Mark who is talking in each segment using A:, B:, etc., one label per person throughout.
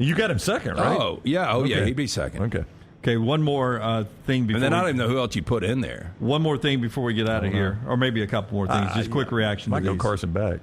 A: You got him second, right?
B: Oh, yeah. Oh,
A: Okay.
B: yeah. He'd be second.
A: Okay, one more thing before.
B: And then I don't even know who else you put in there.
A: One more thing before we get out of here, or maybe a couple more things. Just quick reaction.
C: Might
A: to
C: go
A: these.
C: Carson Beck.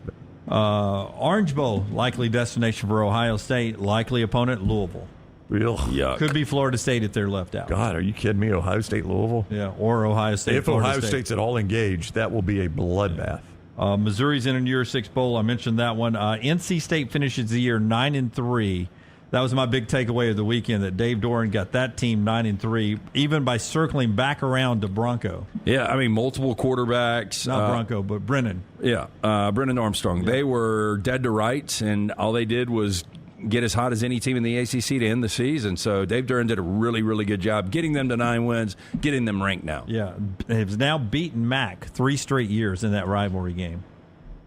A: Orange Bowl, likely destination for Ohio State. Likely opponent, Louisville.
B: Yuck.
A: Could be Florida State if they're left out.
C: God, are you kidding me? Ohio State, Louisville?
A: Yeah, or Ohio State.
C: If
A: Florida
C: Ohio
A: State.
C: State's at all engaged, that will be a bloodbath.
A: Missouri's in a New Year's Six Bowl. I mentioned that one. NC State finishes the year 9-3. That was my big takeaway of the weekend, that Dave Doran got that team 9-3, even by circling back around to Bronco.
B: Yeah, I mean, multiple quarterbacks.
A: Not Bronco, but Brennan.
B: Yeah, Brennan Armstrong. Yeah. They were dead to rights, and all they did was get as hot as any team in the ACC to end the season. So Dave Doran did a really, really good job getting them to 9 wins, getting them ranked now.
A: Yeah, has now beaten Mac 3 straight years in that rivalry game.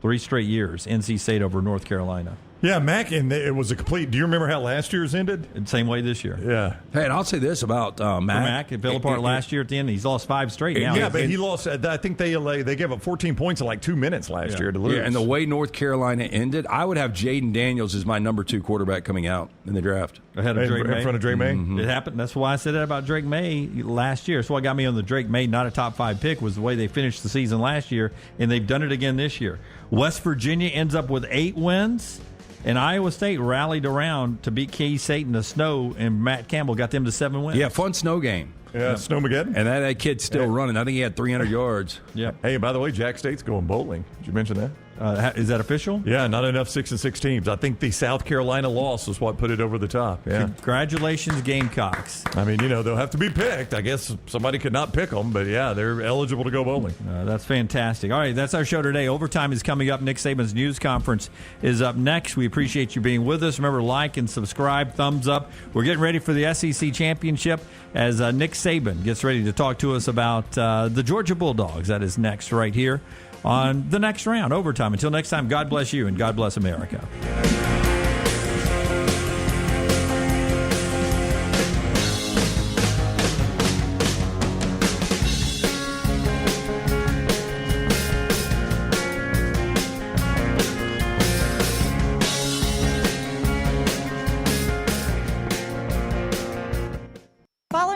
A: 3 straight years, NC State over North Carolina.
C: Yeah, Mac, and it was a complete. Do you remember how last year's ended?
A: Same way this year.
C: Yeah.
B: Hey, and I'll say this about Mac.
A: It fell apart last year at the end. He's lost 5 straight now.
C: Yeah, but he lost. I think they gave up 14 points in like 2 minutes last year to lose.
B: Yeah, and the way North Carolina ended, I would have Jaden Daniels as my number 2 quarterback coming out in the draft.
A: Ahead of Drake May.
C: In front of Drake May?
A: Mm-hmm. It happened. That's why I said that about Drake May last year. That's what got me on the Drake May, not a top 5 pick, was the way they finished the season last year, and they've done it again this year. West Virginia ends up with 8 wins. And Iowa State rallied around to beat K-State in the snow, and Matt Campbell got them to 7 wins.
B: Yeah, fun snow game.
C: Yeah, Snowmageddon.
B: And that kid's still running. I think he had 300 yards.
A: Yeah.
C: Hey, by the way, Jack State's going bowling. Did you mention that?
A: Is that official?
C: Yeah, not enough 6-6 teams. I think the South Carolina loss was what put it over the top. Yeah.
A: Congratulations, Gamecocks.
C: I mean, they'll have to be picked. I guess somebody could not pick them, but yeah, they're eligible to go bowling.
A: That's fantastic. All right, that's our show today. Overtime is coming up. Nick Saban's news conference is up next. We appreciate you being with us. Remember, like and subscribe, thumbs up. We're getting ready for the SEC championship as Nick Saban gets ready to talk to us about the Georgia Bulldogs. That is next right here on the next round, Overtime. Until next time, God bless you and God bless America.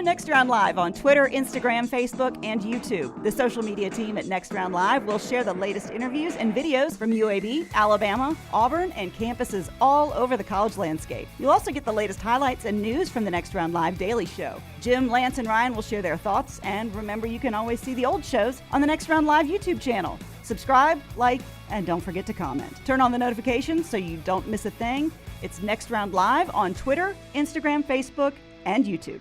D: Next Round Live on Twitter, Instagram, Facebook, and YouTube. The social media team at Next Round Live will share the latest interviews and videos from UAB, Alabama, Auburn, and campuses all over the college landscape. You'll also get the latest highlights and news from the Next Round Live Daily Show. Jim, Lance, and Ryan will share their thoughts, and remember, you can always see the old shows on the Next Round Live YouTube channel. Subscribe, like, and don't forget to comment. Turn on the notifications so you don't miss a thing. It's Next Round Live on Twitter, Instagram, Facebook, and YouTube.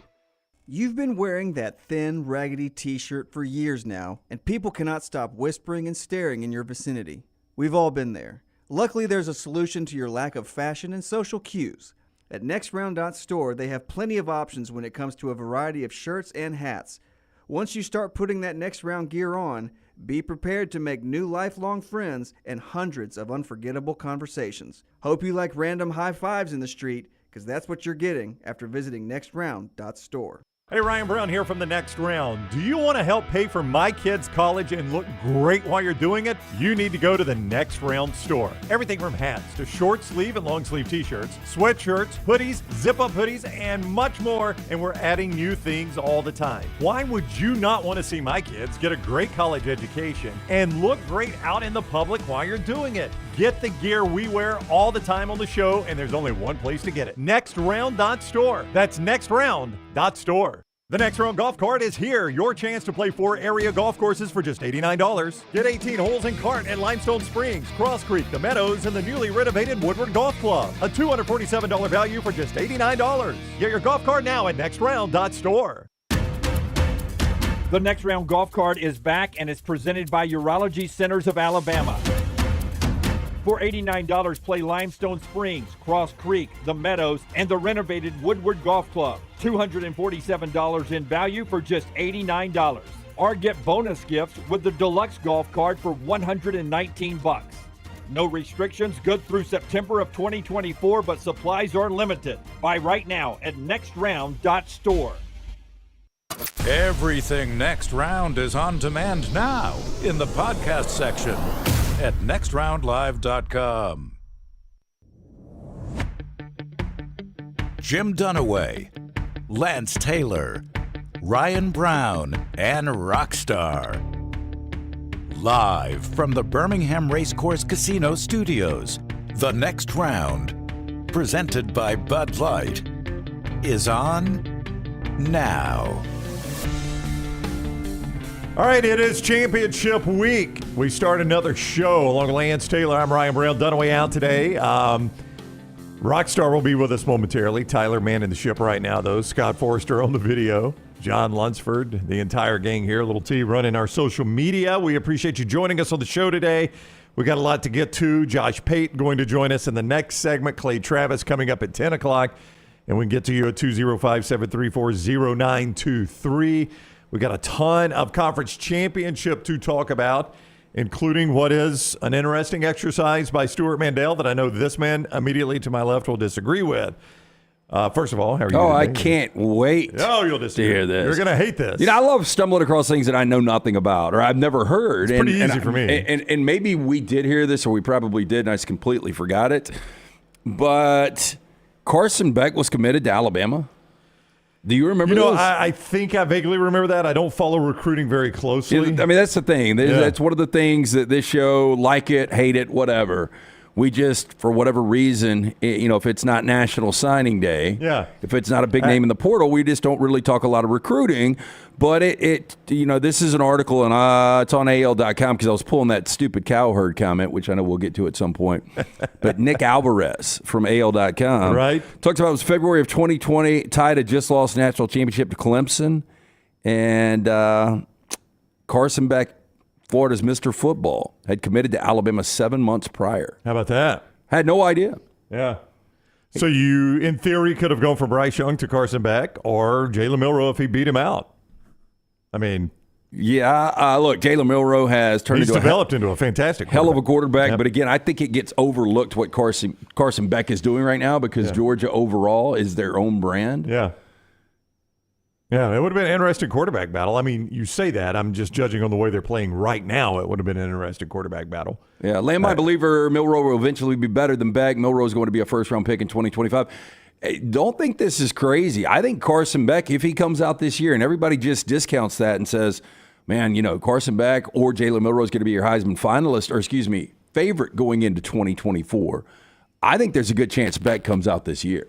E: You've been wearing that thin, raggedy t-shirt for years now, and people cannot stop whispering and staring in your vicinity. We've all been there. Luckily, there's a solution to your lack of fashion and social cues. At NextRound.store, they have plenty of options when it comes to a variety of shirts and hats. Once you start putting that Next Round gear on, be prepared to make new lifelong friends and hundreds of unforgettable conversations. Hope you like random high fives in the street, because that's what you're getting after visiting NextRound.store.
C: Hey, Ryan Brown here from the Next Round. Do you want to help pay for my kids' college and look great while you're doing it? You need to go to the Next Round store. Everything from hats to short sleeve and long sleeve t-shirts, sweatshirts, hoodies, zip-up hoodies, and much more. And we're adding new things all the time. Why would you not want to see my kids get a great college education and look great out in the public while you're doing it? Get the gear we wear all the time on the show, and there's only one place to get it. NextRound.store. That's NextRound.store. The Next Round Golf Cart is here. Your chance to play 4 area golf courses for just $89. Get 18 holes in cart at Limestone Springs, Cross Creek, The Meadows, and the newly renovated Woodward Golf Club. A $247 value for just $89. Get your golf cart now at NextRound.store.
A: The Next Round Golf Cart is back, and it's presented by Urology Centers of Alabama. For $89, play Limestone Springs, Cross Creek, The Meadows, and the renovated Woodward Golf Club. $247 in value for just $89. Or get bonus gifts with the Deluxe Golf Card for $119. No restrictions, good through September of 2024, but supplies are limited. Buy right now at nextround.store.
F: Everything Next Round is on demand now in the podcast section at nextroundlive.com. Jim Dunaway, Lance Taylor, Ryan Brown, and Rockstar. Live from the Birmingham Racecourse Casino Studios, the next round, presented by Bud Light, is on now.
C: All right, it is championship week. We start another show along with Lance Taylor. I'm Ryan Brown. Dunaway out today. Rockstar will be with us momentarily. Tyler manning the ship right now, though. Scott Forrester on the video. John Lunsford, the entire gang here. Little T running our social media. We appreciate you joining us on the show today. We got a lot to get to. Josh Pate going to join us in the next segment. Klay Travis coming up at 10 o'clock. And we can get to you at 205-734-0923. We got a ton of conference championship to talk about, including what is an interesting exercise by Stuart Mandel that I know this man immediately to my left will disagree with. First of all, how are you
B: Oh,
C: today?
B: I can't wait
C: you'll disagree.
B: to hear this.
C: You're going to hate this.
B: You know, I love stumbling across things that I know nothing about or I've never heard.
C: It's pretty easy for me.
B: And maybe we did hear this or we probably did and I just completely forgot it. But Carson Beck was committed to Alabama. Do you remember this?
C: I think I vaguely remember that. I don't follow recruiting very closely.
B: I mean, that's the thing. That's one of the things that this show, like it, hate it, whatever. We just, for whatever reason, if it's not National Signing Day, if it's not a big name in the portal, we just don't really talk a lot of recruiting. But this is an article, and it's on AL.com because I was pulling that stupid cowherd comment, which I know we'll get to at some point. But Nick Alvarez from AL.com talks about it was February of 2020. Tide had just lost national championship to Clemson, and Carson Beck, Florida's Mr. Football, had committed to Alabama 7 months prior.
C: How about that?
B: Had no idea.
C: Yeah. So you, in theory, could have gone from Bryce Young to Carson Beck or Jaylen Milro if he beat him out. I mean,
B: look, Jaylen Milro has turned into
C: a fantastic
B: hell of a quarterback.
C: Yep.
B: But again, I think it gets overlooked what Carson Beck is doing right now because Georgia overall is their own brand.
C: Yeah, it would have been an interesting quarterback battle. I mean, you say that. I'm just judging on the way they're playing right now. It would have been an interesting quarterback battle.
B: Yeah, land my believer, Milroe will eventually be better than Beck. Milroe is going to be a first-round pick in 2025. Don't think this is crazy. I think Carson Beck, if he comes out this year, and everybody just discounts that and says, man, Carson Beck or Jaylen Milroe is going to be your Heisman finalist, or favorite going into 2024. I think there's a good chance Beck comes out this year.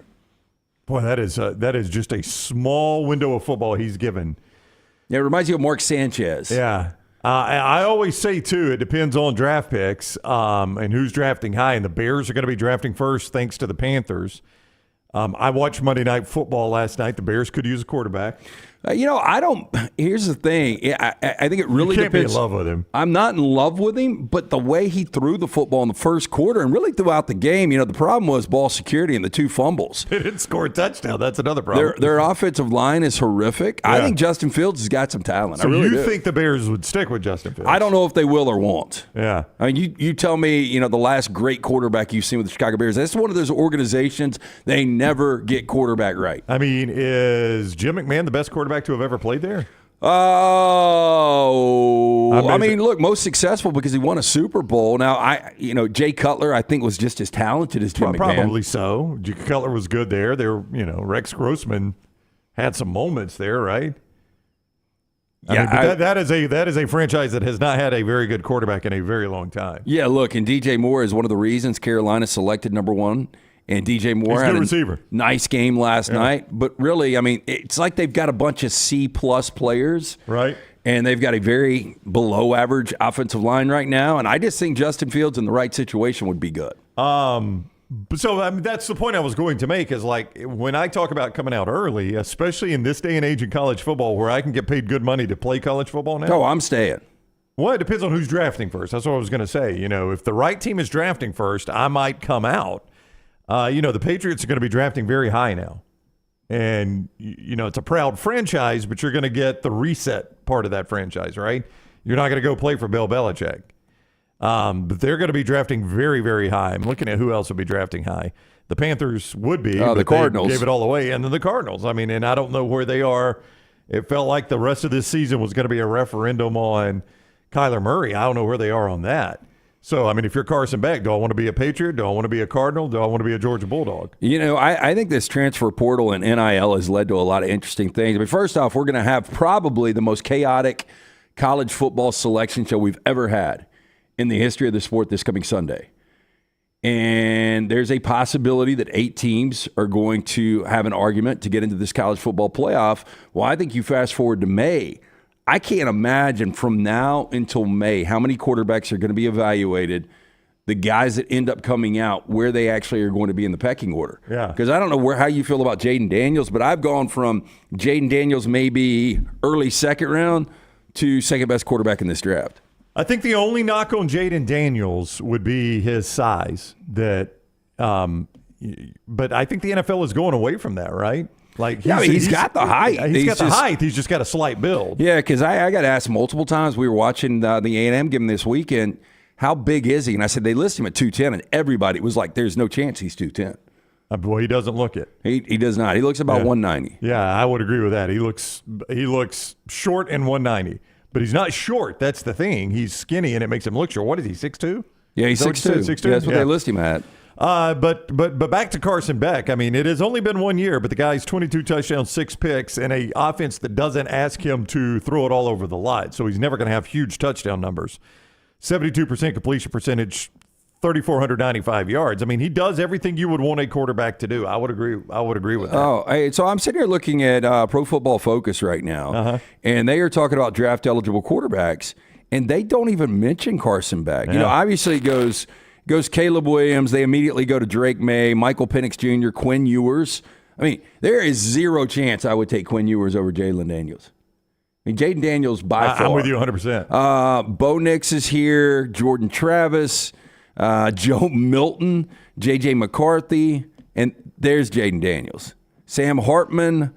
C: Boy, that is just a small window of football he's given.
B: Yeah, it reminds you of Mark Sanchez.
C: Yeah. I always say, too, it depends on draft picks and who's drafting high. And the Bears are going to be drafting first thanks to the Panthers. I watched Monday Night Football last night. The Bears could use a quarterback.
B: I don't. Here's the thing. I think it really
C: depends. You can't
B: depends.
C: be in love with him.
B: I'm not in love with him, but the way he threw the football in the first quarter and really throughout the game, the problem was ball security and the 2 fumbles.
C: They didn't score a touchdown. That's another problem.
B: Their offensive line is horrific.
C: Yeah.
B: I think Justin Fields has got some talent.
C: So
B: I really
C: you
B: do.
C: think the Bears would stick with Justin Fields?
B: I don't know if they will or won't.
C: Yeah.
B: I mean, you tell me, the last great quarterback you've seen with the Chicago Bears, that's one of those organizations, they never get quarterback right.
C: I mean, is Jim McMahon the best quarterback to have ever played there?
B: Oh, I mean, look, most successful because he won a Super Bowl. Now, Jay Cutler, I think, was just as talented as Jim McMahon.
C: Probably so. Jay Cutler was good there. Rex Grossman had some moments there, right? That is a franchise that has not had a very good quarterback in a very long time.
B: Yeah, look, and DJ Moore is one of the reasons Carolina selected number 1. And DJ Moore had a nice game last night. But really, I mean, it's like they've got a bunch of C-plus players.
C: Right.
B: And they've got a very below-average offensive line right now. And I just think Justin Fields in the right situation would be good.
C: So that's the point I was going to make is like when I talk about coming out early, especially in this day and age in college football where I can get paid good money to play college football now.
B: Oh, I'm staying.
C: Well, it depends on who's drafting first. That's what I was going to say. If the right team is drafting first, I might come out. The Patriots are going to be drafting very high now. And, it's a proud franchise, but you're going to get the reset part of that franchise, right? You're not going to go play for Bill Belichick. But they're going to be drafting very, very high. I'm looking at who else would be drafting high. The Panthers would be.
B: The Cardinals.
C: Gave it all away. And then the Cardinals. I mean, and I don't know where they are. It felt like the rest of this season was going to be a referendum on Kyler Murray. I don't know where they are on that. So, I mean, if you're Carson Beck, do I want to be a Patriot? Do I want to be a Cardinal? Do I want to be a Georgia Bulldog?
B: You know, I think this transfer portal and NIL has led to a lot of interesting things. I mean, first off, we're going to have probably the most chaotic college football selection show we've ever had in the history of the sport this coming Sunday. And there's a possibility that 8 teams are going to have an argument to get into this college football playoff. Well, I think you fast forward to May. I can't imagine from now until May how many quarterbacks are going to be evaluated, the guys that end up coming out, where they actually are going to be in the pecking order.
C: Yeah.
B: Because I don't know how you feel about Jayden Daniels, but I've gone from Jayden Daniels maybe early second round to second best quarterback in this draft.
C: I think the only knock on Jayden Daniels would be his size. But I think the NFL is going away from that, right? Like
B: he's got the height.
C: He's got the height. He's just got a slight build.
B: Yeah, because I got asked multiple times. We were watching the A&M game this weekend. How big is he? And I said, they list him at 210, and everybody was like, there's no chance he's 210.
C: Boy, he doesn't look it.
B: He does not. He looks about 190.
C: Yeah, I would agree with that. He looks short and 190. But he's not short. That's the thing. He's skinny, and it makes him look short. What is he, 6'2"?
B: Yeah, he's 6'2".
C: 6'2"?
B: Yeah, that's what they list him at.
C: But back to Carson Beck. I mean, it has only been 1 year, but the guy's 22 touchdowns, 6 picks, and an offense that doesn't ask him to throw it all over the line. So he's never going to have huge touchdown numbers. 72% completion percentage, 3,495 yards. I mean, he does everything you would want a quarterback to do. I would agree with that.
B: So I'm sitting here looking at Pro Football Focus right now, and they are talking about draft-eligible quarterbacks, and they don't even mention Carson Beck.
C: Yeah.
B: You know, obviously it goes Caleb Williams. They immediately go to Drake May, Michael Penix Jr., Quinn Ewers. I mean, there is zero chance I would take Quinn Ewers over Jaylen Daniels. I mean, Jayden Daniels by far.
C: I'm with you 100%.
B: Bo Nix is here, Jordan Travis, Joe Milton, J.J. McCarthy, and there's Jayden Daniels. Sam Hartman,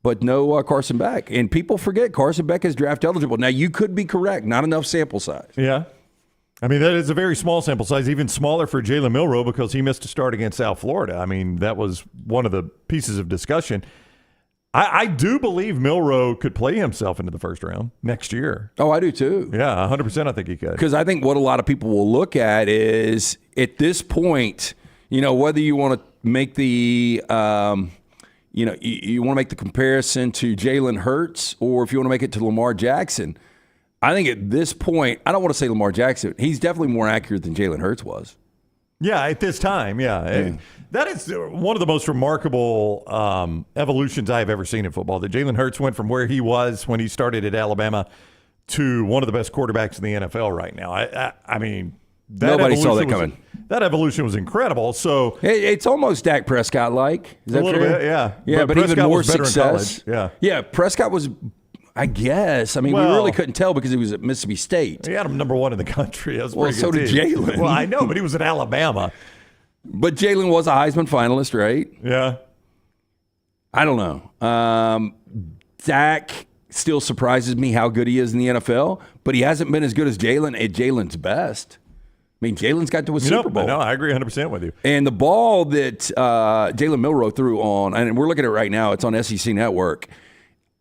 B: but no Carson Beck. And people forget Carson Beck is draft eligible. Now, you could be correct. Not enough sample size.
C: Yeah. I mean, that is a very small sample size, even smaller for Jaylen Milro because he missed a start against South Florida. I mean, that was one of the pieces of discussion. I do believe Milroe could play himself into the first round next year.
B: Oh, I do too.
C: Yeah, 100% I think he could.
B: Because I think what a lot of people will look at is, at this point, you know, whether you want to make the, you want to make the comparison to Jalen Hurts or if you want to make it to Lamar Jackson, I think at this point, I don't want to say Lamar Jackson. He's definitely more accurate than Jalen Hurts was.
C: Yeah, at this time, yeah. That is one of the most remarkable evolutions I have ever seen in football. That Jalen Hurts went from where he was when he started at Alabama to one of the best quarterbacks in the NFL right now. I mean,
B: nobody saw that coming.
C: That evolution was incredible. So
B: it's almost Dak Prescott-like. Is that
C: a little
B: fair?
C: bit, yeah.
B: Yeah, but even more success.
C: Yeah,
B: Prescott was, I guess. I mean, we really couldn't tell because he was at Mississippi State.
C: He had him number 1 in the country. That was
B: well, so did Jalen.
C: Well, I know, but he was at Alabama.
B: But Jalen was a Heisman finalist, right?
C: Yeah.
B: I don't know. Dak still surprises me how good he is in the NFL, but he hasn't been as good as Jalen at Jalen's best. I mean, Jalen's got to a Super Bowl.
C: No, I agree 100% with you.
B: And the ball that Jaylen Milro threw on, and we're looking at it right now, it's on SEC Network.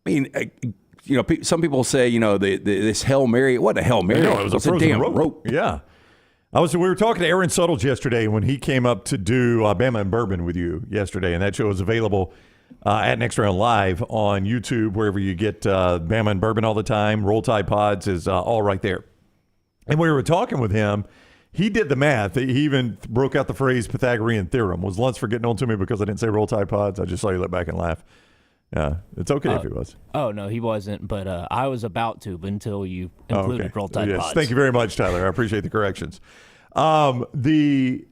B: I mean, some people say, this Hail Mary. What a Hail Mary?
C: No, it was a
B: damn
C: rope. Yeah. We were talking to Aaron Suttles yesterday when he came up to do Bama and Bourbon with you yesterday, and that show is available at Next Round Live on YouTube, wherever you get Bama and Bourbon all the time. Roll Tide Pods is all right there. And we were talking with him. He did the math. He even broke out the phrase Pythagorean theorem. Was Luntz for getting on to me because I didn't say Roll Tide Pods? I just saw you look back and laugh. Yeah, it's okay if he was.
G: Oh, no, he wasn't, but I was about to, but until you included Roll Tide Pods.
C: Thank you very much, Tyler. I appreciate the corrections. He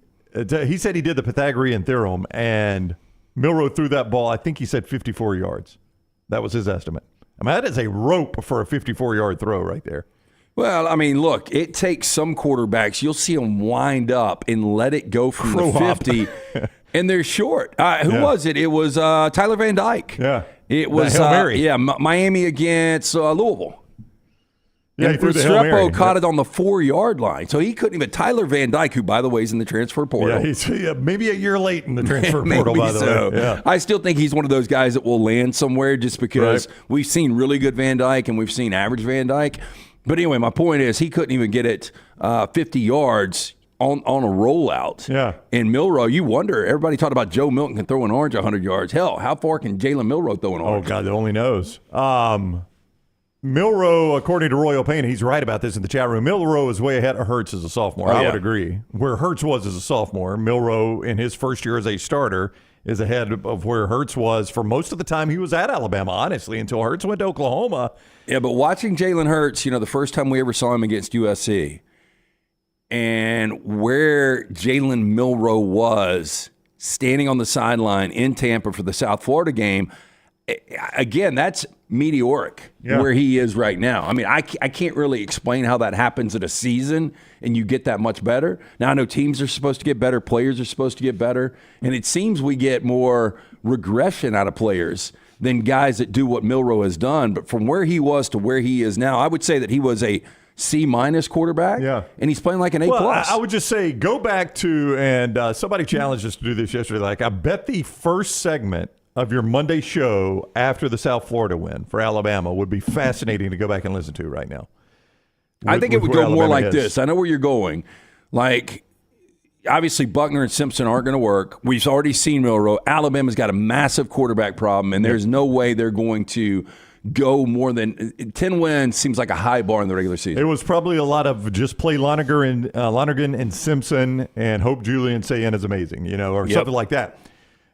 C: said he did the Pythagorean theorem, and Milroe threw that ball, I think he said 54 yards. That was his estimate. I mean, that is a rope for a 54-yard throw right there.
B: Well, I mean, look, it takes some quarterbacks. You'll see them wind up and let it go from the 50, and they're short. Who was it? It was Tyler Van Dyke.
C: Yeah.
B: It was Miami against Louisville.
C: Yeah, he threw the Hail Mary.
B: Restrepo caught it on the 4-yard line, so he couldn't even. Tyler Van Dyke, who, by the way, is in the transfer portal.
C: Yeah, he's maybe a year late in the transfer portal, by the way. Yeah.
B: I still think he's one of those guys that will land somewhere just because we've seen really good Van Dyke and we've seen average Van Dyke. But anyway, my point is he couldn't even get it 50 yards on a rollout.
C: Yeah.
B: And Milroe, you wonder, everybody talked about Joe Milton can throw an orange 100 yards. Hell, how far can Jaylen Milro throw an orange?
C: Oh, God, only knows. Milroe, according to Royal Payne, he's right about this in the chat room. Milroe is way ahead of Hurts as a sophomore. I would agree. Where Hurts was as a sophomore, Milroe in his first year as a starter is ahead of where Hurts was for most of the time he was at Alabama, honestly, until Hurts went to Oklahoma.
B: Yeah, but watching Jalen Hurts, the first time we ever saw him against USC, and where Jaylen Milro was standing on the sideline in Tampa for the South Florida game, again, that's meteoric where he is right now. I mean, I can't really explain how that happens in a season and you get that much better. Now, I know teams are supposed to get better, players are supposed to get better, and it seems we get more regression out of players than guys that do what Milroe has done. But from where he was to where he is now, I would say that he was a C- quarterback, and he's playing like an A+.
C: Well, I would just say go back to, and somebody challenged us to do this yesterday, like I bet the first segment of your Monday show after the South Florida win for Alabama would be fascinating to go back and listen to right now.
B: I think it would go more like this. I know where you're going. Like, obviously, Buckner and Simpson aren't going to work. We've already seen Milroe. Alabama's got a massive quarterback problem, and there's no way they're going to go more than 10 wins. Seems like a high bar in the regular season.
C: It was probably a lot of just play Lonergan and Simpson and hope Julian Sayin is amazing, or something like that.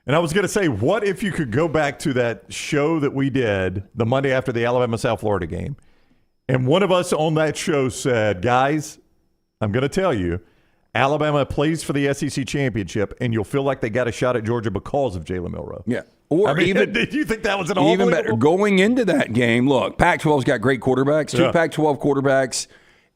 C: And I was going to say, what if you could go back to that show that we did the Monday after the Alabama-South Florida game, and one of us on that show said, guys, I'm going to tell you, Alabama plays for the SEC championship, and you'll feel like they got a shot at Georgia because of Jaylen Milro.
B: Yeah. Or even,
C: did you think that was an
B: even better? Going into that game, look, Pac-12's got great quarterbacks, two Pac-12 quarterbacks,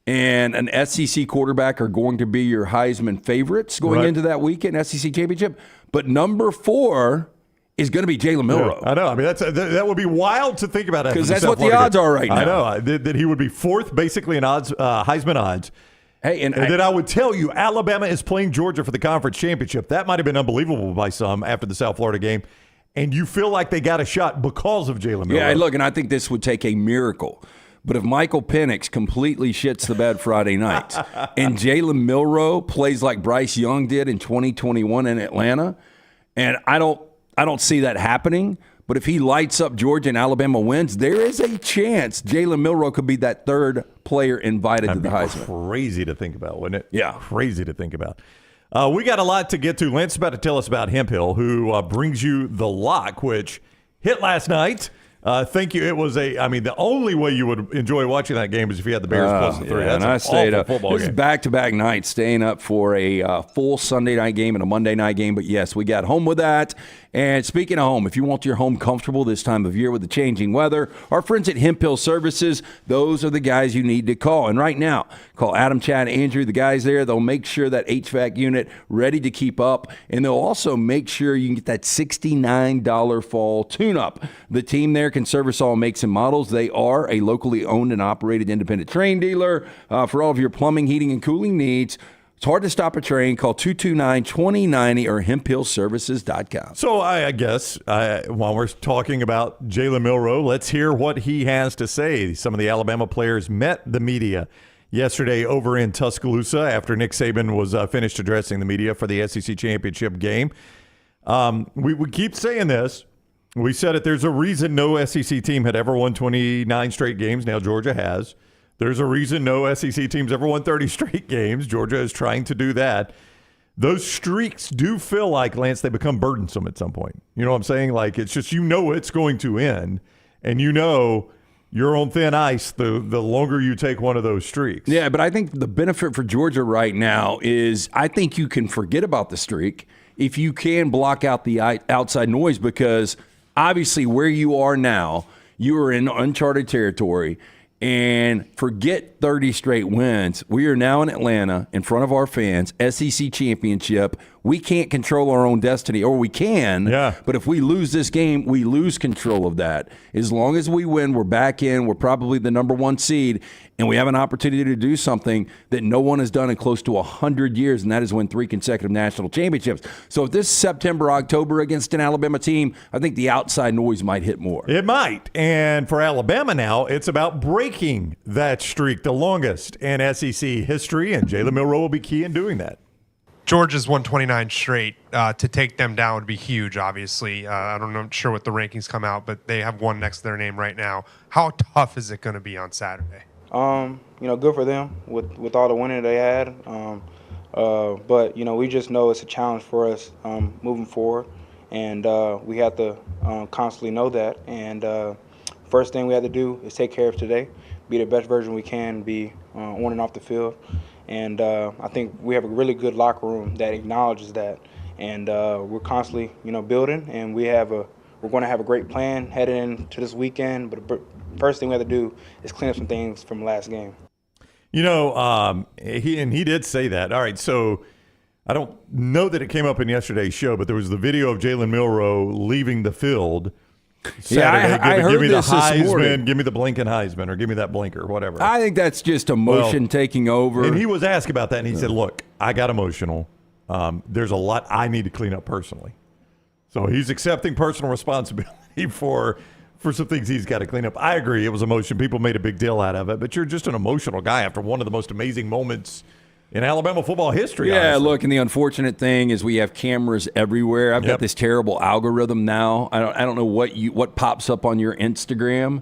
B: and an SEC quarterback are going to be your Heisman favorites going into that weekend, SEC championship. But number 4 is going to be Jaylen Milro.
C: Yeah, I know. I mean, that would be wild to think about.
B: Because that's what the odds are right now.
C: I know. That he would be 4th, basically, in odds, Heisman odds.
B: Hey, and
C: then I would tell you, Alabama is playing Georgia for the conference championship. That might have been unbelievable by some after the South Florida game. And you feel like they got a shot because of Jaylen Milro.
B: Yeah, look, and I think this would take a miracle. But if Michael Penix completely shits the bed Friday night and Jaylen Milro plays like Bryce Young did in 2021 in Atlanta, and I don't see that happening, but if he lights up Georgia and Alabama wins, there is a chance Jaylen Milro could be that 3rd player invited to the Heisman.
C: Crazy to think about, wouldn't it?
B: Yeah.
C: Crazy to think about. We got a lot to get to. Lance is about to tell us about Hemp Hill, who brings you the lock, which hit last night. Thank you. It was the only way you would enjoy watching that game is if you had the Bears plus the 3.
B: Yeah, and I stayed up. This is back-to-back nights, staying up for a full Sunday night game and a Monday night game. But yes, we got home with that. And speaking of home, if you want your home comfortable this time of year with the changing weather, our friends at Hemp Hill Services, those are the guys you need to call. And right now, call Adam, Chad, Andrew, the guys there. They'll make sure that HVAC unit ready to keep up. And they'll also make sure you can get that $69 fall tune-up. The team there can service all makes and models. They are a locally owned and operated independent train dealer for all of your plumbing, heating, and cooling needs. It's hard to stop a train. Call 229-2090 or hemphillservices.com.
C: So I guess while we're talking about Jaylen Milro, let's hear what he has to say. Some of the Alabama players met the media yesterday over in Tuscaloosa after Nick Saban was finished addressing the media for the SEC championship game. We keep saying this. We said it. There's a reason no SEC team had ever won 29 straight games. Now Georgia has. There's a reason no SEC team's ever won 30 straight games. Georgia is trying to do that. Those streaks do feel like, Lance, they become burdensome at some point. You know what I'm saying? Like, it's just, it's going to end, and you're on thin ice the longer you take one of those streaks.
B: Yeah, but I think the benefit for Georgia right now is I think you can forget about the streak if you can block out the outside noise, because obviously where you are now, you are in uncharted territory. And forget 30 straight wins. We are now in Atlanta in front of our fans, SEC championship. we can't control our own destiny, or we can.
C: Yeah.
B: But if we lose this game, we lose control of that. As long as we win, we're back in. We're probably the number 1 seed, and we have an opportunity to do something that no one has done in close to 100 years, and that is win 3 consecutive national championships. So if this September, October against an Alabama team, I think the outside noise might hit more.
C: It might. And for Alabama now, it's about breaking that streak, the longest in SEC history, and Jaylen Milro will be key in doing that.
H: Georgia's won 29 straight. To take them down would be huge, obviously. I'm not sure what the rankings come out, but they have one next to their name right now. How tough is it going to be on Saturday?
I: Good for them with all the winning they had. But we just know it's a challenge for us moving forward, and we have to constantly know that. And first thing we have to do is take care of today, be the best version we can be on and off the field. And I think we have a really good locker room that acknowledges that. And we're constantly, building, and we're going to have a great plan heading into this weekend. But the first thing we have to do is clean up some things from last game.
C: He did say that. All right, so I don't know that it came up in yesterday's show, but there was the video of Jaylen Milro leaving the field Saturday.
B: I heard
C: give me
B: this
C: the Heisman,
B: this morning.
C: give me the blinking Heisman, or give me that blinker, whatever.
B: I think that's just emotion taking over.
C: And he was asked about that, and he said, look, I got emotional. There's a lot I need to clean up personally. So he's accepting personal responsibility for some things he's got to clean up. I agree. It was emotion. People made a big deal out of it, but you're just an emotional guy after one of the most amazing moments in Alabama football history.
B: Yeah,
C: honestly.
B: look, and the unfortunate thing is we have cameras everywhere. I've got this terrible algorithm now. I don't know what pops up on your Instagram.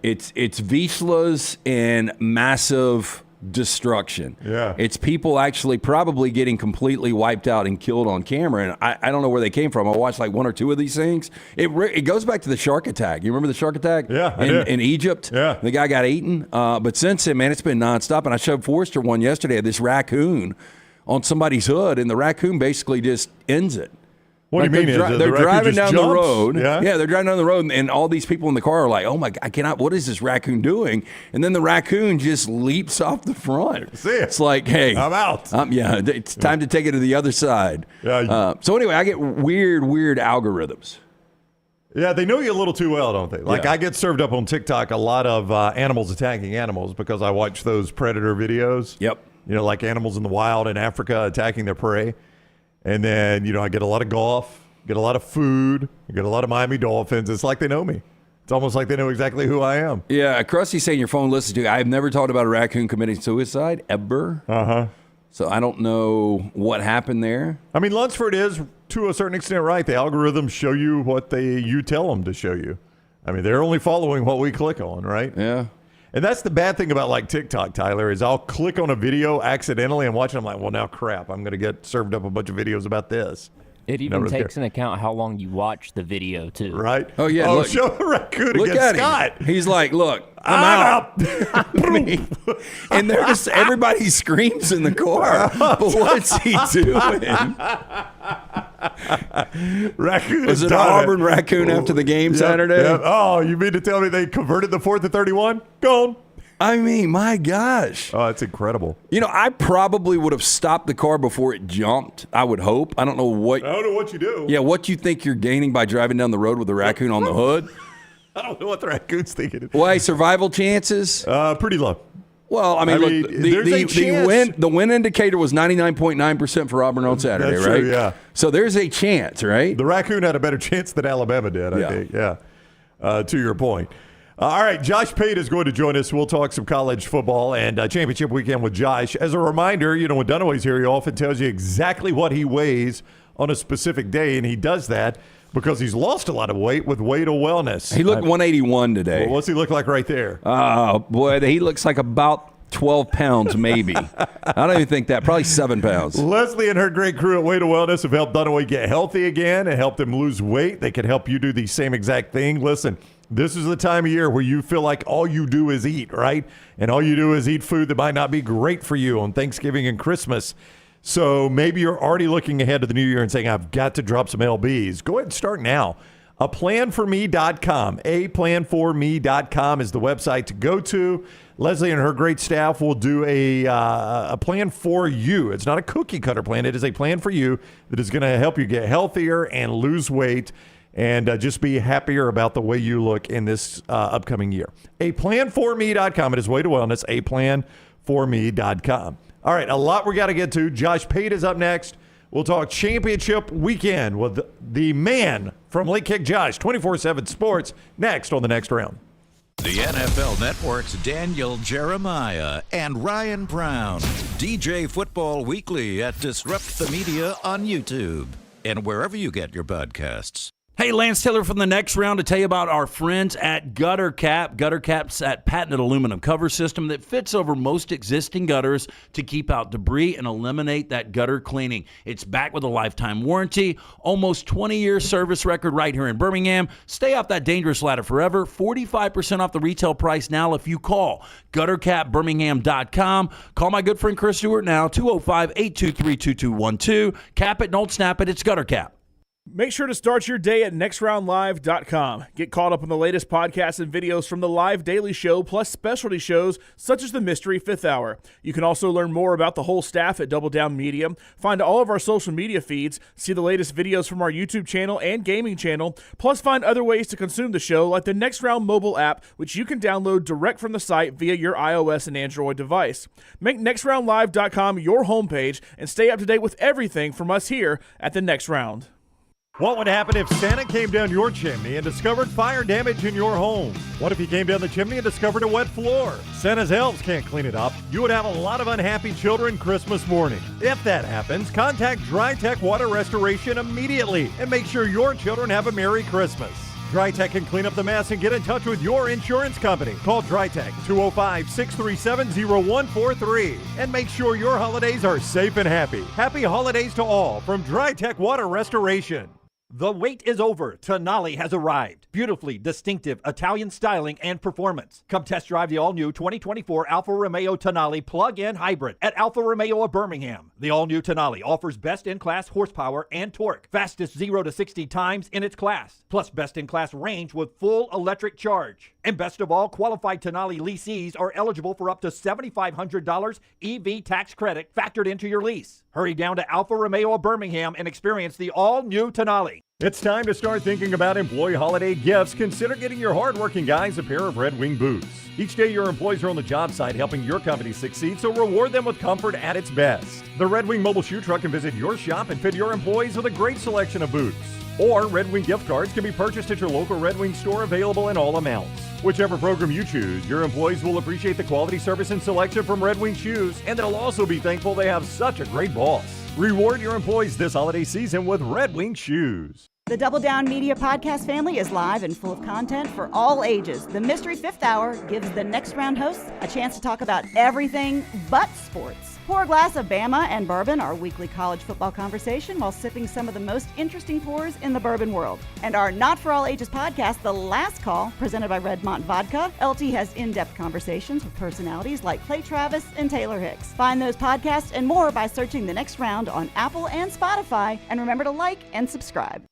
B: It's Vizslas and massive destruction.
C: Yeah.
B: It's people actually probably getting completely wiped out and killed on camera, and I don't know where they came from. I watched like one or two of these things. It goes back to the shark attack. You remember the shark attack?
C: Yeah,
B: in Egypt?
C: Yeah.
B: The guy got eaten. But since then, man, it's been nonstop. And I showed Forrester one yesterday of this raccoon on somebody's hood, and the raccoon basically just ends it.
C: What do you mean?
B: They're driving down the road.
C: Yeah?
B: They're driving down the road, and all these people in the car are like, "Oh my God, I cannot! What is this raccoon doing?" And then the raccoon just leaps off the front.
C: See it.
B: It's like, "Hey,
C: I'm out."
B: It's time to take it to the other side.
C: Yeah.
B: So anyway, I get weird algorithms.
C: Yeah, they know you a little too well, don't they? Like, I get served up on TikTok a lot of animals attacking animals because I watch those predator videos.
B: Yep.
C: Like animals in the wild in Africa attacking their prey. And then, I get a lot of golf, get a lot of food, get a lot of Miami Dolphins. It's like they know me. It's almost like they know exactly who I am.
B: Yeah, Krusty saying your phone listens to you. I've never talked about a raccoon committing suicide, ever.
C: Uh-huh.
B: So I don't know what happened there.
C: I mean, Lunsford is, to a certain extent, right. The algorithms show you what you tell them to show you. I mean, they're only following what we click on, right?
B: Yeah.
C: And that's the bad thing about, like, TikTok, Tyler, is I'll click on a video accidentally and watch it. I'm like, well, now crap. I'm going to get served up a bunch of videos about this.
G: It even takes into account how long you watch the video, too.
C: Right?
B: Oh, yeah.
C: Oh,
B: look,
C: show the raccoon
B: look
C: against
B: at
C: Scott.
B: him. He's like, look, I'm out. I mean, and there's everybody screams in the car. But what's he doing?
C: Raccoon
B: Was it an Auburn raccoon after the game Saturday?
C: Yep. Oh, you mean to tell me they converted the 4th to 31? Gone.
B: I mean, my gosh.
C: Oh, it's incredible.
B: I probably would have stopped the car before it jumped, I would hope. I don't know what
C: you do.
B: Yeah, what you think you're gaining by driving down the road with a raccoon on the hood?
C: I don't know what the raccoon's thinking.
B: Well, survival chances?
C: Pretty low.
B: Well, I mean, look, the win indicator was 99.9% for Auburn on Saturday,
C: That's
B: right?
C: true, yeah.
B: So there's a chance, right?
C: The raccoon had a better chance than Alabama did, I think. Yeah. To your point. All right, Josh Pate is going to join us. We'll talk some college football and championship weekend with Josh. As a reminder, when Dunaway's here, he often tells you exactly what he weighs on a specific day, and he does that because he's lost a lot of weight with Weight of Wellness.
B: He looked 181 today.
C: Well, what's he look like right there?
B: Oh, boy, he looks like about 12 pounds, maybe. I don't even think that. Probably 7 pounds.
C: Leslie and her great crew at Weight of Wellness have helped Dunaway get healthy again and helped him lose weight. They can help you do the same exact thing. Listen, this is the time of year where you feel like all you do is eat, right? And all you do is eat food that might not be great for you on Thanksgiving and Christmas. So maybe you're already looking ahead to the new year and saying, I've got to drop some LBs. Go ahead and start now. aplanforme.com. aplanforme.com is the website to go to. Leslie and her great staff will do a plan for you. It's not a cookie cutter plan. It is a plan for you that is going to help you get healthier and lose weight and just be happier about the way you look in this upcoming year. aplanforme.com. It is way to wellness. aplanforme.com. All right, a lot we got to get to. Josh Pate is up next. We'll talk championship weekend with the man from Late Kick Josh, 24/7 Sports, next on the next round.
F: The NFL Network's Daniel Jeremiah and Ryan Brown. DJ Football Weekly at Disrupt the Media on YouTube and wherever you get your podcasts.
B: Hey, Lance Taylor from the next round to tell you about our friends at Gutter Cap. Gutter Cap's that patented aluminum cover system that fits over most existing gutters to keep out debris and eliminate that gutter cleaning. It's backed with a lifetime warranty, almost 20-year service record right here in Birmingham. Stay off that dangerous ladder forever. 45% off the retail price now if you call guttercapbirmingham.com. Call my good friend Chris Stewart now, 205-823-2212. Cap it, don't snap it. It's Gutter Cap.
J: Make sure to start your day at nextroundlive.com. Get caught up on the latest podcasts and videos from the live daily show, plus specialty shows such as the Mystery Fifth Hour. You can also learn more about the whole staff at Double Down Media, find all of our social media feeds, see the latest videos from our YouTube channel and gaming channel, plus find other ways to consume the show like the Next Round mobile app, which you can download direct from the site via your iOS and Android device. Make nextroundlive.com your homepage and stay up to date with everything from us here at the Next Round.
C: What would happen if Santa came down your chimney and discovered fire damage in your home? What if he came down the chimney and discovered a wet floor? Santa's elves can't clean it up. You would have a lot of unhappy children Christmas morning. If that happens, contact DryTech Water Restoration immediately and make sure your children have a Merry Christmas. DryTech can clean up the mess and get in touch with your insurance company. Call DryTech 205-637-0143 and make sure your holidays are safe and happy. Happy holidays to all from DryTech Water Restoration.
A: The wait is over. Tonali has arrived. Beautifully distinctive Italian styling and performance. Come test drive the all-new 2024 Alfa Romeo Tonali plug-in hybrid at Alfa Romeo of Birmingham. The all-new Tonali offers best-in-class horsepower and torque, fastest 0 to 60 times in its class, plus best-in-class range with full electric charge. And best of all, qualified Tonali leasees are eligible for up to $7,500 EV tax credit factored into your lease. Hurry down to Alfa Romeo of Birmingham and experience the all-new Tonali.
C: It's time to start thinking about employee holiday gifts. Consider getting your hardworking guys a pair of Red Wing boots. Each day, your employees are on the job site helping your company succeed, so reward them with comfort at its best. The Red Wing mobile shoe truck can visit your shop and fit your employees with a great selection of boots. Or Red Wing gift cards can be purchased at your local Red Wing store, available in all amounts. Whichever program you choose, your employees will appreciate the quality, service, and selection from Red Wing shoes, and they'll also be thankful they have such a great boss. Reward your employees this holiday season with Red Wing shoes.
D: The Double Down Media podcast family is live and full of content for all ages. The Mystery Fifth Hour gives the Next Round hosts a chance to talk about everything but sports. Pour a glass of Bama and bourbon, our weekly college football conversation, while sipping some of the most interesting pours in the bourbon world. And our Not For All Ages podcast, The Last Call, presented by Redmont Vodka. LT has in-depth conversations with personalities like Klay Travis and Taylor Hicks. Find those podcasts and more by searching The Next Round on Apple and Spotify. And remember to like and subscribe.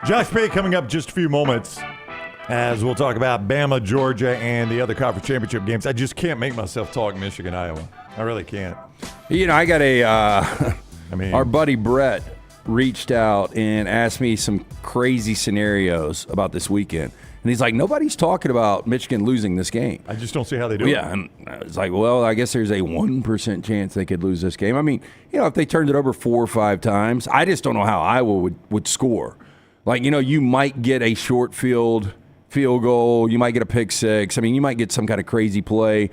C: Josh Pate coming up just a few moments as we'll talk about Bama, Georgia, and the other conference championship games. I just can't make myself talk Michigan, Iowa. I really can't.
B: You know, I got our buddy Brett reached out and asked me some crazy scenarios about this weekend. And he's like, nobody's talking about Michigan losing this game.
C: I just don't see how they do it.
B: Yeah, and it's like, well, I guess there's a 1% chance they could lose this game. I mean, you know, if they turned it over 4 or 5 times, I just don't know how Iowa would score. Like, you know, you might get a short field goal. You might get a pick six. I mean, you might get some kind of crazy play.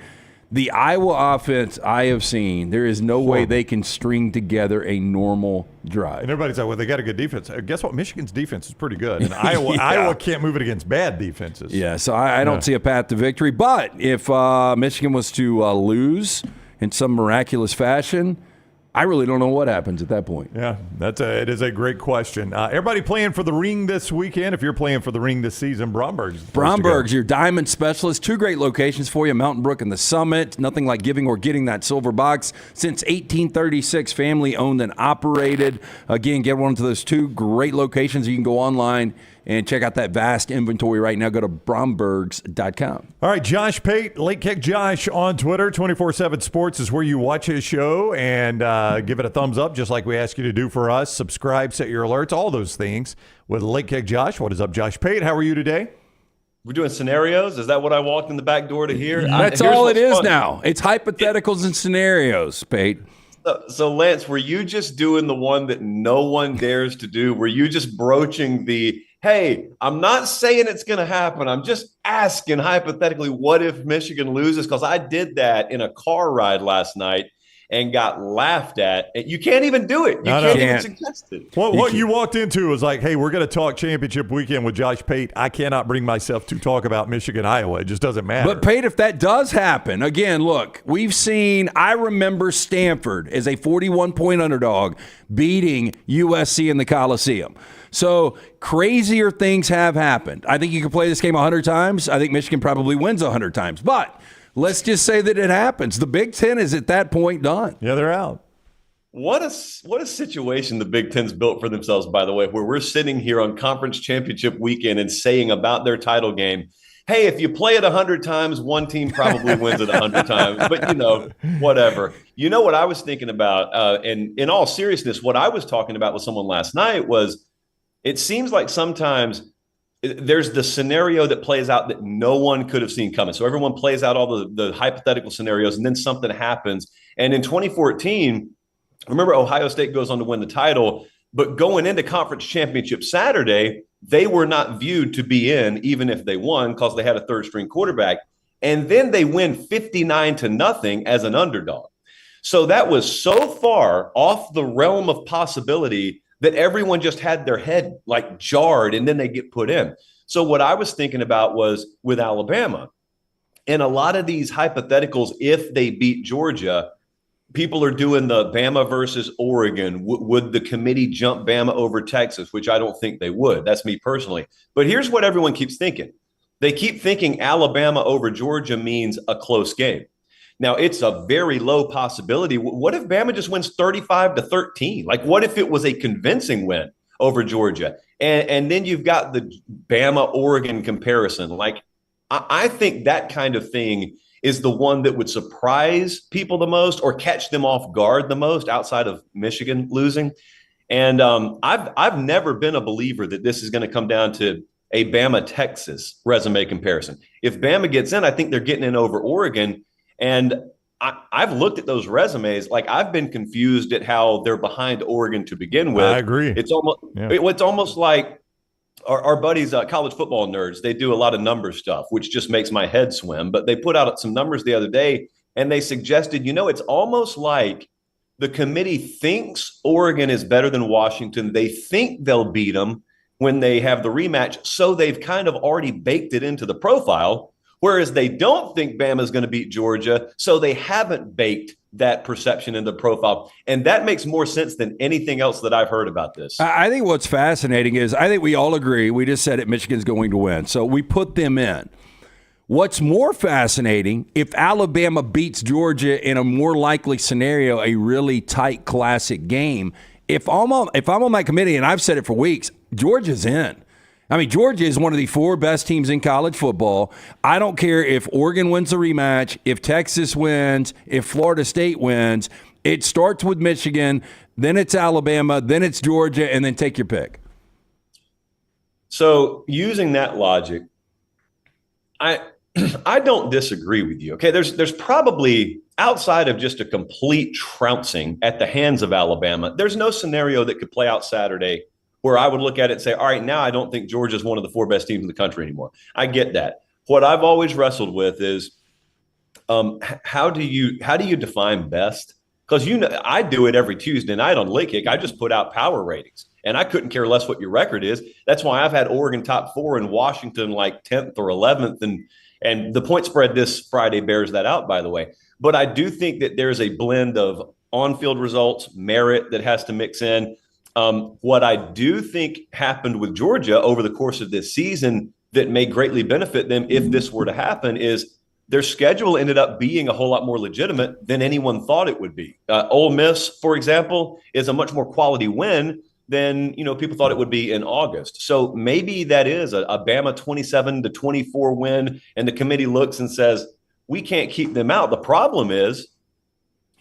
B: The Iowa offense I have seen, there is no way they can string together a normal drive.
C: And everybody's like, well, they got a good defense. Guess what? Michigan's defense is pretty good. And Iowa can't move it against bad defenses.
B: Yeah, so I don't see a path to victory. But if Michigan was to lose in some miraculous fashion, I really don't know what happens at that point.
C: Yeah, it is a great question. Everybody playing for the ring this weekend. If you're playing for the ring this season, Bromberg's
B: your diamond specialist. 2 great locations for you, Mountain Brook and the Summit. Nothing like giving or getting that silver box. Since 1836, family owned and operated. Again, get one of those 2 great locations. You can go online and check out that vast inventory right now. Go to brombergs.com.
C: All right, Josh Pate, Late Kick Josh on Twitter. 24/7 Sports is where you watch his show, and give it a thumbs up just like we ask you to do for us. Subscribe, set your alerts, all those things with Late Kick Josh. What is up, Josh Pate? How are you today?
K: We're doing scenarios. Is that what I walked in the back door to hear?
B: That's all it is now. It's hypotheticals and scenarios, Pate.
K: So, Lance, were you just doing the one that no one dares to do? Were you just broaching the, hey, I'm not saying it's going to happen. I'm just asking hypothetically, what if Michigan loses? Because I did that in a car ride last night and got laughed at. You can't even do it. You can't even suggest it.
C: What you walked into was like, hey, we're going to talk championship weekend with Josh Pate. I cannot bring myself to talk about Michigan, Iowa. It just doesn't matter.
B: But, Pate, if that does happen, again, look, I remember Stanford as a 41-point underdog beating USC in the Coliseum. So crazier things have happened. I think you can play this game 100 times. I think Michigan probably wins 100 times. But let's just say that it happens. The Big Ten is at that point done.
C: Yeah, they're out.
K: What a situation the Big Ten's built for themselves, by the way, where we're sitting here on conference championship weekend and saying about their title game, hey, if you play it 100 times, one team probably wins it 100 times. But, whatever. You know what I was thinking about? And in all seriousness, what I was talking about with someone last night was it seems like sometimes there's the scenario that plays out that no one could have seen coming. So everyone plays out all the hypothetical scenarios, and then something happens. And in 2014, remember, Ohio State goes on to win the title, but going into conference championship Saturday, they were not viewed to be in, even if they won, because they had a third-string quarterback. And then they win 59-0 as an underdog. So that was so far off the realm of possibility that everyone just had their head like jarred, and then they get put in. So what I was thinking about was with Alabama, and a lot of these hypotheticals, if they beat Georgia, people are doing the Bama versus Oregon. Would the committee jump Bama over Texas, which I don't think they would. That's me personally. But here's what everyone keeps thinking. They keep thinking Alabama over Georgia means a close game. Now, it's a very low possibility. What if Bama just wins 35-13? Like, what if it was a convincing win over Georgia? And then you've got the Bama-Oregon comparison. Like, I think that kind of thing is the one that would surprise people the most or catch them off guard the most outside of Michigan losing. And I've never been a believer that this is going to come down to a Bama-Texas resume comparison. If Bama gets in, I think they're getting in over Oregon. And I've looked at those resumes. Like, I've been confused at how they're behind Oregon to begin with.
C: I agree.
K: It's almost like our buddies, college football nerds. They do a lot of number stuff, which just makes my head swim. But they put out some numbers the other day, and they suggested, it's almost like the committee thinks Oregon is better than Washington. They think they'll beat them when they have the rematch. So they've kind of already baked it into the profile. Whereas they don't think Bama is going to beat Georgia, so they haven't baked that perception in the profile. And that makes more sense than anything else that I've heard about this.
B: I think what's fascinating is I think we all agree, we just said it, Michigan's going to win. So we put them in. What's more fascinating, if Alabama beats Georgia in a more likely scenario, a really tight classic game, if I'm on that committee, and I've said it for weeks, Georgia's in. I mean, Georgia is one of the 4 best teams in college football. I don't care if Oregon wins the rematch, if Texas wins, if Florida State wins. It starts with Michigan, then it's Alabama, then it's Georgia, and then take your pick.
K: So using that logic, I don't disagree with you. Okay, there's probably, outside of just a complete trouncing at the hands of Alabama, there's no scenario that could play out Saturday where I would look at it and say, all right, now I don't think Georgia's one of the 4 best teams in the country anymore. I get that. What I've always wrestled with is how do you define best? Because I do it every Tuesday night on Late Kick. I just put out power ratings, and I couldn't care less what your record is. That's why I've had Oregon top 4 and Washington like 10th or 11th, and the point spread this Friday bears that out, by the way. But I do think that there's a blend of on-field results, merit that has to mix in. What I do think happened with Georgia over the course of this season that may greatly benefit them if this were to happen is their schedule ended up being a whole lot more legitimate than anyone thought it would be. Ole Miss, for example, is a much more quality win than people thought it would be in August. So maybe that is a Bama 27-24 win, and the committee looks and says, we can't keep them out. The problem is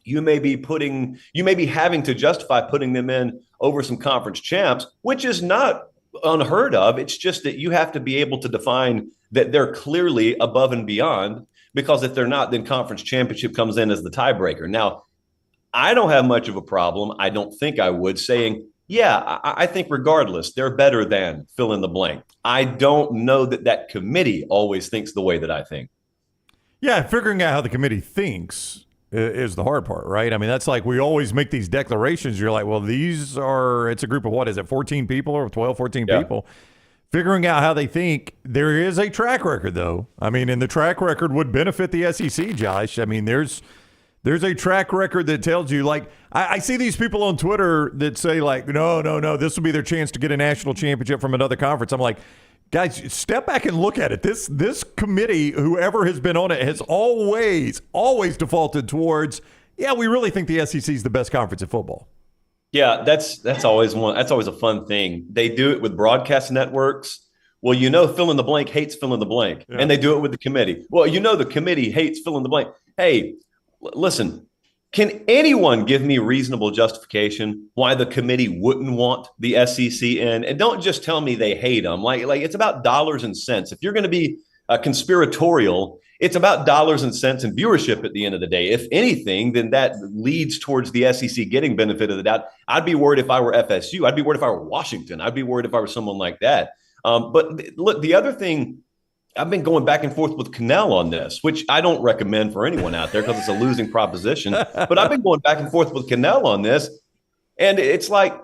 K: you may be having to justify putting them in over some conference champs, which is not unheard of. It's just that you have to be able to define that they're clearly above and beyond, because if they're not, then conference championship comes in as the tiebreaker. Now, I don't have much of a problem. I don't think I would saying, yeah, I think regardless, they're better than fill in the blank. I don't know that committee always thinks the way that I think.
C: Yeah, figuring out how the committee thinks is the hard part, right? I mean, that's like we always make these declarations. You're like, well, it's a group of 14 people or 12, 14 people. Figuring out how they think. There is a track record, though. I mean, and the track record would benefit the SEC, Josh. I mean, there's a track record that tells you, like, I see these people on Twitter that say, like, no, this will be their chance to get a national championship from another conference. I'm like, guys, step back and look at it. This committee, whoever has been on it, has always defaulted towards, yeah, we really think the SEC is the best conference in football.
K: Yeah, that's always a fun thing. They do it with broadcast networks. Well, fill in the blank hates fill in the blank. Yeah. And they do it with the committee. Well, the committee hates fill in the blank. Hey, listen, can anyone give me reasonable justification why the committee wouldn't want the SEC in? And don't just tell me they hate them. Like it's about dollars and cents. If you're going to be conspiratorial, it's about dollars and cents and viewership at the end of the day. If anything, then that leads towards the SEC getting benefit of the doubt. I'd be worried if I were FSU. I'd be worried if I were Washington. I'd be worried if I were someone like that. But look, the other thing, I've been going back and forth with Cannell on this, which I don't recommend for anyone out there because it's a losing proposition. But I've been going back and forth with Cannell on this. And it's like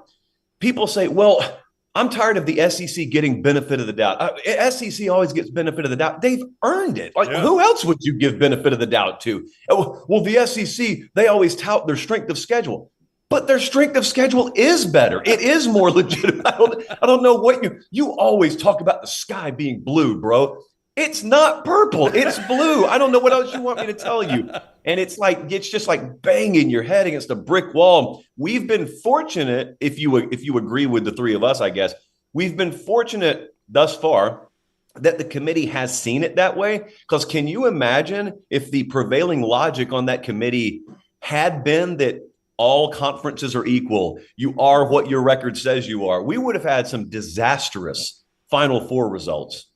K: people say, well, I'm tired of the SEC getting benefit of the doubt. SEC always gets benefit of the doubt. They've earned it. Who else would you give benefit of the doubt to? Well, the SEC, they always tout their strength of schedule. But their strength of schedule is better. It is more legitimate. I don't know what you always talk about the sky being blue, bro. It's not purple. It's blue. I don't know what else you want me to tell you. And it's just like banging your head against a brick wall. We've been fortunate, if you agree with the three of us, I guess, we've been fortunate thus far that the committee has seen it that way. Because can you imagine if the prevailing logic on that committee had been that all conferences are equal, you are what your record says you are? We would have had some disastrous Final Four results.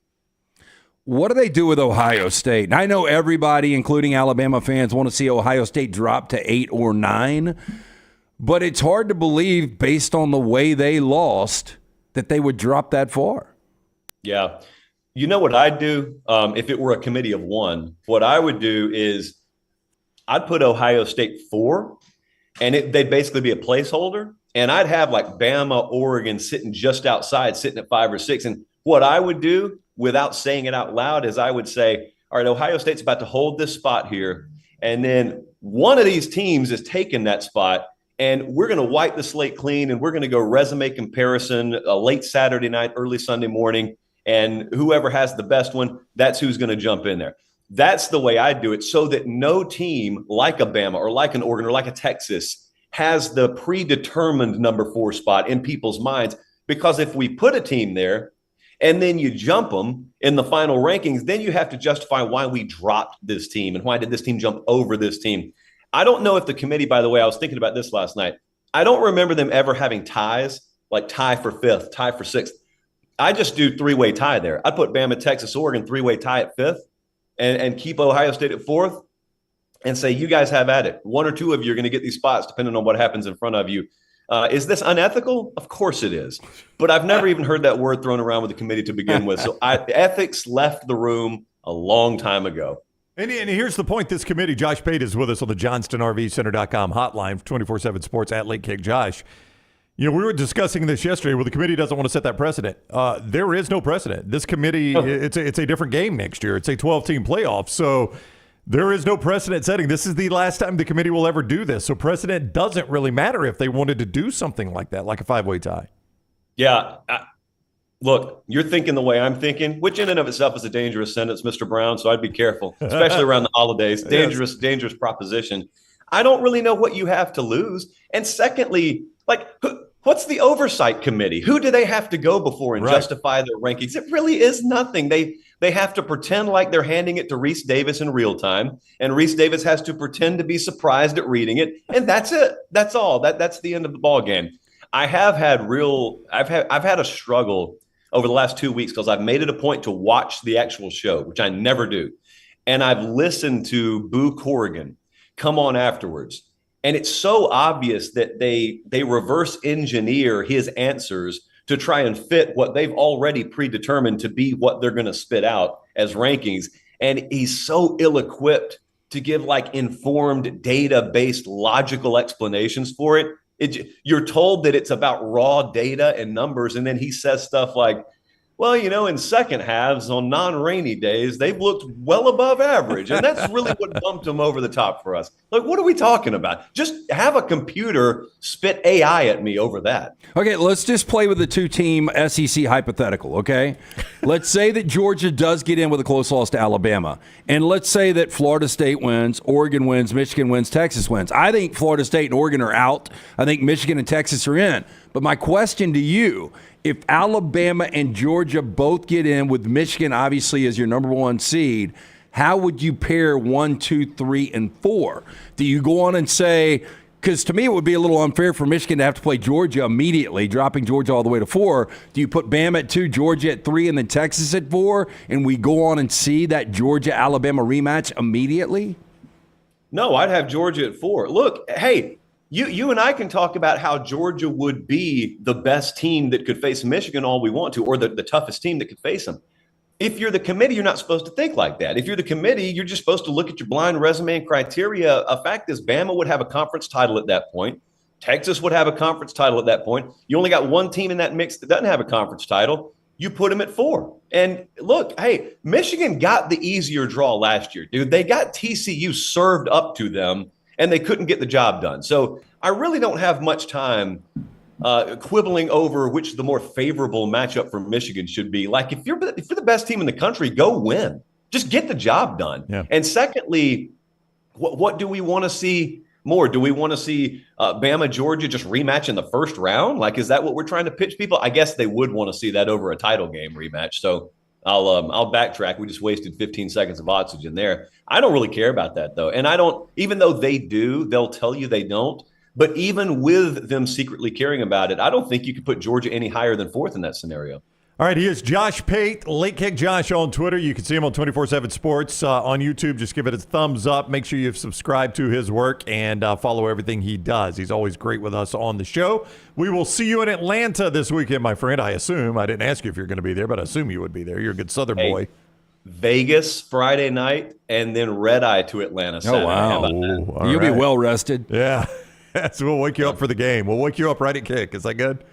B: What do they do with Ohio State? And I know everybody, including Alabama fans, want to see Ohio State drop to 8 or 9, but it's hard to believe, based on the way they lost, that they would drop that far.
K: Yeah. You know what I'd do if it were a committee of one? What I would do is I'd put Ohio State 4, and they'd basically be a placeholder, and I'd have like Bama, Oregon sitting just outside, sitting at 5 or 6. And what I would do, without saying it out loud, is I would say, all right, Ohio State's about to hold this spot here. And then one of these teams is taking that spot, and we're going to wipe the slate clean, and we're going to go resume comparison late Saturday night, early Sunday morning. And whoever has the best one, that's who's going to jump in there. That's the way I do it, so that no team like a Bama or like an Oregon or like a Texas has the predetermined number 4 spot in people's minds. Because if we put a team there, and then you jump them in the final rankings, then you have to justify why we dropped this team and why did this team jump over this team. I don't know if the committee, by the way, I was thinking about this last night. I don't remember them ever having ties, like tie for 5th, tie for 6th. I just do 3-way tie there. I put Bama, Texas, Oregon, 3-way tie at 5th and keep Ohio State at 4th and say, you guys have at it. 1 or 2 of you are going to get these spots depending on what happens in front of you. Is this unethical? Of course it is. But I've never even heard that word thrown around with the committee to begin with. So ethics left the room a long time ago.
C: And here's the point. This committee, Josh Pate is with us on the JohnstonRVCenter.com hotline for 24/7 Sports at Late Kick Josh. We were discussing this yesterday. Well, the committee doesn't want to set that precedent. There is no precedent. This committee, it's a different game next year. It's a 12-team playoff. So There is no precedent setting. This is the last time the committee will ever do this. So precedent doesn't really matter if they wanted to do something like that, like a 5-way tie.
K: Yeah. Look, you're thinking the way I'm thinking, which in and of itself is a dangerous sentence, Mr. Brown. So I'd be careful, especially around the holidays. Dangerous, dangerous proposition. I don't really know what you have to lose. And secondly, like, what's the oversight committee? Who do they have to go before and justify their rankings? It really is nothing. They have to pretend like they're handing it to Reese Davis in real time, and Reese Davis has to pretend to be surprised at reading it, and that's it. That's all. That's the end of the ball game. I've had a struggle over the last 2 weeks because I've made it a point to watch the actual show, which I never do, and I've listened to Boo Corrigan come on afterwards. And it's so obvious that they reverse engineer his answers to try and fit what they've already predetermined to be what they're going to spit out as rankings. And he's so ill-equipped to give like informed, data-based, logical explanations for it. You're told that it's about raw data and numbers, and then he says stuff like, well, in second halves on non-rainy days, they've looked well above average. And that's really what bumped them over the top for us. Like, what are we talking about? Just have a computer spit AI at me over that.
B: Okay, let's just play with the two-team SEC hypothetical, okay? Let's say that Georgia does get in with a close loss to Alabama. And let's say that Florida State wins, Oregon wins, Michigan wins, Texas wins. I think Florida State and Oregon are out. I think Michigan and Texas are in. But my question to you, if Alabama and Georgia both get in with Michigan obviously as your number one seed, how would you pair 1, 2, 3, and 4? Do you go on and say, because to me it would be a little unfair for Michigan to have to play Georgia immediately, dropping Georgia all the way to 4. Do you put Bama at 2, Georgia at 3, and then Texas at 4, and we go on and see that Georgia-Alabama rematch immediately?
K: No, I'd have Georgia at 4. Look, hey, You and I can talk about how Georgia would be the best team that could face Michigan all we want to, or the toughest team that could face them. If you're the committee, you're not supposed to think like that. If you're the committee, you're just supposed to look at your blind resume and criteria. A fact is, Bama would have a conference title at that point. Texas would have a conference title at that point. You only got one team in that mix that doesn't have a conference title. You put them at 4. And look, hey, Michigan got the easier draw last year, dude. They got TCU served up to them, and they couldn't get the job done. So I really don't have much time quibbling over which the more favorable matchup for Michigan should be. Like, if you're the best team in the country, go win. Just get the job done. Yeah. And secondly, what do we want to see more? Do we want to see Bama, Georgia just rematch in the first round? Like, is that what we're trying to pitch people? I guess they would want to see that over a title game rematch. So I'll backtrack. We just wasted 15 seconds of oxygen there. I don't really care about that, though. And I don't, even though they do, they'll tell you they don't. But even with them secretly caring about it, I don't think you could put Georgia any higher than 4th in that scenario.
C: All right, he is Josh Pate, Late Kick Josh on Twitter. You can see him on 24/7 Sports on YouTube. Just give it a thumbs up. Make sure you've subscribed to his work and follow everything he does. He's always great with us on the show. We will see you in Atlanta this weekend, my friend. I assume. I didn't ask you if you're going to be there, but I assume you would be there. You're a good Southern boy.
K: Vegas Friday night and then red eye to Atlanta Saturday.
B: Oh, wow. You'll be well rested.
C: Yeah. So we'll wake you up for the game. We'll wake you up right at kick. Is that good?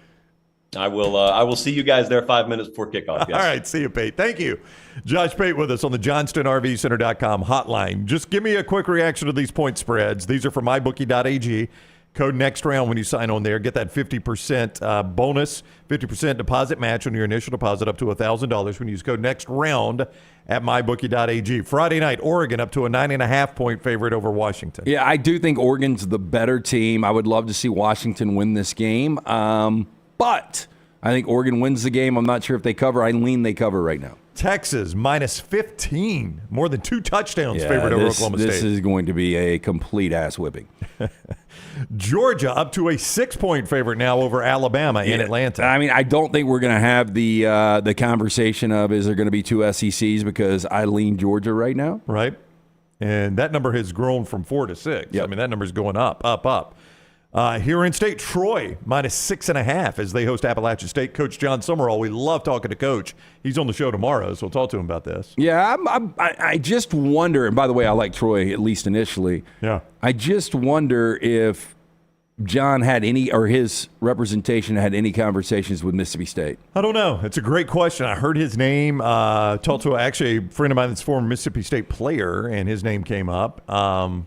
K: I will see you guys there 5 minutes before kickoff. Yes.
C: All right. See you, Pate. Thank you. Josh Pate with us on the JohnstonRVCenter.com hotline. Just give me a quick reaction to these point spreads. These are from mybookie.ag. Code next round when you sign on there. Get that 50% bonus, 50% deposit match on your initial deposit up to $1,000 when you use code next round at mybookie.ag. Friday night, Oregon up to a 9.5-point favorite over Washington.
B: Yeah, I do think Oregon's the better team. I would love to see Washington win this game. But I think Oregon wins the game. I'm not sure if they cover. I lean they cover right now.
C: Texas minus 15, more than 2 touchdowns favorite over Oklahoma State.
B: This is going to be a complete ass whipping.
C: Georgia up to a 6-point favorite now over Alabama in Atlanta.
B: I mean, I don't think we're going to have the conversation of is there going to be 2 SECs because I lean Georgia right now.
C: Right. And that number has grown from 4 to 6. Yep. I mean, that number's going up. Here in state, Troy minus 6.5 as they host Appalachian State. Coach John Summerall, we love talking to Coach. He's on the show tomorrow, so we'll talk to him about this.
B: Yeah, I just wonder, and by the way, I like Troy, at least initially.
C: Yeah.
B: I just wonder if John had any, or his representation had any conversations with Mississippi State?
C: I don't know. It's a great question. I heard his name. Talked to actually a friend of mine that's a former Mississippi State player, and his name came up.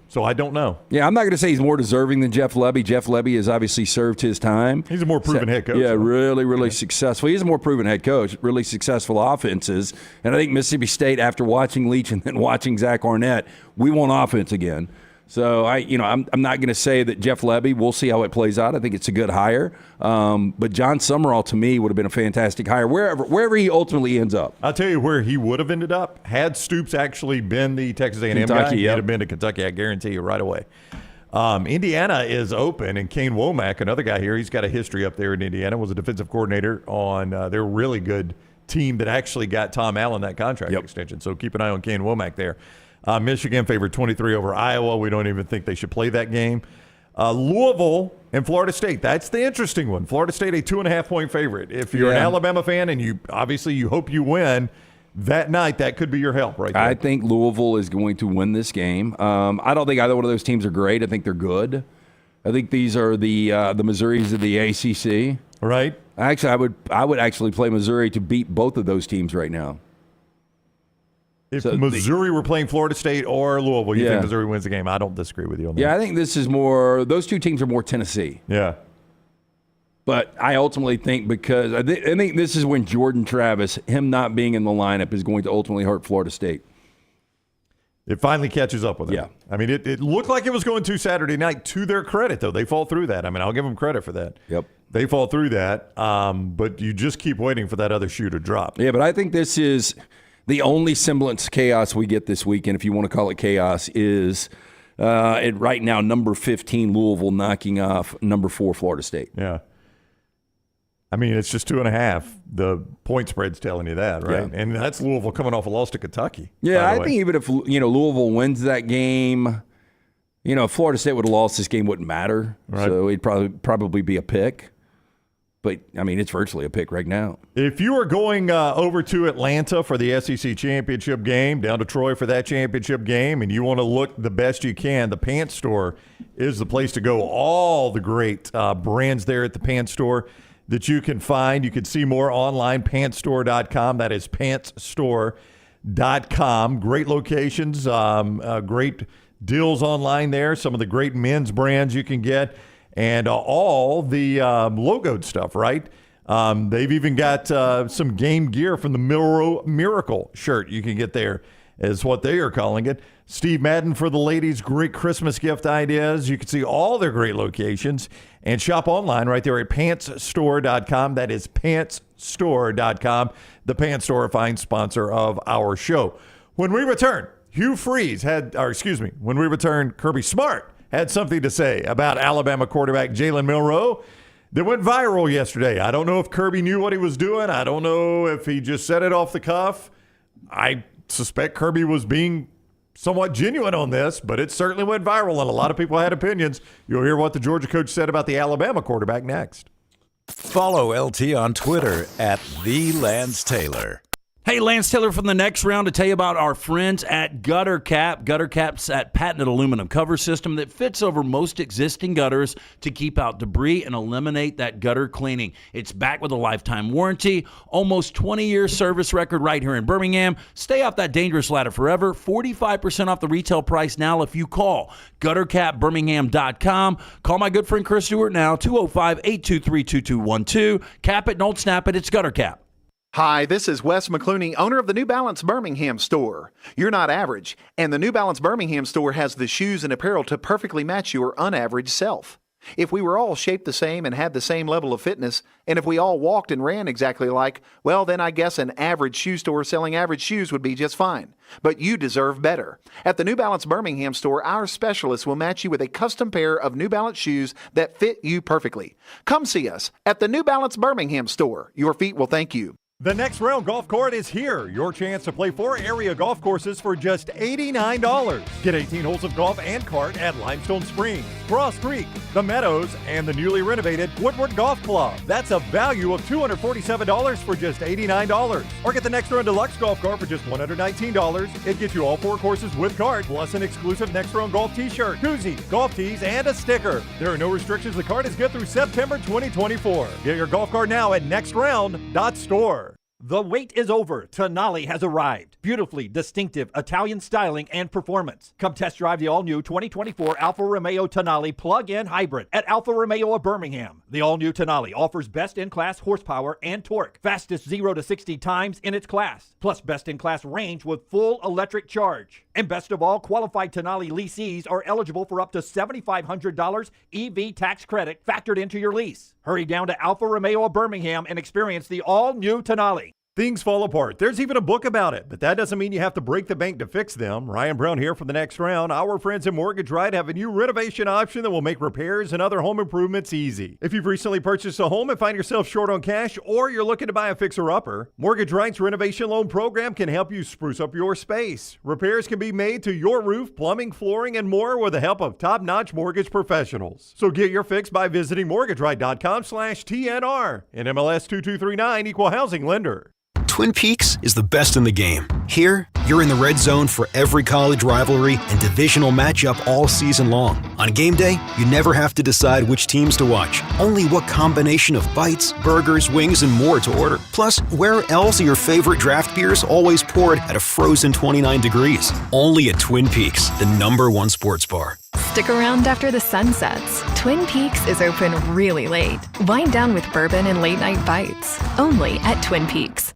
C: So I don't know.
B: Yeah, I'm not going to say he's more deserving than Jeff Lebby. Jeff Lebby has obviously served his time.
C: He's a more proven head coach.
B: Yeah, really successful. He's a more proven head coach, really successful offenses. And I think Mississippi State, after watching Leach and then watching Zach Arnett, we want offense again. So I'm not going to say that Jeff Lebby. We'll see how it plays out. I think it's a good hire. But John Summerall, to me, would have been a fantastic hire wherever he ultimately ends up.
C: I'll tell you where he would have ended up. Had Stoops actually been the Texas A&M
B: Kentucky,
C: guy, he'd
B: yep.
C: have been to Kentucky. I guarantee you right away. Indiana is open, and Kane Womack, another guy here, he's got a history up there in Indiana. Was a defensive coordinator on their really good team that actually got Tom Allen that contract extension. So keep an eye on Kane Womack there. Michigan favored 23 over Iowa. We don't even think they should play that game. Louisville and Florida State. That's the interesting one. Florida State, a 2.5-point favorite. If you're an Alabama fan and you hope you win that night, that could be your help right there.
B: I think Louisville is going to win this game. I don't think either one of those teams are great. I think they're good. I think these are the Missouris of the ACC.
C: Right.
B: Actually, I would actually play Missouri to beat both of those teams right now.
C: If Missouri were playing Florida State or Louisville, you think Missouri wins the game? I don't disagree with you on that.
B: Yeah, I think this is more – those two teams are more Tennessee.
C: Yeah.
B: But I ultimately think because I think this is when Jordan Travis, him not being in the lineup, is going to ultimately hurt Florida State.
C: It finally catches up with them.
B: Yeah.
C: I mean, it looked like it was going to Saturday night. To their credit, though, they fall through that. I mean, I'll give them credit for that.
B: Yep.
C: They fall through that, but you just keep waiting for that other shoe to drop.
B: Yeah, but I think this is – the only semblance of chaos we get this weekend, if you want to call it chaos, is right now number 15 Louisville knocking off number 4 Florida State.
C: Yeah. I mean, it's just 2.5. The point spread's telling you that, right?
B: Yeah.
C: And that's Louisville coming off a loss to Kentucky.
B: Yeah, I think even if Louisville wins that game, if Florida State would have lost, this game wouldn't matter. Right. So it'd probably be a pick. But, I mean, it's virtually a pick right now.
C: If you are going over to Atlanta for the SEC championship game, down to Troy for that championship game, and you want to look the best you can, the Pants Store is the place to go. All the great brands there at the Pants Store that you can find. You can see more online, pantsstore.com. That is pantsstore.com. Great locations, great deals online there. Some of the great men's brands you can get. And all the logoed stuff, right? They've even got some game gear from the Milroe Miracle shirt you can get there, is what they are calling it. Steve Madden for the ladies, great Christmas gift ideas. You can see all their great locations and shop online right there at pantsstore.com. That is pantsstore.com. The Pants Store, a fine sponsor of our show. When we return, when we return, Kirby Smart had something to say about Alabama quarterback Jaylen Milro that went viral yesterday. I don't know if Kirby knew what he was doing. I don't know if he just said it off the cuff. I suspect Kirby was being somewhat genuine on this, but it certainly went viral, and a lot of people had opinions. You'll hear what the Georgia coach said about the Alabama quarterback next.
F: Follow LT on Twitter at @TheLanceTaylor.
B: Hey, Lance Taylor from the Next Round to tell you about our friends at Gutter Cap. Gutter Cap's that patented aluminum cover system that fits over most existing gutters to keep out debris and eliminate that gutter cleaning. It's backed with a lifetime warranty, almost 20-year service record right here in Birmingham. Stay off that dangerous ladder forever. 45% off the retail price now if you call guttercapbirmingham.com. Call my good friend Chris Stewart now, 205-823-2212. Cap it, don't snap it. It's Gutter Cap.
L: Hi, this is Wes McClooney, owner of the New Balance Birmingham store. You're not average, and the New Balance Birmingham store has the shoes and apparel to perfectly match your unaverage self. If we were all shaped the same and had the same level of fitness, and if we all walked and ran exactly alike, well, then I guess an average shoe store selling average shoes would be just fine. But you deserve better. At the New Balance Birmingham store, our specialists will match you with a custom pair of New Balance shoes that fit you perfectly. Come see us at the New Balance Birmingham store. Your feet will thank you.
C: The Next Round Golf Cart is here. Your chance to play 4 area golf courses for just $89. Get 18 holes of golf and cart at Limestone Springs, Cross Creek, The Meadows, and the newly renovated Woodward Golf Club. That's a value of $247 for just $89. Or get the Next Round Deluxe Golf Cart for just $119. It gets you all 4 courses with cart, plus an exclusive Next Round Golf t-shirt, koozie, golf tees, and a sticker. There are no restrictions. The cart is good through September 2024. Get your golf cart now at nextround.store.
A: The wait is over. Tonali has arrived. Beautifully distinctive Italian styling and performance. Come test drive the all-new 2024 Alfa Romeo Tonali plug-in hybrid at Alfa Romeo of Birmingham. The all-new Tonali offers best-in-class horsepower and torque, fastest 0 to 60 times in its class, plus best-in-class range with full electric charge. And best of all, qualified Tonali leasees are eligible for up to $7,500 EV tax credit factored into your lease. Hurry down to Alfa Romeo of Birmingham and experience the all-new Tonali.
C: Things fall apart. There's even a book about it, but that doesn't mean you have to break the bank to fix them. Ryan Brown here for the Next Round. Our friends at Mortgage Right have a new renovation option that will make repairs and other home improvements easy. If you've recently purchased a home and find yourself short on cash, or you're looking to buy a fixer-upper, Mortgage Right's renovation loan program can help you spruce up your space. Repairs can be made to your roof, plumbing, flooring, and more with the help of top-notch mortgage professionals. So get your fix by visiting mortgageright.com/TNR. And MLS 2239 Equal Housing Lender.
M: Twin Peaks is the best in the game. Here, you're in the red zone for every college rivalry and divisional matchup all season long. On game day, you never have to decide which teams to watch, only what combination of bites, burgers, wings, and more to order. Plus, where else are your favorite draft beers always poured at a frozen 29 degrees? Only at Twin Peaks, the #1 sports bar.
N: Stick around after the sun sets. Twin Peaks is open really late. Wind down with bourbon and late-night bites. Only at Twin Peaks.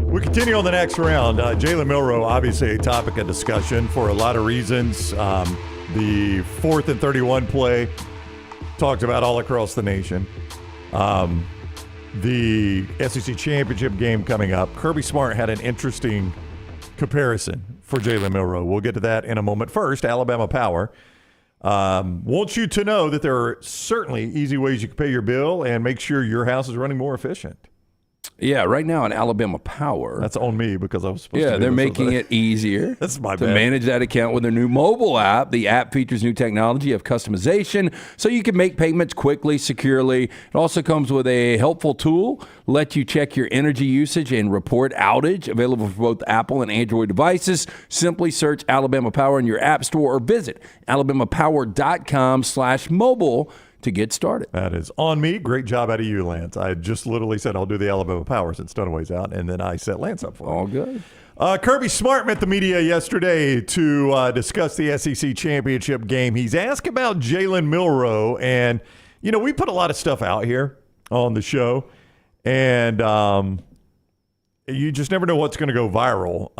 C: We continue on the Next Round. Jaylen Milro, obviously a topic of discussion for a lot of reasons. The 4th and 31 play talked about all across the nation. The SEC championship game coming up. Kirby Smart had an interesting comparison for Jaylen Milro. We'll get to that in a moment. First, Alabama Power wants you to know that there are certainly easy ways you can pay your bill and make sure your house is running more efficient.
B: Yeah, right now in Alabama Power.
C: That's on me because I was supposed to.
B: Yeah, they're making it easier
C: That's my
B: to
C: bad.
B: manage that account with their new mobile app. The app features new technology of customization so you can make payments quickly, securely. It also comes with a helpful tool, let you check your energy usage and report outage, available for both Apple and Android devices. Simply search Alabama Power in your app store or visit alabamapower.com/mobile to get started.
C: That is on me. Great job out of you, Lance. I just literally said I'll do the Alabama Power since Dunaway's out, and then I set Lance up for it.
B: All good.
C: Kirby Smart met the media yesterday to discuss the SEC championship game. He's asked about Jaylen Milro, and, you know, we put a lot of stuff out here on the show, and you just never know what's going to go viral.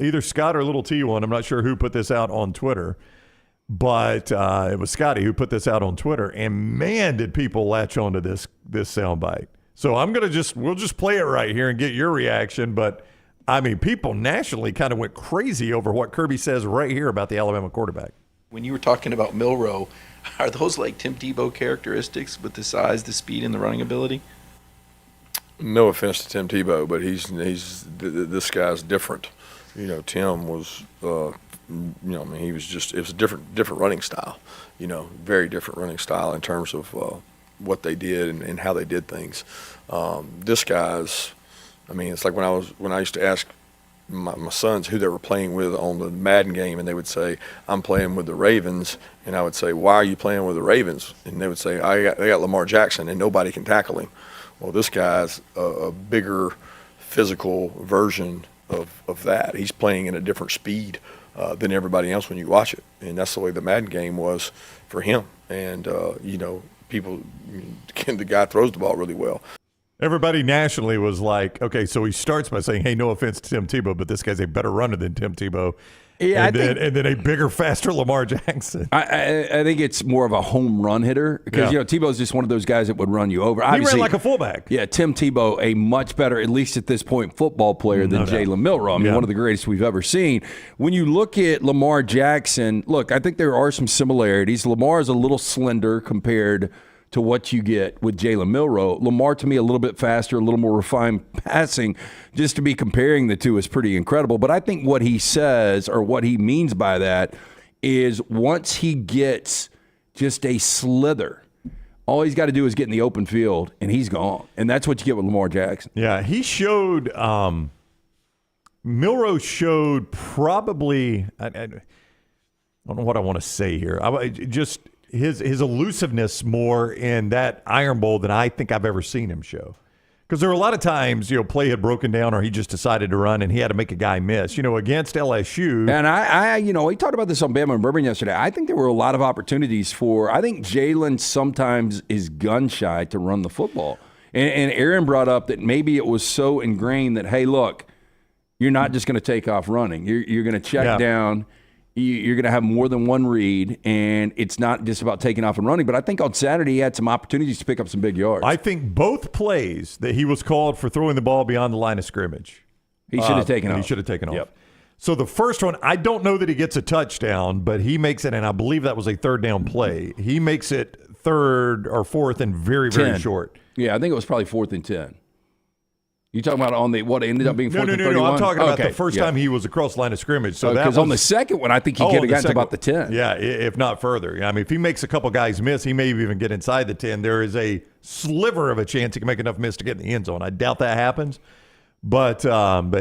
C: Either Scott or Little T1, I'm not sure who put this out on Twitter, but it was Scotty who put this out on Twitter, and man, did people latch onto this soundbite. So we'll just play it right here and get your reaction. But I mean, people nationally kind of went crazy over what Kirby says right here about the Alabama quarterback.
O: When you were talking about Milroe, are those like Tim Tebow characteristics with the size, the speed, and the running ability?
P: No offense to Tim Tebow, but this guy's different. You know, Tim was. He was just, it was a different running style, very different running style in terms of what they did and how they did things. This guy's, it's like when I used to ask my sons who they were playing with on the Madden game, and they would say, I'm playing with the Ravens, and I would say, why are you playing with the Ravens? And they would say, they got Lamar Jackson and nobody can tackle him. Well, this guy's a bigger physical version of that. He's playing in a different speed than everybody else when you watch it. And that's the way the Madden game was for him. And, the guy throws the ball really well.
C: Everybody nationally was like, okay, so he starts by saying, hey, no offense to Tim Tebow, but this guy's a better runner than Tim Tebow.
B: Yeah,
C: and then a bigger, faster Lamar Jackson.
B: I think it's more of a home run hitter because Tebow's just one of those guys that would run you over.
C: He ran like a fullback.
B: Yeah, Tim Tebow, a much better, at least at this point, football player than Jaylen Milro. I mean, one of the greatest we've ever seen. When you look at Lamar Jackson, look, I think there are some similarities. Lamar is a little slender compared to what you get with Jaylen Milro. Lamar, to me, a little bit faster, a little more refined passing. Just to be comparing the two is pretty incredible. But I think what he says, or what he means by that, is once he gets just a slither, all he's got to do is get in the open field, and he's gone. And that's what you get with Lamar Jackson.
C: Yeah, he showed Milroe showed probably I don't know what I want to say here. Just his elusiveness more in that Iron Bowl than I think I've ever seen him show. Because there were a lot of times, play had broken down or he just decided to run and he had to make a guy miss. Against LSU.
B: And we talked about this on Bama and Bourbon yesterday. I think there were a lot of opportunities I think Jaylen sometimes is gun shy to run the football. And Aaron brought up that maybe it was so ingrained that, hey, look, you're not just going to take off running. You're going to check down. You're going to have more than one read, and it's not just about taking off and running. But I think on Saturday he had some opportunities to pick up some big yards.
C: I think both plays that he was called for throwing the ball beyond the line of scrimmage.
B: He should have taken off.
C: He should have taken off.
B: Yep.
C: So the first one, I don't know that he gets a touchdown, but he makes it, and I believe that was a third down play. He makes it third or fourth and very, very short.
B: Yeah, I think it was probably 4th and 10. You talking about on what ended up being 4th and 31?
C: No. I'm talking about the first time he was across the line of scrimmage. So
B: because on the second one, I think he could have gotten to about the 10.
C: Yeah, if not further. I mean, if he makes a couple guys miss, he may even get inside the 10. There is a sliver of a chance he can make enough miss to get in the end zone. I doubt that happens. But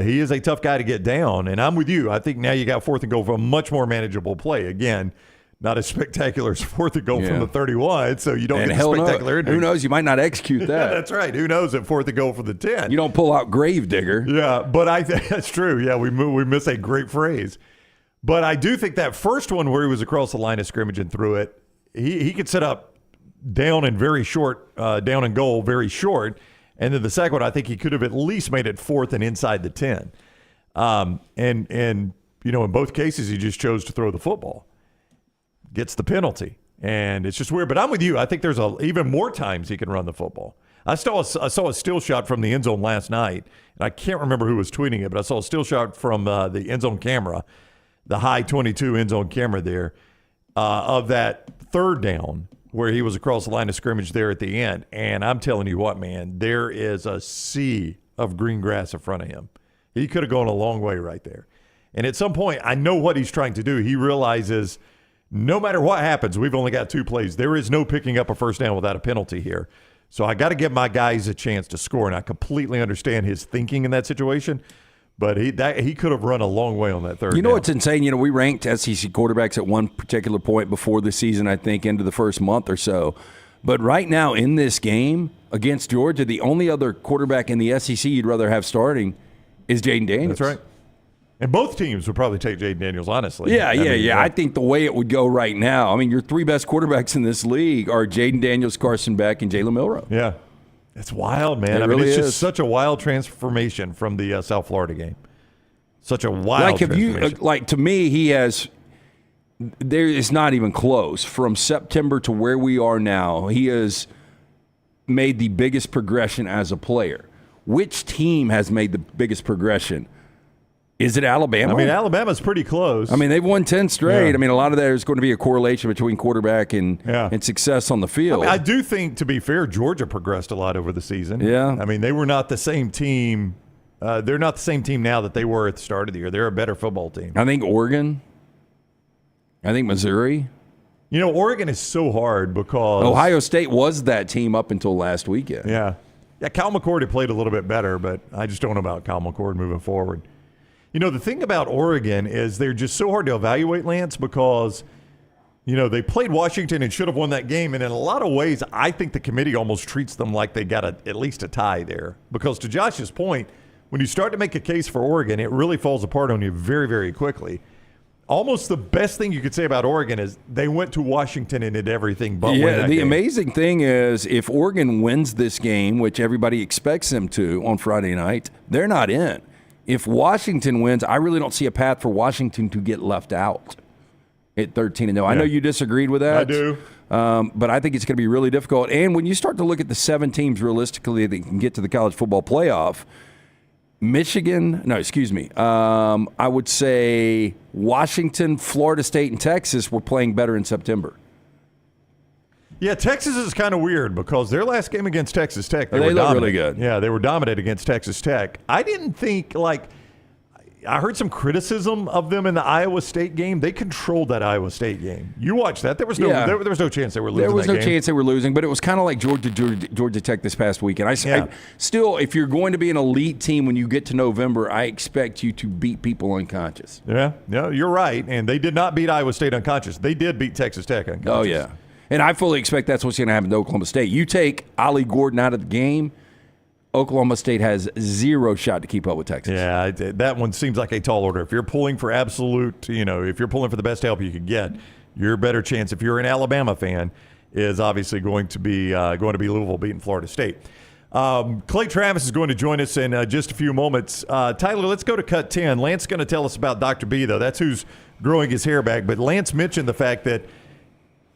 C: he is a tough guy to get down. And I'm with you. I think now you got 4th and goal for a much more manageable play. Again, not as spectacular as 4th and goal from the 31, so you don't get the spectacular injury.
B: Who knows? You might not execute that.
C: That's right. Who knows at 4th and goal for the 10?
B: You don't pull out Gravedigger.
C: Yeah, but I think that's true. Yeah, we miss a great phrase. But I do think that first one where he was across the line of scrimmage and threw it, he could set up down and very short, down and goal very short. And then the second one, I think he could have at least made it 4th and inside the 10. And in both cases, he just chose to throw the football. Gets the penalty, and it's just weird. But I'm with you. I think there's even more times he can run the football. I saw a still shot from the end zone last night, and I can't remember who was tweeting it, but I saw a still shot from the end zone camera, the high 22 end zone camera there, of that third down where he was across the line of scrimmage there at the end. And I'm telling you what, man, there is a sea of green grass in front of him. He could have gone a long way right there. And at some point, I know what he's trying to do. He realizes – no matter what happens, we've only got 2 plays. There is no picking up a first down without a penalty here. So I got to give my guys a chance to score, and I completely understand his thinking in that situation. But he could have run a long way on that third down.
B: You know what's insane? We ranked SEC quarterbacks at one particular point before the season, I think, into the first month or so. But right now in this game against Georgia, the only other quarterback in the SEC you'd rather have starting is Jayden Daniels.
C: That's right. And both teams would probably take Jayden Daniels, honestly.
B: Yeah. I think the way it would go right now, your 3 best quarterbacks in this league are Jayden Daniels, Carson Beck, and Jaylen Milro.
C: Yeah. It's wild, man. It's just such a wild transformation from the South Florida game. Such a wild transformation.
B: To me, he has – there is not even close. From September to where we are now, he has made the biggest progression as a player. Which team has made the biggest progression? Is it Alabama?
C: Alabama's pretty close.
B: They've won 10 straight. Yeah. A lot of that is going to be a correlation between quarterback and success on the field.
C: I do think, to be fair, Georgia progressed a lot over the season.
B: Yeah.
C: They were not the same team. They're not the same team now that they were at the start of the year. They're a better football team.
B: I think Oregon. I think Missouri.
C: Oregon is so hard because
B: Ohio State was that team up until last weekend.
C: Yeah. Yeah, Cal McCord had played a little bit better, but I just don't know about Cal McCord moving forward. The thing about Oregon is they're just so hard to evaluate, Lance, because, they played Washington and should have won that game. And in a lot of ways, I think the committee almost treats them like they got at least a tie there. Because to Josh's point, when you start to make a case for Oregon, it really falls apart on you very, very quickly. Almost the best thing you could say about Oregon is they went to Washington and did everything but win that game.
B: Amazing thing is if Oregon wins this game, which everybody expects them to on Friday night, they're not in. If Washington wins, I really don't see a path for Washington to get left out at 13-0. Yeah. I know you disagreed with that.
C: I do.
B: But I think it's going to be really difficult. And when you start to look at the 7 teams realistically that can get to the college football playoff, I would say Washington, Florida State, and Texas were playing better in September.
C: Yeah, Texas is kind of weird because their last game against Texas Tech,
B: they
C: were
B: look
C: dominant.
B: really good.
C: Yeah, they were dominant against Texas Tech. I didn't think, I heard some criticism of them in the Iowa State game. They controlled that Iowa State game. You watched that. There was no chance they were losing.
B: There was
C: that
B: no
C: game.
B: chance they were losing, but it was kind of like Georgia Tech this past weekend. I still, if you're going to be an elite team when you get to November, I expect you to beat people unconscious.
C: Yeah, you're right. And they did not beat Iowa State unconscious. They did beat Texas Tech unconscious.
B: Oh, yeah. And I fully expect that's what's going to happen to Oklahoma State. You take Ollie Gordon out of the game, Oklahoma State has zero shot to keep up with Texas.
C: Yeah, that one seems like a tall order. If you're pulling for absolute, if you're pulling for the best help you can get, your better chance, if you're an Alabama fan, is obviously going to be Louisville beating Florida State. Klay Travis is going to join us in just a few moments. Tyler, let's go to cut 10. Lance is going to tell us about Dr. B, though. That's who's growing his hair back. But Lance mentioned the fact that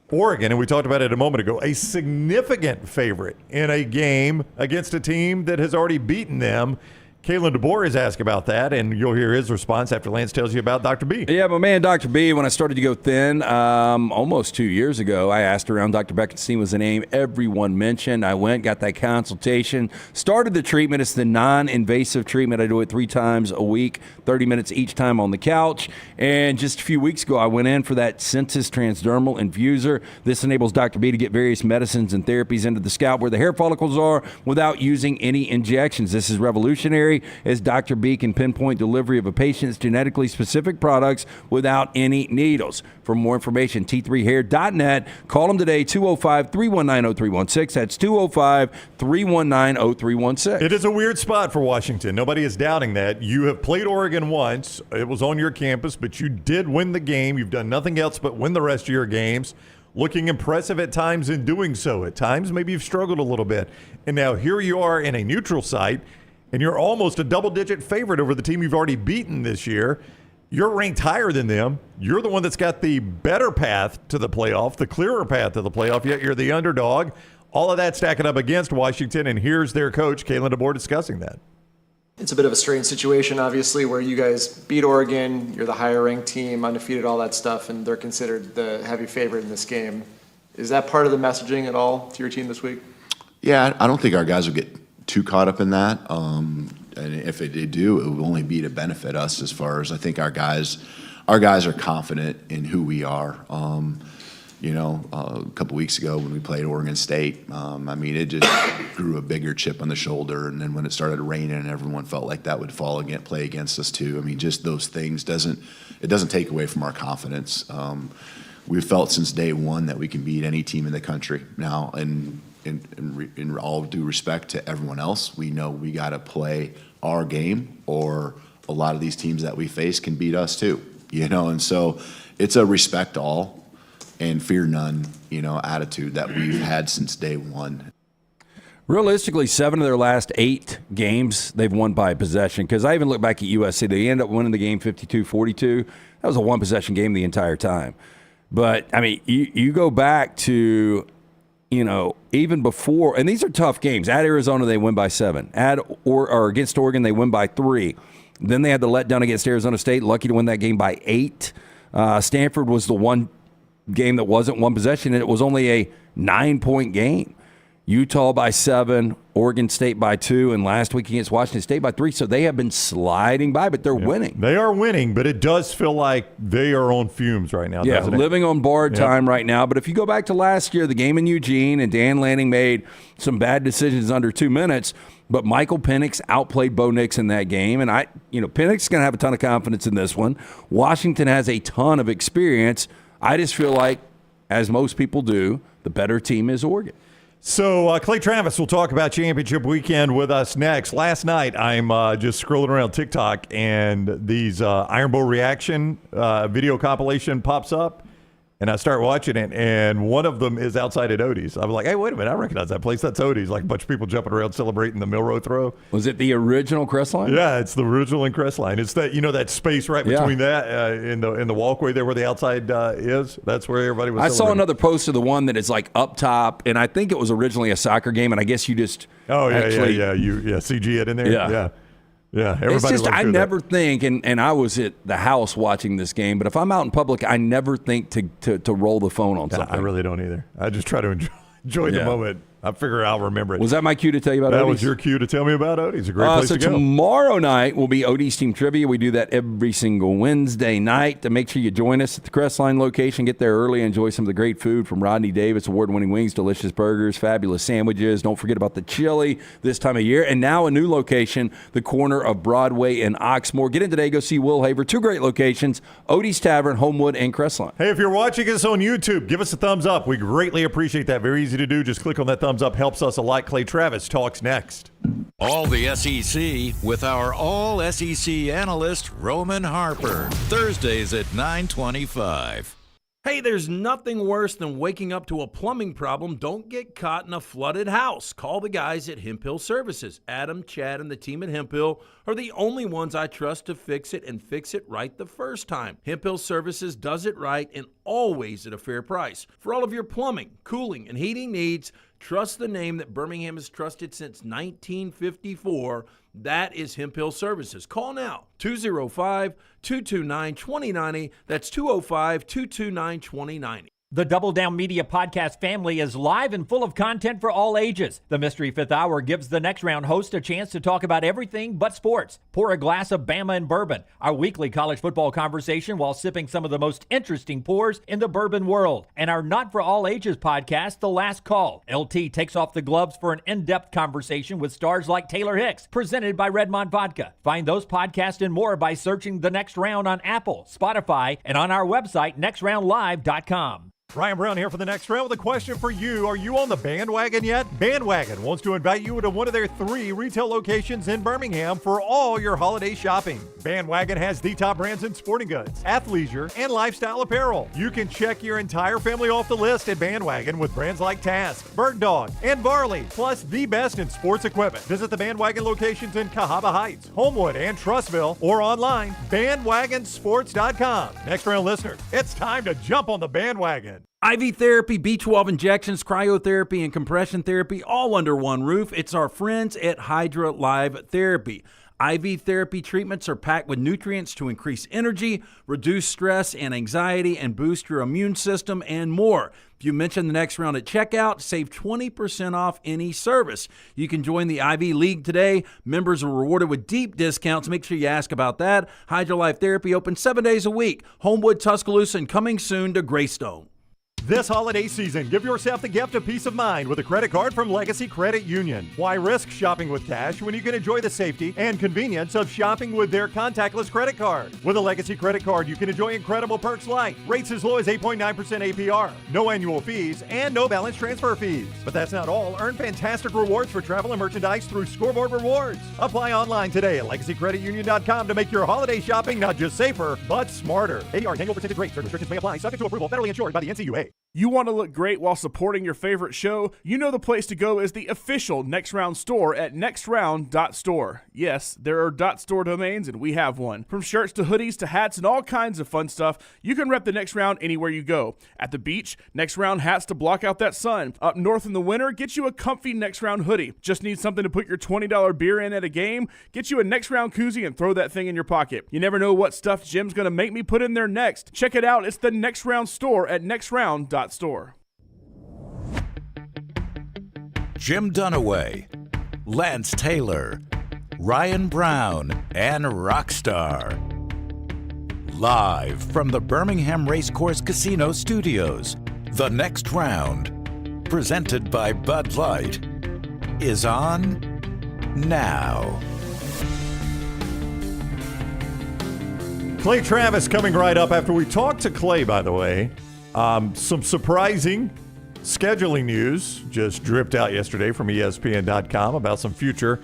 C: Oregon, and we talked about it a moment ago, a significant favorite in a game against a team that has already beaten them. Kalen DeBoer is asked about that, and you'll hear his response after Lance tells you about Dr. B.
B: Yeah, my man, Dr. B, when I started to go thin almost 2 years ago, I asked around. Dr. Beckenstein was the name everyone mentioned. I went, got that consultation, started the treatment. It's the non-invasive treatment. I do it 3 times a week, 30 minutes each time on the couch. And just a few weeks ago, I went in for that Sensus transdermal infuser. This enables Dr. B to get various medicines and therapies into the scalp where the hair follicles are without using any injections. This is revolutionary, as Dr. B can pinpoint delivery of a patient's genetically specific products without any needles. For more information, t3hair.net. Call them today, 205-319-0316. That's 205-319-0316.
C: It is a weird spot for Washington. Nobody is doubting that. You have played Oregon once. It was on your campus, but you did win the game. You've done nothing else but win the rest of your games. Looking impressive at times in doing so. At times, maybe you've struggled a little bit. And now here you are in a neutral site, and you're almost a double-digit favorite over the team you've already beaten this year. You're ranked higher than them. You're the one that's got the better path to the playoff, the clearer path to the playoff, yet you're the underdog. All of that stacking up against Washington, and here's their coach, Kalen DeBoer, discussing that.
Q: It's a bit of a strange situation, obviously, where you guys beat Oregon, you're the higher-ranked team, undefeated, all that stuff, and they're considered the heavy favorite in this game. Is that part of the messaging at all to your team this week?
R: Yeah, I don't think our guys will get too caught up in that. And if they do, it will only be to benefit us as far as I think our guys are confident in who we are. A couple weeks ago when we played Oregon State, it just grew a bigger chip on the shoulder. And then when it started raining, everyone felt like that would play against us too. Just those things doesn't take away from our confidence. We've felt since day one that we can beat any team in the country now. And in all due respect to everyone else, we know we got to play our game, or a lot of these teams that we face can beat us too. And so it's a respect all and fear none, attitude that we've had since day one.
B: Realistically, 7 of their last 8 games, they've won by possession. Because I even look back at USC. They end up winning the game 52-42. That was a one-possession game the entire time. But, you go back to, even before, and these are tough games. At Arizona, they win by 7. Or against Oregon, they win by 3. Then they had the letdown against Arizona State, lucky to win that game by 8. Stanford was the one game that wasn't one possession, and it was only a 9-point game. Utah by 7, Oregon State by 2, and last week against Washington State by 3. So they have been sliding by, but they're winning.
C: They are winning, but it does feel like they are on fumes right now, doesn't it?
B: Living on borrowed time right now. But if you go back to last year, the game in Eugene, and Dan Lanning made some bad decisions under 2 minutes, but Michael Penix outplayed Bo Nix in that game. And Penix is going to have a ton of confidence in this one. Washington has a ton of experience. I just feel like, as most people do, the better team is Oregon.
C: So Klay Travis will talk about championship weekend with us next. Last night, I'm just scrolling around TikTok, and these Iron Bowl reaction video compilation pops up. And I start watching it, and one of them is outside at Odie's. I was like, hey, wait a minute, I recognize that place. That's Odie's. Like a bunch of people jumping around celebrating the Milroe throw.
B: Was it the original Crestline?
C: Yeah, it's the original and Crestline. It's that, that space right between that in the walkway there where the outside is. That's where everybody was
B: I saw another post of the one that is like up top, and I think it was originally a soccer game, and I guess you just
C: CG it in there. Yeah, everybody.
B: It's just I never think, and I was at the house watching this game, but if I'm out in public, I never think to roll the phone on something.
C: I really don't either. I just try to enjoy the moment. I figure I'll remember it.
B: Was that my cue to tell you about Odie's?
C: That was your cue to tell me about Odie's. A great place to go.
B: So tomorrow night will be Odie's Team Trivia. We do that every single Wednesday night. To make sure you join us at the Crestline location. Get there early and enjoy some of the great food from Rodney Davis, award-winning wings, delicious burgers, fabulous sandwiches. Don't forget about the chili this time of year. And now a new location, the corner of Broadway and Oxmoor. Get in today. Go see Will Haver. 2 great locations, Odie's Tavern, Homewood, and Crestline.
C: Hey, if you're watching us on YouTube, give us a thumbs up. We greatly appreciate that. Very easy to do. Just click on that thumbs up. Helps us a lot. Klay Travis talks next.
F: All the SEC with our all-SEC analyst, Roman Harper. Thursdays at 9:25.
S: Hey, there's nothing worse than waking up to a plumbing problem. Don't get caught in a flooded house. Call the guys at Hemp Hill Services. Adam, Chad, and the team at Hemp Hill are the only ones I trust to fix it and fix it right the first time. Hemp Hill Services does it right and always at a fair price. For all of your plumbing, cooling, and heating needs, trust the name that Birmingham has trusted since 1954. That is Hemp Hill Services. Call now, 205-229-2090. That's 205-229-2090.
A: The Double Down Media podcast family is live and full of content for all ages. The Mystery Fifth Hour gives the Next Round host a chance to talk about everything but sports. Pour a glass of Bama and bourbon, our weekly college football conversation while sipping some of the most interesting pours in the bourbon world. And our Not For All Ages podcast, The Last Call. LT takes off the gloves for an in-depth conversation with stars like Taylor Hicks, presented by Redmond Vodka. Find those podcasts and more by searching The Next Round on Apple, Spotify, and on our website, nextroundlive.com.
C: Ryan Brown here for the Next Round with a question for you. Are you on the bandwagon yet? Bandwagon wants to invite you to one of their 3 retail locations in Birmingham for all your holiday shopping. Bandwagon has the top brands in sporting goods, athleisure, and lifestyle apparel. You can check your entire family off the list at Bandwagon with brands like Task, Bird Dog, and Varley, plus the best in sports equipment. Visit the Bandwagon locations in Cahaba Heights, Homewood, and Trussville, or online, bandwagonsports.com. Next Round listeners, it's time to jump on the bandwagon.
S: IV therapy, B12 injections, cryotherapy, and compression therapy all under one roof. It's our friends at Hydra Live Therapy. IV therapy treatments are packed with nutrients to increase energy, reduce stress and anxiety, and boost your immune system, and more. If you mention the Next Round at checkout, save 20% off any service. You can join the IV League today. Members are rewarded with deep discounts. Make sure you ask about that. Hydra Live Therapy open 7 days a week. Homewood, Tuscaloosa, and coming soon to Greystone.
C: This holiday season, give yourself the gift of peace of mind with a credit card from Legacy Credit Union. Why risk shopping with cash when you can enjoy the safety and convenience of shopping with their contactless credit card? With a Legacy credit card, you can enjoy incredible perks like rates as low as 8.9% APR, no annual fees, and no balance transfer fees. But that's not all. Earn fantastic rewards for travel and merchandise through Scoreboard Rewards. Apply online today at LegacyCreditUnion.com to make your holiday shopping not just safer, but smarter. APR annual percentage rate. Certain restrictions may apply. Subject to approval. Federally insured by the NCUA.
J: You want to look great while supporting your favorite show? You know the place to go is the official Next Round store at nextround.store. Yes, there are .store domains, and we have one. From shirts to hoodies to hats and all kinds of fun stuff, you can rep the Next Round anywhere you go. At the beach, Next Round hats to block out that sun. Up north in the winter, get you a comfy Next Round hoodie. Just need something to put your $20 beer in at a game? Get you a Next Round koozie and throw that thing in your pocket. You never know what stuff Jim's going to make me put in there next. Check it out. It's the Next Round store at nextround.store.
F: Jim Dunaway, Lance Taylor, Ryan Brown, and Rockstar. Live from the Birmingham Racecourse Casino Studios, The Next Round, presented by Bud Light, is on now.
C: Klay Travis coming right up after we talked to Klay, by the way. Some surprising scheduling news just dripped out yesterday from ESPN.com about some future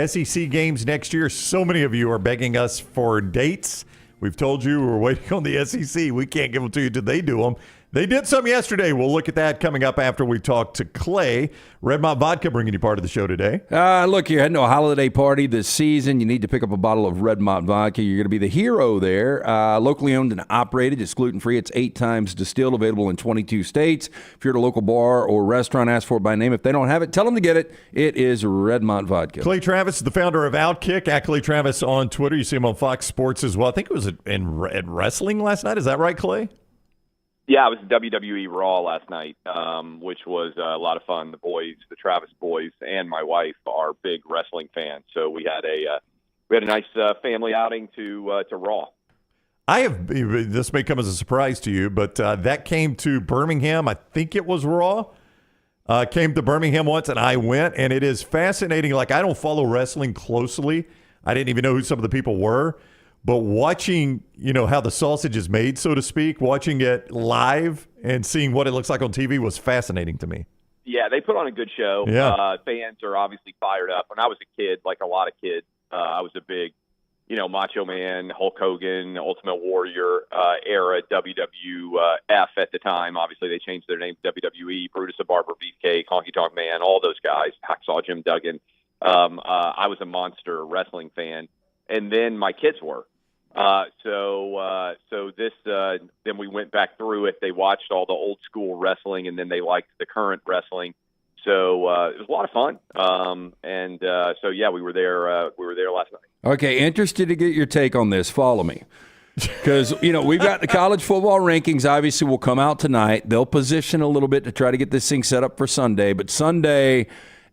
C: SEC games next year. So many of you are begging us for dates. We've told you we're waiting on the SEC. We can't give them to you till they do them. They did some yesterday. We'll look at that coming up after we talk to Klay. Redmont Vodka bringing you part of the show today.
B: Look, you're heading to a holiday party this season. You need to pick up a bottle of Redmont Vodka. You're going to be the hero there. Locally owned and operated. It's gluten-free. It's 8 times distilled, available in 22 states. If you're at a local bar or restaurant, ask for it by name. If they don't have it, tell them to get it. It is Redmont Vodka.
C: Klay Travis is the founder of Outkick. At Klay Travis on Twitter. You see him on Fox Sports as well. I think it was at wrestling last night. Is that right, Klay?
T: Yeah, I was at WWE Raw last night, which was a lot of fun. The boys, the Travis boys, and my wife are big wrestling fans, so we had a nice family outing to Raw.
C: This may come as a surprise to you, but that came to Birmingham. I think it was Raw. Came to Birmingham once, and I went, and it is fascinating. Like, I don't follow wrestling closely. I didn't even know who some of the people were. But watching, how the sausage is made, so to speak, watching it live and seeing what it looks like on TV was fascinating to me.
T: Yeah, they put on a good show.
C: Yeah.
T: Fans are obviously fired up. When I was a kid, like a lot of kids, I was a big, Macho Man, Hulk Hogan, Ultimate Warrior era, WWF at the time. Obviously, they changed their name to WWE, Brutus the Barber, Beefcake, Honky Tonk Man, all those guys, Hacksaw Jim Duggan. I was a monster wrestling fan, and then my kids were. Then we went back through it. They watched all the old school wrestling, and then they liked the current wrestling. So it was a lot of fun. We were there. We were there last night.
B: Okay, interested to get your take on this. Follow me. Because, we've got the college football rankings, obviously, will come out tonight. They'll position a little bit to try to get this thing set up for Sunday. But Sunday,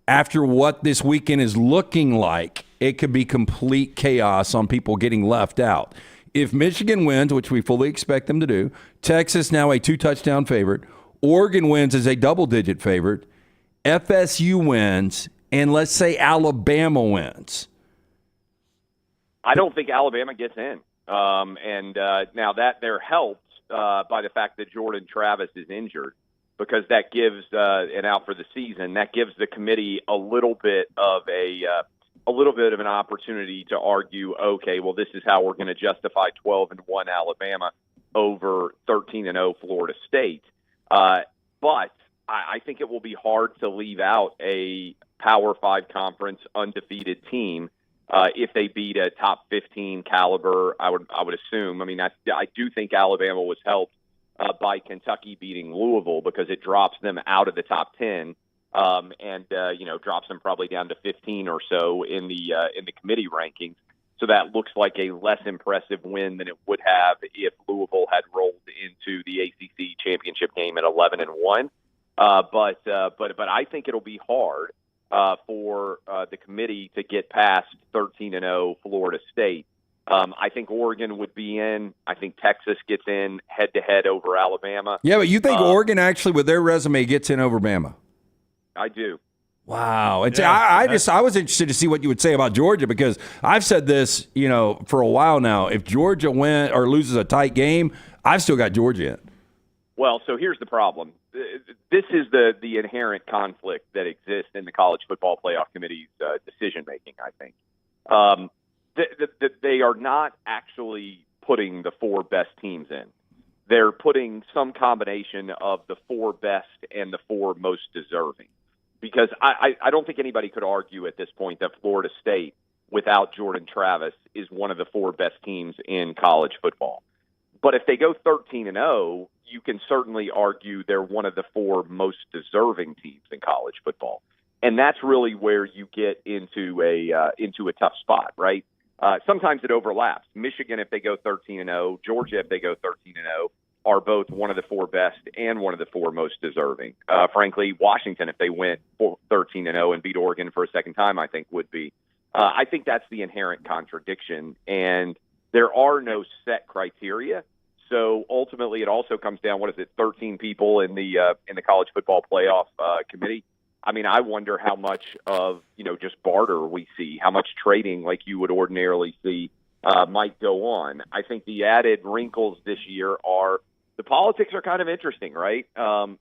B: after what this weekend is looking like, it could be complete chaos on people getting left out. If Michigan wins, which we fully expect them to do, Texas now a 2-touchdown favorite, Oregon wins as a double-digit favorite, FSU wins, and let's say Alabama wins.
T: I don't think Alabama gets in. Now that they're helped by the fact that Jordan Travis is injured, because that gives and out for the season, that gives the committee a little bit of an opportunity to argue, okay, well, this is how we're going to justify 12-1 Alabama over 13-0 Florida State. But I think it will be hard to leave out a Power 5 conference undefeated team if they beat a top 15 caliber. I would assume. I mean, I do think Alabama was helped by Kentucky beating Louisville, because it drops them out of the top 10. Drops them probably down to 15 or so in the committee rankings. So that looks like a less impressive win than it would have if Louisville had rolled into the ACC championship game at 11-1. But I think it'll be hard for the committee to get past 13-0 Florida State. I think Oregon would be in. I think Texas gets in head-to-head over Alabama.
B: Yeah, but you think Oregon actually, with their resume, gets in over Bama?
T: I do.
B: Wow. I was interested to see what you would say about Georgia, because I've said this, for a while now. If Georgia wins or loses a tight game, I've still got Georgia in.
T: Well, so here's the problem. This is the inherent conflict that exists in the College Football Playoff Committee's decision-making, I think. They are not actually putting the 4 best teams in. They're putting some combination of the 4 best and the 4 most deserving. Because I don't think anybody could argue at this point that Florida State, without Jordan Travis, is one of the 4 best teams in college football. But if they go 13-0, you can certainly argue they're one of the 4 most deserving teams in college football. And that's really where you get into a tough spot, right? Sometimes it overlaps. Michigan, if they go 13-0, Georgia, if they go 13-0, are both one of the 4 best and one of the 4 most deserving. Frankly, Washington, if they went 13-0 and beat Oregon for a second time, I think would be. I think that's the inherent contradiction, and there are no set criteria. So ultimately, it also comes down, 13 people in the College Football Playoff Committee. I mean, I wonder how much of just barter we see, how much trading like you would ordinarily see might go on. I think the added wrinkles this year are the politics are kind of interesting, right?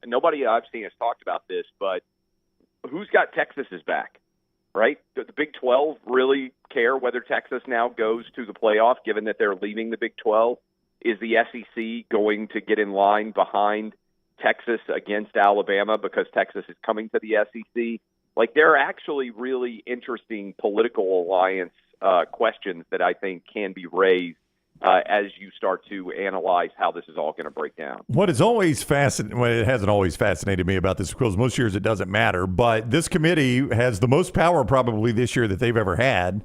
T: Nobody I've seen has talked about this, but who's got Texas's back, right? The Big 12 really care whether Texas now goes to the playoff, given that they're leaving the Big 12? Is the SEC going to get in line behind Texas against Alabama because Texas is coming to the SEC. Like, there are actually really interesting political alliance questions that I think can be raised as you start to analyze how this is all going to break down.
C: What is always fascinating, well, it hasn't always fascinated me about this because most years it doesn't matter, but this committee has the most power probably this year that they've ever had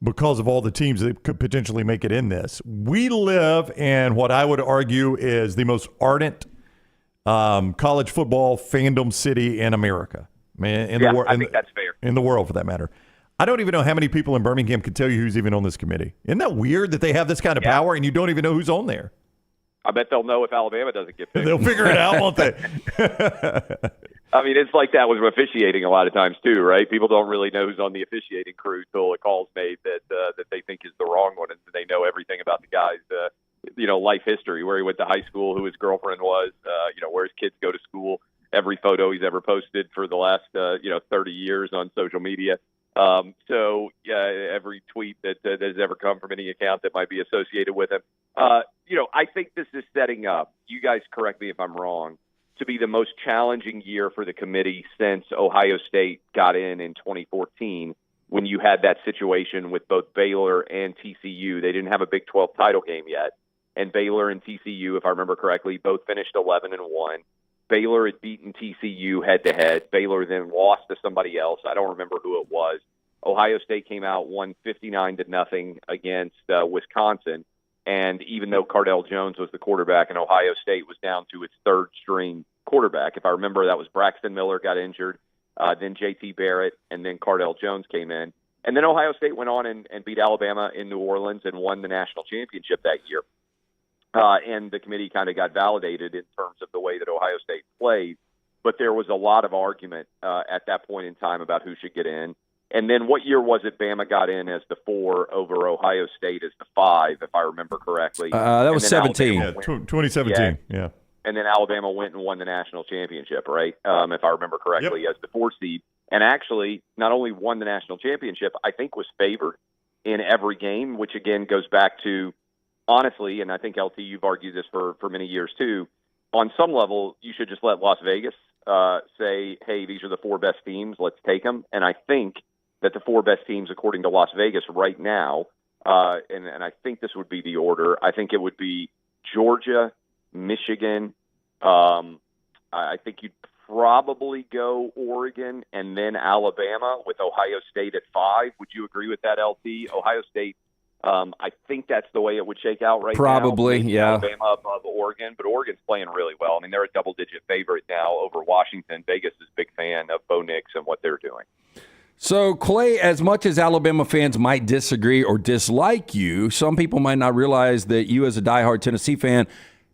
C: because of all the teams that could potentially make it in this. We live in what I would argue is the most ardent college football fandom city in America.
T: I think that's fair.
C: In the world, for that matter. I don't even know how many people in Birmingham can tell you who's even on this committee. Isn't that weird that they have this kind of power and you don't even know who's on there?
T: I bet they'll know if Alabama doesn't get picked.
C: They'll figure it out, won't they?
T: I mean, it's like that with officiating a lot of times too, right? People don't really know who's on the officiating crew till a call's made that they think is the wrong one, and they know everything about the guy's life history, where he went to high school, who his girlfriend was, where his kids go to school, every photo he's ever posted for the last 30 years on social media. Every tweet that has ever come from any account that might be associated with him. I think this is setting up, you guys correct me if I'm wrong, to be the most challenging year for the committee since Ohio State got in 2014, when you had that situation with both Baylor and TCU. They didn't have a Big 12 title game yet, and Baylor and TCU, if I remember correctly, both finished 11-1. Baylor had beaten TCU head-to-head. Baylor then lost to somebody else. I don't remember who it was. Ohio State came out, won 59-0 against Wisconsin. And even though Cardell Jones was the quarterback and Ohio State was down to its third-string quarterback, if I remember, that was Braxton Miller got injured, then J.T. Barrett, and then Cardell Jones came in. And then Ohio State went on and beat Alabama in New Orleans and won the national championship that year. And the committee kind of got validated in terms of the way that Ohio State played. But there was a lot of argument at that point in time about who should get in. And then what year was it Bama got in as the 4 over Ohio State as the 5, if I remember correctly?
B: That was 17.
C: 2017, yeah.
T: And then Alabama went and won the national championship, right? If I remember correctly, as the 4 seed. And actually not only won the national championship, I think was favored in every game, which again goes back to, honestly, and I think, LT, you've argued this for many years too, on some level, you should just let Las Vegas say, hey, these are the 4 best teams, let's take them. And I think that the 4 best teams, according to Las Vegas right now, and I think this would be the order, I think it would be Georgia, Michigan, I think you'd probably go Oregon, and then Alabama with Ohio State at 5. Would you agree with that, LT? Ohio State, I think that's the way it would shake out right now.
B: Probably, yeah.
T: Alabama above Oregon, but Oregon's playing really well. I mean, they're a double-digit favorite now over Washington. Vegas is a big fan of Bo Nix and what they're doing.
B: So, Klay, as much as Alabama fans might disagree or dislike you, some people might not realize that you, as a diehard Tennessee fan,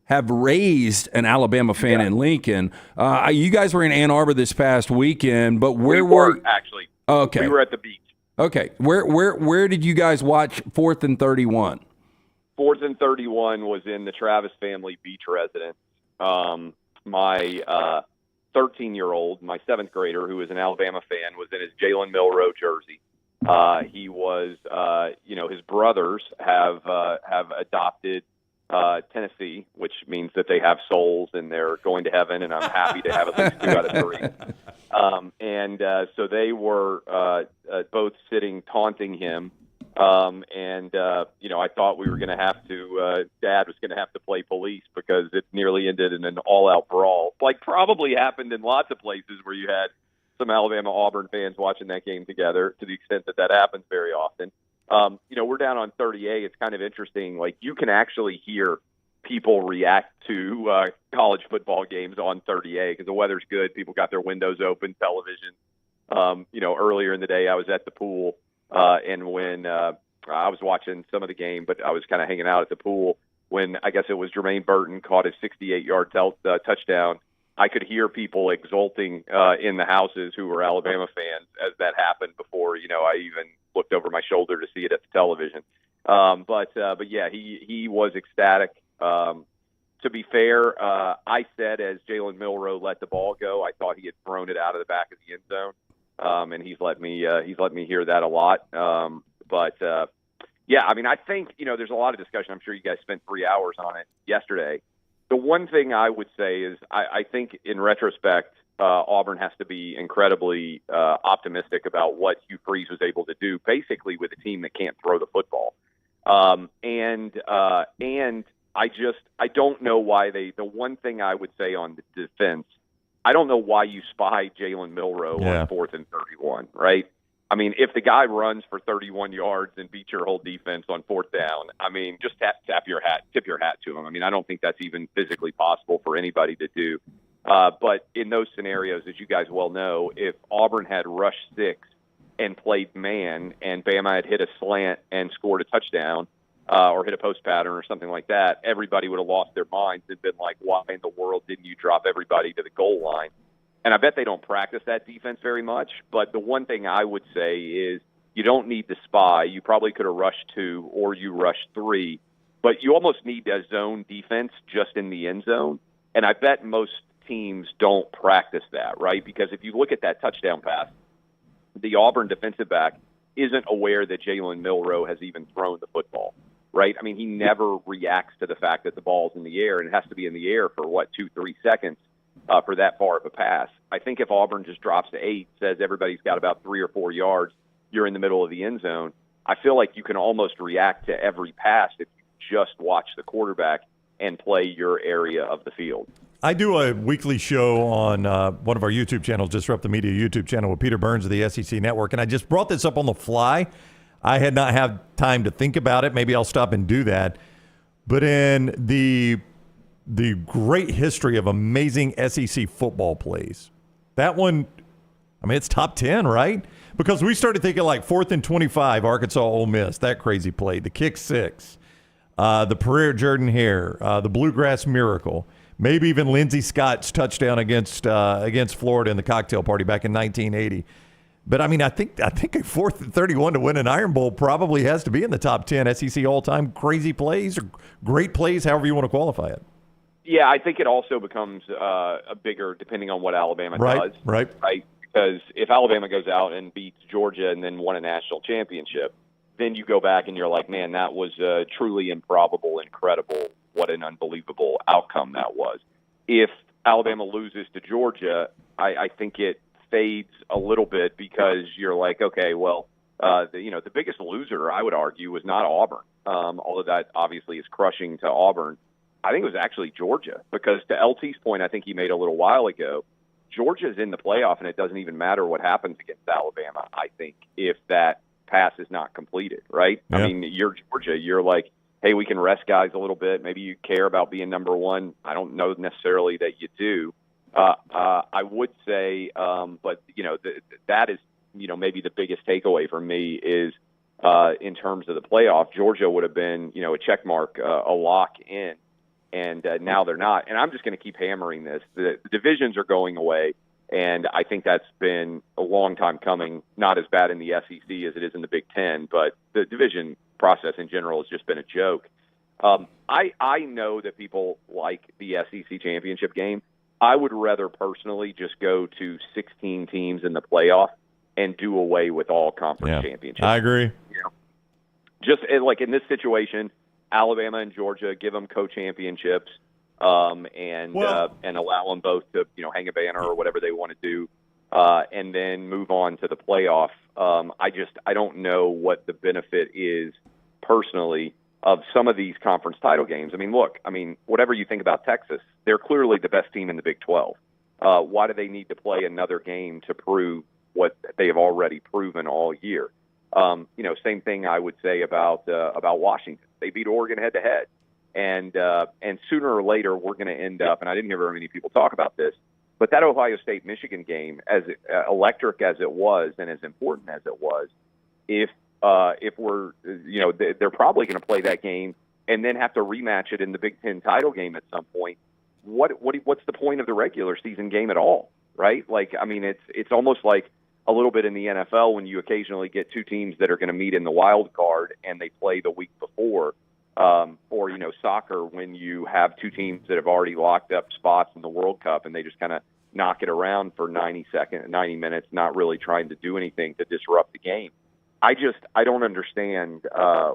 B: have raised an Alabama fan in Lincoln. You guys were in Ann Arbor this past weekend, but where were
T: actually?
B: Okay,
T: we were at the beach.
B: Okay, where did you guys watch 4th and 31?
T: 4th and 31 was in the Travis family beach residence. My 13-year-old, my 7th grader, who is an Alabama fan, was in his Jaylen Milro jersey. He was, his brothers have adopted Tennessee, which means that they have souls and they're going to heaven, and I'm happy to have at least 2 out of 3. So they were both sitting taunting him. I thought we were going to have to, Dad was going to have to play police because it nearly ended in an all-out brawl. Like probably happened in lots of places where you had some Alabama-Auburn fans watching that game together, to the extent that happens very often. We're down on 30A. It's kind of interesting. Like, you can actually hear people react to college football games on 30A because the weather's good. People got their windows open, television. Earlier in the day, I was at the pool, and when I was watching some of the game, but I was kind of hanging out at the pool when I guess it was Jermaine Burton caught his 68-yard touchdown. I could hear people exulting in the houses who were Alabama fans as that happened before, I even looked over my shoulder to see it at the television. But yeah, he was ecstatic. To be fair, I said as Jaylen Milro let the ball go, I thought he had thrown it out of the back of the end zone. And he's let me hear that a lot. Yeah, I mean, I think, there's a lot of discussion. I'm sure you guys spent 3 hours on it yesterday. The one thing I would say is I think in retrospect, Auburn has to be incredibly optimistic about what Hugh Freeze was able to do, basically with a team that can't throw the football. And I don't know why the one thing I would say on the defense, I don't know why you spy Jaylen Milro on 4th and 31, right? I mean, if the guy runs for 31 yards and beats your whole defense on 4th down, I mean, just tip your hat to him. I mean, I don't think that's even physically possible for anybody to do. But in those scenarios, as you guys well know, if Auburn had rushed 6 and played man and Bama had hit a slant and scored a touchdown or hit a post pattern or something like that, everybody would have lost their minds and been like, why in the world didn't you drop everybody to the goal line? And I bet they don't practice that defense very much. But the one thing I would say is you don't need to spy. You probably could have rushed 2 or you rushed 3. But you almost need a zone defense just in the end zone. And I bet most teams don't practice that, right? Because if you look at that touchdown pass, the Auburn defensive back isn't aware that Jaylen Milro has even thrown the football, right? I mean, he never reacts to the fact that the ball's in the air, and it has to be in the air for, 2-3 seconds for that far of a pass. I think if Auburn just drops to 8, says everybody's got about 3 or 4 yards, you're in the middle of the end zone, I feel like you can almost react to every pass if you just watch the quarterback and play your area of the field.
C: I do a weekly show on one of our YouTube channels, Disrupt the Media YouTube channel, with Peter Burns of the SEC Network, and I just brought this up on the fly. I had not had time to think about it. Maybe I'll stop and do that. But in the great history of amazing SEC football plays, that one, I mean, it's top 10, right? Because we started thinking like 4th and 25, Arkansas Ole Miss, that crazy play, the kick 6, the Pereira Jordan Hare, the Bluegrass Miracle. Maybe even Lindsey Scott's touchdown against Florida in the cocktail party back in 1980. But, I mean, I think a 4th and 31 to win an Iron Bowl probably has to be in the top 10 SEC all-time crazy plays or great plays, however you want to qualify it.
T: Yeah, I think it also becomes a bigger depending on what Alabama does.
C: Right.
T: Because if Alabama goes out and beats Georgia and then won a national championship, then you go back and you're like, man, that was truly improbable, incredible. What an unbelievable outcome that was. If Alabama loses to Georgia, I think it fades a little bit because you're like, okay, well, the biggest loser, I would argue, was not Auburn, although that obviously is crushing to Auburn. I think it was actually Georgia because to LT's point, I think he made a little while ago, Georgia's in the playoff, and it doesn't even matter what happens against Alabama, I think, if that pass is not completed, right? Yeah. I mean, you're Georgia. You're like, hey, we can rest guys a little bit. Maybe you care about being number 1. I don't know necessarily that you do. I would say, but, that is, maybe the biggest takeaway for me is in terms of the playoff, Georgia would have been, a check mark, a lock in. And now they're not. And I'm just going to keep hammering this. The divisions are going away, and I think that's been a long time coming. Not as bad in the SEC as it is in the Big Ten, but the division process in general has just been a joke. I know that people like the SEC championship game. I would rather personally just go to 16 teams in the playoff and do away with all conference championships. I
C: agree.
T: Just like in this situation, Alabama and Georgia, give them co-championships and allow them both to hang a banner or whatever they want to do, and then move on to the playoff. I don't know what the benefit is personally of some of these conference title games. I mean, look, whatever you think about Texas, they're clearly the best team in the Big 12. Why do they need to play another game to prove what they have already proven all year? Same thing I would say about Washington. They beat Oregon head-to-head. And sooner or later, we're going to end up, and I didn't hear very many people talk about this, but that Ohio State-Michigan game, as electric as it was and as important as it was, if we're, they're probably going to play that game and then have to rematch it in the Big Ten title game at some point. What's the point of the regular season game at all, right? It's almost like a little bit in the NFL when you occasionally get two teams that are going to meet in the wild card and they play the week before, or soccer when you have two teams that have already locked up spots in the World Cup and they just kind of knock it around for 90 minutes, not really trying to do anything to disrupt the game. I don't understand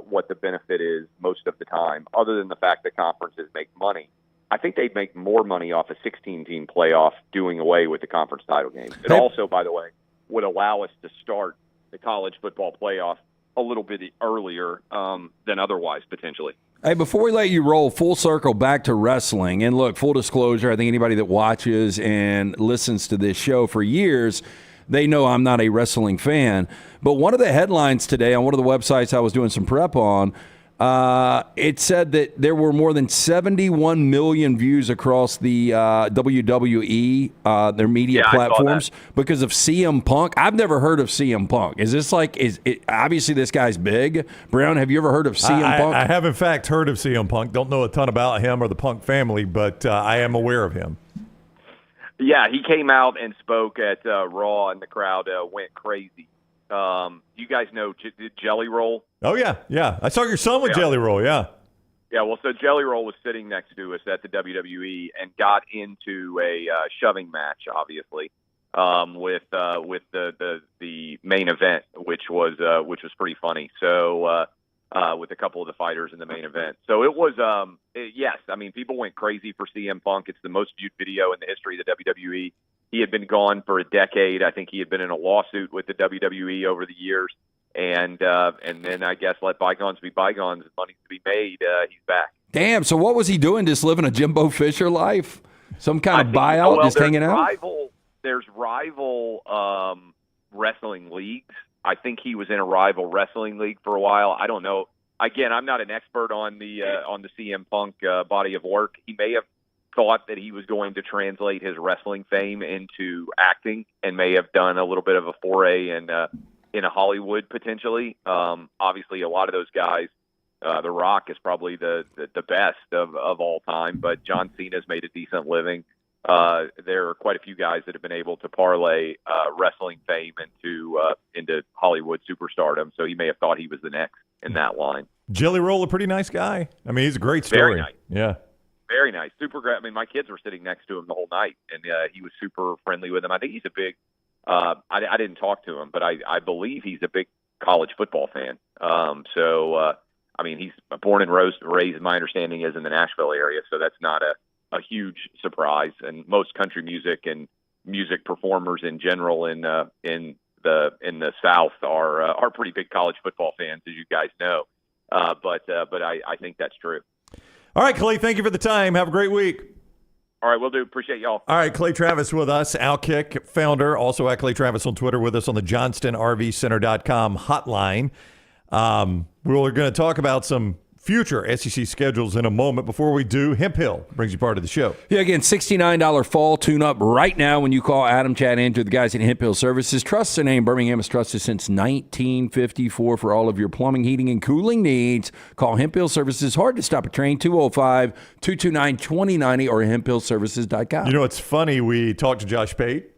T: what the benefit is most of the time, other than the fact that conferences make money. I think they'd make more money off a 16-team playoff doing away with the conference title game. It also, by the way, would allow us to start the college football playoff a little bit earlier than otherwise, potentially.
B: Hey, before we let you roll full circle back to wrestling, and look, full disclosure, I think anybody that watches and listens to this show for years, they know I'm not a wrestling fan. But one of the headlines today on one of the websites I was doing some prep on, it said that there were more than 71 million views across the WWE, their media platforms, because of CM Punk. I've never heard of CM Punk. Is this obviously this guy's big? Brown, have you ever heard of CM Punk?
C: I have, in fact, heard of CM Punk. Don't know a ton about him or the Punk family, but I am aware of him.
T: Yeah, he came out and spoke at Raw, and the crowd went crazy. You guys know Jelly Roll?
C: Oh, yeah. I saw your son with Jelly Roll, yeah.
T: Yeah, well, so Jelly Roll was sitting next to us at the WWE and got into a shoving match, obviously, with the main event, which was pretty funny. So with a couple of the fighters in the main event, so it was yes. I mean, people went crazy for CM Punk. It's the most viewed video in the history of the WWE. He had been gone for a decade. I think he had been in a lawsuit with the WWE over the years. And then I guess let bygones be bygones. Money to be made. He's back.
B: Damn. So what was he doing? Just living a Jimbo Fisher life? Some kind of buyout? Just hanging out?
T: There's rival wrestling leagues. I think he was in a rival wrestling league for a while. I don't know. Again, I'm not an expert on the CM Punk body of work. He may have thought that he was going to translate his wrestling fame into acting and may have done a little bit of a foray in Hollywood potentially. Obviously, a lot of those guys, The Rock is probably the best of all time, but John Cena's made a decent living. There are quite a few guys that have been able to parlay wrestling fame into Hollywood superstardom, so he may have thought he was the next in that line.
C: Jelly Roll, a pretty nice guy. I mean, he's a great story.
T: Very nice.
C: Yeah.
T: Very nice. Super great. I mean, my kids were sitting next to him the whole night, and he was super friendly with them. I think he's a big I didn't talk to him, but I believe he's a big college football fan. I mean, he's born and raised, my understanding is, in the Nashville area, so that's not a huge surprise. And most country music and music performers in general in the South are pretty big college football fans, as you guys know. But I think that's true.
C: All right, Klay, thank you for the time. Have a great week.
T: All right, will do. Appreciate y'all.
C: All right, Klay Travis with us, Outkick founder, also at Klay Travis on Twitter, with us on the JohnstonRVCenter.com hotline. We're going to talk about some future SEC schedules in a moment. Before we do, Hemp Hill brings you part of the show.
B: Yeah, again, $69 fall tune-up right now when you call Adam, Chad, Andrew, the guys at Hemp Hill Services. Trust the name. Birmingham has trusted since 1954 for all of your plumbing, heating, and cooling needs. Call Hemp Hill Services. Hard to stop a train, 205-229-2090 or hemphillservices.com.
C: You know, it's funny. We talked to Josh Pate,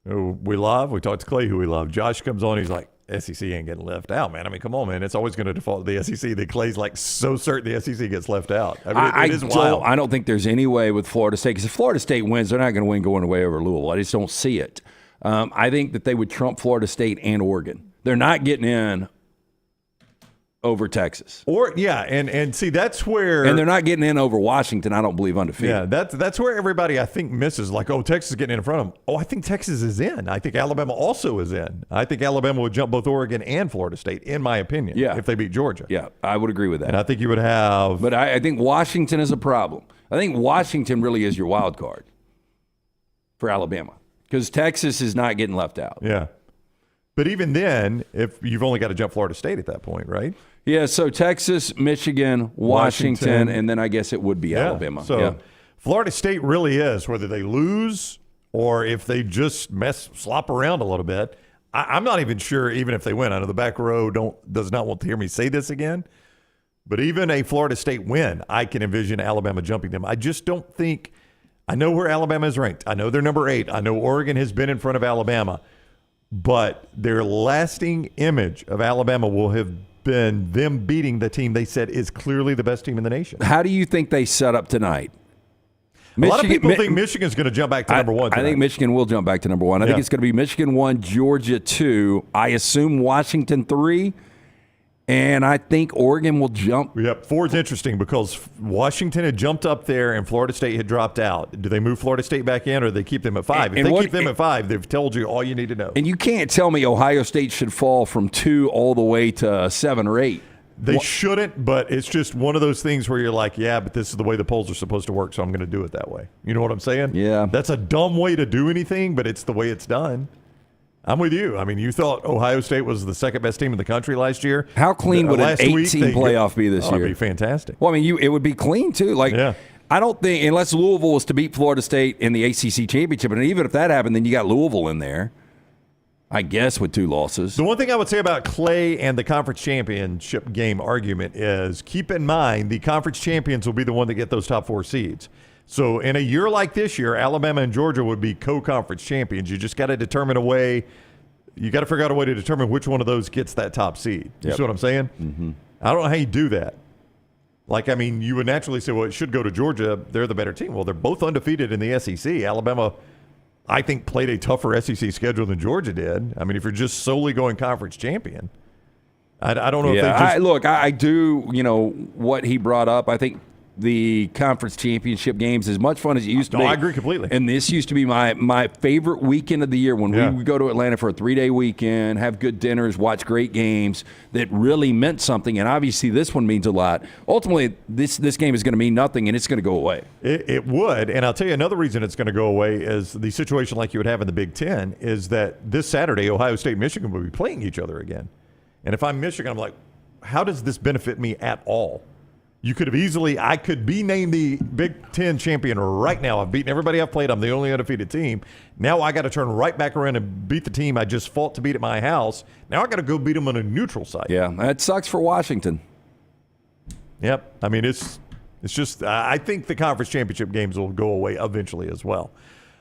C: who we love. We talked to Klay, who we love. Josh comes on. He's like, SEC ain't getting left out, man. I mean, come on, man. It's always going to default to the SEC. The Clay's like so certain the SEC gets left out. I mean, it is wild.
B: I don't think there's any way with Florida State, because if Florida State wins, they're not going to win going away over Louisville. I just don't see it. I think that they would trump Florida State and Oregon. They're not getting in over Texas.
C: And see, that's where...
B: And they're not getting in over Washington, I don't believe, undefeated.
C: Yeah, that's where everybody, I think, misses. Like, oh, Texas is getting in front of them. Oh, I think Texas is in. I think Alabama also is in. I think Alabama would jump both Oregon and Florida State, in my opinion, if they beat Georgia.
B: Yeah, I would agree with that.
C: And I think you would have...
B: But I think Washington is a problem. I think Washington really is your wild card for Alabama, because Texas is not getting left out.
C: Yeah. But even then, if you've only got to jump Florida State at that point, right?
B: Yeah, so Texas, Michigan, Washington, and then I guess it would be Alabama.
C: So Florida State really is, whether they lose or if they just slop around a little bit. I'm not even sure, even if they win. I know the back row does not want to hear me say this again, but even a Florida State win, I can envision Alabama jumping them. I just don't think – I know where Alabama is ranked. I know they're number 8. I know Oregon has been in front of Alabama, but their lasting image of Alabama will have been them beating the team they said is clearly the best team in the nation.
B: How do you think they set up tonight?
C: A lot of people think Michigan's going to jump back to number 1 tonight.
B: I think Michigan will jump back to number 1. I think it's going to be Michigan 1, Georgia 2. I assume Washington 3. And I think Oregon will jump.
C: Yep, 4 is interesting because Washington had jumped up there and Florida State had dropped out. Do they move Florida State back in, or do they keep them at 5? If they keep them at 5, they've told you all you need to know.
B: And you can't tell me Ohio State should fall from 2 all the way to 7 or 8.
C: They shouldn't, but it's just one of those things where you're like, yeah, but this is the way the polls are supposed to work, so I'm going to do it that way. You know what I'm saying?
B: Yeah.
C: That's a dumb way to do anything, but it's the way it's done. I'm with you. I mean, you thought Ohio State was the second best team in the country last year.
B: How clean would an 8-team playoff be this year?
C: It'd be fantastic.
B: Well, I mean, it would be clean too. I don't think, unless Louisville was to beat Florida State in the ACC championship, and even if that happened, then you got Louisville in there, I guess, with 2 losses.
C: The one thing I would say about Klay and the conference championship game argument is keep in mind the conference champions will be the one that get those top 4 seeds. So in a year like this year, Alabama and Georgia would be co-conference champions. You just got to determine a way. You got to figure out a way to determine which one of those gets that top seed. You see what I'm saying?
B: Mm-hmm.
C: I don't know how you do that. You would naturally say, well, it should go to Georgia. They're the better team. Well, they're both undefeated in the SEC. Alabama, I think, played a tougher SEC schedule than Georgia did. I mean, if you're just solely going conference champion, I don't know if they just...
B: I do, what he brought up. I think the conference championship games as much fun as it used to be.
C: I agree completely.
B: And this used to be my favorite weekend of the year when we would go to Atlanta for a 3-day weekend, have good dinners, watch great games that really meant something. And obviously this one means a lot. Ultimately, this game is going to mean nothing, and it's going to go away.
C: It would. And I'll tell you another reason it's going to go away is the situation like you would have in the Big Ten is that this Saturday, Ohio State and Michigan will be playing each other again. And if I'm Michigan, I'm like, how does this benefit me at all? You could have I could be named the Big Ten champion right now. I've beaten everybody I've played. I'm the only undefeated team. Now I got to turn right back around and beat the team I just fought to beat at my house. Now I got to go beat them on a neutral site.
B: Yeah, that sucks for Washington.
C: Yep. I mean, it's just, I think the conference championship games will go away eventually as well.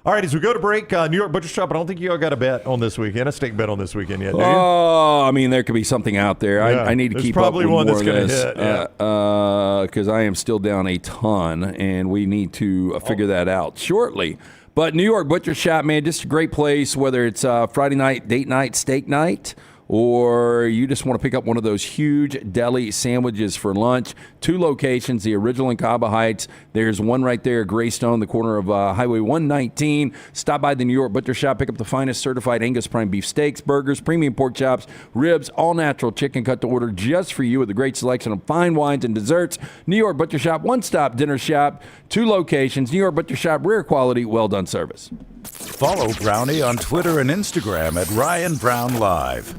C: All right, as we go to break, New York Butcher Shop, I don't think you all got a bet on this weekend, a steak bet on this weekend yet, do you?
B: Oh, I mean, there could be something out there.
C: Yeah,
B: I need to keep up with
C: one
B: more
C: that's
B: of this.
C: Hit,
B: because I am still down a ton, and we need to figure that out shortly. But New York Butcher Shop, man, just a great place, whether it's Friday night, date night, steak night, or you just want to pick up one of those huge deli sandwiches for lunch. 2 locations, the original in Cabo Heights. There's one right there at Greystone, the corner of Highway 119. Stop by the New York Butcher Shop, pick up the finest certified Angus prime beef steaks, burgers, premium pork chops, ribs, all-natural chicken cut to order just for you with a great selection of fine wines and desserts. New York Butcher Shop, one-stop dinner shop, 2 locations. New York Butcher Shop, rare quality, well-done service.
F: Follow Brownie on Twitter and Instagram at Ryan Brown Live.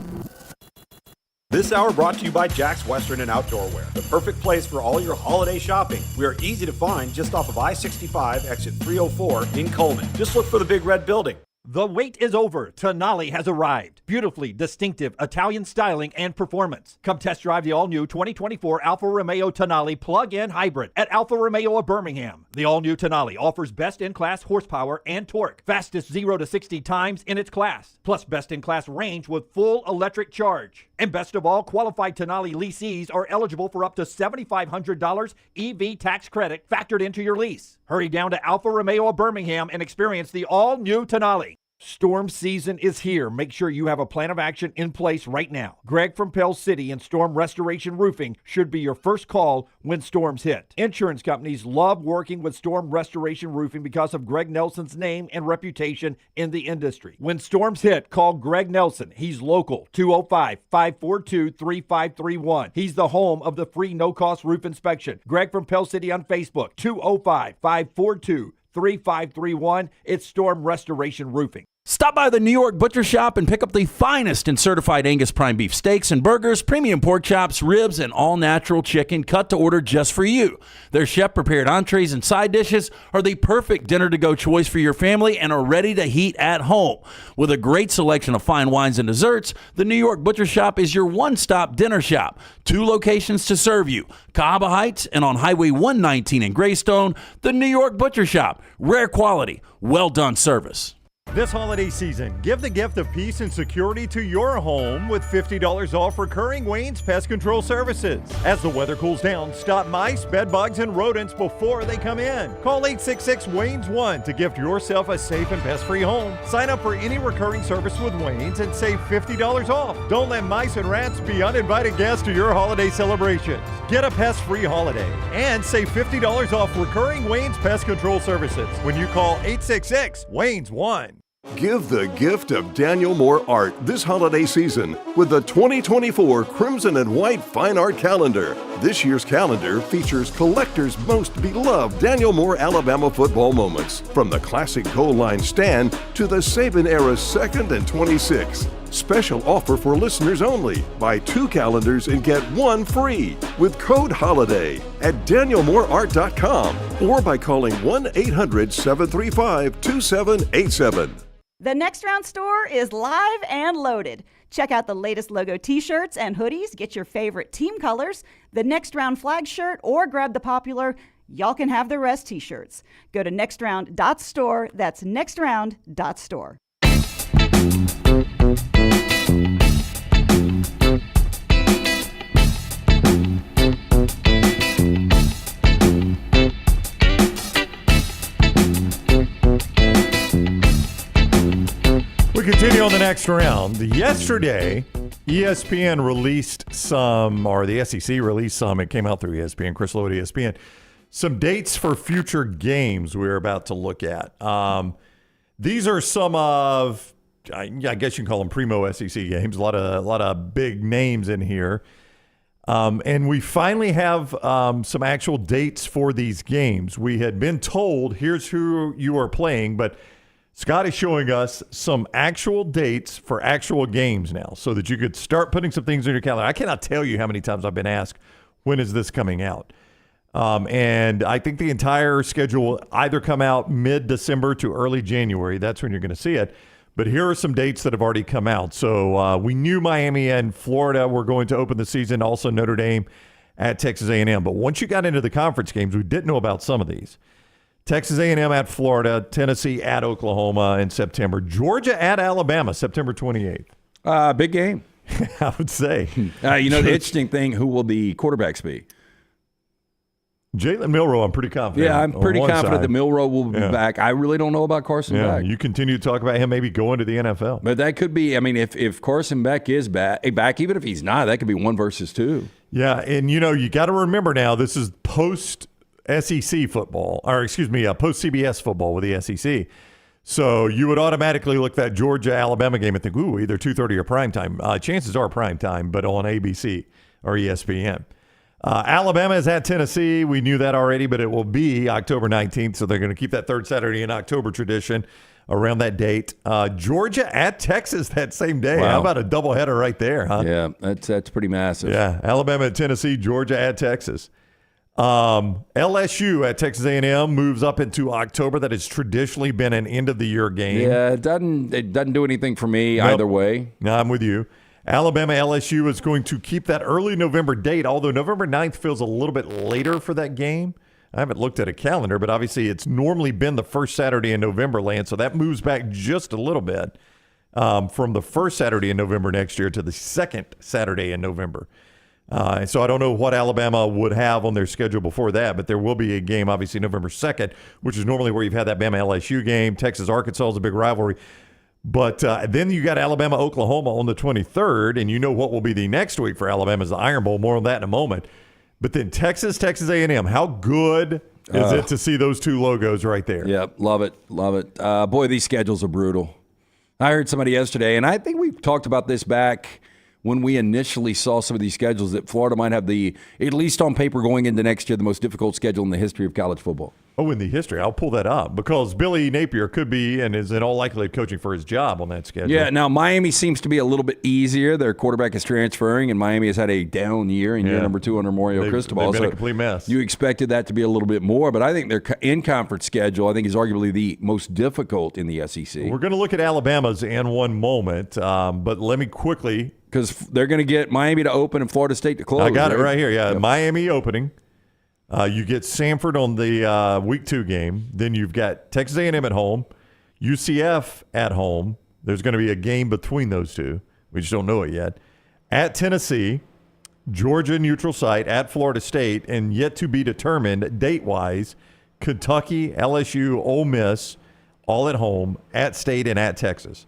U: This hour brought to you by Jack's Western and Outdoor Wear, the perfect place for all your holiday shopping. We are easy to find just off of I-65, exit 304 in Coleman. Just look for the big red building.
A: The wait is over. Tonali has arrived. Beautifully distinctive Italian styling and performance. Come test drive the all-new 2024 Alfa Romeo Tonali plug-in hybrid at Alfa Romeo of Birmingham. The all-new Tonali offers best-in-class horsepower and torque, fastest 0 to 60 times in its class, plus best-in-class range with full electric charge. And best of all, qualified Tonali leasees are eligible for up to $7,500 EV tax credit factored into your lease. Hurry down to Alfa Romeo of Birmingham and experience the all-new Tonali. Storm season is here. Make sure you have a plan of action in place right now. Greg from Pell City and Storm Restoration Roofing should be your first call when storms hit. Insurance companies love working with Storm Restoration Roofing because of Greg Nelson's name and reputation in the industry. When storms hit, call Greg Nelson. He's local, 205-542-3531. He's the home of the free no-cost roof inspection. Greg from Pell City on Facebook, 205-542-3531. It's Storm Restoration Roofing.
S: Stop by the New York Butcher Shop and pick up the finest in certified Angus prime beef steaks and burgers, premium pork chops, ribs, and all-natural chicken cut to order just for you. Their chef-prepared entrees and side dishes are the perfect dinner-to-go choice for your family and are ready to heat at home. With a great selection of fine wines and desserts, the New York Butcher Shop is your one-stop dinner shop. 2 locations to serve you, Cahaba Heights and on Highway 119 in Greystone. The New York Butcher Shop, rare quality, well-done service.
C: This holiday season, give the gift of peace and security to your home with $50 off recurring Wayne's Pest Control services. As the weather cools down, stop mice, bed bugs, and rodents before they come in. Call 866-WAYNES-1 to gift yourself a safe and pest-free home. Sign up for any recurring service with Wayne's and save $50 off. Don't let mice and rats be uninvited guests to your holiday celebrations. Get a pest-free holiday and save $50 off recurring Wayne's Pest Control services when you call 866-WAYNES-1.
E: Give the gift of Daniel Moore art this holiday season with the 2024 Crimson and White Fine Art Calendar. This year's calendar features collectors' most beloved Daniel Moore Alabama football moments, from the classic goal line stand to the Saban-era 2nd and 26. Special offer for listeners only. Buy 2 calendars and get 1 free with code HOLIDAY at danielmooreart.com or by calling 1-800-735-2787.
D: The Next Round store is live and loaded. Check out the latest logo t-shirts and hoodies. Get your favorite team colors, the Next Round flag shirt, or grab the popular Y'all Can Have the Rest t-shirts. Go to nextround.store. That's nextround.store.
C: We continue on the next round. Yesterday, ESPN released some, or the SEC released some, it came out through ESPN, Chris Lowe at ESPN, some dates for future games we're about to look at. These are some of, I guess you can call them primo SEC games, a lot of big names in here. And we finally have some actual dates for these games. We had been told, here's who you are playing, but Scott is showing us some actual dates for actual games now so that you could start putting some things in your calendar. I cannot tell you how many times I've been asked, when is this coming out? And I think the entire schedule will either come out mid-December to early January. That's when you're going to see it. But here are some dates that have already come out. So we knew Miami and Florida were going to open the season, also Notre Dame at Texas A&M. But once you got into the conference games, we didn't know about some of these. Texas A&M at Florida, Tennessee at Oklahoma in September, Georgia at Alabama, September 28th.
B: Big game.
C: I would say.
B: The interesting thing, who will the quarterbacks be?
C: Jaylen Milro, I'm pretty confident.
B: Yeah, I'm pretty confident that Milroe will be back. I really don't know about Carson Beck.
C: You continue to talk about him maybe going to the NFL.
B: But that could be, if Carson Beck is back, even if he's not, that could be 1 versus 2.
C: Yeah, and you got to remember now, this is post-SEC football, or post-CBS football with the SEC. So you would automatically look at that Georgia-Alabama game and think, ooh, either 2:30 or primetime. Chances are primetime, but on ABC or ESPN. Alabama is at Tennessee. We knew that already, but it will be October 19th, so they're going to keep that third Saturday in October tradition around that date. Georgia at Texas that same day. Wow. How about a doubleheader right there, huh?
B: Yeah, that's pretty massive.
C: Yeah, Alabama at Tennessee, Georgia at Texas. LSU at Texas A&M moves up into October. That has traditionally been an end-of-the-year game.
B: Yeah, it doesn't do anything for me either way.
C: No, I'm with you. Alabama LSU is going to keep that early November date, although November 9th feels a little bit later for that game. I haven't looked at a calendar, but obviously it's normally been the first Saturday in November, Lance, so that moves back just a little bit from the first Saturday in November next year to the second Saturday in November. So I don't know what Alabama would have on their schedule before that, but there will be a game, obviously, November 2nd, which is normally where you've had that Bama-LSU game. Texas-Arkansas is a big rivalry. But then you got Alabama-Oklahoma on the 23rd, and you know what will be the next week for Alabama is the Iron Bowl. More on that in a moment. But then Texas A&M. How good is it to see those two logos right there?
B: Yep, love it. Boy, these schedules are brutal. I heard somebody yesterday, and I think we talked about this back when we initially saw some of these schedules, that Florida might have at least on paper going into next year, the most difficult schedule in the history of college football.
C: Oh, in the history. I'll pull that up because Billy Napier could be and is in all likelihood coaching for his job on that schedule.
B: Yeah, now Miami seems to be a little bit easier. Their quarterback is transferring, and Miami has had a down year in year number 2 under Mario Cristobal.
C: They've been a complete mess.
B: You expected that to be a little bit more, but I think their in-conference schedule, I think, is arguably the most difficult in the SEC.
C: We're going to look at Alabama's in one moment, but let me quickly.
B: Because they're going to get Miami to open and Florida State to close.
C: I got it right here. Yeah, yep. Miami opening. You get Samford on the Week 2 game. Then you've got Texas A&M at home. UCF at home. There's going to be a game between those two. We just don't know it yet. At Tennessee, Georgia neutral site, at Florida State, and yet to be determined date-wise, Kentucky, LSU, Ole Miss, all at home, at State, and at Texas.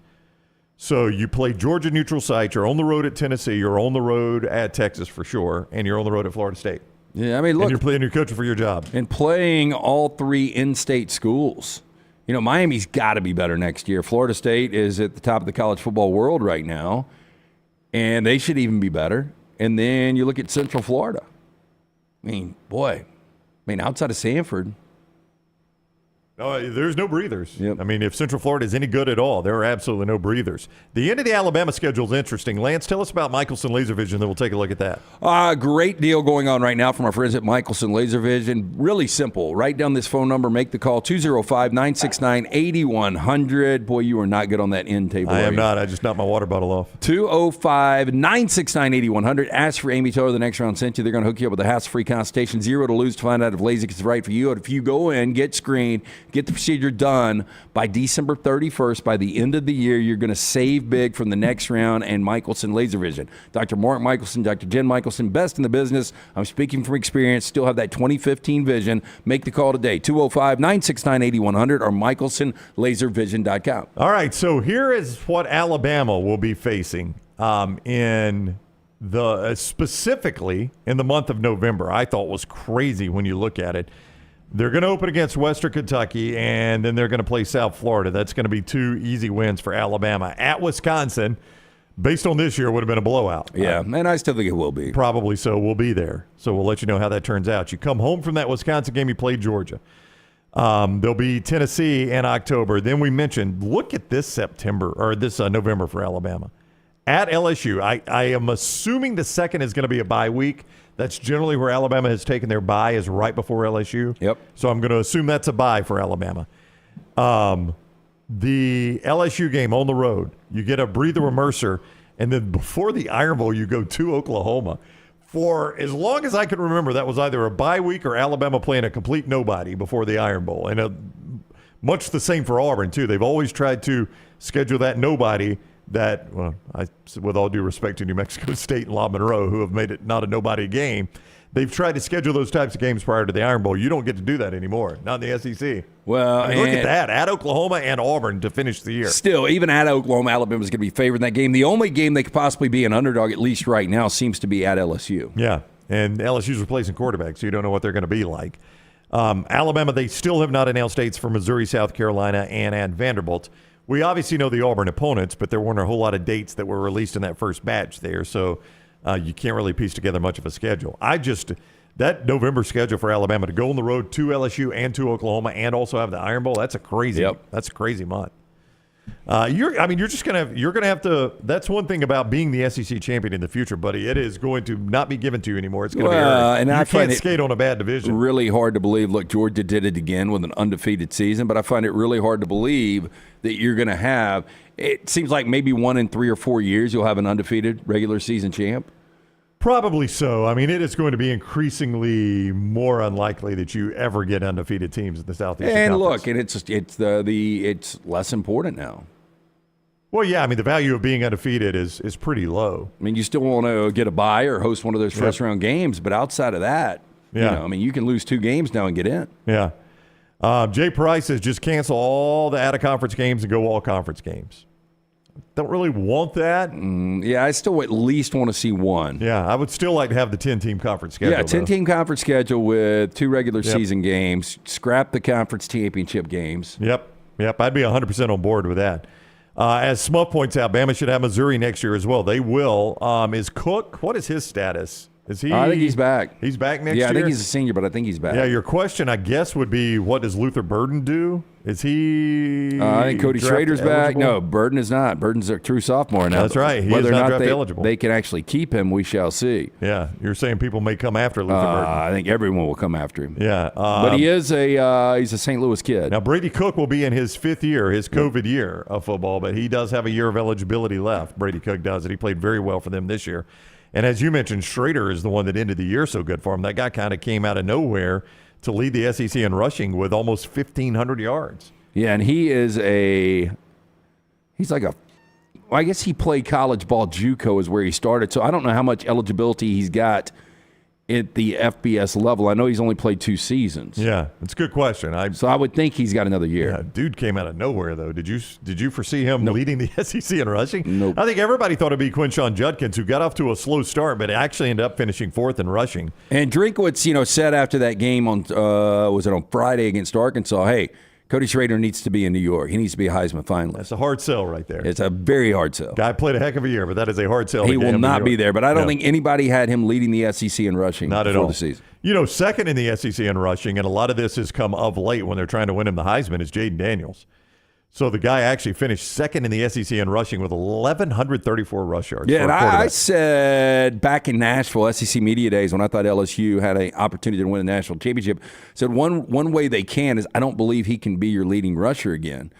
C: So you play Georgia neutral site, you're on the road at Tennessee, you're on the road at Texas for sure, and you're on the road at Florida State.
B: Yeah, I mean, look.
C: And you're coaching for your job.
B: And playing all three in-state schools. You know, Miami's got to be better next year. Florida State is at the top of the college football world right now, and they should even be better. And then you look at Central Florida. I mean, boy, outside of Sanford.
C: There's no breathers.
B: Yep.
C: I mean, if Central Florida is any good at all, there are absolutely no breathers. The end of the Alabama schedule is interesting. Lance, tell us about Michelson Laser Vision, then we'll take a look at that.
B: Great deal going on right now from our friends at Michelson Laser Vision. Really simple. Write down this phone number, make the call, 205-969-8100. Boy, you are not good on that end table.
C: I am not. I just knocked my water bottle off.
B: 205-969-8100. Ask for Amy Toller. The next round sent you. They're going to hook you up with a hassle-free consultation. 0 to lose to find out if LASIK is right for you. And if you go in, get screened, get the procedure done by December 31st. By the end of the year, you're going to save big from the next round and Michelson Laser Vision. Dr. Mark Michelson, Dr. Jen Michelson, best in the business. I'm speaking from experience. Still have that 2015 vision. Make the call today, 205-969-8100 or MichelsonLaserVision.com.
C: All right, so here is what Alabama will be facing in the specifically in the month of November. I thought was crazy when you look at it. They're going to open against Western Kentucky, and then they're going to play South Florida. That's going to be 2 easy wins for Alabama. At Wisconsin, based on this year, would have been a blowout.
B: Yeah, and I still think it will be.
C: Probably so. We'll be there. So we'll let you know how that turns out. You come home from that Wisconsin game, you play Georgia. There'll be Tennessee in October. Then we mentioned, look at this November for Alabama. At LSU, I am assuming the second is going to be a bye week. That's generally where Alabama has taken their bye, is right before LSU.
B: Yep.
C: So I'm going to assume that's a bye for Alabama. The LSU game on the road, you get a breather with Mercer, and then before the Iron Bowl, you go to Oklahoma. For as long as I can remember, that was either a bye week or Alabama playing a complete nobody before the Iron Bowl. And much the same for Auburn, too. They've always tried to schedule that nobody that, with all due respect to New Mexico State and La Monroe, who have made it not a nobody game, they've tried to schedule those types of games prior to the Iron Bowl. You don't get to do that anymore, not in the SEC.
B: Well,
C: look at that, at Oklahoma and Auburn to finish the year.
B: Still, even at Oklahoma, Alabama's going to be favored in that game. The only game they could possibly be an underdog, at least right now, seems to be at LSU.
C: Yeah, and LSU's replacing quarterbacks, so you don't know what they're going to be like. Alabama, they still have not announced dates for Missouri, South Carolina, and at Vanderbilt. We obviously know the Auburn opponents, but there weren't a whole lot of dates that were released in that first batch there, so you can't really piece together much of a schedule. That November schedule for Alabama to go on the road to LSU and to Oklahoma and also have the Iron Bowl, that's a crazy month. You're gonna have to. That's one thing about being the SEC champion in the future, buddy. It is going to not be given to you anymore. It's going to be earned.
B: And I
C: can't skate on a bad division.
B: Really hard to believe. Look, Georgia did it again with an undefeated season, but I find it really hard to believe that you're going to have. It seems like maybe 1 in 3 or 4 years you'll have an undefeated regular season champ.
C: Probably so. I mean, it is going to be increasingly more unlikely that you ever get undefeated teams in the Southeast.
B: And
C: Conference.
B: look, it's less important now.
C: Well, yeah, I mean, the value of being undefeated is pretty low.
B: I mean, you still want to get a bye or host one of those first round games, but outside of that, you can lose 2 games now and get in.
C: Yeah. Jay Price says just cancel all the out-of-conference games and go all conference games. Don't really want that.
B: I still at least want to see one.
C: Yeah, I would still like to have the 10-team conference schedule.
B: Yeah, 10-team conference schedule with 2 regular season games. Scrap the conference championship games.
C: Yep. I'd be 100% on board with that. As Smuff points out, Bama should have Missouri next year as well. They will. Is Cook, what is his status? Is he?
B: I think he's back.
C: He's back next year?
B: Yeah, I think he's a senior, but I think he's back.
C: Yeah, your question, I guess, would be, what does Luther Burden do? Is he
B: I think Cody Schrader's back.
C: eligible?
B: No, Burden is not. Burden's a true sophomore now.
C: That's right. He
B: Whether
C: is
B: or
C: not
B: not
C: draft eligible.
B: They can actually keep him, we shall see.
C: Yeah, you're saying people may come after Luther Burden.
B: I think everyone will come after him.
C: Yeah.
B: But he is he's a St. Louis kid.
C: Now, Brady Cook will be in his 5th year, his COVID year of football, but he does have a year of eligibility left. Brady Cook does, and he played very well for them this year. And as you mentioned, Schrader is the one that ended the year so good for him. That guy kind of came out of nowhere to lead the SEC in rushing with almost 1,500 yards.
B: Yeah, and he's like I guess he played college ball. JUCO is where he started, so I don't know how much eligibility he's got at the FBS level. I know he's only played 2 seasons.
C: Yeah, it's a good question.
B: So I would think he's got another year.
C: Yeah, dude came out of nowhere, though. Did you foresee him leading the SEC in rushing?
B: Nope.
C: I think everybody thought it'd be Quinshon Judkins, who got off to a slow start, but actually ended up finishing 4th in rushing.
B: And Drinkwitz, said after that game on Friday against Arkansas, hey, Cody Schrader needs to be in New York. He needs to be a Heisman finalist.
C: That's a hard sell right there.
B: It's a very hard sell.
C: Guy played a heck of a year, but that is a hard sell.
B: He will not be there, but I don't think anybody had him leading the SEC in rushing
C: not at
B: before
C: all.
B: the season.
C: Second in the SEC in rushing, and a lot of this has come of late when they're trying to win him the Heisman, is Jayden Daniels. So the guy actually finished second in the SEC in rushing with 1,134 rush yards.
B: Yeah, and I said back in Nashville, SEC Media Days, when I thought LSU had an opportunity to win a national championship, said one way they can is I don't believe he can be your leading rusher again.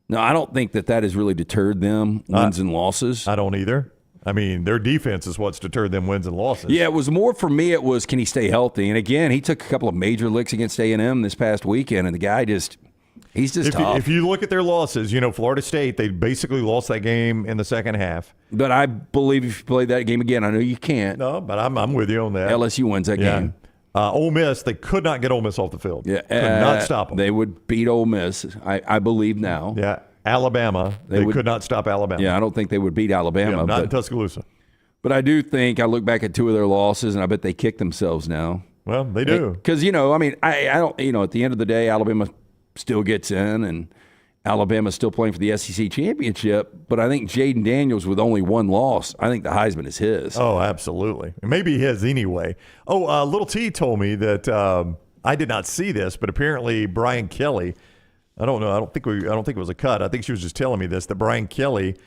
B: No, I don't think that has really deterred them, wins and losses.
C: I don't either. I mean, their defense is what's deterred them wins and losses.
B: Yeah, it was more for me, it was can he stay healthy? And again, he took a couple of major licks against A&M this past weekend, and the guy he's just tough.
C: If you look at their losses, Florida State, they basically lost that game in the second half.
B: But I believe if you play that game again, I know you can't.
C: No, but I'm with you on that.
B: LSU wins that game.
C: Ole Miss, they could not get Ole Miss off the field.
B: Yeah,
C: could not stop them.
B: They would beat Ole Miss, I believe now.
C: Yeah, Alabama, they could not stop Alabama.
B: Yeah, I don't think they would beat Alabama.
C: Not in Tuscaloosa.
B: But I do think I look back at 2 of their losses, and I bet they kick themselves now.
C: Well, they do.
B: Because, I don't, at the end of the day, Alabama still gets in, and Alabama's still playing for the SEC championship. But I think Jayden Daniels with only 1 loss, I think the Heisman is his.
C: Oh, absolutely. It may be his anyway. Oh, Little T told me that I did not see this, but apparently Brian Kelly, I don't know. I don't think it was a cut. I think she was just telling me this, that Brian Kelly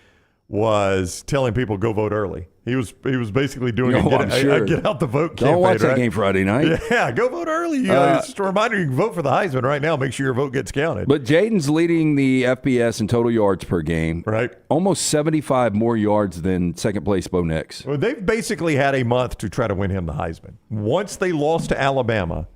C: was telling people go vote early. He was basically doing a get out the vote campaign.
B: Don't watch that
C: right?
B: game Friday night.
C: Yeah, go vote early. Just a reminder, you can vote for the Heisman right now. Make sure your vote gets counted.
B: But Jaden's leading the FBS in total yards per game.
C: Right.
B: Almost 75 more yards than second place Bo Nix.
C: Well, they've basically had a month to try to win him the Heisman. Once they lost to Alabama,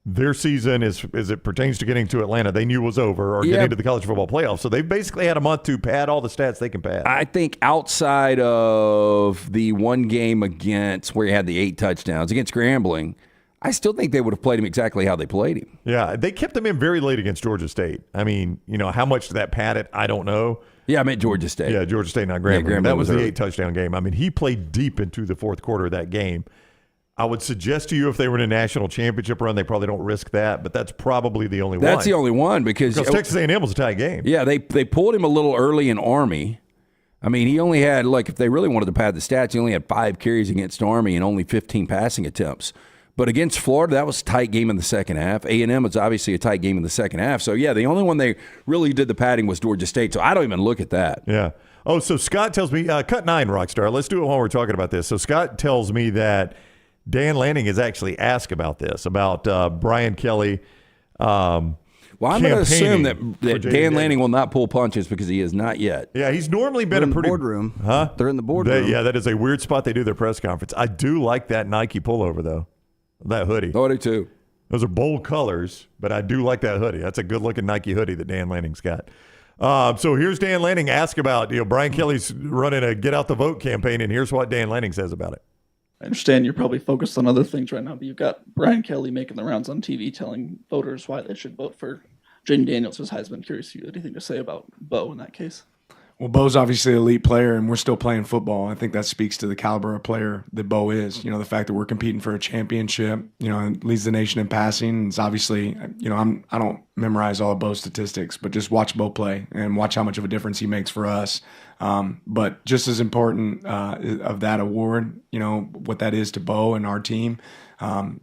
C: their season, as it pertains to getting to Atlanta, they knew was over, or getting to the college football playoffs. So they've basically had a month to pad all the stats they can pad.
B: I think outside of the one game against where he had the 8 touchdowns against Grambling, I still think they would have played him exactly how they played him.
C: Yeah, they kept him in very late against Georgia State. I mean, how much did that pad it? I don't know.
B: Yeah, I meant Georgia State.
C: Yeah, Georgia State, not Grambling.
B: Yeah, Grambling
C: that was the
B: early.
C: 8-touchdown game. I mean, he played deep into the fourth quarter of that game. I would suggest to you if they were in a national championship run, they probably don't risk that, but that's probably the only one.
B: That's the only one because
C: Texas A&M was a tight game.
B: Yeah, they pulled him a little early in Army. I mean, he only had, if they really wanted to pad the stats, he only had 5 carries against Army and only 15 passing attempts. But against Florida, that was a tight game in the second half. A&M was obviously a tight game in the second half. So, yeah, the only one they really did the padding was Georgia State. So I don't even look at that.
C: Yeah. Oh, so Scott tells me, cut 9, Rockstar. Let's do it while we're talking about this. So Scott tells me that Dan Lanning has actually asked about this, about Brian Kelly.
B: Well, I'm going to assume that Dan Lanning will not pull punches because he is not yet.
C: Yeah, he's normally been
H: in
C: a pretty
H: the boardroom.
C: Huh?
H: They're in the boardroom.
C: Yeah, that is a weird spot they do their press conference. I do like that Nike pullover though, that hoodie.
B: Oh, I do too.
C: Those are bold colors, but I do like that hoodie. That's a good looking Nike hoodie that Dan Lanning's got. So here's Dan Lanning asked about, Brian Kelly's running a get out the vote campaign, and here's what Dan Lanning says about it.
V: I understand you're probably focused on other things right now, but you've got Brian Kelly making the rounds on TV telling voters why they should vote for Jayden Daniels as Heisman. Curious if you had anything to say about Bo in that case.
W: Well, Bo's obviously an elite player, and we're still playing football. I think that speaks to the caliber of player that Bo is. The fact that we're competing for a championship, and leads the nation in passing. It's obviously, I don't memorize all of Bo's statistics, but just watch Bo play and watch how much of a difference he makes for us. But just as important of that award, what that is to Bo and our team,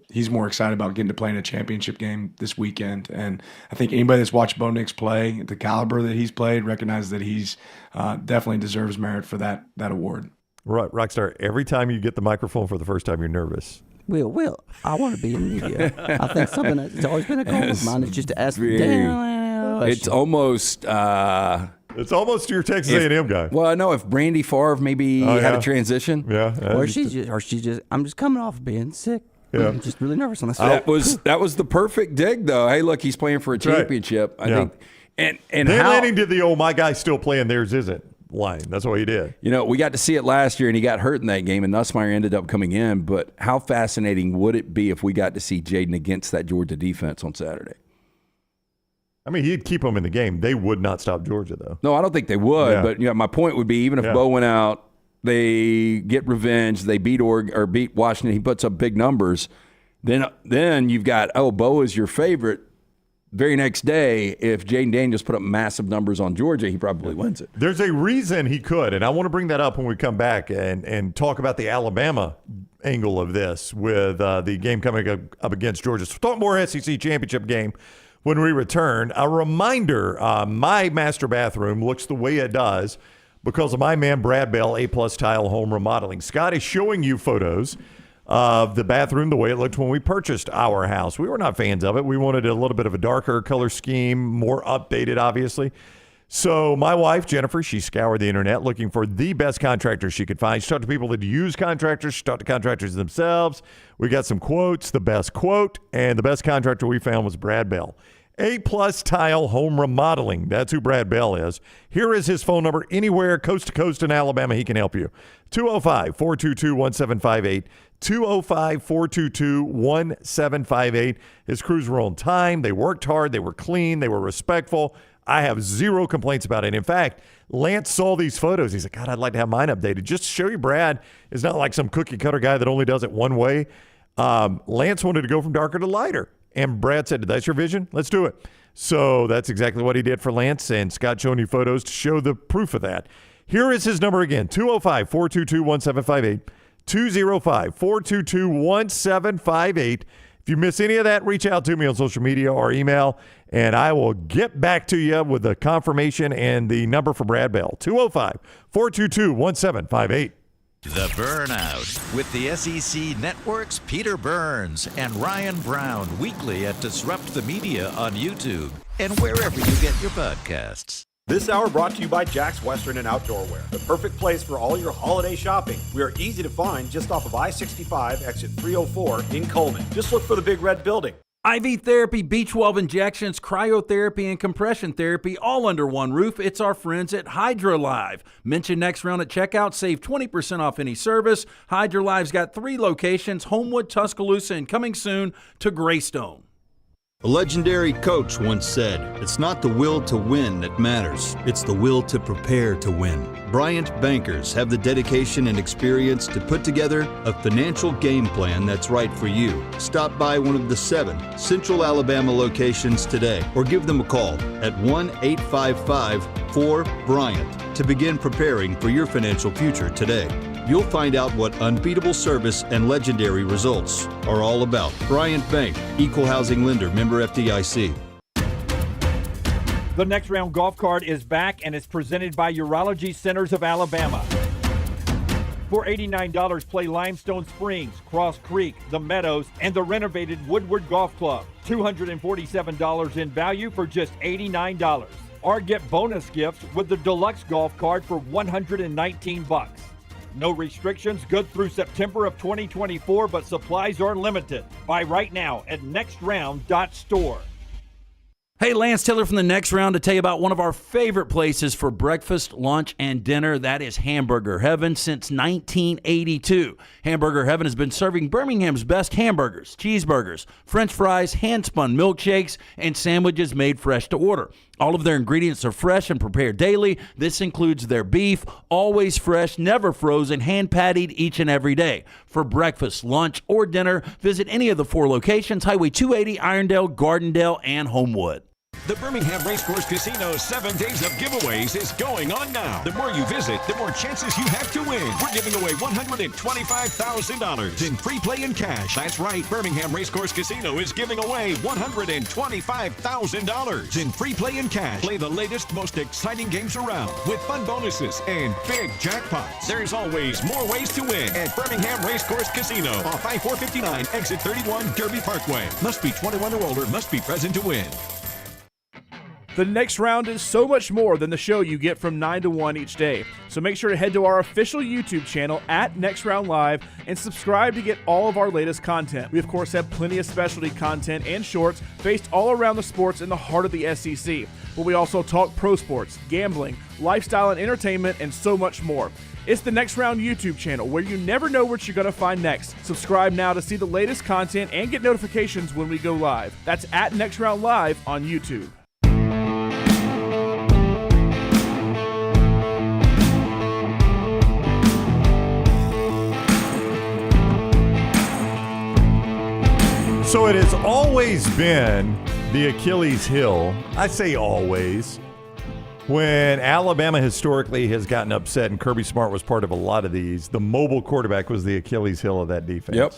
W: he's more excited about getting to play in a championship game this weekend. And I think anybody that's watched Bo Nix play, the caliber that he's played, recognizes that he's definitely deserves merit for that award.
C: Right, Rockstar, every time you get the microphone for the first time, you're nervous.
H: Will, I want to be in media. I think something that's always been a goal of mine is just to ask Dan.
B: It's almost...
C: It's almost your Texas A&M guy.
B: Well, I know if Brandy Favre maybe had a transition.
C: Yeah.
H: Or she's just, I'm just coming off being sick.
C: Yeah.
H: I'm just really nervous on this.
B: That was the perfect dig, though. Hey, look, he's playing for a championship.
C: Right.
B: I think, And
C: then Lanning did the my guy's still playing, theirs isn't line. That's what he did.
B: We got to see it last year, and he got hurt in that game, and Nussmeier ended up coming in. But how fascinating would it be if we got to see Jayden against that Georgia defense on Saturday?
C: I mean, he'd keep them in the game. They would not stop Georgia, though.
B: No, I don't think they would.
C: Yeah.
B: But my point would be, even if Bo went out, they get revenge, they beat beat Washington, he puts up big numbers. Then you've got, Bo is your favorite. Very next day, if Jayden Daniels put up massive numbers on Georgia, he probably wins it.
C: There's a reason he could, and I want to bring that up when we come back and talk about the Alabama angle of this with the game coming up against Georgia. So talk more SEC championship game when we return. A reminder, my master bathroom looks the way it does because of my man Brad Bell, A-Plus Tile Home Remodeling. Scott is showing you photos of the bathroom the way it looked when we purchased our house. We were not fans of it. We wanted a little bit of a darker color scheme, more updated, obviously. So my wife, Jennifer, she scoured the internet looking for the best contractors she could find. She talked to people that use contractors. She talked to contractors themselves. We got some quotes, the best quote, and the best contractor we found was Brad Bell. A-Plus Tile Home Remodeling. That's who Brad Bell is. Here is his phone number. Anywhere, coast to coast in Alabama, he can help you. 205-422-1758. 205-422-1758. His crews were on time. They worked hard. They were clean. They were respectful. I have zero complaints about it. In fact, Lance saw these photos. He's like, God, I'd like to have mine updated. Just to show you, Brad is not like some cookie cutter guy that only does it one way. Lance wanted to go from darker to lighter. And Brad said, that's your vision? Let's do it. So that's exactly what he did for Lance, and Scott showing you photos to show the proof of that. Here is his number again, 205-422-1758, 205-422-1758. If you miss any of that, reach out to me on social media or email, and I will get back to you with the confirmation and the number for Brad Bell, 205-422-1758.
F: The Burnout with the SEC Network's Peter Burns and Ryan Brown weekly at Disrupt the Media on YouTube and wherever you get your podcasts.
U: This hour brought to you by Jack's Western and Outdoor Wear, the perfect place for all your holiday shopping. We are easy to find just off of I-65, exit 304 in Coleman. Just look for the big red building.
S: IV therapy, B12 injections, cryotherapy, and compression therapy all under one roof. It's our friends at HydroLive. Mention Next Round at checkout. Save 20% off any service. HydroLive's got 3 locations, Homewood, Tuscaloosa, and coming soon to Greystone.
G: A legendary coach once said, "It's not the will to win that matters. It's the will to prepare to win." Bryant bankers have the dedication and experience to put together a financial game plan that's right for you. Stop by one of the 7 Central Alabama locations today or give them a call at 1-855-4-BRYANT to begin preparing for your financial future today. You'll find out what unbeatable service and legendary results are all about. Bryant Bank, Equal Housing Lender, member FDIC.
A: The Next Round golf cart is back and is presented by Urology Centers of Alabama. For $89, play Limestone Springs, Cross Creek, The Meadows, and the renovated Woodward Golf Club. $247 in value for just $89. Or get bonus gifts with the Deluxe Golf Cart for $119. No restrictions, good through September of 2024, but supplies are limited. Buy right now at nextround.store.
S: Hey, Lance Taylor from the Next Round to tell you about one of our favorite places for breakfast, lunch, and dinner. That is Hamburger Heaven since 1982. Hamburger Heaven has been serving Birmingham's best hamburgers, cheeseburgers, French fries, hand-spun milkshakes, and sandwiches made fresh to order. All of their ingredients are fresh and prepared daily. This includes their beef, always fresh, never frozen, hand-pattied each and every day. For breakfast, lunch, or dinner, visit any of the 4 locations, Highway 280, Irondale, Gardendale, and Homewood.
I: The Birmingham Racecourse Casino's 7 days of giveaways is going on now. The more you visit, the more chances you have to win. We're giving away $125,000 in free play and cash. That's right, Birmingham Racecourse Casino is giving away $125,000 in free play and cash. Play the latest, most exciting games around with fun bonuses and big jackpots. There's always more ways to win at Birmingham Racecourse Casino off I-459, exit 31, Kirby Parkway. Must be 21 or older, must be present to win.
J: The Next Round is so much more than the show you get from 9 to 1 each day. So make sure to head to our official YouTube channel at Next Round Live and subscribe to get all of our latest content. We, of course, have plenty of specialty content and shorts based all around the sports in the heart of the SEC. But we also talk pro sports, gambling, lifestyle and entertainment, and so much more. It's the Next Round YouTube channel where you never know what you're going to find next. Subscribe now to see the latest content and get notifications when we go live. That's at Next Round Live on YouTube.
C: So it has always been the Achilles heel, I say always, when Alabama historically has gotten upset, and Kirby Smart was part of a lot of these, the mobile quarterback was the Achilles heel of that defense.
B: Yep.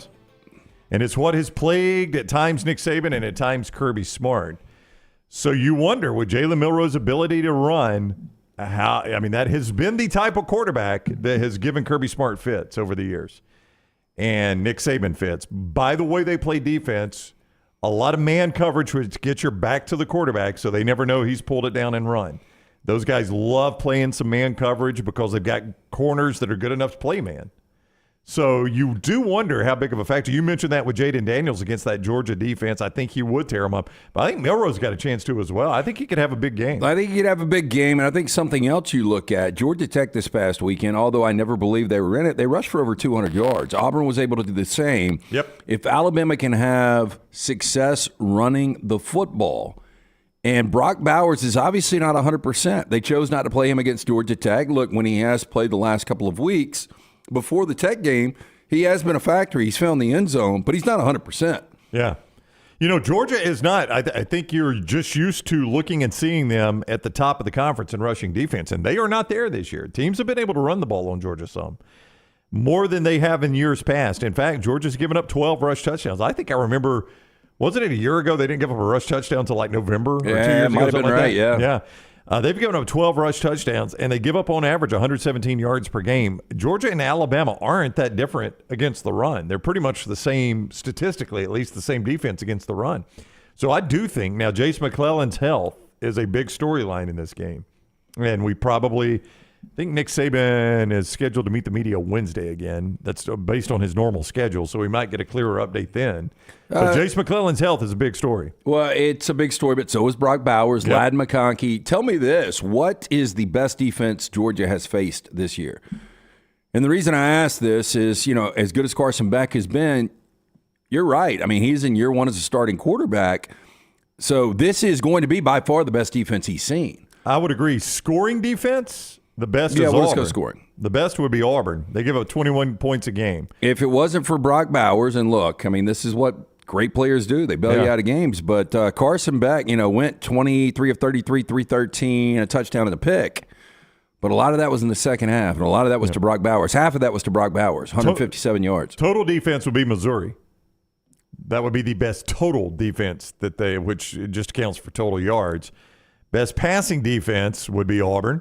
C: And it's what has plagued at times Nick Saban and at times Kirby Smart. So you wonder, with Jaylen Milroe's ability to run, that has been the type of quarterback that has given Kirby Smart fits over the years. And Nick Saban fits. By the way they play defense, a lot of man coverage would get your back to the quarterback so they never know he's pulled it down and run. Those guys love playing some man coverage because they've got corners that are good enough to play man. So you do wonder how big of a factor. You mentioned that with Jayden Daniels against that Georgia defense. I think he would tear him up. But I think Milroe's got a chance to as well. I think he could have a big game.
B: I think he could have a big game, and I think something else you look at, Georgia Tech this past weekend, although I never believed they were in it, they rushed for over 200 yards. Auburn was able to do the same.
C: Yep.
B: If Alabama can have success running the football, and Brock Bowers is obviously not 100%. They chose not to play him against Georgia Tech. Look, when he has played the last couple of weeks, before the Tech game, he has been a factor. He's found the end zone, but he's not 100%.
C: Yeah. Georgia is not. I think you're just used to looking and seeing them at the top of the conference in rushing defense, and they are not there this year. Teams have been able to run the ball on Georgia some, more than they have in years past. In fact, Georgia's given up 12 rush touchdowns. I think I remember, wasn't it a year ago they didn't give up a rush touchdown until like November or 2 years ago?
B: Might have been right, yeah.
C: Yeah. They've given up 12 rush touchdowns, and they give up on average 117 yards per game. Georgia and Alabama aren't that different against the run. They're pretty much the same, statistically, at least the same defense against the run. So I do think now Jace McClellan's health is a big storyline in this game. And we probably think Nick Saban is scheduled to meet the media Wednesday again. That's based on his normal schedule, so we might get a clearer update then. But Jace McClellan's health is a big story.
B: Well, it's a big story, but so is Brock Bowers,
C: Yep.
B: Ladd McConkey. Tell me this. What is the best defense Georgia has faced this year? And the reason I ask this is, as good as Carson Beck has been, you're right. I mean, he's in year one as a starting quarterback. So this is going to be by far the best defense he's seen.
C: I would agree. Scoring defense, the best is
B: Yeah,
C: Auburn.
B: let's go scoring.
C: The best would be Auburn. They give up 21 points a game.
B: If it wasn't for Brock Bowers, and look, I mean, this is what great players do. They bail you out of games. But Carson Beck, went 23 of 33, 313, a touchdown and a pick. But a lot of that was in the second half, and a lot of that was to Brock Bowers. Half of that was to Brock Bowers, 157 yards.
C: Total defense would be Missouri. That would be the best total defense which just accounts for total yards. Best passing defense would be Auburn.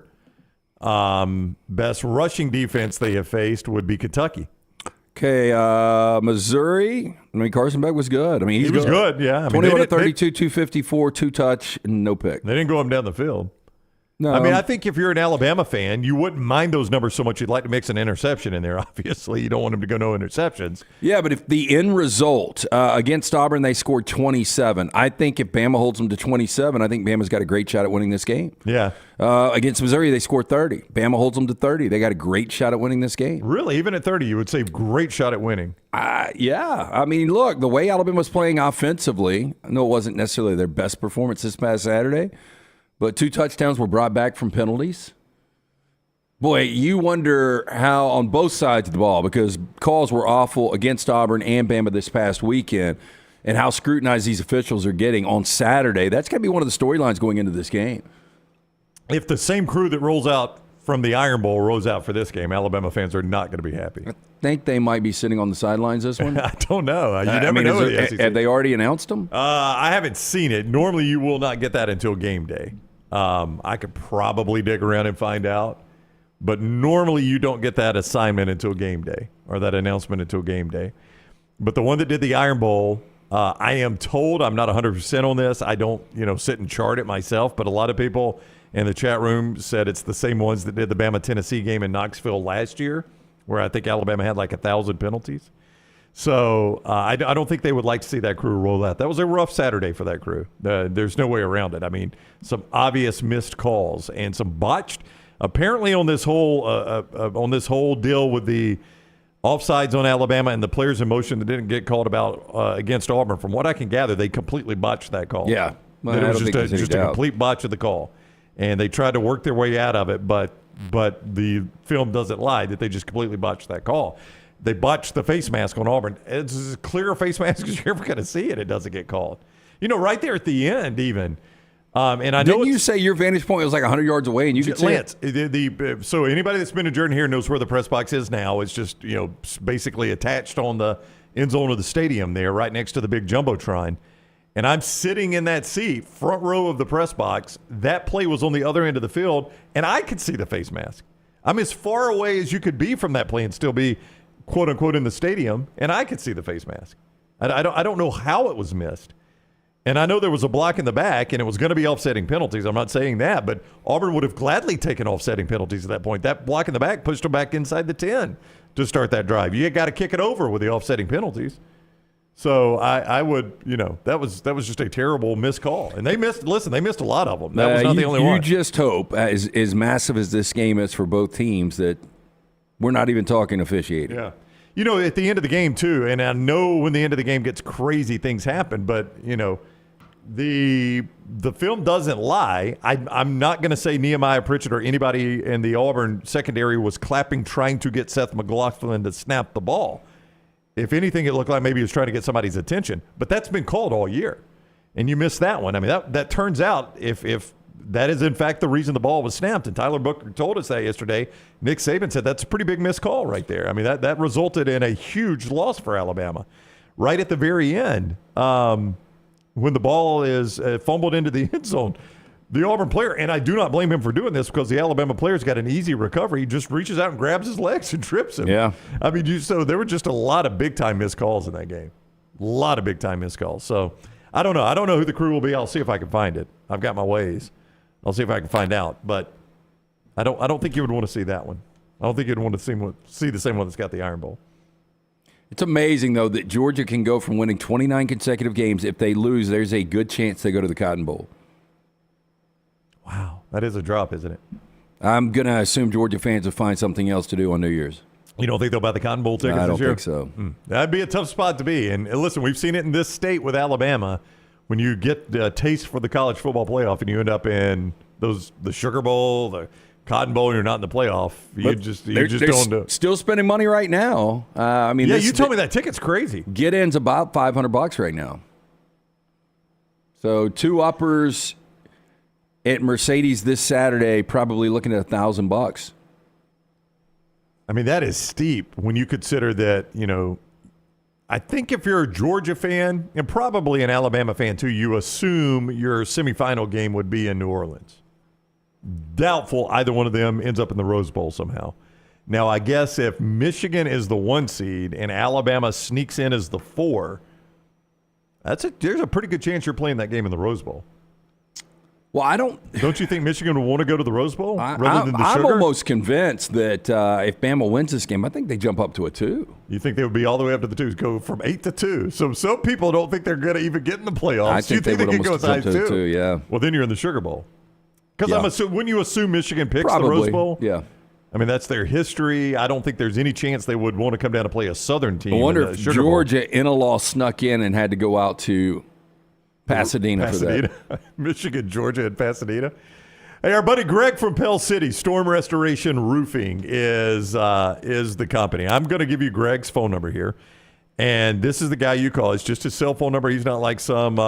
C: Best rushing defense they have faced would be Kentucky.
B: Okay, Missouri. I mean, Carson Beck was good. I mean,
C: he was good. Yeah,
B: 21 to 32, 254, two touch, and no pick.
C: They didn't go up and down the field.
B: No,
C: I mean, I think if you're an Alabama fan, you wouldn't mind those numbers so much. You'd like to mix an interception in there. Obviously, you don't want them to go no interceptions.
B: Yeah, but if the end result against Auburn, they scored 27. I think if Bama holds them to 27, I think Bama's got a great shot at winning this game.
C: Yeah.
B: Against Missouri, they scored 30. Bama holds them to 30. They got a great shot at winning this game.
C: Really? Even at 30, you would say great shot at winning.
B: Yeah. I mean, look, the way Alabama was playing offensively, I know it wasn't necessarily their best performance this past Saturday, but 2 touchdowns were brought back from penalties. Boy, you wonder how on both sides of the ball, because calls were awful against Auburn and Bama this past weekend, and how scrutinized these officials are getting on Saturday. That's going to be one of the storylines going into this game.
C: If the same crew that rolls out from the Iron Bowl rolls out for this game, Alabama fans are not going to be happy.
B: I think they might be sitting on the sidelines this one.
C: I don't know. You never know.
B: Have they already announced them?
C: I haven't seen it. Normally, you will not get that until game day. I could probably dig around and find out. But normally, you don't get that assignment until game day, or that announcement until game day. But the one that did the Iron Bowl, I am told, I'm not 100% on this. I don't, sit and chart it myself, but a lot of people in the chat room said it's the same ones that did the Bama-Tennessee game in Knoxville last year, where I think Alabama had like 1,000 penalties. So I don't think they would like to see that crew roll out. That was a rough Saturday for that crew. There's no way around it. I mean, some obvious missed calls and some botched. Apparently, on this whole deal with the offsides on Alabama and the players in motion that didn't get called about against Auburn, from what I can gather, they completely botched that call.
B: Yeah,
C: well, it was just a complete botch of the call, and they tried to work their way out of it, but the film doesn't lie that they just completely botched that call. They botched the face mask on Auburn. It's as clear a face mask as you're ever going to see it. It doesn't get called. right there at the end even. And I know
B: Didn't you say your vantage point was like 100 yards away and you could see
C: Lance,
B: it?
C: So anybody that's been to Jordan here knows where the press box is now. It's just, basically attached on the end zone of the stadium there, right next to the big Jumbotron. And I'm sitting in that seat, front row of the press box. That play was on the other end of the field, and I could see the face mask. I'm as far away as you could be from that play and still be, quote unquote, in the stadium, and I could see the face mask. I don't know how it was missed. And I know there was a block in the back, and it was going to be offsetting penalties. I'm not saying that, but Auburn would have gladly taken offsetting penalties at that point. That block in the back pushed them back inside the 10 to start that drive. You got to kick it over with the offsetting penalties. So I would, that was just a terrible missed call. And they missed a lot of them. That was not the only one.
B: You just hope, as massive as this game is for both teams, that we're not even talking officiating.
C: Yeah. At the end of the game, too, and I know when the end of the game gets crazy, things happen, but, the film doesn't lie. I'm not going to say Nehemiah Pritchett or anybody in the Auburn secondary was clapping trying to get Seth McLaughlin to snap the ball. If anything, it looked like maybe he was trying to get somebody's attention. But that's been called all year. And you missed that one. I mean, that turns out if that is, in fact, the reason the ball was snapped, and Tyler Booker told us that yesterday, Nick Saban said that's a pretty big missed call right there. I mean, that resulted in a huge loss for Alabama. Right at the very end, when the ball is fumbled into the end zone, the Auburn player, and I do not blame him for doing this because the Alabama player's got an easy recovery. He just reaches out and grabs his legs and trips him.
B: Yeah.
C: I mean, so there were just a lot of big-time missed calls in that game. A lot of big-time missed calls. So I don't know. I don't know who the crew will be. I'll see if I can find it. I've got my ways. I'll see if I can find out. But I don't think you would want to see that one. I don't think you'd want to see the same one that's got the Iron Bowl.
B: It's amazing, though, that Georgia can go from winning 29 consecutive games. If they lose, there's a good chance they go to the Cotton Bowl.
C: Wow. That is a drop, isn't it?
B: I'm going to assume Georgia fans will find something else to do on New Year's.
C: You don't think they'll buy the Cotton Bowl tickets
B: I don't
C: this year?
B: think so.
C: That'd be a tough spot to be. And listen, we've seen it in this state with Alabama. When you get a taste for the college football playoff and you end up in the Sugar Bowl, the Cotton Bowl, and you're not in the playoff, you just don't do it.
B: Still spending money right now.
C: You told me that ticket's crazy.
B: Get-in's about $500 right now. So 2 uppers at Mercedes this Saturday, probably looking at $1,000.
C: I mean, that is steep when you consider that, I think if you're a Georgia fan and probably an Alabama fan too, you assume your semifinal game would be in New Orleans. Doubtful either one of them ends up in the Rose Bowl somehow. Now, I guess if Michigan is the 1 seed and Alabama sneaks in as the 4, there's a pretty good chance you're playing that game in the Rose Bowl.
B: Well,
C: Don't you think Michigan would want to go to the Rose Bowl rather than the
B: I'm
C: Sugar?
B: almost convinced that if Bama wins this game, I think they jump up to a 2.
C: You think they would be all the way up to the 2s, go from 8 to 2. So some people don't think they're going to even get in the playoffs.
B: I think
C: they could go as high as 2?
B: 2, yeah.
C: Well, then you're in the Sugar Bowl. Because wouldn't you assume Michigan picks
B: Probably,
C: the Rose Bowl?
B: Yeah.
C: I mean, that's their history. I don't think there's any chance they would want to come down to play a Southern team.
B: I wonder
C: in the
B: if
C: Sugar
B: Georgia in a loss snuck in and had to go out to Pasadena for that.
C: Michigan, Georgia, and Pasadena. Hey, our buddy Greg from Pell City, Storm Restoration Roofing is the company. I'm going to give you Greg's phone number here, and this is the guy you call. It's just his cell phone number. He's not like some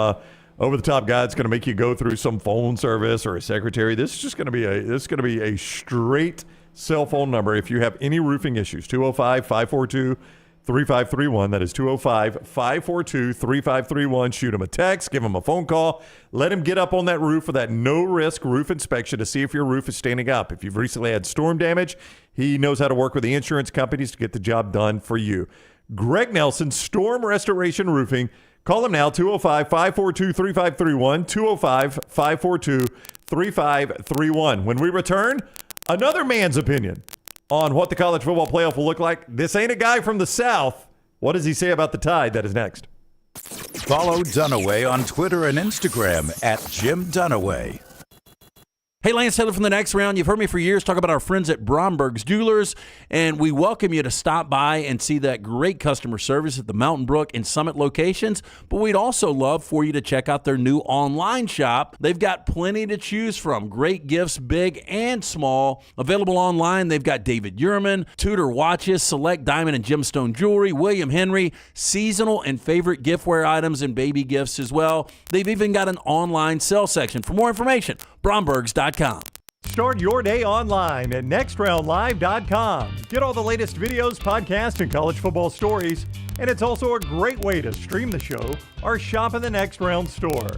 C: over-the-top guy that's going to make you go through some phone service or a secretary. This is just going to be a straight cell phone number if you have any roofing issues. 205-542-3531. That is 205-542-3531. Shoot him a text. Give him a phone call. Let him get up on that roof for that no-risk roof inspection to see if your roof is standing up. If you've recently had storm damage, he knows how to work with the insurance companies to get the job done for you. Greg Nelson, Storm Restoration Roofing. Call them now, 205-542-3531, 205-542-3531. When we return, another man's opinion on what the college football playoff will look like. This ain't a guy from the South. What does he say about the Tide? That is next.
F: Follow Dunaway on Twitter and Instagram at Jim Dunaway.
S: Hey, Lance Taylor from The Next Round. You've heard me for years talk about our friends at Bromberg's Jewelers, and we welcome you to stop by and see that great customer service at the Mountain Brook and Summit locations, but we'd also love for you to check out their new online shop. They've got plenty to choose from. Great gifts, big and small. Available online, they've got David Yurman, Tudor watches, select diamond and gemstone jewelry, William Henry, seasonal and favorite giftware items and baby gifts as well. They've even got an online sale section. For more information, Brombergs.com.
C: Start your day online at nextroundlive.com. Get all the latest videos, podcasts, and college football stories. And it's also a great way to stream the show or shop in the Next Round store.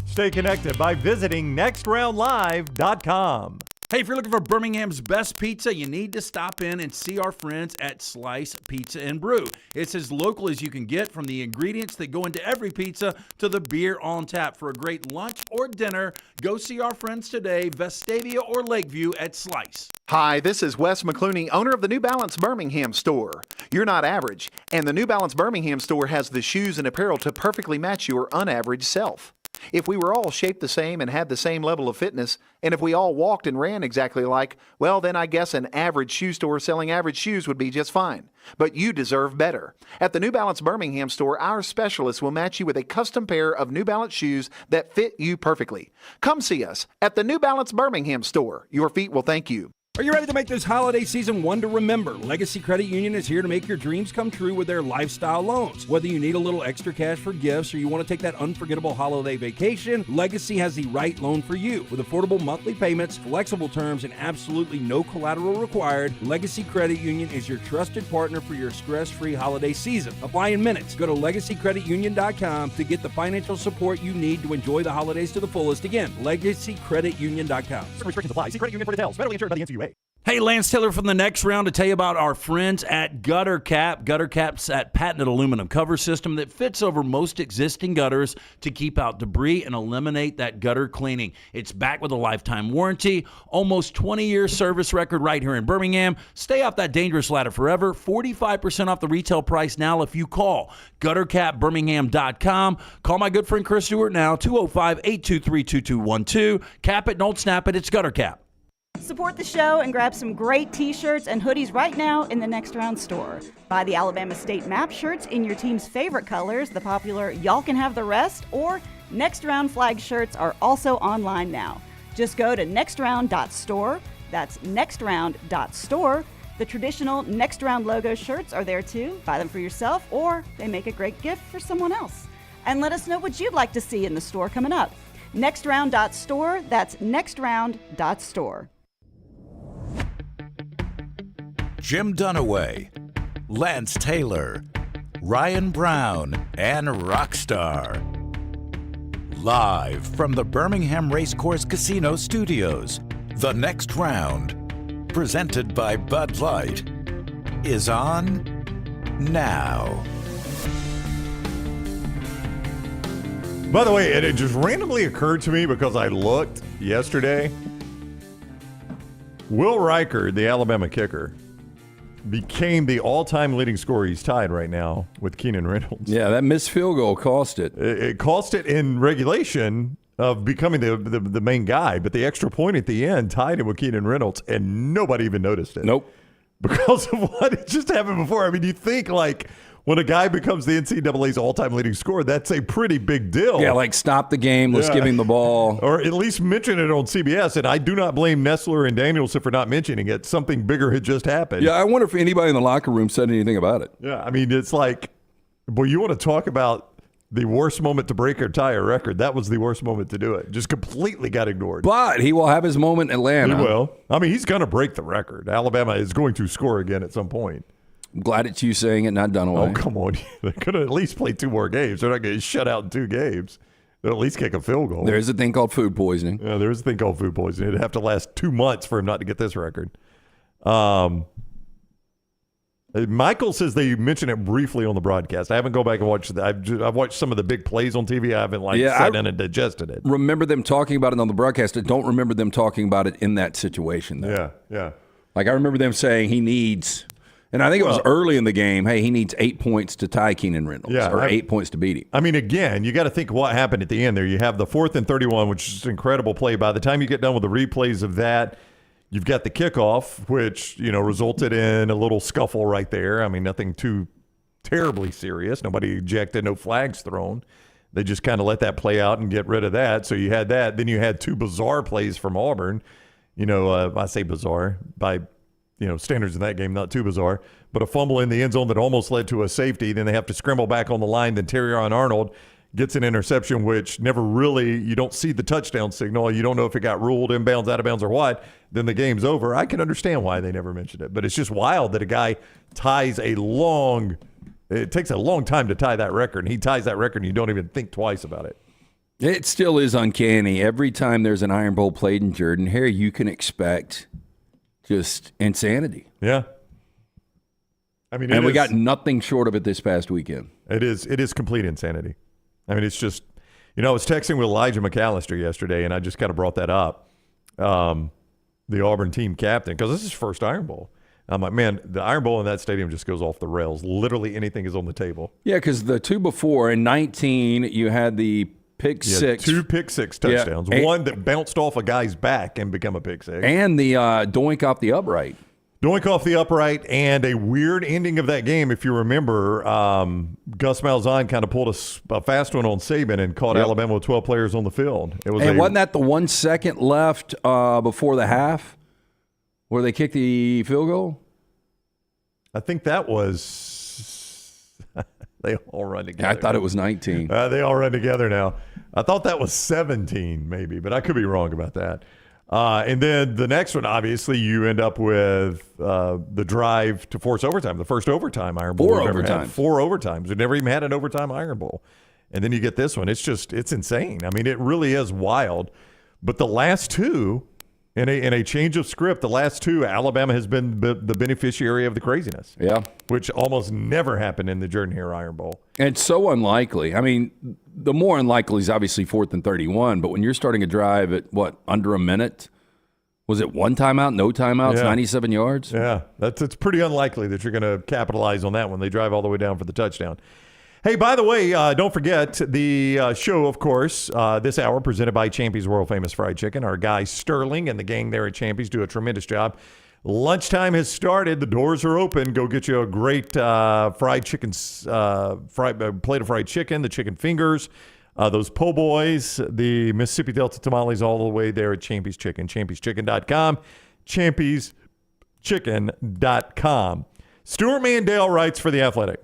C: Stay connected by visiting nextroundlive.com.
S: Hey, if you're looking for Birmingham's best pizza, you need to stop in and see our friends at Slice Pizza and Brew. It's as local as you can get, from the ingredients that go into every pizza to the beer on tap. For a great lunch or dinner, go see our friends today, Vestavia or Lakeview at Slice.
K: Hi, this is Wes McClooney, owner of the New Balance Birmingham store. You're not average, and the New Balance Birmingham store has the shoes and apparel to perfectly match your unaverage self. If we were all shaped the same and had the same level of fitness, and if we all walked and ran exactly alike, well, then I guess an average shoe store selling average shoes would be just fine. But you deserve better. At the New Balance Birmingham store, our specialists will match you with a custom pair of New Balance shoes that fit you perfectly. Come see us at the New Balance Birmingham store. Your feet will thank you.
S: Are you ready to make this holiday season one to remember? Legacy Credit Union is here to make your dreams come true with their lifestyle loans. Whether you need a little extra cash for gifts or you want to take that unforgettable holiday vacation, Legacy has the right loan for you. With affordable monthly payments, flexible terms, and absolutely no collateral required, Legacy Credit Union is your trusted partner for your stress-free holiday season. Apply in minutes. Go to LegacyCreditUnion.com to get the financial support you need to enjoy the holidays to the fullest. Again, LegacyCreditUnion.com.
C: Restrictions apply. See credit union for details. Federally insured by the NCUA.
S: Hey, Lance Taylor from The Next Round to tell you about our friends at Gutter Cap. Gutter Cap's that patented aluminum cover system that fits over most existing gutters to keep out debris and eliminate that gutter cleaning. It's backed with a lifetime warranty, almost 20-year service record right here in Birmingham. Stay off that dangerous ladder forever. 45% off the retail price now if you call GutterCapBirmingham.com. Call my good friend Chris Stewart now, 205-823-2212. Cap it, don't snap it. It's Gutter Cap.
D: Support the show and grab some great t-shirts and hoodies right now in the Next Round store. Buy the Alabama State map shirts in your team's favorite colors, the popular Y'all Can Have the Rest, or Next Round flag shirts are also online now. Just go to nextround.store. That's nextround.store. The traditional Next Round logo shirts are there too. Buy them for yourself, or they make a great gift for someone else. And let us know what you'd like to see in the store coming up. Nextround.store. That's nextround.store.
F: Jim Dunaway, Lance Taylor, Ryan Brown, and Rockstar. Live from the Birmingham Racecourse Casino Studios, The Next Round, presented by Bud Light, is on now.
C: By the way, it just randomly occurred to me because I looked yesterday. Will Riker, the Alabama kicker, became the all-time leading scorer. He's tied right now with Keenan Reynolds.
B: Yeah, that missed field goal cost it.
C: It cost it in regulation of becoming the main guy, but the extra point at the end tied him with Keenan Reynolds, and nobody even noticed it.
B: Nope.
C: Because of what had just happened before. I mean, you think, like, when a guy becomes the NCAA's all-time leading scorer, that's a pretty big deal.
B: Yeah, like stop the game, let's give him the ball.
C: Or at least mention it on CBS, and I do not blame Nessler and Danielson for not mentioning it. Something bigger had just happened.
B: Yeah, I wonder if anybody in the locker room said anything about it.
C: Yeah, I mean, it's like, boy, you want to talk about the worst moment to break or tie a record. That was the worst moment to do it. Just completely got ignored.
B: But he will have his moment in Atlanta.
C: He will. I mean, he's going to break the record. Alabama is going to score again at some point.
B: I'm glad it's you saying it, not Dunaway.
C: Oh, come on. They're going to at least play 2 more games. They're not going to get shut out in 2 games. They'll at least kick a field goal.
B: There is a thing called food poisoning.
C: Yeah, there is a thing called food poisoning. It'd have to last 2 months for him not to get this record. Michael says they mentioned it briefly on the broadcast. I haven't gone back and watched that. I've watched some of the big plays on TV. I haven't sat down and digested it.
B: Remember them talking about it on the broadcast. I don't remember them talking about it in that situation, though.
C: Yeah.
B: Like, I remember them saying he needs, and I think it was early in the game, hey, he needs 8 points to tie Keenan Reynolds, or 8 points to beat him.
C: I mean, again, you got to think what happened at the end there. You have the 4th and 31, which is an incredible play. By the time you get done with the replays of that, you've got the kickoff, which, resulted in a little scuffle right there. I mean, nothing too terribly serious. Nobody ejected, no flags thrown. They just kind of let that play out and get rid of that. So you had that. Then you had 2 bizarre plays from Auburn. I say bizarre by, standards in that game, not too bizarre. But a fumble in the end zone that almost led to a safety. Then they have to scramble back on the line. Then Terrion Arnold gets an interception, which never really, you don't see the touchdown signal. You don't know if it got ruled inbounds, out of bounds, or what. Then the game's over. I can understand why they never mentioned it. But it's just wild that a guy ties it takes a long time to tie that record. And he ties that record and you don't even think twice about it.
B: It still is uncanny. Every time there's an Iron Bowl played in Jordan, here you can expect just insanity.
C: Yeah. I mean,
B: we got nothing short of it this past weekend.
C: It is complete insanity. I mean, it's just, I was texting with Elijah McAllister yesterday, and I just kind of brought that up, the Auburn team captain, because this is his first Iron Bowl. I'm like, man, the Iron Bowl in that stadium just goes off the rails. Literally anything is on the table.
B: Yeah, because the 2 before, in 19, you had the pick six.
C: 2 pick six touchdowns.
B: Yeah.
C: One that bounced off a guy's back and become a pick six.
B: And the doink off the upright.
C: Doink off the upright, and a weird ending of that game. If you remember, Gus Malzahn kind of pulled a fast one on Saban and caught Alabama with 12 players on the field.
B: Wasn't that the 1 second left before the half where they kicked the field goal?
C: I think that was – they all run together.
B: I thought it was 19.
C: They all run together now. I thought that was 17 maybe, but I could be wrong about that. And then the next one, obviously, you end up with the drive to force overtime, the first overtime Iron Bowl.
B: 4 overtimes.
C: 4 overtimes. We've never even had an overtime Iron Bowl. And then you get this one. It's insane. I mean, it really is wild. But the last 2, in a change of script, the last 2, Alabama has been the beneficiary of the craziness.
B: Yeah.
C: Which almost never happened in the Jordan-Hare Iron Bowl.
B: And it's so unlikely. I mean, the more unlikely is obviously 4th and 31, but when you're starting a drive at, under a minute? Was it 1 timeout, no timeouts, 97 yards?
C: Yeah, it's pretty unlikely that you're going to capitalize on that one. They drive all the way down for the touchdown. Hey, by the way, don't forget the show, of course, this hour presented by Champy's World Famous Fried Chicken. Our guy Sterling and the gang there at Champy's do a tremendous job. Lunchtime has started. The doors are open. Go get you a great fried chicken, plate of fried chicken, the chicken fingers, those po' boys, the Mississippi Delta tamales, all the way there at Champy's Chicken. Champy'sChicken.com. Champy'sChicken.com. Stuart Mandel writes for The Athletic.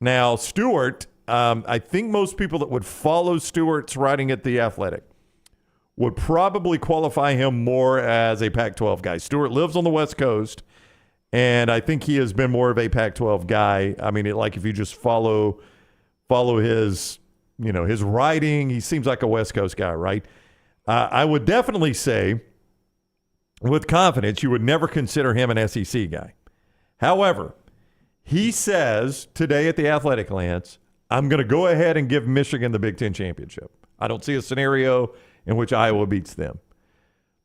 C: Now, Stuart, I think most people that would follow Stuart's writing at The Athletic would probably qualify him more as a Pac-12 guy. Stuart lives on the West Coast, and I think he has been more of a Pac-12 guy. I mean, if you just follow his, his writing, he seems like a West Coast guy, right? I would definitely say, with confidence, you would never consider him an SEC guy. However, he says today at The Athletic, Lance, I'm going to go ahead and give Michigan the Big Ten championship. I don't see a scenario in which Iowa beats them.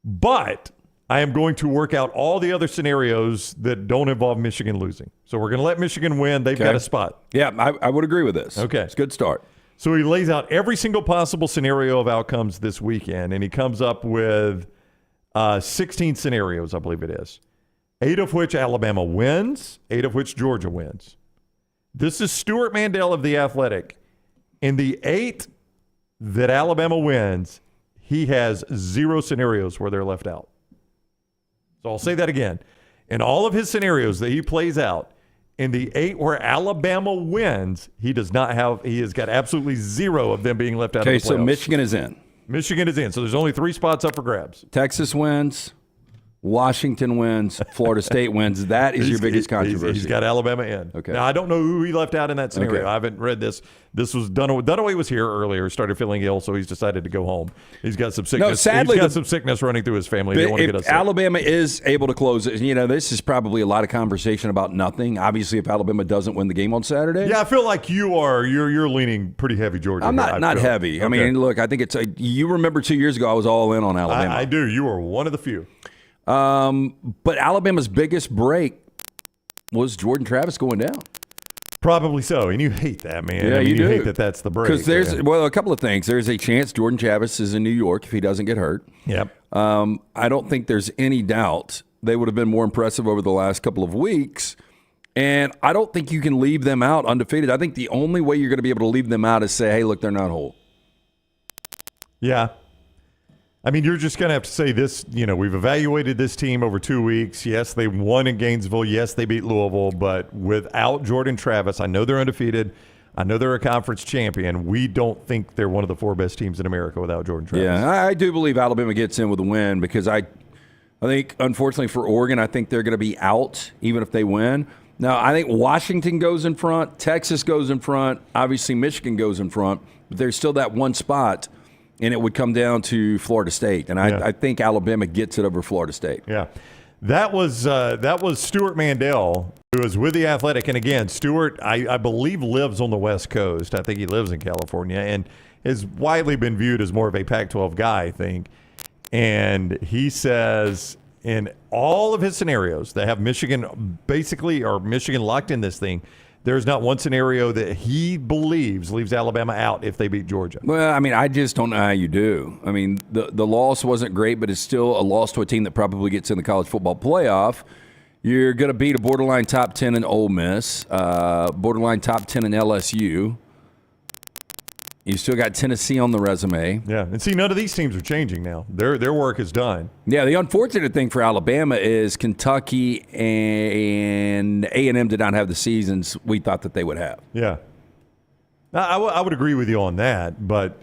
C: But I am going to work out all the other scenarios that don't involve Michigan losing. So we're going to let Michigan win. They've got a spot.
B: Yeah, I would agree with this.
C: Okay.
B: It's a good start.
C: So he lays out every single possible scenario of outcomes this weekend, and he comes up with 16 scenarios, I believe it is. 8 of which Alabama wins, 8 of which Georgia wins. This is Stuart Mandel of The Athletic. In the 8 that Alabama wins, he has 0 scenarios where they're left out. So I'll say that again. In all of his scenarios that he plays out, in the 8 where Alabama wins, he has got absolutely 0 of them being left out of the playoffs.
B: Okay, so Michigan is in.
C: Michigan is in. So there's only 3 spots up for grabs.
B: Texas wins. Washington wins, Florida State wins. That is your biggest controversy.
C: He's got Alabama in.
B: Okay.
C: Now, I don't know who he left out in that scenario.
B: Okay.
C: I haven't read this. This was Dunaway was here earlier, started feeling ill, so he's decided to go home. He's got some sickness.
B: No, sadly,
C: he's got some sickness running through his family. They don't want to get us
B: if Alabama is able to close it, this is probably a lot of conversation about nothing. Obviously, if Alabama doesn't win the game on Saturday.
C: Yeah, I feel like you're leaning pretty heavy Georgia.
B: I'm not heavy.
C: Okay.
B: I mean, look, I think you remember 2 years ago I was all in on Alabama.
C: I do. You were one of the few.
B: But Alabama's biggest break was Jordan Travis going down.
C: Probably so, and you hate that, man.
B: Yeah,
C: I mean,
B: you do.
C: hate that that's the break.
B: Because there's a couple of things. There's a chance Jordan Travis is in New York if he doesn't get hurt.
C: Yep.
B: I don't think there's any doubt they would have been more impressive over the last couple of weeks. And I don't think you can leave them out undefeated. I think the only way you're going to be able to leave them out is say, hey, look, they're not whole.
C: Yeah. I mean, you're just going to have to say this, we've evaluated this team over 2 weeks. Yes, they won in Gainesville. Yes, they beat Louisville. But without Jordan Travis, I know they're undefeated. I know they're a conference champion. We don't think they're one of the 4 best teams in America without Jordan Travis.
B: Yeah, I do believe Alabama gets in with a win because I think, unfortunately for Oregon, I think they're going to be out even if they win. Now, I think Washington goes in front. Texas goes in front. Obviously, Michigan goes in front. But there's still that one spot. And it would come down to Florida State, and I think Alabama gets it over Florida State.
C: Yeah, that was Stuart Mandel, who was with the Athletic, and again, Stuart, I believe lives on the West Coast. I think he lives in California, and has widely been viewed as more of a Pac-12 guy, I think. And he says in all of his scenarios that have Michigan Michigan locked in this thing, there's not one scenario that he believes leaves Alabama out if they beat Georgia.
B: Well, I mean, I just don't know how you do. I mean, the loss wasn't great, but it's still a loss to a team that probably gets in the college football playoff. You're going to beat a borderline top 10 in Ole Miss, borderline top 10 in LSU. You still got Tennessee on the resume.
C: Yeah, and see, none of these teams are changing now. Their work is done.
B: Yeah, the unfortunate thing for Alabama is Kentucky and A&M did not have the seasons we thought that they would have.
C: Yeah. I would agree with you on that, but,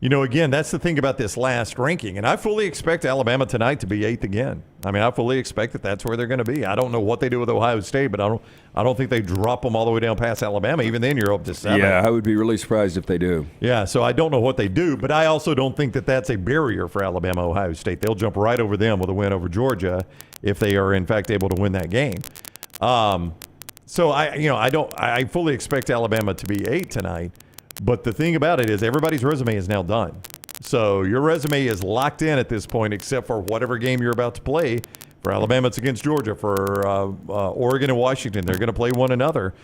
C: again, that's the thing about this last ranking, and I fully expect Alabama tonight to be 8th again. I mean, I fully expect that that's where they're going to be. I don't know what they do with Ohio State, but I don't think they drop them all the way down past Alabama. Even then, you're up to 7.
B: Yeah, I would be really surprised if they do.
C: Yeah, so I don't know what they do, but I also don't think that that's a barrier for Alabama, Ohio State. They'll jump right over them with a win over Georgia if they are, in fact, able to win that game. So I fully expect Alabama to be 8 tonight. But the thing about it is everybody's resume is now done. So your resume is locked in at this point, except for whatever game you're about to play. For Alabama, it's against Georgia. For Oregon and Washington, they're going to play one another.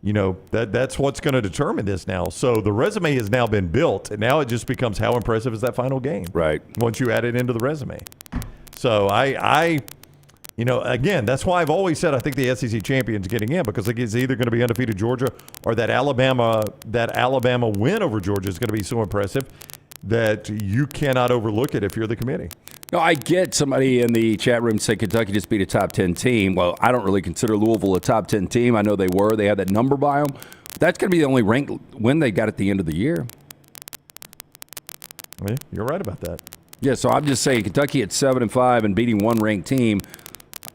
C: That's what's going to determine this now. So the resume has now been built, and now it just becomes how impressive is that final game.
B: Right.
C: Once you add it into the resume. So again, that's why I've always said I think the SEC champion's getting in, because it's either going to be undefeated Georgia or that Alabama win over Georgia is going to be so impressive that you cannot overlook it if you're the committee.
B: No, I get somebody in the chat room say Kentucky just beat a top 10 team. Well, I don't really consider Louisville a top 10 team. I know they were. They had that number by them. But that's going to be the only ranked win they got at the end of the year.
C: Yeah, you're right about that.
B: Yeah, so I'm just saying Kentucky at 7-5 and beating one ranked team.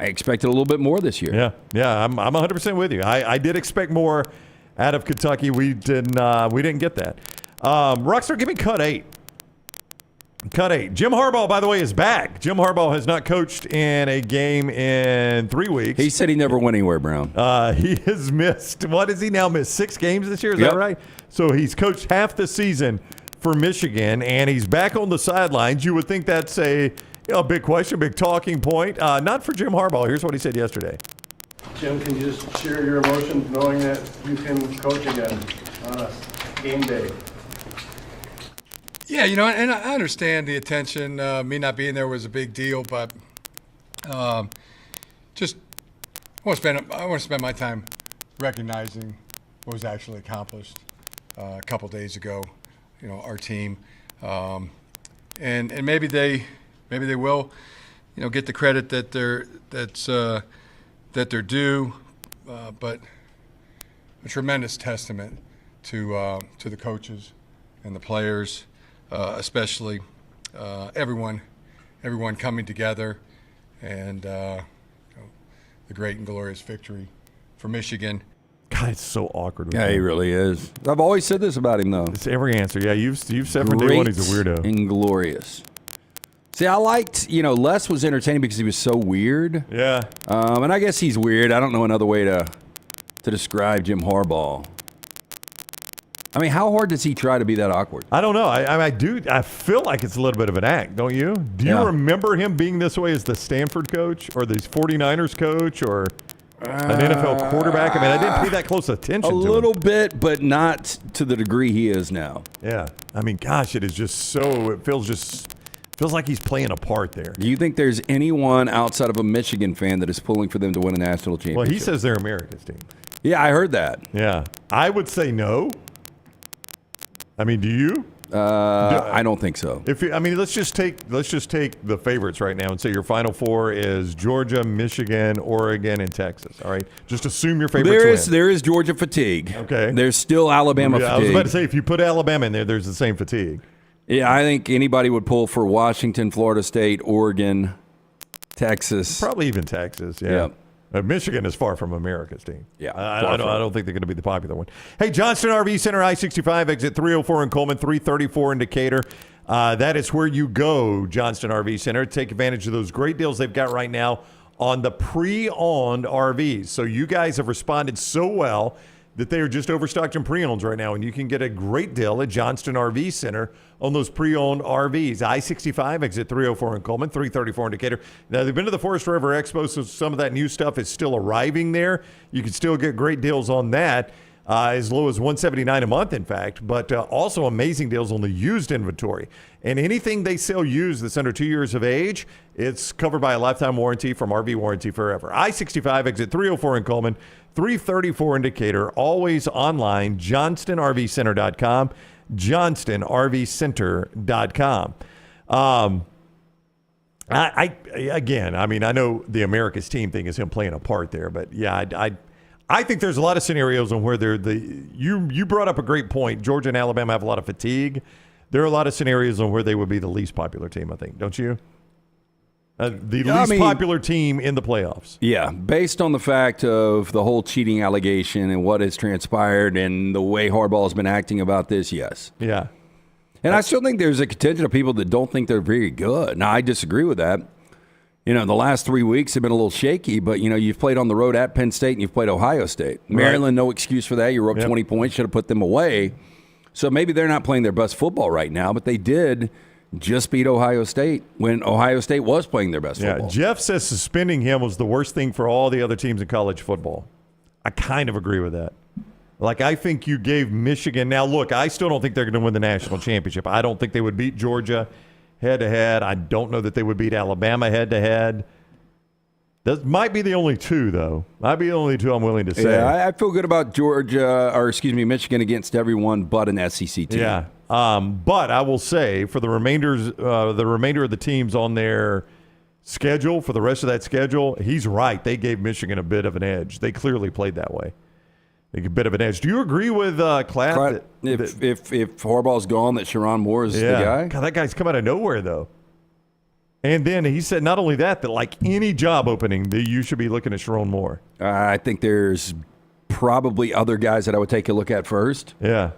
B: I expected a little bit more this year.
C: Yeah, I'm 100% with you. I did expect more out of Kentucky. We didn't get that. Rockstar, give me cut 8. Cut 8. Jim Harbaugh, by the way, is back. Jim Harbaugh has not coached in a game in 3 weeks.
B: He said he never went anywhere, Brown.
C: He has missed, what has he now missed? 6 games this year? Is that right? So he's coached half the season for Michigan, and he's back on the sidelines. You would think that's a big question, big talking point. Not for Jim Harbaugh. Here's what he said yesterday.
L: Jim, can you just share your emotions knowing that you can coach again on a game day?
M: Yeah, and I understand the attention. Me not being there was a big deal, but just I want to spend my time recognizing what was actually accomplished a couple days ago. Our team, and maybe they will, get the credit that they're due, but a tremendous testament to the coaches and the players. Especially everyone coming together and the great and glorious victory for Michigan.
C: God, it's so awkward. With
B: Yeah,
C: him.
B: he really is. I've always said this about him, though.
C: It's every answer. Yeah, you've said from day one he's a weirdo.
B: And glorious. See, I liked, Les was entertaining because he was so weird.
C: Yeah.
B: And I guess he's weird. I don't know another way to describe Jim Harbaugh. I mean, how hard does he try to be that awkward?
C: I don't know. I feel like it's a little bit of an act, don't you? Do you remember him being this way as the Stanford coach or the 49ers coach or an NFL quarterback? I mean, I didn't pay that close attention to him.
B: A little bit, but not to the degree he is now.
C: Yeah. I mean, gosh, it is just so, it feels like he's playing a part there.
B: Do you think there's anyone outside of a Michigan fan that is pulling for them to win a national championship?
C: Well, he says they're America's team.
B: Yeah, I heard that.
C: Yeah. I would say no. I mean, do you?
B: I don't think so.
C: Let's just take the favorites right now and say your Final Four is Georgia, Michigan, Oregon, and Texas. All right, just assume your favorites win.
B: There is Georgia fatigue.
C: Okay,
B: there's still Alabama fatigue.
C: I was about to say if you put Alabama in there, there's the same fatigue.
B: Yeah, I think anybody would pull for Washington, Florida State, Oregon, Texas,
C: probably even Texas. Yeah. Michigan is far from America's team.
B: Yeah,
C: I don't think they're going to be the popular one. Hey, Johnston RV Center, I-65, exit 304 in Coleman, 334 in Decatur. That is where you go, Johnston RV Center. Take advantage of those great deals they've got right now on the pre-owned RVs. So you guys have responded so well that they are just overstocked in pre-owns right now, and you can get a great deal at Johnston RV Center on those pre-owned RVs. I-65, exit 304 in Coleman, 334 in Decatur. Now, they've been to the Forest River Expo, so some of that new stuff is still arriving there. You can still get great deals on that, as low as $179 a month, in fact, but also amazing deals on the used inventory. And anything they sell used that's under 2 years of age, it's covered by a lifetime warranty from RV Warranty Forever. I-65, exit 304 in Coleman, 334 in Decatur, always online, johnstonrvcenter.com, johnstonrvcenter.com. I know the America's team thing is him playing a part there, but yeah, I think there's a lot of scenarios on where you brought up a great point. Georgia and Alabama have a lot of fatigue. There are a lot of scenarios on where they would be the least popular team, I think, don't you? The least popular team in the playoffs.
B: Yeah, based on the fact of the whole cheating allegation and what has transpired and the way Harbaugh has been acting about this, yes.
C: Yeah.
B: And I still think there's a contingent of people that don't think they're very good. Now, I disagree with that. The last 3 weeks have been a little shaky, but, you've played on the road at Penn State and you've played Ohio State. Maryland, no excuse for that. You were up 20 points, should have put them away. So maybe they're not playing their best football right now, but they did just beat Ohio State when Ohio State was playing their best football.
C: Jeff says suspending him was the worst thing for all the other teams in college football. I kind of agree with that. I think you gave Michigan. Now, look, I still don't think they're going to win the national championship. I don't think they would beat Georgia head-to-head. I don't know that they would beat Alabama head-to-head. That might be the only two, though. Might be the only two I'm willing to say.
B: Yeah, I feel good about Michigan against everyone but an SEC team.
C: Yeah. But I will say for the remainder of the teams on their schedule, for the rest of that schedule, he's right. They gave Michigan a bit of an edge. They clearly played that way. A bit of an edge. Do you agree with Klatt?
B: If Harbaugh's gone, that Sherrone Moore is the guy?
C: God, that guy's come out of nowhere, though. And then he said not only that like any job opening, that you should be looking at Sherrone Moore.
B: I think there's probably other guys that I would take a look at first.
C: Yeah.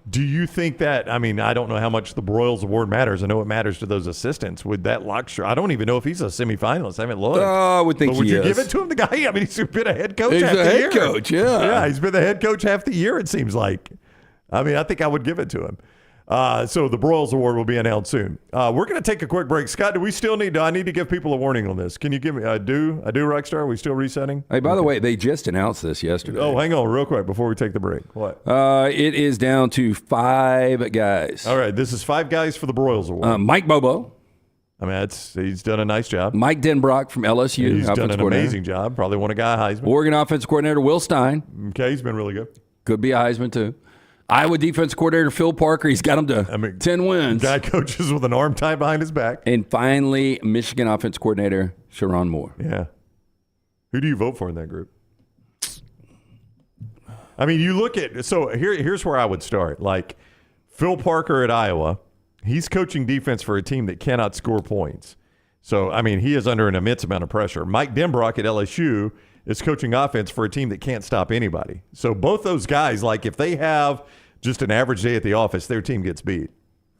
C: Do you think that, I don't know how much the Broyles Award matters. I know it matters to those assistants. Would that lock I don't even know if he's a semifinalist. I haven't looked.
B: I would think
C: but would
B: he
C: you
B: is.
C: give it to him, the guy? He's been a head coach
B: he's
C: half the year.
B: He's a head coach, yeah.
C: Yeah, he's been the head coach half the year, it seems like. I think I would give it to him. So the Broyles Award will be announced soon. We're going to take a quick break. Scott, do we still I need to give people a warning on this. Can you give me I do, Rockstar? Are we still resetting?
B: Hey, by the way, they just announced this yesterday.
C: Oh, hang on real quick before we take the break. What?
B: It is down to 5 guys.
C: All right, this is 5 guys for the Broyles Award.
B: Mike Bobo.
C: He's done a nice job.
B: Mike Denbrock from LSU.
C: He's done an amazing job. Probably won a guy a Heisman.
B: Oregon offensive coordinator Will Stein.
C: Okay, he's been really good.
B: Could be a Heisman, too. Iowa defense coordinator Phil Parker, he's got him to 10 wins.
C: Guy coaches with an arm tied behind his back.
B: And finally, Michigan offense coordinator Sherrone Moore.
C: Yeah. Who do you vote for in that group? You look at, so here's where I would start. Phil Parker at Iowa, he's coaching defense for a team that cannot score points. So, I mean, he is under an immense amount of pressure. Mike Denbrock at LSU is coaching offense for a team that can't stop anybody. So both those guys, like if they have just an average day at the office, their team gets beat.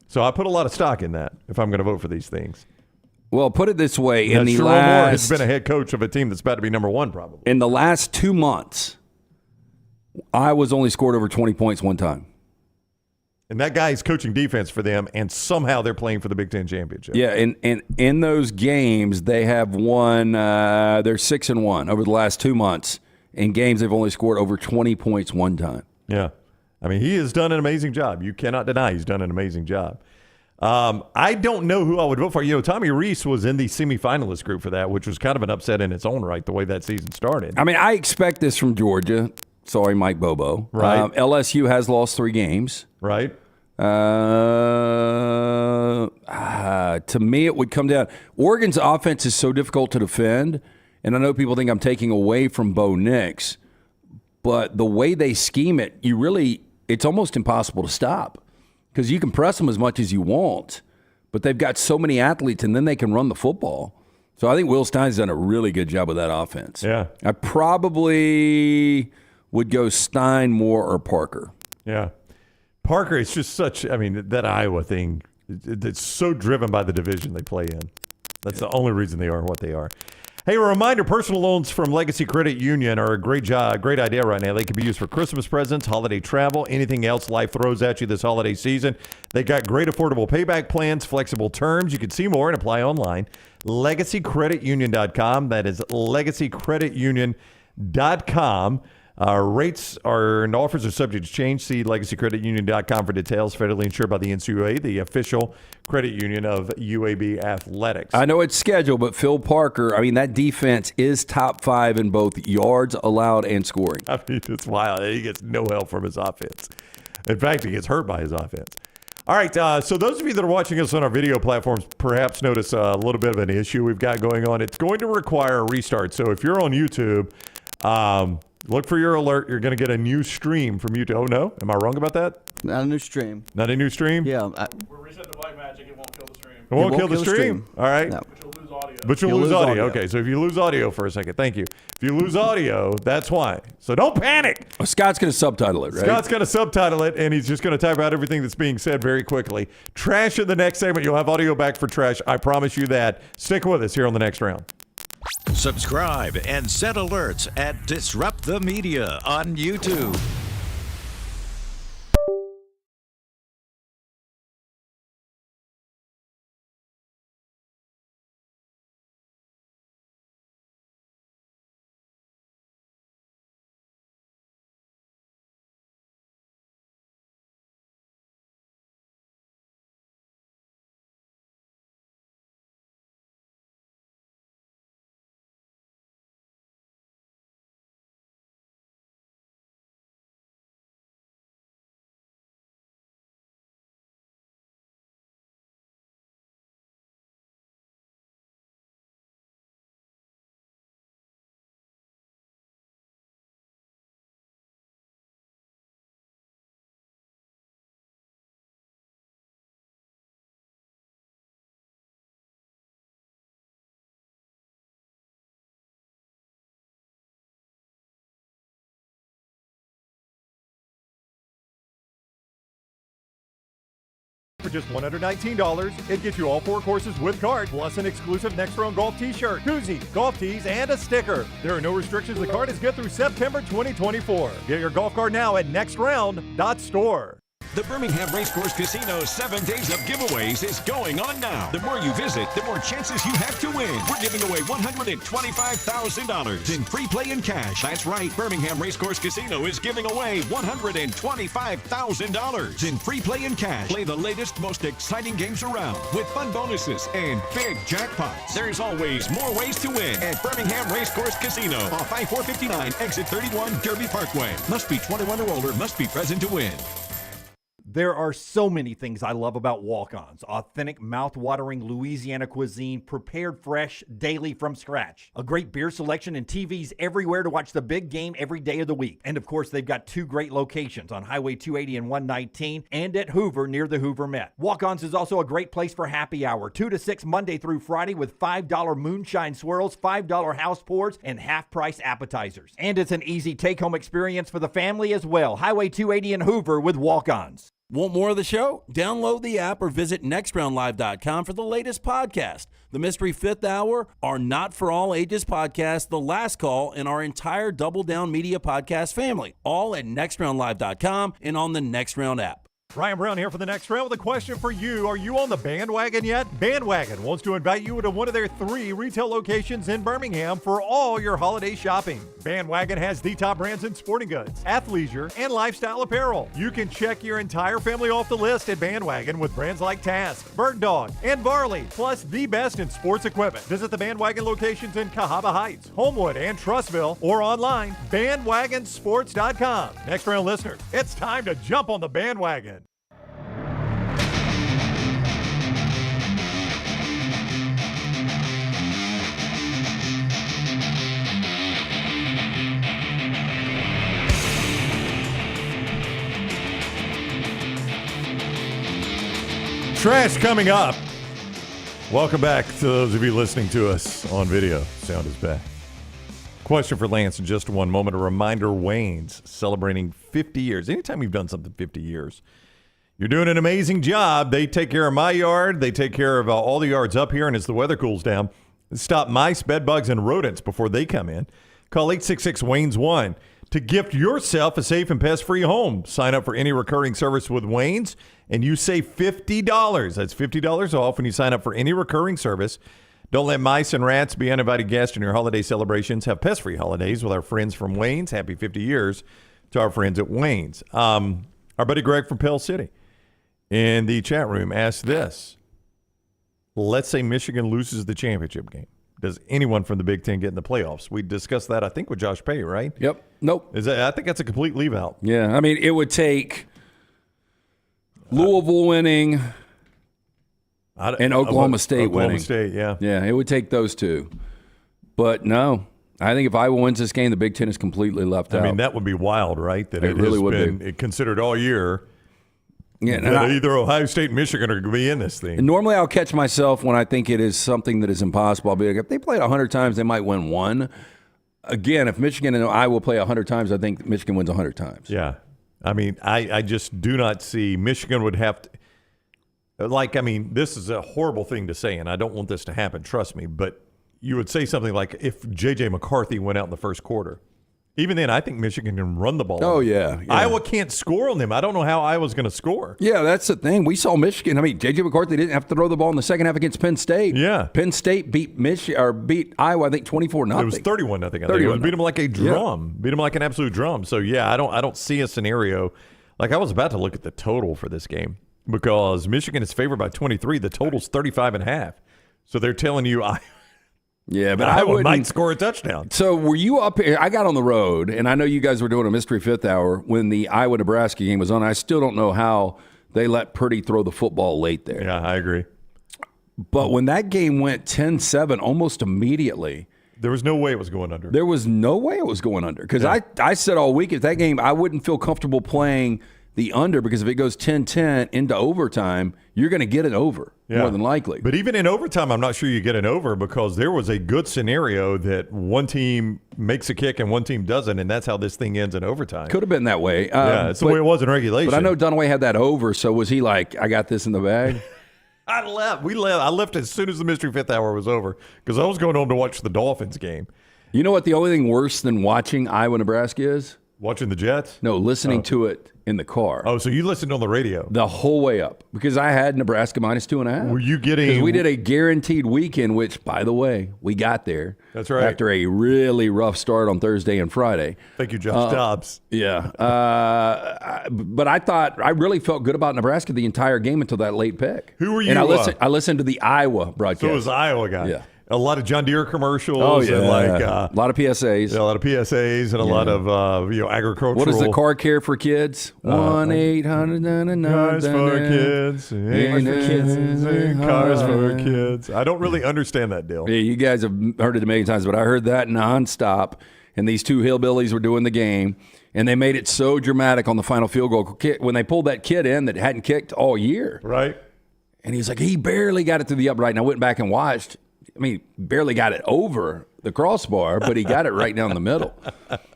C: So I put a lot of stock in that if I'm going to vote for these things.
B: Well, put it this way.
C: Moore has been a head coach of a team that's about to be number one probably.
B: In the last 2 months, Iowa's only scored over 20 points one time.
C: And that guy is coaching defense for them, and somehow they're playing for the Big Ten championship.
B: Yeah, and in those games, they have won. They're 6-1 over the last 2 months. In games, they've only scored over 20 points one time.
C: Yeah. I mean, he has done an amazing job. You cannot deny he's done an amazing job. I don't know who I would vote for. You know, Tommy Rees was in the semifinalist group for that, which was kind of an upset in its own right, the way that season started.
B: I mean, I expect this from Georgia. Sorry, Mike Bobo.
C: Right.
B: LSU has lost 3 games.
C: Right.
B: To me, it would come down. Oregon's offense is so difficult to defend, and I know people think I'm taking away from Bo Nix, but the way they scheme it, it's almost impossible to stop because you can press them as much as you want, but they've got so many athletes, and then they can run the football. So I think Will Stein's done a really good job with that offense.
C: Yeah.
B: I probably would go Stein, Moore, or Parker.
C: Yeah. Parker, it's just that Iowa thing, it's so driven by the division they play in. That's the only reason they are what they are. Hey, a reminder, personal loans from Legacy Credit Union are a great idea right now. They can be used for Christmas presents, holiday travel, anything else life throws at you this holiday season. They got great affordable payback plans, flexible terms. You can see more and apply online. LegacyCreditUnion.com. That is LegacyCreditUnion.com. Rates and offers are subject to change. See LegacyCreditUnion.com for details. Federally insured by the NCUA, the official credit union of UAB Athletics.
B: I know it's scheduled, but Phil Parker, I mean, that defense is top 5 in both yards allowed and scoring.
C: I mean, it's wild. He gets no help from his offense. In fact, he gets hurt by his offense. All right, so those of you that are watching us on our video platforms perhaps notice a little bit of an issue we've got going on. It's going to require a restart. So if you're on YouTube, look for your alert. You're going to get a new stream from YouTube. Oh, no? Am I wrong about that?
H: Not a new stream.
C: Not a new stream?
H: Yeah.
J: We're resetting the Black Magic. It won't kill the stream.
C: It won't kill the stream? All right.
H: No.
J: But you'll lose audio.
C: But you'll lose audio. Okay, so if you lose audio for a second, thank you. If you lose audio, that's why. So don't panic.
B: Well, Scott's going to subtitle it, right?
C: Scott's going to subtitle it, and he's just going to type out everything that's being said very quickly. Trash in the next segment. You'll have audio back for trash. I promise you that. Stick with us here on the next round.
F: Subscribe and set alerts at Disrupt the Media on YouTube.
C: For just $119, it gets you all 4 courses with card, plus an exclusive Next Round Golf t-shirt, koozie, golf tees, and a sticker. There are no restrictions. The card is good through September 2024. Get your golf card now at nextround.store.
I: The Birmingham Racecourse Casino's 7 days of giveaways is going on now. The more you visit, the more chances you have to win. We're giving away $125,000 in free play and cash. That's right, Birmingham Racecourse Casino is giving away $125,000 in free play and cash. Play the latest, most exciting games around with fun bonuses and big jackpots. There's always more ways to win at Birmingham Racecourse Casino off I-459, exit 31, Kirby Parkway. Must be 21 or older, must be present to win.
A: There are so many things I love about Walk-Ons. Authentic, mouth-watering Louisiana cuisine prepared fresh daily from scratch. A great beer selection and TVs everywhere to watch the big game every day of the week. And of course, they've got 2 great locations on Highway 280 and 119 and at Hoover near the Hoover Met. Walk-Ons is also a great place for happy hour, 2 to 6 Monday through Friday with $5 moonshine swirls, $5 house pours, and half-price appetizers. And it's an easy take-home experience for the family as well. Highway 280 in Hoover with Walk-Ons.
S: Want more of the show? Download the app or visit nextroundlive.com for the latest podcast. The Mystery Fifth Hour, our Not For All Ages podcast, The Last Call, and our entire Double Down Media podcast family. All at nextroundlive.com and on the Next Round app.
C: Ryan Brown here for the Next Round with a question for you. Are you on the bandwagon yet? Bandwagon wants to invite you to one of their 3 retail locations in Birmingham for all your holiday shopping. Bandwagon has the top brands in sporting goods, athleisure, and lifestyle apparel. You can check your entire family off the list at Bandwagon with brands like Task, Bird Dog, and Varley, plus the best in sports equipment. Visit the Bandwagon locations in Cahaba Heights, Homewood, and Trussville, or online, bandwagonsports.com. Next Round listeners, it's time to jump on the bandwagon. Trash coming up. Welcome back to those of you listening to us on video. Sound is back. Question for Lance in just one moment. A reminder, Wayne's celebrating 50 years. Anytime you've done something 50 years, you're doing an amazing job. They take care of my yard. They take care of all the yards up here. And as the weather cools down, stop mice, bed bugs, and rodents before they come in. Call 866-WAYNES-1 to gift yourself a safe and pest-free home. Sign up for any recurring service with Wayne's, and you save $50. That's $50 off when you sign up for any recurring service. Don't let mice and rats be uninvited guests in your holiday celebrations. Have pest-free holidays with our friends from Wayne's. Happy 50 years to our friends at Wayne's. Our buddy Greg from Pell City in the chat room asked this. Let's say Michigan loses the championship game. Does anyone from the Big Ten get in the playoffs? We discussed that, I think, with Josh Pate, right?
B: Yep. Nope.
C: I think that's a complete leave-out.
B: Yeah. I mean, it would take Louisville winning and Oklahoma State winning.
C: Oklahoma State, yeah.
B: Yeah, it would take those 2. But no, I think if Iowa wins this game, the Big Ten is completely left out.
C: I mean, that would be wild, right? That
B: it really would
C: been
B: be
C: considered all year.
B: Yeah,
C: that either Ohio State and Michigan are going to be in this thing.
B: And normally I'll catch myself when I think it is something that is impossible. I'll be like, if they played 100 times, they might win 1. Again, if Michigan and Iowa play 100 times, I think Michigan wins 100 times.
C: Yeah. I mean, I just do not see Michigan would have to. This is a horrible thing to say, and I don't want this to happen, trust me, but you would say something like if J.J. McCarthy went out in the first quarter. Even then, I think Michigan can run the ball.
B: Oh, yeah.
C: Iowa can't score on them. I don't know how Iowa's going to score.
B: Yeah, that's the thing. We saw Michigan. I mean, J.J. McCarthy didn't have to throw the ball in the second half against Penn State.
C: Yeah.
B: Penn State beat Iowa, I think, 24-0.
C: It was 31-0, I think. It beat them like a drum. Yeah. Beat them like an absolute drum. So, yeah, I don't see a scenario. Like, I was about to look at the total for this game because Michigan is favored by 23. The total's 35.5. So they're telling you
B: Yeah, but
C: Iowa might score a touchdown.
B: So were you up here? I got on the road, and I know you guys were doing a Mystery Fifth Hour when the Iowa-Nebraska game was on. I still don't know how they let Purdy throw the football late there.
C: Yeah, I agree.
B: But when that game went 10-7 almost immediately,
C: there was no way it was going under.
B: There was no way it was going under. Because I said all week, if that game, I wouldn't feel comfortable playing the under because if it goes 10-10 into overtime, you're going to get it over more than likely.
C: But even in overtime, I'm not sure you get it over because there was a good scenario that one team makes a kick and one team doesn't, and that's how this thing ends in overtime.
B: Could have been that way.
C: It's the way it was in regulation.
B: But I know Dunaway had that over, so was he like, I got this in the bag?
C: I left. I left as soon as the Mystery Fifth Hour was over because I was going home to watch the Dolphins game.
B: You know what the only thing worse than watching Iowa-Nebraska is?
C: Watching the Jets?
B: No, listening to it in the car.
C: Oh, so you listened on the radio?
B: The whole way up. Because I had Nebraska minus 2.5.
C: Were you getting... Because
B: we did a guaranteed weekend, which, by the way, we got there.
C: That's right.
B: After a really rough start on Thursday and Friday.
C: Thank you, Josh Dobbs.
B: Yeah. But I really felt good about Nebraska the entire game until that late pick.
C: Who were you?
B: And I listened to the Iowa broadcast.
C: So it was the Iowa guy.
B: Yeah.
C: A lot of John Deere commercials.
B: Oh, yeah.
C: And
B: a lot of PSAs.
C: Yeah, a lot of PSAs and a lot of agricultural.
B: What does the car care for kids? 1-800
C: Cars for kids. Cars for kids. I don't really understand that deal.
B: Yeah, you guys have heard it a million times, but I heard that nonstop. And these two hillbillies were doing the game, and they made it so dramatic on the final field goal when they pulled that kid in that hadn't kicked all year.
C: Right.
B: And he was like, he barely got it to the upright. And I went back and watched. I mean, barely got it over the crossbar, but he got it right down the middle.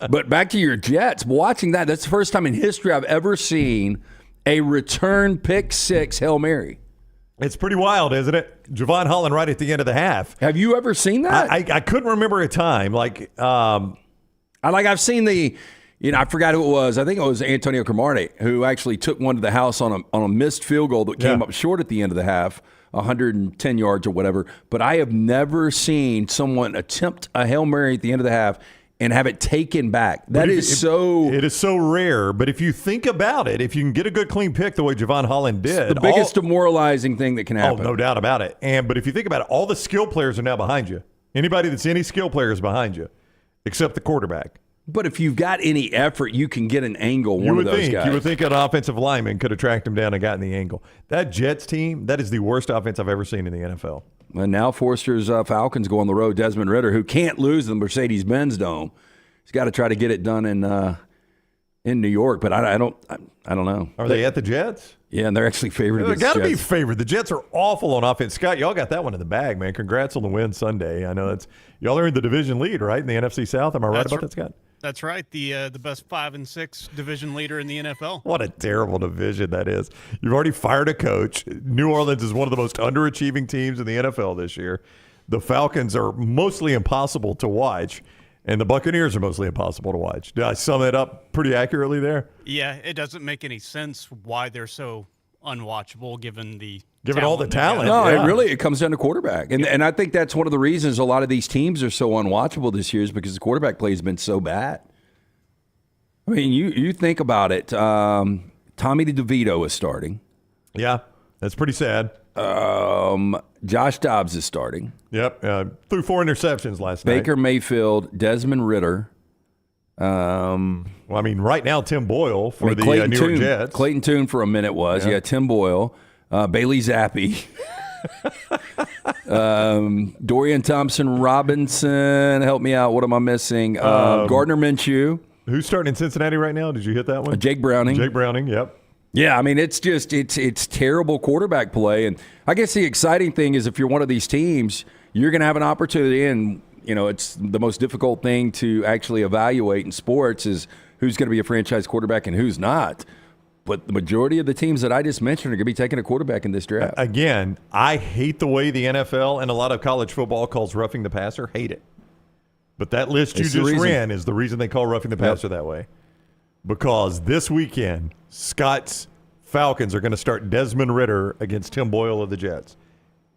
B: But back to your Jets, watching that's the first time in history I've ever seen a return pick six Hail Mary.
C: It's pretty wild, isn't it? Javon Holland right at the end of the half.
B: Have you ever seen that?
C: I couldn't remember a time.
B: I've seen I forgot who it was. I think it was Antonio Cromartie who actually took one to the house on a missed field goal that came up short at the end of the half. 110 yards or whatever, but I have never seen someone attempt a Hail Mary at the end of the half and have it taken back. It is so
C: rare, but if you think about it, if you can get a good clean pick the way Javon Holland did.
B: It's the biggest demoralizing thing that can happen.
C: Oh, no doubt about it. But if you think about it, all the skill players are now behind you. Anybody that's any skill player is behind you, except the quarterback.
B: But if you've got any effort, you can get an angle.
C: You would think an offensive lineman could have tracked him down and gotten the angle. That Jets team, that is the worst offense I've ever seen in the NFL.
B: And now Forster's Falcons go on the road. Desmond Ridder, who can't lose in the Mercedes-Benz Dome, he's got to try to get it done in New York. But I don't know.
C: Are they at the Jets?
B: Yeah, and they're actually favored.
C: They got to be favored. The Jets are awful on offense. Scott, y'all got that one in the bag, man. Congrats on the win Sunday. I know y'all are in the division lead, right, in the NFC South. Am I right about that, Scott?
N: That's right. The best 5-6 division leader in the NFL.
C: What a terrible division that is. You've already fired a coach. New Orleans is one of the most underachieving teams in the NFL this year. The Falcons are mostly impossible to watch, and the Buccaneers are mostly impossible to watch. Did I sum it up pretty accurately there?
N: Yeah, it doesn't make any sense why they're so unwatchable given
C: all the talent.
B: No, it comes down to quarterback. And I think that's one of the reasons a lot of these teams are so unwatchable this year is because the quarterback play has been so bad. I mean, you think about it. Tommy DeVito is starting.
C: Yeah, that's pretty sad.
B: Josh Dobbs is starting.
C: Yep, threw 4 interceptions last night.
B: Baker Mayfield, Desmond Ridder.
C: Right now, Tim Boyle for the New York Jets.
B: Clayton Tune for a minute was. Yeah, Tim Boyle. Bailey Zappi. Dorian Thompson-Robinson. Help me out. What am I missing? Gardner Minshew.
C: Who's starting in Cincinnati right now? Did you hit that one?
B: Jake Browning.
C: Yep.
B: Yeah, I mean, it's terrible quarterback play. And I guess the exciting thing is if you're one of these teams, you're going to have an opportunity, and it's the most difficult thing to actually evaluate in sports is who's going to be a franchise quarterback and who's not. But the majority of the teams that I just mentioned are going to be taking a quarterback in this draft.
C: Again, I hate the way the NFL and a lot of college football calls roughing the passer. Hate it. But that list you just ran is the reason they call roughing the passer that way. Because this weekend, Scott's Falcons are going to start Desmond Ridder against Tim Boyle of the Jets.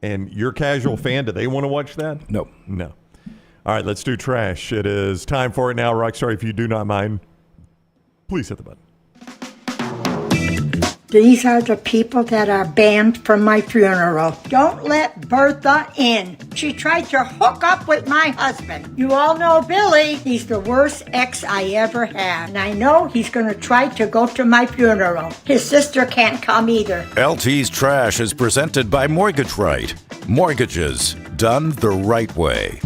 C: And your casual fan, do they want to watch that?
B: No.
C: All right, let's do trash. It is time for it now. Rockstar, if you do not mind, please hit the button.
O: These are the people that are banned from my funeral. Don't let Bertha in. She tried to hook up with my husband. You all know Billy. He's the worst ex I ever had. And I know he's going to try to go to my funeral. His sister can't come either.
F: LT's Trash is presented by Mortgage Right. Mortgages done the right way.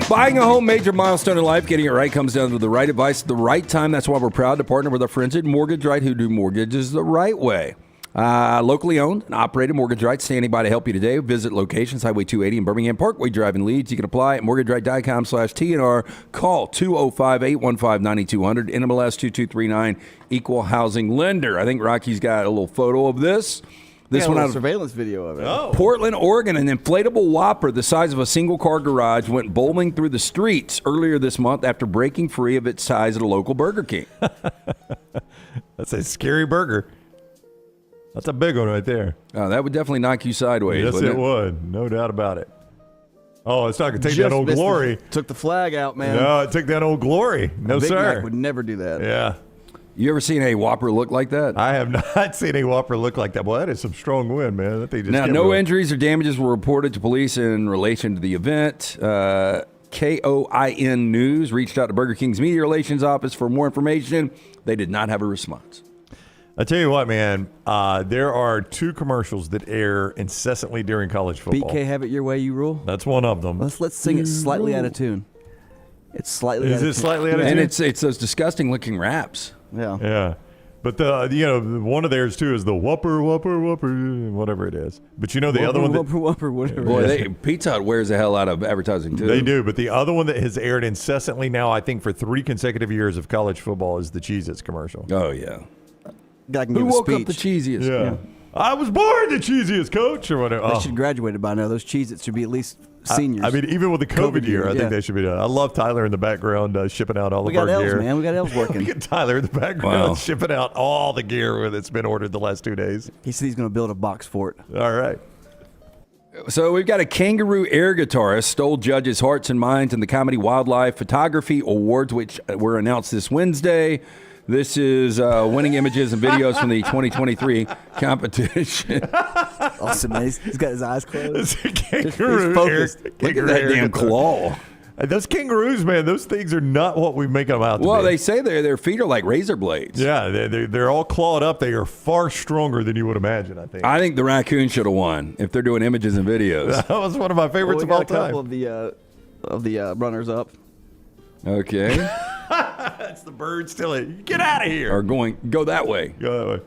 B: Buying a home, major milestone in life. Getting it right comes down to the right advice at the right time. That's why we're proud to partner with our friends at Mortgage Right who do mortgages the right way. Locally owned and operated Mortgage Right, standing by to help you today. Visit locations, Highway 280 in Birmingham, Parkway Drive in Leeds. You can apply at mortgageright.com/TNR. Call 205-815-9200, NMLS 2239, Equal Housing Lender. I think Rocky's got a little photo of this.
H: This one out of surveillance video of it.
B: Oh. Portland, Oregon, an inflatable whopper the size of a single-car garage went bowling through the streets earlier this month after breaking free of its size at a local Burger King.
C: That's a scary burger. That's a big one right there.
B: That would definitely knock you sideways.
C: Yes, it would. No doubt about it. Oh, it's not going to take that Old Glory.
H: Took the flag out, man.
C: No, it took that Old Glory. No,
H: Big
C: sir.
H: Mac would never do that.
C: Yeah.
B: You ever seen a Whopper look like that?
C: I have not seen a Whopper look like that. Boy, that is some strong wind, man. That thing just
B: Now,
C: kept
B: no
C: going.
B: injuries or damages were reported to police in relation to the event. KOIN News reached out to Burger King's media relations office for more information. They did not have a response.
C: I tell you what, man, there are 2 commercials that air incessantly during college football.
H: BK, have it your way, you rule.
C: That's one of them.
H: Let's sing it slightly out of tune. It's slightly.
C: Is it slightly out of tune?
B: And it's those disgusting looking raps.
H: Yeah.
C: Yeah. But the one of theirs too is the Whopper, whatever it is. But the other one,
H: Whopper, whatever.
B: Boy, Pizza Hut wears the hell out of advertising too.
C: They do. But the other one that has aired incessantly now, I think for 3 consecutive years of college football, is the Cheez-Its commercial.
B: Oh yeah.
H: Guy can
B: Who
H: give a
B: woke up
H: speech.
B: the cheesiest?
C: Yeah. I was born the cheesiest, coach, or whatever.
H: They should graduate by now. Those Cheez-Its should be at least seniors.
C: I mean, even with the COVID year, I
H: yeah.
C: think they should be done. I love Tyler in the background shipping out all
H: We
C: of our
H: got L's,
C: gear.
H: man. We got L's working.
C: We got Tyler in the background
B: Wow.
C: shipping out all the gear that's been ordered the last 2 days.
H: He said he's going to build a box for it.
C: All right.
B: So we've got a kangaroo air guitarist stole judges' hearts and minds in the Comedy Wildlife Photography Awards, which were announced this Wednesday. This is winning images and videos from the 2023 competition.
H: Awesome, man. He's got his eyes closed.
C: It's a
H: He's
C: kangaroo.
H: focused.
B: Look at that damn claw.
C: Those kangaroos, man, those things are not what we make them out to
B: Well,
C: be.
B: they say their feet are like razor blades.
C: Yeah, they're all clawed up. They are far stronger than you would imagine, I think.
B: I think the raccoon should have won if they're doing images and videos.
C: That was one of my favorites
H: Well, we
C: of
H: got
C: all
H: a couple
C: time.
H: of the runners up.
B: Okay.
C: That's the bird still in. Get out of here.
B: Or go that way.
C: Go that way.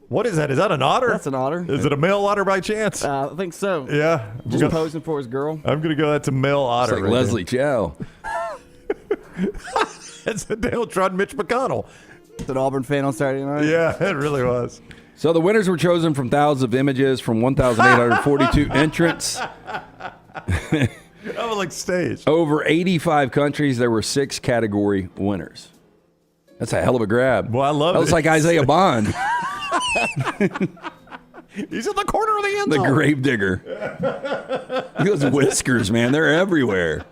C: What is that? Is that an otter?
H: That's an otter.
C: Is it a male otter by chance?
H: I think so.
C: Yeah.
H: Just posing for his girl.
C: I'm going to go, that's a male
B: It's
C: otter.
B: like
C: right
B: Leslie Chow.
C: That's a downtrodden Mitch McConnell.
H: It's an Auburn fan on Saturday night.
C: Yeah, it really was.
B: So the winners were chosen from thousands of images from 1,842 entrants.
C: I was like staged.
B: Over 85 countries, there were 6 category winners. That's a hell of a grab.
C: Well, I love
B: that
C: it.
B: was like Isaiah Bond,
C: He's in the corner of the end
B: the
C: zone.
B: grave digger. Look at those whiskers, man. They're everywhere.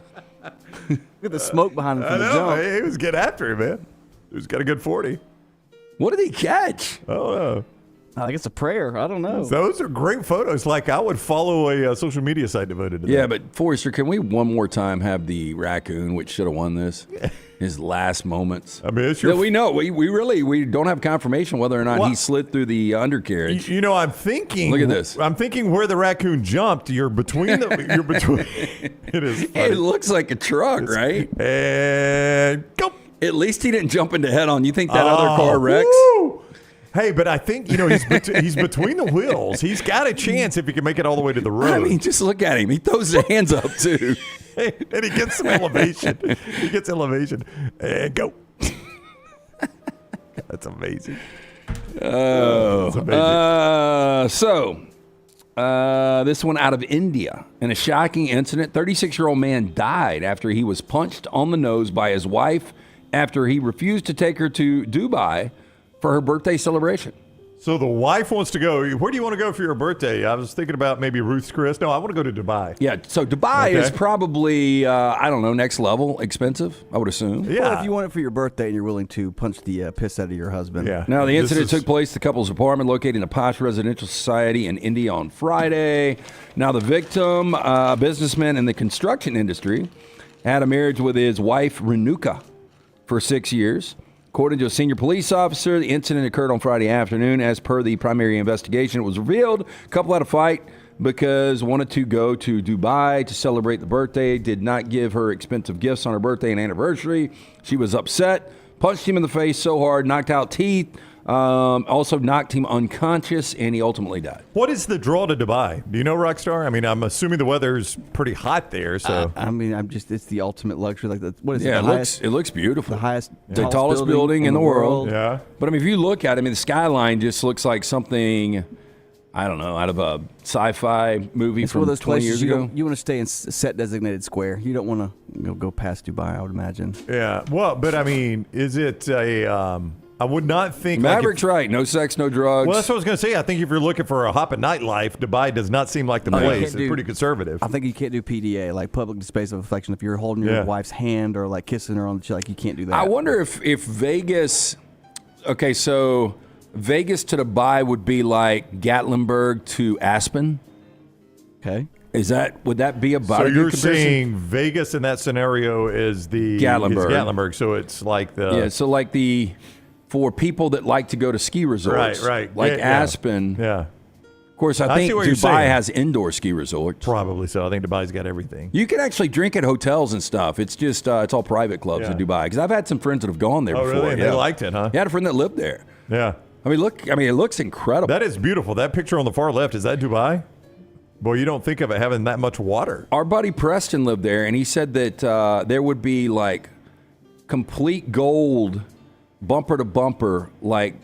H: Look at the smoke behind him
C: I
H: from the
C: know.
H: jump.
C: He was getting after him, man. He's got a good 40.
B: What did he catch?
C: I don't know.
H: I think it's a prayer. I don't know.
C: Those are great photos. Like, I would follow a social media site devoted to that.
B: Yeah, but Forrester, can we one more time have the raccoon, which should have won this, his last moments?
C: I mean, it's your...
B: No, we know. We don't have confirmation whether or not he slid through the undercarriage.
C: You know, I'm thinking...
B: Look at this.
C: I'm thinking where the raccoon jumped. You're between the... You're between... It is funny.
B: It looks like a truck, right?
C: And go.
B: At least he didn't jump into head on. You think that other car wrecks?
C: Woo! Hey, but I think, he's between the wheels. He's got a chance if he can make it all the way to the road.
B: I mean, just look at him. He throws his hands up, too.
C: And he gets some elevation. He gets elevation. And go. That's amazing.
B: Oh.
C: That's amazing.
B: This one out of India. In a shocking incident, 36-year-old man died after he was punched on the nose by his wife after he refused to take her to Dubai for her birthday celebration.
C: So the wife wants to go. Where do you want to go for your birthday? I was thinking about maybe Ruth's Chris. No, I want to go to Dubai.
B: Yeah, so Dubai is probably, I don't know, next level expensive, I would assume.
C: Yeah.
H: Well, if you want it for your birthday and you're willing to punch the piss out of your husband.
C: Yeah.
B: Now, the incident took place at the couple's apartment located in a posh residential society in India on Friday. Now, the victim, a businessman in the construction industry, had a marriage with his wife, Renuka, for 6 years. According to a senior police officer, the incident occurred on Friday afternoon. As per the primary investigation, it was revealed a couple had a fight because wanted to go to Dubai to celebrate the birthday, did not give her expensive gifts on her birthday and anniversary. She was upset, punched him in the face so hard, knocked out teeth, also knocked him unconscious, and he ultimately died.
C: What is the draw to Dubai? Do you know, Rockstar? I mean, I'm assuming the weather's pretty hot there. So
H: it's the ultimate luxury. Like, what is it?
B: Yeah,
H: The
B: it looks beautiful.
H: The highest,
B: the tallest building in the world.
C: Yeah.
B: But I mean, if you look at it, I mean, the skyline just looks like something, I don't know, out of a sci-fi movie
H: It's
B: from
H: one of those
B: 20
H: places
B: years ago.
H: you want to stay in set designated square. You don't want to go past Dubai, I would imagine.
C: Yeah. Well, but I mean, is it a? I would not think
B: Maverick's right. No sex, no drugs.
C: Well, that's what I was going to say. I think if you're looking for a hopping nightlife, Dubai does not seem like the place. It's pretty conservative.
H: I think you can't do PDA, like public displays of affection. If you're holding your wife's hand or like kissing her on the cheek, like you can't do that.
B: I wonder if Vegas Okay, so Vegas to Dubai would be like Gatlinburg to Aspen.
H: Okay.
B: Would that be about
C: So
B: a good
C: you're
B: comparison?
C: saying Vegas in that scenario is the
B: Gatlinburg.
C: is Gatlinburg, so it's like the
B: Yeah, so like for people that like to go to ski resorts.
C: Right.
B: Like
C: Yeah, yeah.
B: Aspen.
C: Yeah.
B: Of course, I
C: I
B: think
C: see what you're
B: Dubai
C: saying.
B: has indoor ski resorts.
C: Probably so. I think Dubai's got everything.
B: You can actually drink at hotels and stuff. It's just it's all private clubs in Dubai. Because I've had some friends that have gone there
C: Oh,
B: before.
C: really? And they liked it, huh?
B: Yeah, I had a friend that lived there.
C: Yeah.
B: I mean, it looks incredible.
C: That is beautiful. That picture on the far left, is that Dubai? Boy, you don't think of it having that much water.
B: Our buddy Preston lived there, and he said that there would be like complete gold, bumper to bumper, like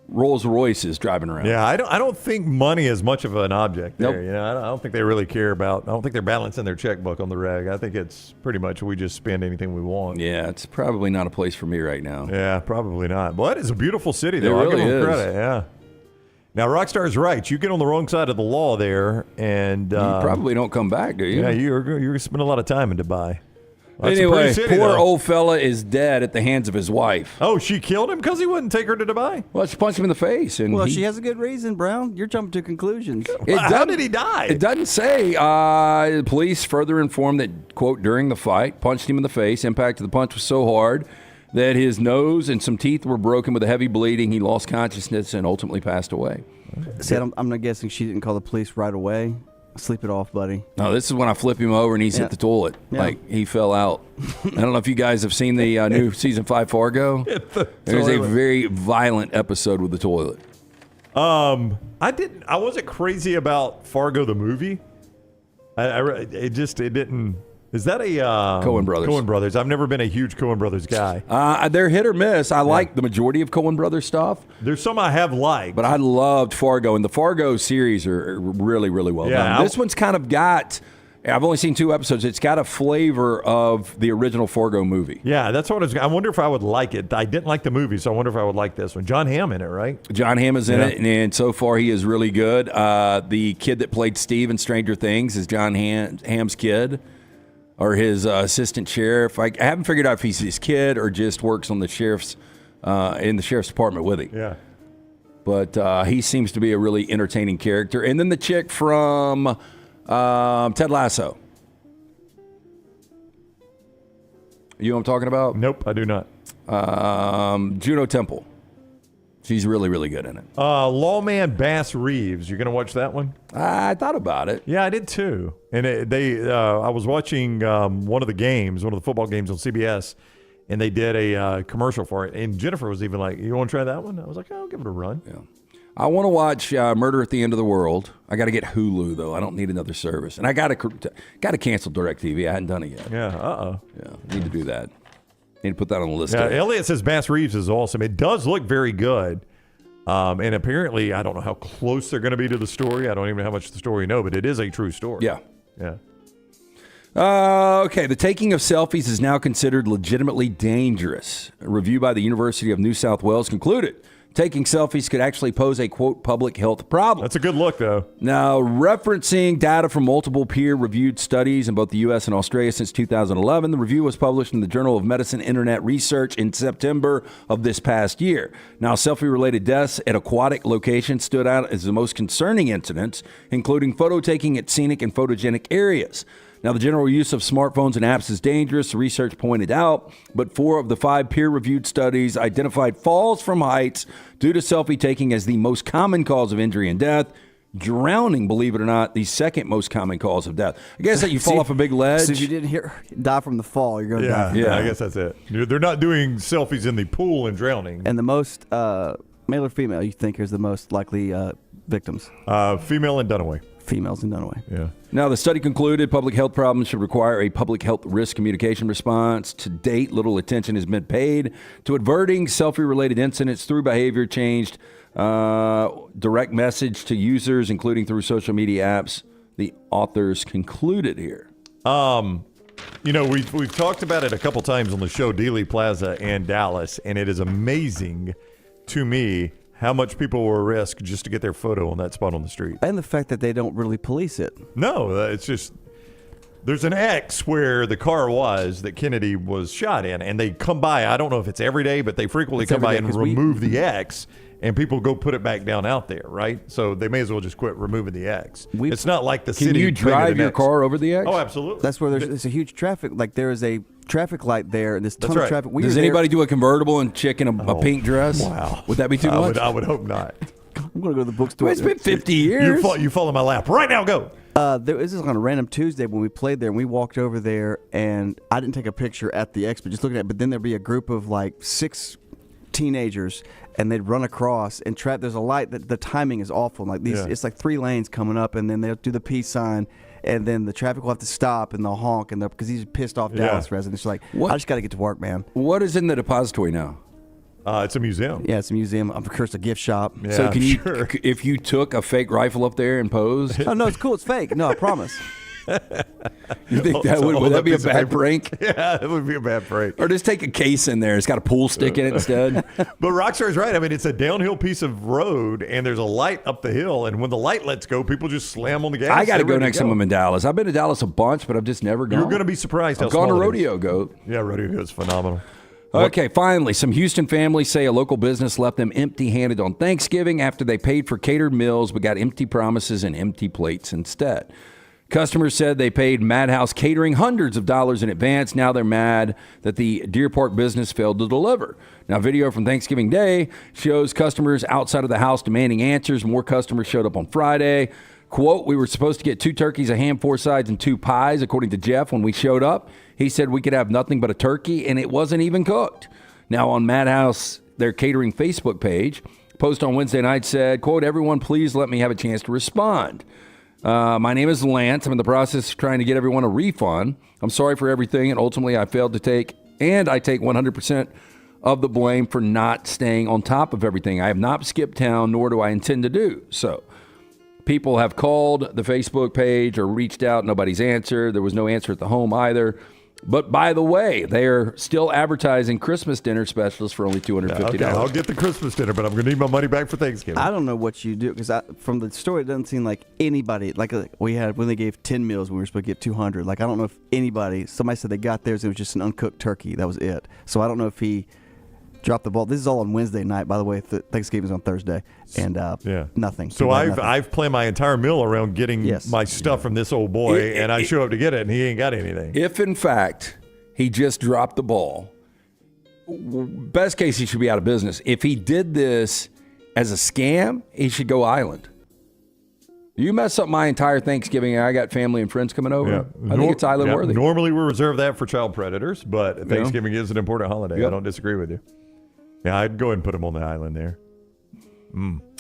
B: Rolls Royces driving around.
C: Yeah, I don't think money is much of an object there.
B: Nope.
C: You know, I don't think they really care about. I don't think they're balancing their checkbook on the reg. I think it's pretty much we just spend anything we want.
B: Yeah, it's probably not a place for me right now.
C: Yeah, probably not. But it's a beautiful city, though.
B: It
C: I'll give
B: really
C: them
B: is.
C: credit. Yeah. Now, Rockstar's right. You get on the wrong side of the law there, and
B: You probably don't come back, do you?
C: Yeah, you're going to spend a lot of time in Dubai. That's a
B: Anyway,
C: pretty city,
B: poor
C: though.
B: old fella is dead at the hands of his wife.
C: Oh, she killed him because he wouldn't take her to Dubai?
B: Well, she punched him in the face. And
H: Well, she has a good reason, Brown. You're jumping to conclusions.
C: How did he die?
B: It doesn't say. The police further informed that, quote, during the fight, punched him in the face. Impact of the punch was so hard that his nose and some teeth were broken with a heavy bleeding. He lost consciousness and ultimately passed away.
H: See, I'm not guessing she didn't call the police right away. Sleep it off, buddy.
B: No, this is when I flip him over and he's hit the toilet.
H: Yeah.
B: Like, he fell out. I don't know if you guys have seen the new season 5 Fargo. There's a very violent episode with the toilet.
C: I wasn't crazy about Fargo the movie. It didn't. Is that a
B: Coen Brothers?
C: Coen Brothers. I've never been a huge Coen Brothers guy.
B: They're hit or miss. I like the majority of Coen Brothers stuff.
C: There's some I have liked,
B: but I loved Fargo, and the Fargo series are really, really well done. This one's kind of got. I've only seen 2 episodes. It's got a flavor of the original Fargo movie.
C: Yeah, that's what I wonder if I would like it. I didn't like the movie, so I wonder if I would like this one. John Hamm in it, right?
B: John Hamm is in it, and so far he is really good. The kid that played Steve in Stranger Things is John Hamm's kid, or his assistant sheriff. I haven't figured out if he's his kid or just works on the sheriff's in the sheriff's department with him.
C: Yeah.
B: But he seems to be a really entertaining character. And then the chick from Ted Lasso. You know what I'm talking about?
C: Nope, I do not.
B: Juno Temple. She's really, really good in it.
C: Lawman Bass Reeves. You're going to watch that one?
B: I thought about it.
C: Yeah, I did too. And I was watching one of the football games on CBS, and they did a commercial for it. And Jennifer was even like, "You want to try that one?" I was like, "I'll give it a run."
B: Yeah. I want to watch Murder at the End of the World. I got to get Hulu though. I don't need another service, and I got to cancel DirecTV. I hadn't done it yet.
C: Yeah.
B: Yeah. Need to do that. Need to put that on the list.
C: Yeah, Elliot says Bass Reeves is awesome. It does look very good. And apparently, I don't know how close they're going to be to the story. I don't even know how much the story know, but it is a true story.
B: Yeah.
C: Yeah.
B: Okay, the taking of selfies is now considered legitimately dangerous. A review by the University of New South Wales concluded taking selfies could actually pose a, quote, public health problem.
C: That's a good look, though.
B: Now, referencing data from multiple peer-reviewed studies in both the U.S. and Australia since 2011, the review was published in the Journal of Medicine Internet Research in September of this past year. Now, selfie-related deaths at aquatic locations stood out as the most concerning incidents, including photo taking at scenic and photogenic areas. Now, the general use of smartphones and apps is dangerous, the research pointed out, but 4 of the 5 peer-reviewed studies identified falls from heights due to selfie taking as the most common cause of injury and death. Drowning, believe it or not, the second most common cause of death. I guess that you fall off a big ledge.
H: So if you didn't die from the fall, you're going to die.
C: Yeah, I guess that's it. They're not doing selfies in the pool and drowning.
H: And the most male or female you think is the most likely victims?
C: Female in Dunaway.
H: Females in Dunaway.
C: Yeah.
B: Now, the study concluded public health problems should require a public health risk communication response. To date, little attention has been paid to averting selfie-related incidents through behavior changed, direct message to users, including through social media apps, the authors concluded here.
C: We've talked about it a couple times on the show, Dealey Plaza and Dallas, and it is amazing to me how much people will risk just to get their photo on that spot on the street.
H: And the fact that they don't really police it.
C: No, it's just There's an X where the car was that Kennedy was shot in, and they come by. I don't know if it's every day, but they frequently come by and remove the X, and people go put it back down out there, right? So they may as well just quit removing the X. It's not like the city.
B: Can you drive your car over the X?
C: Oh, absolutely.
H: That's where there's a huge traffic. Like there is a traffic light there, and this ton of traffic.
B: Does anybody do a convertible and chick in a pink dress?
C: Wow.
B: Would that be too much?
C: I would hope not.
H: I'm going to go to the bookstore.
B: It's been 50 years.
C: You fall in my lap. Right now, go.
H: This is on a random Tuesday when we played there, and we walked over there, and I didn't take a picture at the X, but just looking at it. But then there'd be a group of like 6 teenagers, and they'd run across, and there's a light that the timing is awful. Like it's like 3 lanes coming up, and then they'll do the peace sign, and then the traffic will have to stop, and they'll honk, and because these pissed off Dallas residents. Like, I just got to get to work, man.
B: What is in the depository now?
C: It's a museum.
H: Yeah, it's a museum. Of course, a gift shop.
C: Yeah,
B: so can you, if you took a fake rifle up there and posed?
H: Oh, no, it's cool. It's fake. No, I promise.
B: You think would that be a bad prank?
C: Yeah, it would be a bad prank.
B: Or just take a case in there. It's got a pool stick in it instead.
C: But Rockstar's right. I mean, it's a downhill piece of road, and there's a light up the hill, and when the light lets go, people just slam on the gas.
B: I got to go next time I'm in Dallas. I've been to Dallas a bunch, but I've just never gone.
C: You're going to be surprised.
B: I've gone to Rodeo Goat.
C: Yeah, Rodeo Goat's phenomenal.
B: Okay, finally, some Houston families say a local business left them empty-handed on Thanksgiving after they paid for catered meals but got empty promises and empty plates instead. Customers said they paid Madhouse Catering hundreds of dollars in advance. Now they're mad that the Deer Park business failed to deliver. Now, video from Thanksgiving Day shows customers outside of the house demanding answers. More customers showed up on Friday. Quote, we were supposed to get 2 turkeys, a ham, 4 sides, and 2 pies, according to Jeff. When we showed up, he said we could have nothing but a turkey, and it wasn't even cooked. Now, on Madhouse, their catering Facebook page, post on Wednesday night said, quote, everyone, please let me have a chance to respond. My name is Lance. I'm in the process of trying to get everyone a refund. I'm sorry for everything, and ultimately I failed to take 100% of the blame for not staying on top of everything. I have not skipped town, nor do I intend to do so. People have called the Facebook page or reached out. Nobody's answered. There was no answer at the home either. But by the way, they are still advertising Christmas dinner specials for only $250.
C: Okay, I'll get the Christmas dinner, but I'm going to need my money back for Thanksgiving.
H: I don't know what you do because from the story, it doesn't seem like anybody, like we had when they gave 10 meals when we were supposed to get 200. Like, I don't know if somebody said they got theirs, it was just an uncooked turkey. That was it. So I don't know if he dropped the ball. This is all on Wednesday night, by the way. Thanksgiving is on Thursday, and nothing.
C: So I've planned my entire meal around getting my stuff from this old boy, and I show up to get it, and he ain't got anything.
B: If, in fact, he just dropped the ball, best case, he should be out of business. If he did this as a scam, he should go island. You mess up my entire Thanksgiving, and I got family and friends coming over. I think it's island worthy.
C: Normally, we reserve that for child predators, but Thanksgiving is an important holiday. I don't disagree with you. Yeah, I'd go ahead and put him on the island there.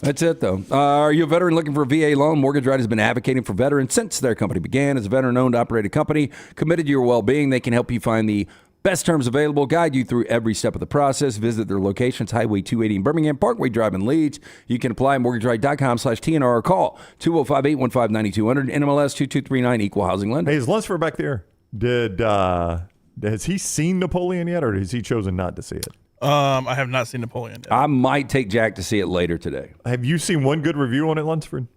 B: That's it, though. Are you a veteran looking for a VA loan? Mortgage Right has been advocating for veterans since their company began. As a veteran-owned, operated company committed to your well-being, they can help you find the best terms available, guide you through every step of the process. Visit their locations, Highway 280 in Birmingham, Parkway Drive in Leeds. You can apply at mortgageright.com/TNR or call 205-815-9200, NMLS 2239, Equal Housing Lender.
C: Hey, is Lunsford back there? Has he seen Napoleon yet, or has he chosen not to see it?
J: I have not seen Napoleon yet.
B: I might take Jack to see it later today.
C: Have you seen one good review on it, Lunsford?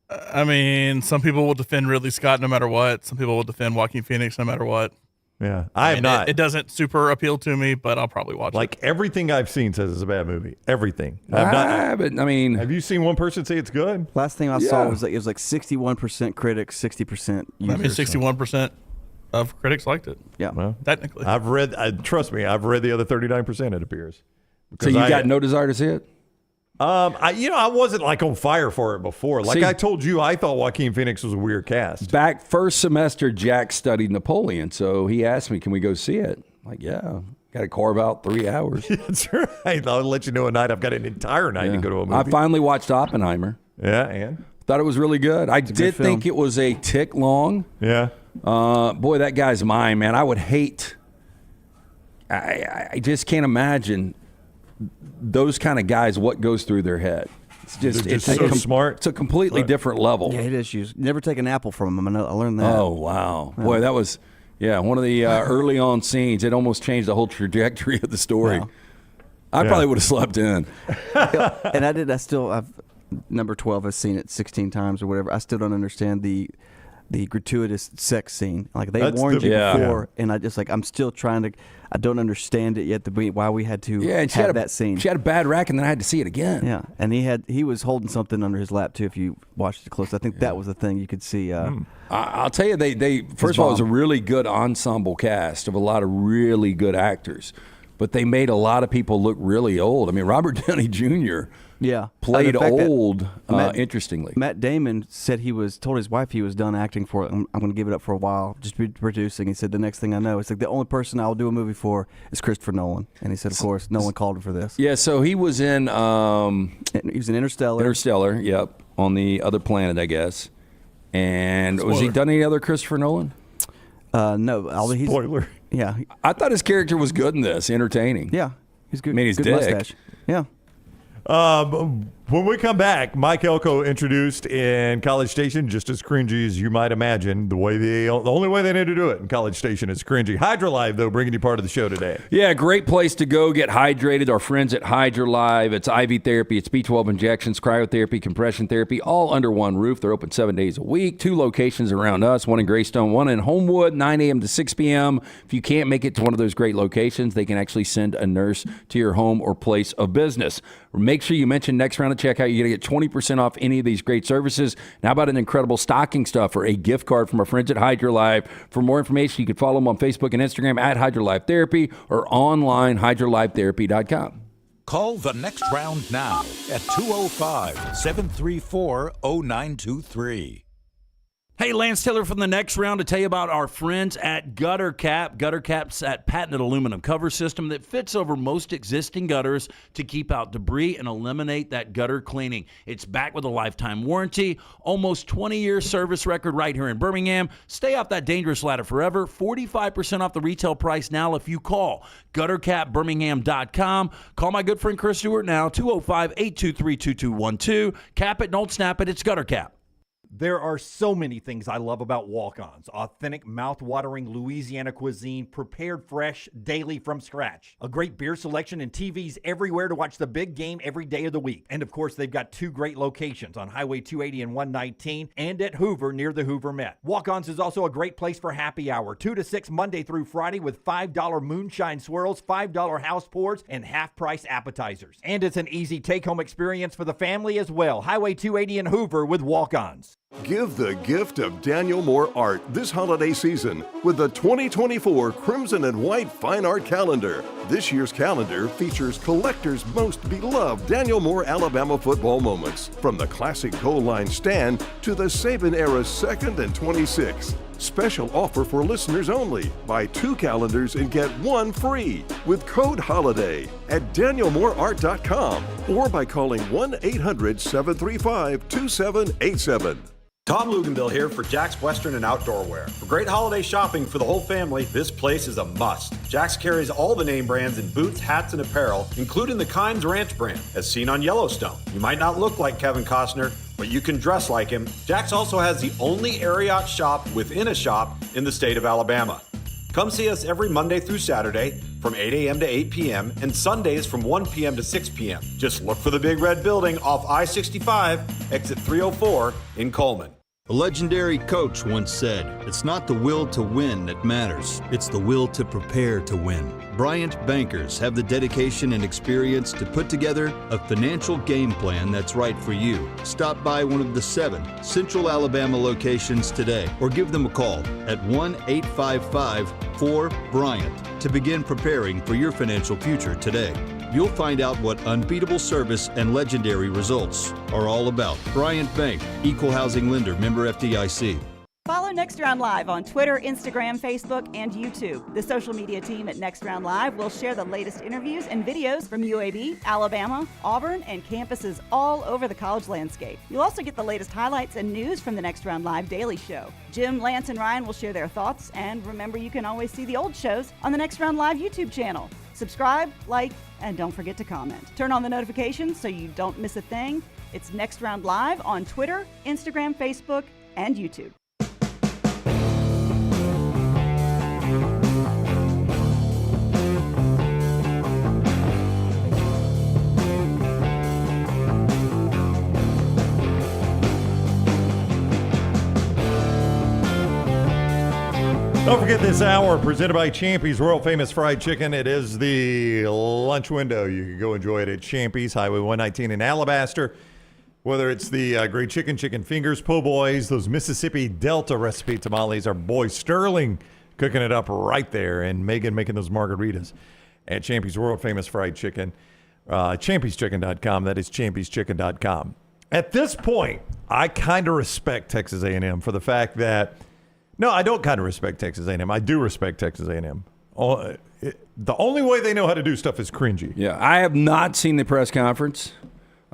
J: I mean, some people will defend Ridley Scott no matter what. Some people will defend Joaquin Phoenix no matter what.
C: Yeah, I have not.
J: It doesn't super appeal to me, but I'll probably watch it.
C: Like, everything I've seen says it's a bad movie. Everything.
B: But, I mean,
C: have you seen one person say it's good?
H: Last thing I saw was it was like 61% critics, 60% users.
J: I mean, 61% of critics liked it.
H: Yeah,
C: well,
J: technically.
C: I've read. Trust me, I've read the other 39%. It appears.
B: So you got no desire to see it?
C: I wasn't like on fire for it before. Like I told you, I thought Joaquin Phoenix was a weird cast.
B: Back first semester, Jack studied Napoleon, so he asked me, "Can we go see it?" I'm like, yeah. Got to carve out 3 hours.
C: That's right. I'll let you know a night. I've got an entire night to go to a movie.
B: I finally watched Oppenheimer.
C: Yeah, and
B: thought it was really good. I did think it was a tick long.
C: Yeah.
B: Boy, that guy's mine, man. I would hate. I just can't imagine those kind of guys, what goes through their head. It's
C: so smart.
B: It's a completely different level.
H: Yeah, it is. You never take an apple from them. I learned that.
B: Oh, wow. Yeah. Boy, that was, one of the early on scenes. It almost changed the whole trajectory of the story. Wow. I probably would have slept in.
H: And I've number 12, I've seen it 16 times or whatever. I still don't understand the gratuitous sex scene. Like they warned you before, and I'm still trying to. I don't understand it yet. Why we had to have that scene.
B: She had a bad rack, and then I had to see it again.
H: Yeah, and he was holding something under his lap too. If you watched it close, I think that was the thing you could see.
B: I'll tell you, they first of all, it was a really good ensemble cast of a lot of really good actors, but they made a lot of people look really old. I mean, Robert Downey Jr. played old. Interestingly,
H: Matt Damon said told his wife he was done acting for it. I'm going to give it up for a while, just be producing. He said the next thing I know, it's like the only person I'll do a movie for is Christopher Nolan. And he said, of course, Nolan called him for this.
B: Yeah, so he was in.
H: He was in Interstellar.
B: Interstellar, yep, on the other planet, I guess. And was he done any other Christopher Nolan?
H: No.
C: Spoiler.
H: Yeah,
B: I thought his character was good in this, entertaining.
H: Yeah, he's good.
B: I mean, he's
H: good
B: dick.
H: mustache. Yeah.
C: When we come back, Mike Elco introduced in College Station, just as cringy as you might imagine. The only way they need to do it in College Station is cringy. Hydra Live, though, bringing you part of the show today.
B: Yeah, great place to go get hydrated. Our friends at Hydra Live. It's IV therapy, it's B12 injections, cryotherapy, compression therapy, all under one roof. They're open 7 days a week. 2 locations around us, one in Greystone, one in Homewood, 9 a.m. to 6 p.m. If you can't make it to one of those great locations, they can actually send a nurse to your home or place of business. Make sure you mention next round of checkout. You're going to get 20% off any of these great services. Now, how about an incredible stocking stuffer, a gift card from our friends at Hydra Live. For more information, you can follow them on Facebook and Instagram at Hydra Live Therapy or online hydralivetherapy.com.
F: Call the next round now at 205-734-0923.
S: Hey, Lance Taylor from the next round to tell you about our friends at Gutter Cap. Gutter Cap's that patented aluminum cover system that fits over most existing gutters to keep out debris and eliminate that gutter cleaning. It's backed with a lifetime warranty, almost 20-year service record right here in Birmingham. Stay off that dangerous ladder forever. 45% off the retail price now if you call guttercapbirmingham.com. Call my good friend Chris Stewart now, 205-823-2212. Cap it, don't snap it. It's Gutter Cap.
A: There are so many things I love about walk-ons. Authentic, mouth-watering Louisiana cuisine prepared fresh daily from scratch. A great beer selection and TVs everywhere to watch the big game every day of the week. And of course, they've got 2 great locations on Highway 280 and 119 and at Hoover near the Hoover Met. Walk-ons is also a great place for happy hour, 2 to 6 Monday through Friday with $5 moonshine swirls, $5 house pours, and half-price appetizers. And it's an easy take-home experience for the family as well. Highway 280 in Hoover with walk-ons.
E: Give the gift of Daniel Moore art this holiday season with the 2024 Crimson and White Fine Art Calendar. This year's calendar features collectors' most beloved Daniel Moore Alabama football moments, from the classic goal line stand to the Saban-era 2nd and 26. Special offer for listeners only. Buy 2 calendars and get 1 free with code HOLIDAY at danielmooreart.com or by calling 1-800-735-2787.
U: Tom Luganville here for Jack's Western and Outdoor Wear. For great holiday shopping for the whole family, this place is a must. Jack's carries all the name brands in boots, hats, and apparel, including the Kynes Ranch brand, as seen on Yellowstone. You might not look like Kevin Costner, but you can dress like him. Jack's also has the only Ariat shop within a shop in the state of Alabama. Come see us every Monday through Saturday from 8 a.m. to 8 p.m. and Sundays from 1 p.m. to 6 p.m. Just look for the big red building off I-65, exit 304 in Coleman.
G: A legendary coach once said, "It's not the will to win that matters, it's the will to prepare to win." Bryant bankers have the dedication and experience to put together a financial game plan that's right for you. Stop by one of the 7 Central Alabama locations today or give them a call at 1-855-4-BRYANT to begin preparing for your financial future today. You'll find out what unbeatable service and legendary results are all about. Bryant Bank, Equal Housing Lender, member FDIC.
D: Follow Next Round Live on Twitter, Instagram, Facebook, and YouTube. The social media team at Next Round Live will share the latest interviews and videos from UAB, Alabama, Auburn, and campuses all over the college landscape. You'll also get the latest highlights and news from the Next Round Live Daily Show. Jim, Lance, and Ryan will share their thoughts, and remember, you can always see the old shows on the Next Round Live YouTube channel. Subscribe, like, and don't forget to comment. Turn on the notifications so you don't miss a thing. It's Next Round Live on Twitter, Instagram, Facebook, and YouTube.
C: Don't forget this hour presented by Champy's World Famous Fried Chicken. It is the lunch window. You can go enjoy it at Champy's, Highway 119 in Alabaster. Whether it's the great chicken fingers, po' boys, those Mississippi Delta recipe tamales, our boy Sterling cooking it up right there, and Megan making those margaritas at Champy's World Famous Fried Chicken. Champy'sChicken.com. That is Champy'sChicken.com. At this point, I kind of respect Texas A&M for the fact that no, I don't kind of respect Texas A&M. I do respect Texas A&M. The only way they know how to do stuff is cringy.
B: Yeah, I have not seen the press conference.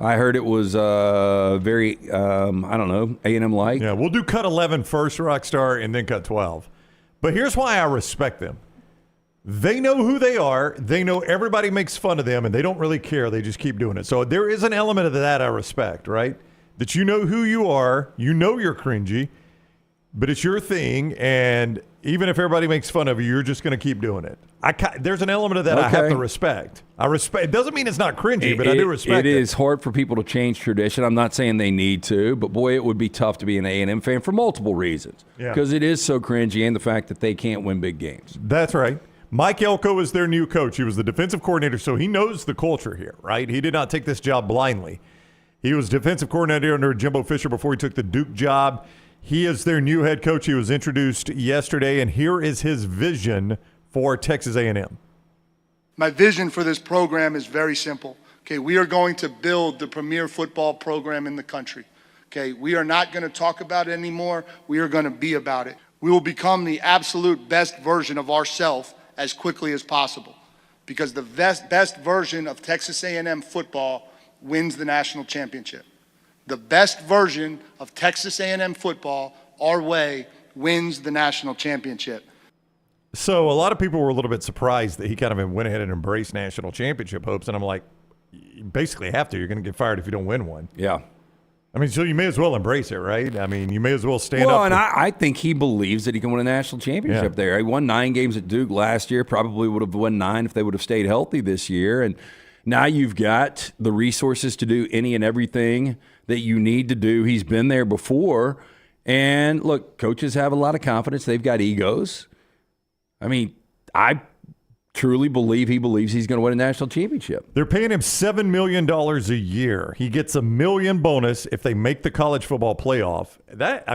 B: I heard it was very, I don't know, A&M-like.
C: Yeah, we'll do cut 11 first, Rockstar, and then cut 12. But here's why I respect them. They know who they are. They know everybody makes fun of them, and they don't really care. They just keep doing it. So there is an element of that I respect, right? That you know who you are. You know you're cringy, but it's your thing, and even if everybody makes fun of you, you're just going to keep doing it. There's an element of that I have to respect. It doesn't mean it's not cringy, but I do respect it.
B: It is hard for people to change tradition. I'm not saying they need to, but boy, it would be tough to be an A&M fan for multiple reasons. Because it is so cringy, and the fact that they can't win big games.
C: That's right. Mike Elco is their new coach. He was the defensive coordinator, so he knows the culture here, right? He did not take this job blindly. He was defensive coordinator under Jimbo Fisher before he took the Duke job. He is their new head coach. He was introduced yesterday, and here is his vision for Texas A&M.
P: My vision for this program is very simple. Okay, we are going to build the premier football program in the country. Okay, we are not going to talk about it anymore. We are going to be about it. We will become the absolute best version of ourselves as quickly as possible, because the best version of Texas A&M football wins the national championship. The best version of Texas A&M football, our way, wins the national championship.
C: So a lot of people were a little bit surprised that he kind of went ahead and embraced national championship hopes, and I'm like, you basically have to. You're going to get fired if you don't win one.
B: Yeah.
C: I mean, so you may as well embrace it, right? I mean, you may as well stand up.
B: Well, and I think he believes that he can win a national championship there. He won 9 games at Duke last year, probably would have won 9 if they would have stayed healthy this year. And now you've got the resources to do any and everything that you need to do. He's been there before. And, look, coaches have a lot of confidence. They've got egos. I mean, I truly believe he believes he's going to win a national championship.
C: They're paying him $7 million a year. He gets $1 million bonus if they make the college football playoff. That's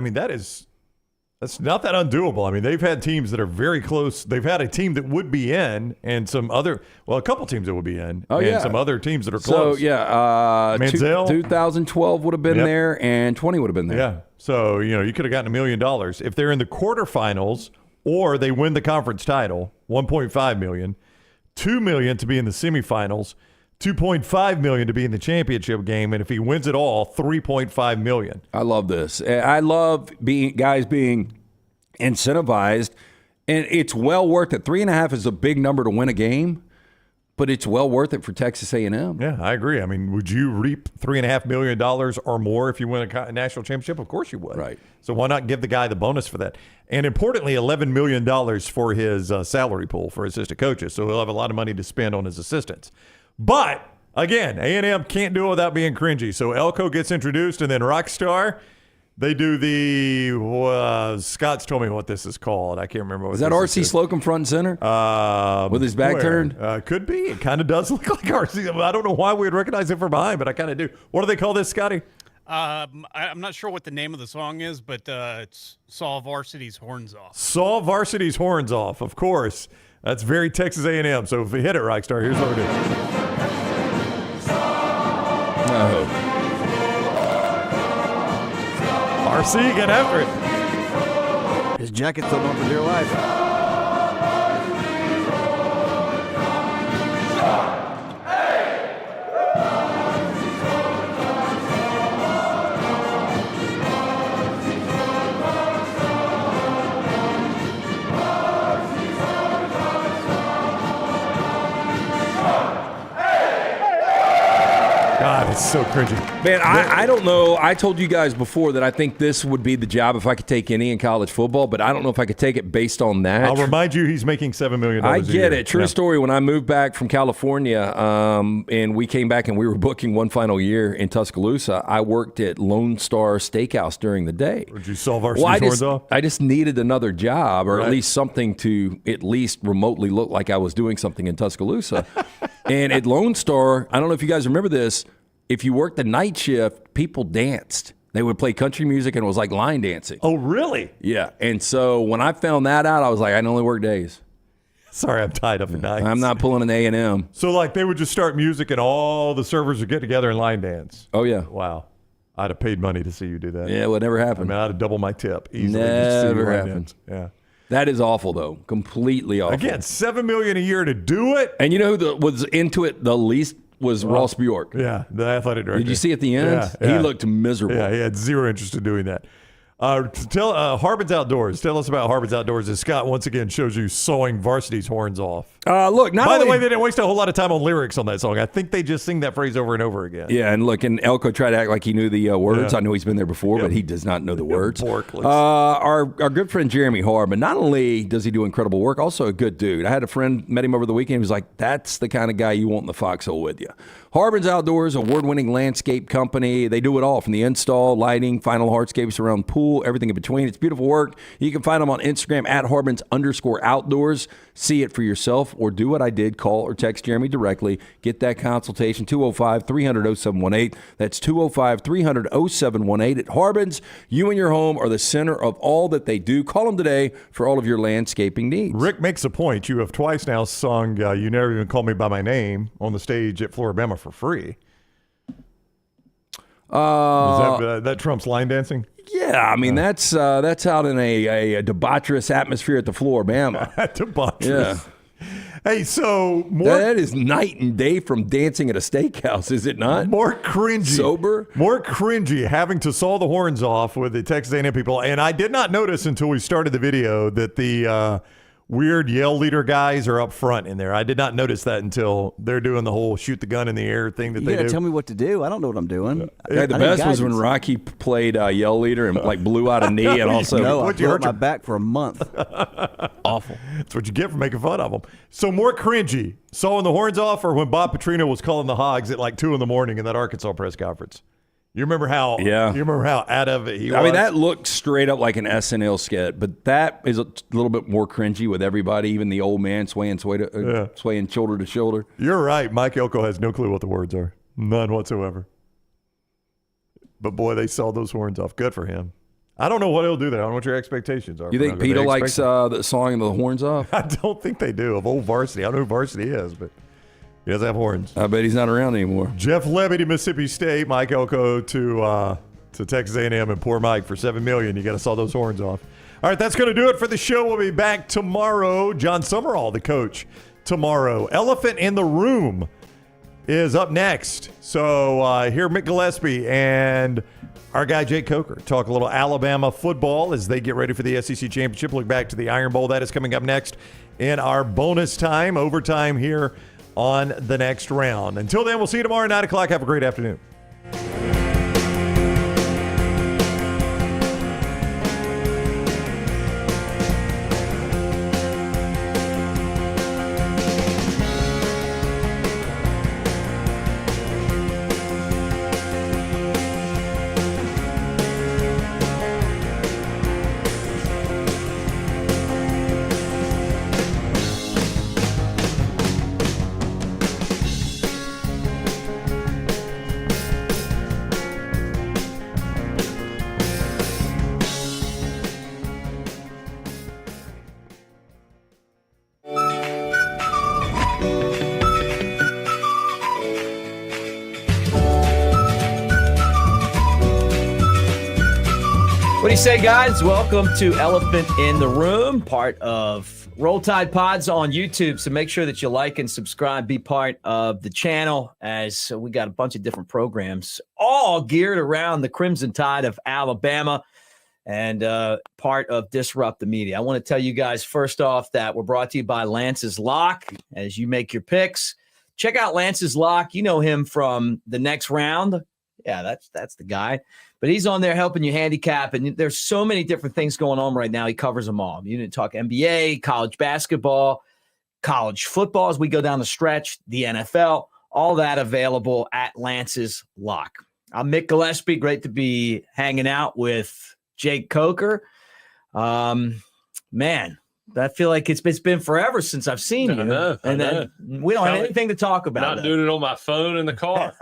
C: not that undoable. I mean, they've had teams that are very close. They've had a team that would be in, and a couple teams that would be in, some other teams that are close.
B: So, yeah,
C: Manziel,
B: 2012 would have been there, and 20 would have been there.
C: Yeah, so, you could have gotten $1 million. If they're in the quarterfinals or they win the conference title, $1.5 million, $2 million to be in the semifinals, $2.5 million to be in the championship game, and if he wins it all, $3.5 million.
B: I love this. I love guys being incentivized, and it's well worth it. 3.5 is a big number to win a game, but it's well worth it for Texas A&M.
C: Yeah, I agree. I mean, would you reap $3.5 million or more if you win a national championship? Of course you would.
B: Right.
C: So why not give the guy the bonus for that? And importantly, $11 million for his salary pool for assistant coaches. So he'll have a lot of money to spend on his assistants. But, again, A&M can't do it without being cringy. So Elco gets introduced, and then Rockstar, they do the Scott's told me what this is called. I can't remember what
B: is that R.C. Slocum front and center? With his back turned?
C: Could be. It kind of does look like R.C. I don't know why we would recognize it from behind, but I kind of do. What do they call this, Scotty?
N: I'm not sure what the name of the song is, but it's Saw Varsity's Horns Off.
C: Saw Varsity's Horns Off, of course. That's very Texas A&M. So if we hit it, Rockstar, here's what it is.
B: No.
C: RC, get after it.
H: His jacket's still on for dear life.
C: God, it's so cringy.
B: Man, I don't know. I told you guys before that I think this would be the job if I could take any in college football, but I don't know if I could take it based on that.
C: I'll remind you, he's making $7 million a year.
B: I get it. True story. When I moved back from California and we came back and we were booking one final year in Tuscaloosa, I worked at Lone Star Steakhouse during the day.
C: Did you solve our horns off?
B: I just needed another job or
C: Right.
B: at least something to at least remotely look like I was doing something in Tuscaloosa. And at Lone Star, I don't know if you guys remember this, if you worked the night shift, people danced. They would play country music and it was like line dancing.
C: Oh, really?
B: Yeah. And so when I found that out, I was like, I can only work days.
C: Sorry, I'm tied up at night.
B: I'm not pulling an A&M.
C: So, like, they would just start music and all the servers would get together and line dance.
B: Oh, yeah.
C: Wow. I'd have paid money to see you do that.
B: Yeah, well, it never happened.
C: I mean, I'd have doubled my tip easily.
B: Never
C: line
B: happened.
C: dance. Yeah.
B: That is awful, though. Completely awful.
C: Again, $7 million a year to do it.
B: And you know who was into it the least was Ross Bjork.
C: Yeah, the athletic director.
B: Did you see at the end?
C: Yeah.
B: He looked miserable.
C: Yeah, he had zero interest in doing that. Tell Harbin's Outdoors. Tell us about Harbin's Outdoors as Scott once again shows you sawing Varsity's horns off.
B: Look,
C: By the way, they didn't waste a whole lot of time on lyrics on that song. I think they just sing that phrase over and over again.
B: Yeah, and look, and Elco tried to act like he knew the words.
C: Yeah.
B: I know he's been there before, but he does not know the words.
C: Porkless.
B: Our good friend Jeremy Harbin, not only does he do incredible work, also a good dude. I had a friend, met him over the weekend. He was like, that's the kind of guy you want in the foxhole with you. Harbin's Outdoors, award-winning landscape company. They do it all, from the install, lighting, final hardscapes around the pool, everything in between. It's beautiful work. You can find them on Instagram at Harbins_outdoors. See it for yourself or do what I did. Call or text Jeremy directly. Get that consultation, 205-300-0718. That's 205-300-0718. At Harbins, you and your home are the center of all that they do. Call them today for all of your landscaping needs.
C: Rick makes a point. You have twice now sung You Never Even Call Me By My Name on the stage at Floribama for free. That trumps line dancing?
B: Yeah, I mean, that's out in a debaucherous atmosphere at the Floribama.
C: Debaucherous.
B: Yeah.
C: Hey, so more...
B: That is night and day from dancing at a steakhouse, is it not?
C: More cringy.
B: Sober?
C: More cringy having to saw the horns off with the Texas A&M people. And I did not notice until we started the video that the weird yell leader guys are up front in there. I did not notice that until they're doing the whole shoot the gun in the air thing that
H: You
C: they
H: gotta
C: do.
H: tell me what to do. I don't know what I'm doing.
B: Yeah, the best was when Rocky played yell leader and like blew out a knee and also
H: No, I hurt my back for a month.
B: awful.
C: That's what you get for making fun of them. So more cringy, sawing the horns off, or when Bob Petrino was calling the hogs at like 2 a.m. in that Arkansas press conference. You remember how?
B: Yeah.
C: You remember how out of it he was?
B: I mean, that looked straight up like an SNL skit, but that is a little bit more cringy with everybody, even the old man swaying shoulder to shoulder.
C: You're right. Mike Elco has no clue what the words are. None whatsoever. But boy, they saw those horns off. Good for him. I don't know what he'll do there. I don't know what your expectations are.
B: You think Peter likes the sawing the horns off?
C: I don't think they do. Of old Varsity. I don't know who Varsity is, but he does have horns.
B: I bet he's not around anymore.
C: Jeff Levy to Mississippi State, Mike Elko to Texas A&M, and poor Mike for $7 million. You got to saw those horns off. All right, that's going to do it for the show. We'll be back tomorrow. John Summerall, the coach, tomorrow. Elephant in the Room is up next. So hear Mick Gillespie and our guy Jake Coker talk a little Alabama football as they get ready for the SEC Championship. Look back to the Iron Bowl. That is coming up next in our bonus time, overtime here on the next round. Until then, we'll see you tomorrow at 9 o'clock. Have a great afternoon.
Q: What do you say, guys? Welcome to Elephant in the Room, part of Roll Tide Pods on YouTube. So make sure that you like and subscribe, be part of the channel, as we got a bunch of different programs, all geared around the Crimson Tide of Alabama and part of Disrupt the Media. I want to tell you guys first off that we're brought to you by Lance's Lock. As you make your picks, check out Lance's lock. You know him from the Next Round. Yeah, that's the guy. But he's on there helping you handicap, and there's so many different things going on right now. He covers them all. You didn't talk NBA, college basketball, college football as we go down the stretch, the NFL, all that available at Lance's Lock. I'm Mick Gillespie. Great to be hanging out with Jake Coker. Man, I feel like it's been forever since I've seen you.
R: I know.
Q: Then we don't have anything to talk about.
R: Not doing it on my phone in the car.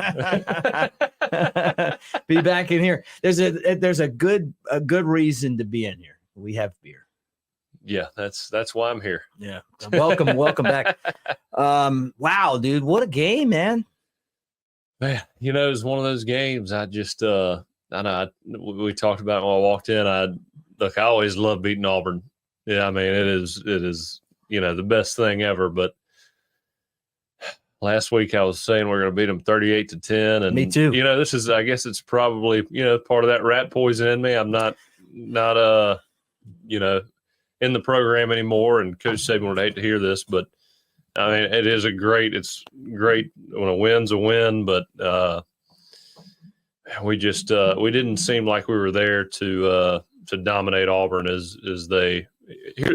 Q: Be back in here. There's a good reason to be in here. We have beer.
R: Yeah, that's why I'm here.
Q: Yeah. Welcome back. Wow, dude, what a game, man.
R: Man, it was one of those games. I just I know we talked about it when I walked in. I always love beating Auburn. Yeah, I mean, it is, the best thing ever. But last week I was saying we're going to beat them 38-10. And
Q: me too.
R: This is, I guess it's probably, part of that rat poison in me. I'm not in the program anymore. And Coach Saban would hate to hear this, but I mean, it's great when a win's a win, but we didn't seem like we were there to dominate Auburn as they.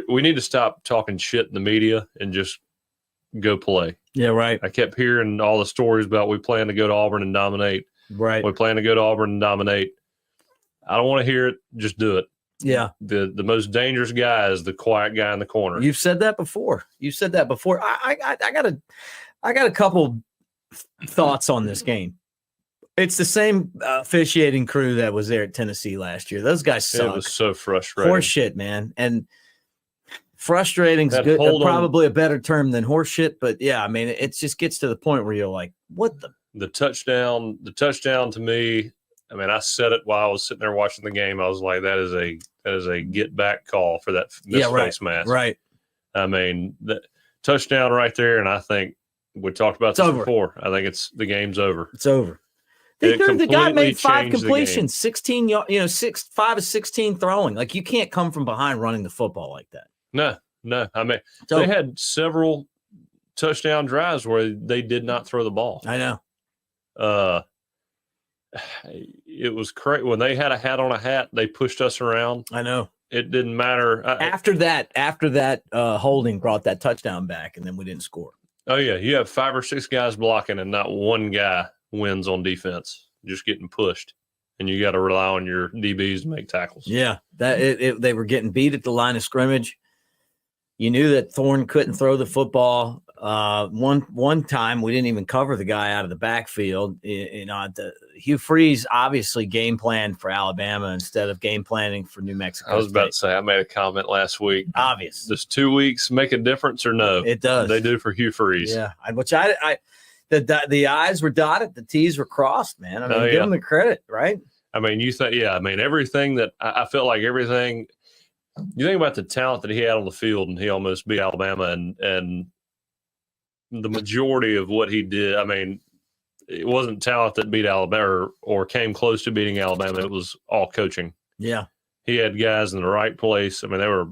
R: We need to stop talking shit in the media and just go play.
Q: Yeah, right.
R: I kept hearing all the stories about we plan to go to Auburn and dominate.
Q: Right.
R: We plan to go to Auburn and dominate. I don't want to hear it. Just do it.
Q: Yeah.
R: The most dangerous guy is the quiet guy in the corner.
Q: You've said that before. I got a couple thoughts on this game. It's the same officiating crew that was there at Tennessee last year. Those guys suck.
R: It was so frustrating.
Q: Horse shit, man. And frustrating's good. Probably a better term than horse shit, but yeah, I mean, it just gets to the point where you're like, what
R: the touchdown to me, I mean, I said it while I was sitting there watching the game. I was like, that is a get back call for that face mask.
Q: Right.
R: I mean, the touchdown right there, and I think we talked about this before. I think the game's over.
Q: It's over. The guy made 5 completions, 16, 5 of 16 throwing. Like, you can't come from behind running the football like that.
R: No. I mean, they had several touchdown drives where they did not throw the ball.
Q: I know.
R: It was crazy. When they had a hat on a hat, they pushed us around.
Q: I know.
R: It didn't matter.
Q: After that, holding brought that touchdown back, and then we didn't score.
R: Oh, yeah. You have 5 or 6 guys blocking, and not one guy wins on defense, just getting pushed. And you got to rely on your DBs to make tackles.
Q: Yeah, they were getting beat at the line of scrimmage. You knew that Thorne couldn't throw the football. One time we didn't even cover the guy out of the backfield. Hugh Freeze obviously game planned for Alabama instead of game planning for New Mexico.
R: I was about to say, I made a comment last week.
Q: Obvious.
R: Does 2 weeks make a difference or no?
Q: It does.
R: They do for Hugh Freeze.
Q: Yeah, the I's were dotted, the T's were crossed, man. I mean, give them the credit, right?
R: I mean, everything that I felt like everything. You think about the talent that he had on the field, and he almost beat Alabama, and the majority of what he did. I mean, it wasn't talent that beat Alabama or came close to beating Alabama. It was all coaching.
Q: Yeah,
R: he had guys in the right place. I mean, they were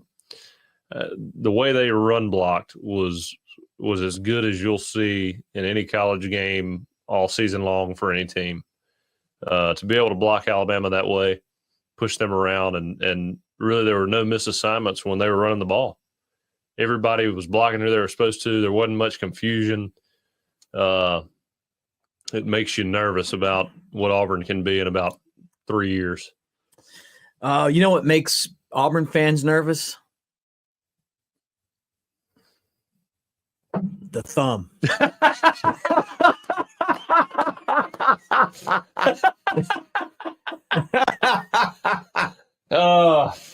R: the way they run blocked was as good as you'll see in any college game all season long for any team. To be able to block Alabama that way, push them around, and really there were no missed assignments when they were running the ball. Everybody was blocking who they were supposed to. There wasn't much confusion. It makes you nervous about what Auburn can be in about 3 years.
Q: You know what makes Auburn fans nervous? The thumb.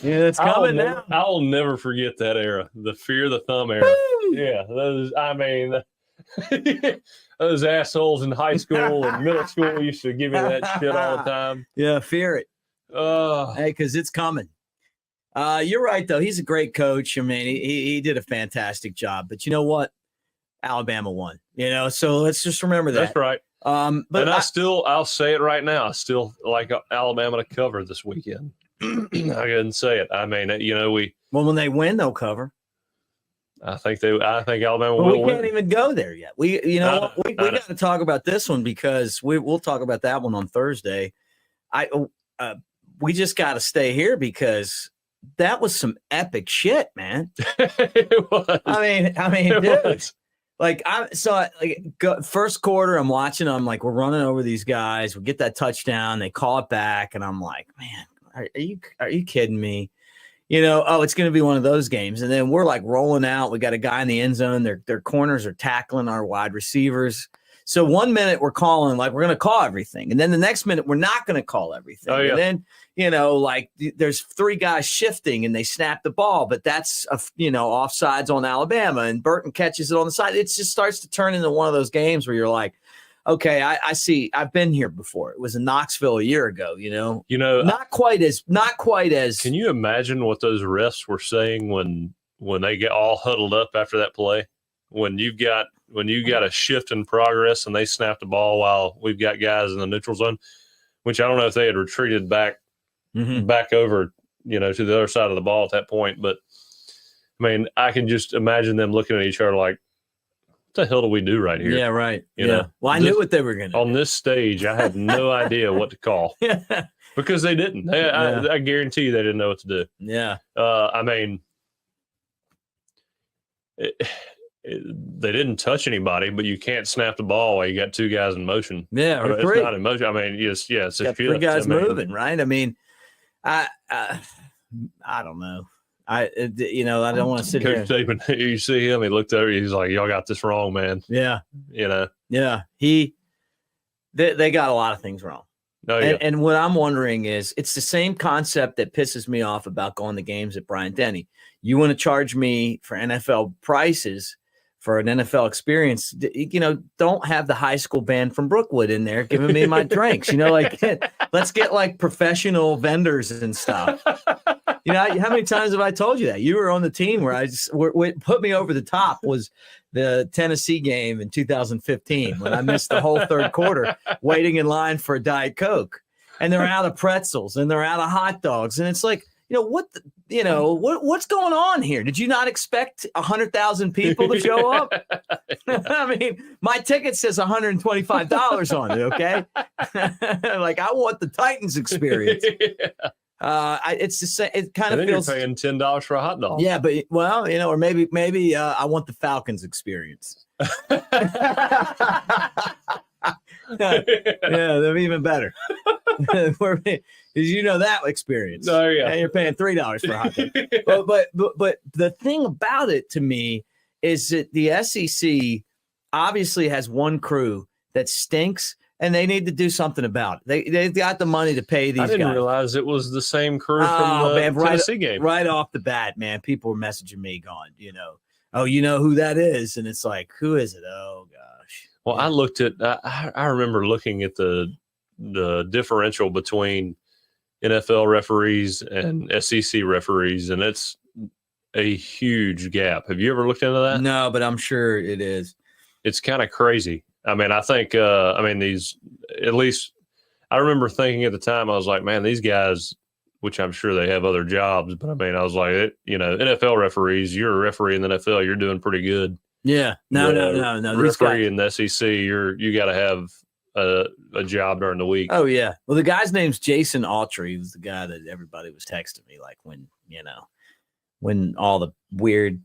Q: Yeah, it's coming now.
R: I'll never forget that era, the fear of the thumb era. Yeah, those assholes in high school and middle school used to give me that shit all the time.
Q: Yeah, fear it. Hey, because it's coming. You're right, though. He's a great coach. I mean, he did a fantastic job. But you know what? Alabama won. So let's just remember that.
R: That's right.
Q: But
R: I'll say it right now. I still like Alabama to cover this weekend. I couldn't say it. I mean,
Q: when they win, they'll cover.
R: I think Alabama
Q: But
R: will
Q: we
R: win.
Q: can't even go there yet. We got to talk about this one because we'll talk about that one on Thursday. We just got to stay here because that was some epic shit, man.
R: It was.
Q: I mean,
R: It
Q: dude.
R: was.
Q: First quarter, I'm watching. I'm like, we're running over these guys. We get that touchdown. They call it back, and I'm like, man, are you kidding me? It's going to be one of those games. And then we're like rolling out. We got a guy in the end zone. Their corners are tackling our wide receivers. So 1 minute we're calling, like we're going to call everything. And then the next minute we're not going to call everything.
R: Oh, yeah.
Q: And then, there's three guys shifting and they snap the ball, but that's, offsides on Alabama. And Burton catches it on the side. It just starts to turn into one of those games where you're like, okay, I see. I've been here before. It was in Knoxville a year ago, Not quite as.
R: Can you imagine what those refs were saying when they get all huddled up after that play? When you got a shift in progress and they snap the ball while we've got guys in the neutral zone, which I don't know if they had retreated back over, to the other side of the ball at that point. But I mean, I can just imagine them looking at each other like, what the hell do we do right here?
Q: Yeah, right.
R: You know?
Q: Well, I knew what they were going to do.
R: On this stage, I had no idea what to call because they didn't. I guarantee you they didn't know what to do.
Q: Yeah.
R: They didn't touch anybody, but you can't snap the ball while you got two guys in motion.
Q: Yeah, or
R: it's
Q: three.
R: not in motion. I mean, it's a shift.
Q: Three guys moving, right? I mean, I don't know. I don't want to sit here.
R: Coach Saban, you see him, he looked over, he's like, y'all got this wrong, man.
Q: Yeah.
R: Yeah.
Q: They got a lot of things wrong.
R: Oh, yeah.
Q: And what I'm wondering is, it's the same concept that pisses me off about going to games at Bryant-Denny. You want to charge me for NFL prices for an NFL experience, don't have the high school band from Brookwood in there giving me my drinks. Let's get like professional vendors and stuff. How many times have I told you that? You were on the team where what put me over the top was the Tennessee game in 2015 when I missed the whole third quarter waiting in line for a Diet Coke. And they're out of pretzels and they're out of hot dogs. And it's like, what's going on here? Did you not expect 100,000 people to show up? I mean, my ticket says $125 on it. Okay. Like, I want the Titans experience. It's the same. It kind of feels
R: you're paying $10 for a hot dog.
Q: Yeah, but or maybe I want the Falcons experience. Yeah, they're even better. Because that experience.
R: Oh, yeah.
Q: And you're paying $3 for a hot dog. But the thing about it to me is that the SEC obviously has one crew that stinks, and they need to do something about it. They've got the money to pay these guys.
R: I didn't realize it was the same crew from the Tennessee game.
Q: Right off the bat, man, people were messaging me going, oh, you know who that is? And it's like, who is it? Oh, gosh.
R: Well, I looked at I remember looking at the differential between NFL referees and SEC referees, and it's a huge gap. Have you ever looked into that?
Q: No, but I'm sure it is.
R: It's kind of crazy. I mean, I think, these, at least I remember thinking at the time, I was like, man, these guys, which I'm sure they have other jobs, but I was like, NFL referees, you're a referee in the NFL, you're doing pretty good.
Q: Yeah. No.
R: Referee in the SEC, you got to have a job during the week.
Q: Oh, yeah. Well, the guy's name's Jason Autry. He was the guy that everybody was texting me, like when all the weird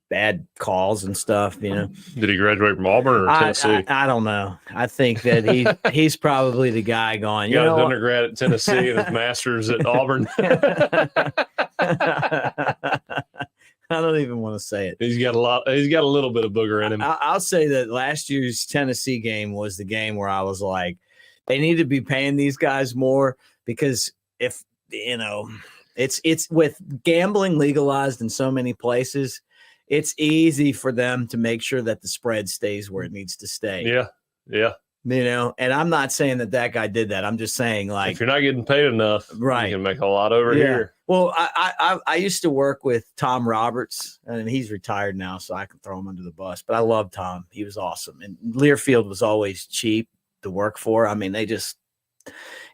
Q: bad calls and stuff,
R: Did he graduate from Auburn or Tennessee?
Q: I don't know. I think that he's probably the guy going.
R: He got his undergrad at Tennessee and his master's at Auburn.
Q: I don't even want to say it.
R: He's got a little bit of booger in him.
Q: I'll say that last year's Tennessee game was the game where I was like, they need to be paying these guys more, because if it's with gambling legalized in so many places, it's easy for them to make sure that the spread stays where it needs to stay.
R: Yeah.
Q: And I'm not saying that guy did that. I'm just saying, like,
R: if you're not getting paid enough,
Q: right,
R: you can make a lot over here.
Q: Well, I used to work with Tom Roberts, and he's retired now, so I can throw him under the bus. But I love Tom. He was awesome. And Learfield was always cheap to work for. I mean, they just,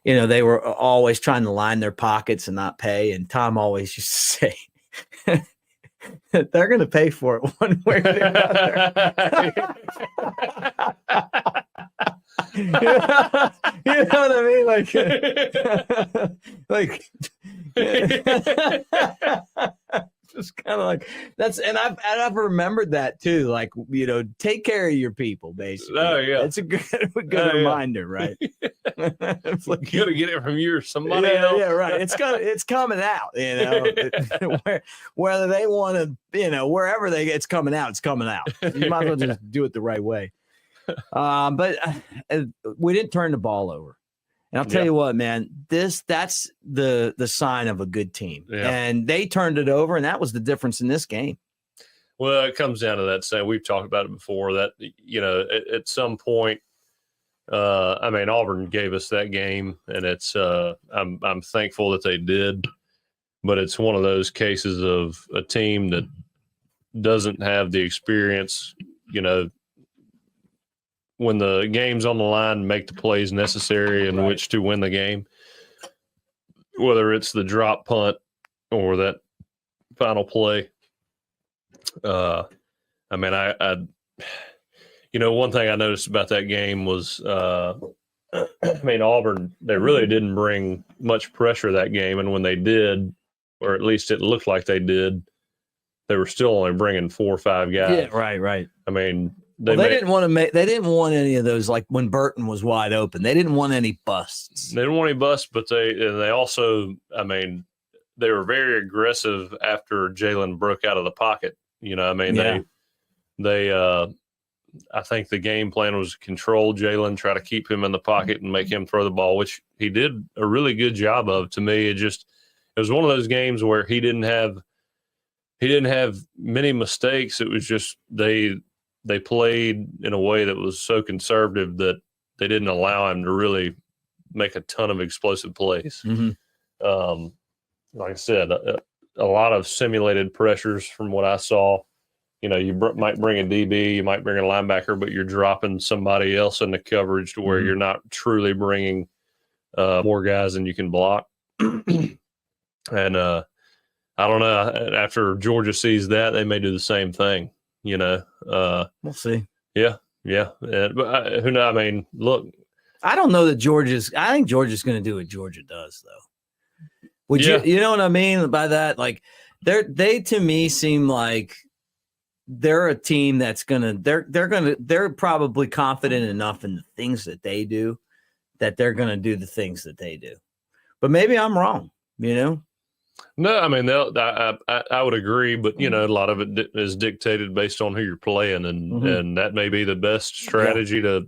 Q: they were always trying to line their pockets and not pay. And Tom always used to say, they're going to pay for it one way or the other. You know what I mean? Like just kind of like that's, and I've remembered that too. Like, take care of your people, basically.
R: Oh yeah,
Q: it's a good reminder, right?
R: It's like you got to get it from you or somebody else.
Q: Yeah, right. It's coming out. Whether they want to, wherever it's coming out, it's coming out. You might as well just do it the right way. But we didn't turn the ball over. And I'll tell you what, man, that's the sign of a good team. Yeah. And they turned it over, and that was the difference in this game.
R: Well, it comes down to that saying, we've talked about it before, that, at some point, Auburn gave us that game, and it's I'm thankful that they did, but it's one of those cases of a team that doesn't have the experience, when the game's on the line, make the plays necessary in which to win the game, whether it's the drop punt or that final play. One thing I noticed about that game was, Auburn, they really didn't bring much pressure that game. And when they did, or at least it looked like they did, they were still only bringing 4 or 5 guys.
Q: Yeah, right.
R: They
Q: didn't want any of those, like when Burton was wide open. They didn't want any busts.
R: They didn't want any busts, but they also, they were very aggressive after Jaylen broke out of the pocket. I think the game plan was control Jaylen, try to keep him in the pocket and make him throw the ball, which he did a really good job of. To me, it was one of those games where he didn't have many mistakes. It was just they played in a way that was so conservative that they didn't allow him to really make a ton of explosive plays.
Q: Mm-hmm.
R: Like I said, a lot of simulated pressures from what I saw. You might bring a DB, you might bring a linebacker, but you're dropping somebody else in the coverage to where you're not truly bringing more guys than you can block. And I don't know. After Georgia sees that, they may do the same thing.
Q: We'll see.
R: Yeah. But who knows? Look,
Q: I don't know that I think Georgia's going to do what Georgia does, though. You know what I mean by that? Like, they to me seem like they're a team that's they're probably confident enough in the things that they do that they're going to do the things that they do. But maybe I'm wrong,
R: No, I would agree, but a lot of it is dictated based on who you're playing, and that may be the best strategy to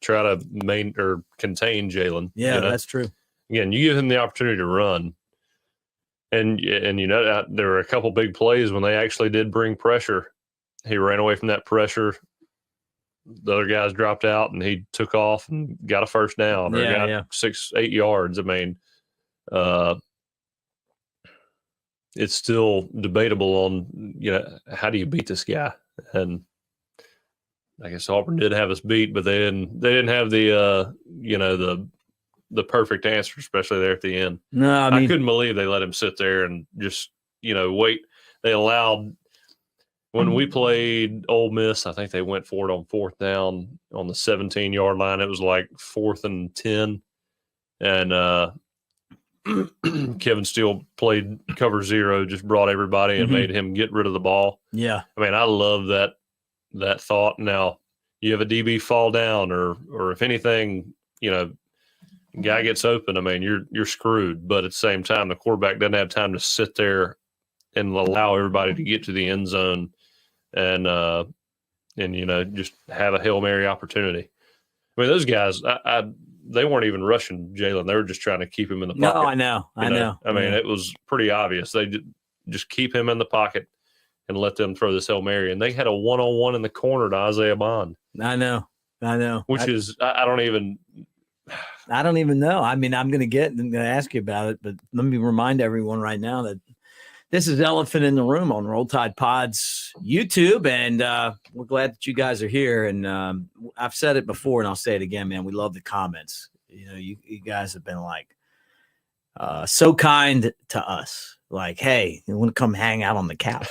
R: try to contain Jaylen.
Q: Yeah, that's true.
R: Again, you give him the opportunity to run, and there were a couple big plays when they actually did bring pressure. He ran away from that pressure. The other guys dropped out, and he took off and got a first down or got 6-8 yards. It's still debatable on, how do you beat this guy? And I guess Auburn did have us beat, but they didn't have the perfect answer, especially there at the end.
Q: No,
R: I couldn't believe they let him sit there and just, wait. They allowed, when we played Ole Miss, I think they went for it on 4th down on the 17-yard line. It was like 4th and 10. And, Kevin Steele played cover 0, just brought everybody and made him get rid of the ball.
Q: Yeah.
R: I love that thought. Now, you have a DB fall down or if anything, guy gets open, you're screwed. But at the same time, the quarterback doesn't have time to sit there and allow everybody to get to the end zone and just have a Hail Mary opportunity. Those guys, they weren't even rushing Jaylen. They were just trying to keep him in the pocket.
Q: No, I know.
R: It was pretty obvious. They just keep him in the pocket and let them throw this Hail Mary. And they had a one-on-one in the corner to Isaiah Bond.
Q: I know.
R: Which is, I don't even know. I'm going to
Q: ask you about it, but let me remind everyone right now that this is Elephant in the Room on Roll Tide Pods YouTube, and we're glad that you guys are here. And I've said it before, and I'll say it again, man. We love the comments. You guys have been like, so kind to us. Like, hey, you want to come hang out on the couch?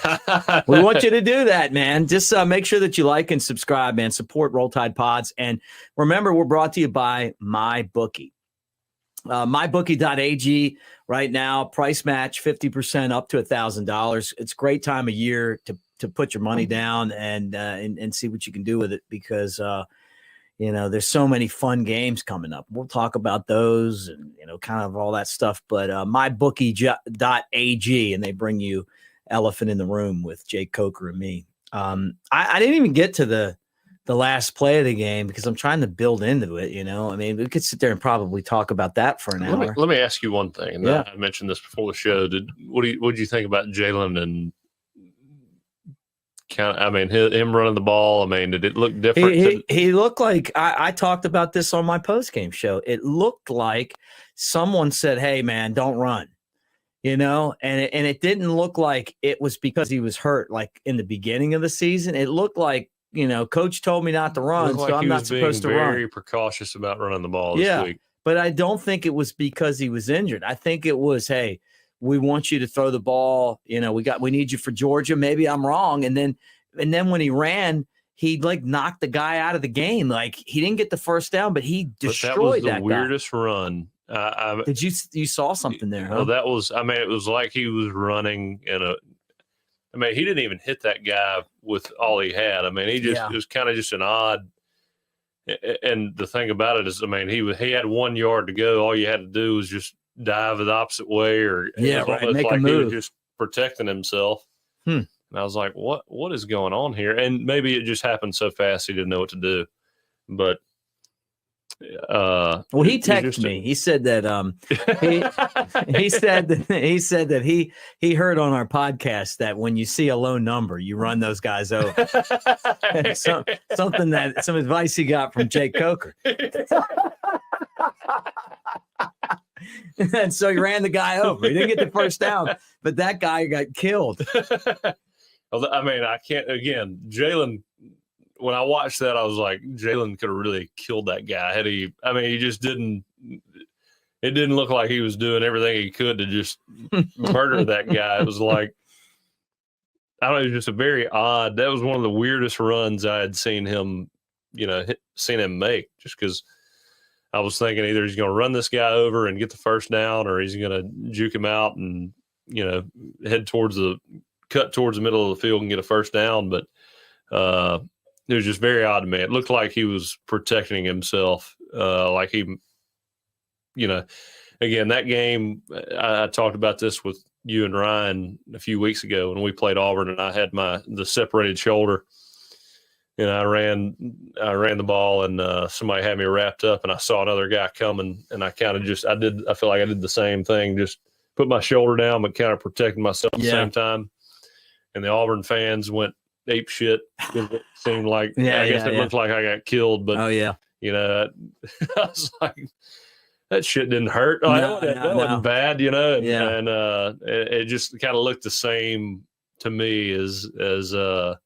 Q: We want you to do that, man. Just make sure that you like and subscribe, man. Support Roll Tide Pods. And remember, we're brought to you by MyBookie. MyBookie.ag right now, price match 50% up to $1,000. It's a great time of year to put your money down and see what you can do with it because there's so many fun games coming up. We'll talk about those and kind of all that stuff. But MyBookie.ag, and they bring you Elephant in the Room with Jake Coker and me. I didn't even get to the last play of the game because I'm trying to build into it. I mean, we could sit there and probably talk about that for an hour.
R: Let me ask you one thing. And I mentioned this before the show. What did you think about Jaylen and him running the ball? I mean, did it look different?
Q: He looked like I talked about this on my post-game show. It looked like someone said, "Hey, man, don't run," and it didn't look like it was because he was hurt. Like in the beginning of the season, it looked like coach told me not to run, so I'm not supposed to run.
R: Very precautious about running the ball this week.
Q: But I don't think it was because he was injured. I think it was, hey, we want you to throw the ball. We need you for Georgia. Maybe I'm wrong. And then when he ran, he knocked the guy out of the game. Like he didn't get the first down, but he destroyed that guy.
R: That was the weirdest run.
Q: Did you saw something there? Huh?
R: Well, that was. I mean, it was like he was running he didn't even hit that guy with all he had. I mean, it was kind of just an odd. And the thing about it is, he had 1 yard to go. All you had to do was just dive the opposite way, or
Q: make a move.
R: He was just protecting himself. And I was like, what is going on here? And maybe it just happened so fast he didn't know what to do. But
Q: he texted me. He said that he said that he heard on our podcast that when you see a low number, you run those guys over. Some advice he got from Jake Coker. And so he ran the guy over. He didn't get the first down, but that guy got killed.
R: I can't, again, Jaylen, when I watched that, I was like, Jaylen could have really killed that guy. He just didn't, it didn't look like he was doing everything he could to just murder that guy. It was like, I don't know, it was just a very odd, that was one of the weirdest runs I had seen him, seen him make, just because I was thinking either he's going to run this guy over and get the first down, or he's going to juke him out and, cut towards the middle of the field and get a first down. But it was just very odd to me. It looked like he was protecting himself. Like he, again, that game, I talked about this with you and Ryan a few weeks ago when we played Auburn, and I had the separated shoulder. And I ran the ball, and somebody had me wrapped up, and I saw another guy coming, and I kind of I feel like I did the same thing, just put my shoulder down, but kind of protecting myself at the same time. And the Auburn fans went ape shit. It seemed like, I guess it looked like I got killed, but I was like, that shit didn't hurt. That wasn't bad, and it just kind of looked the same to me as that.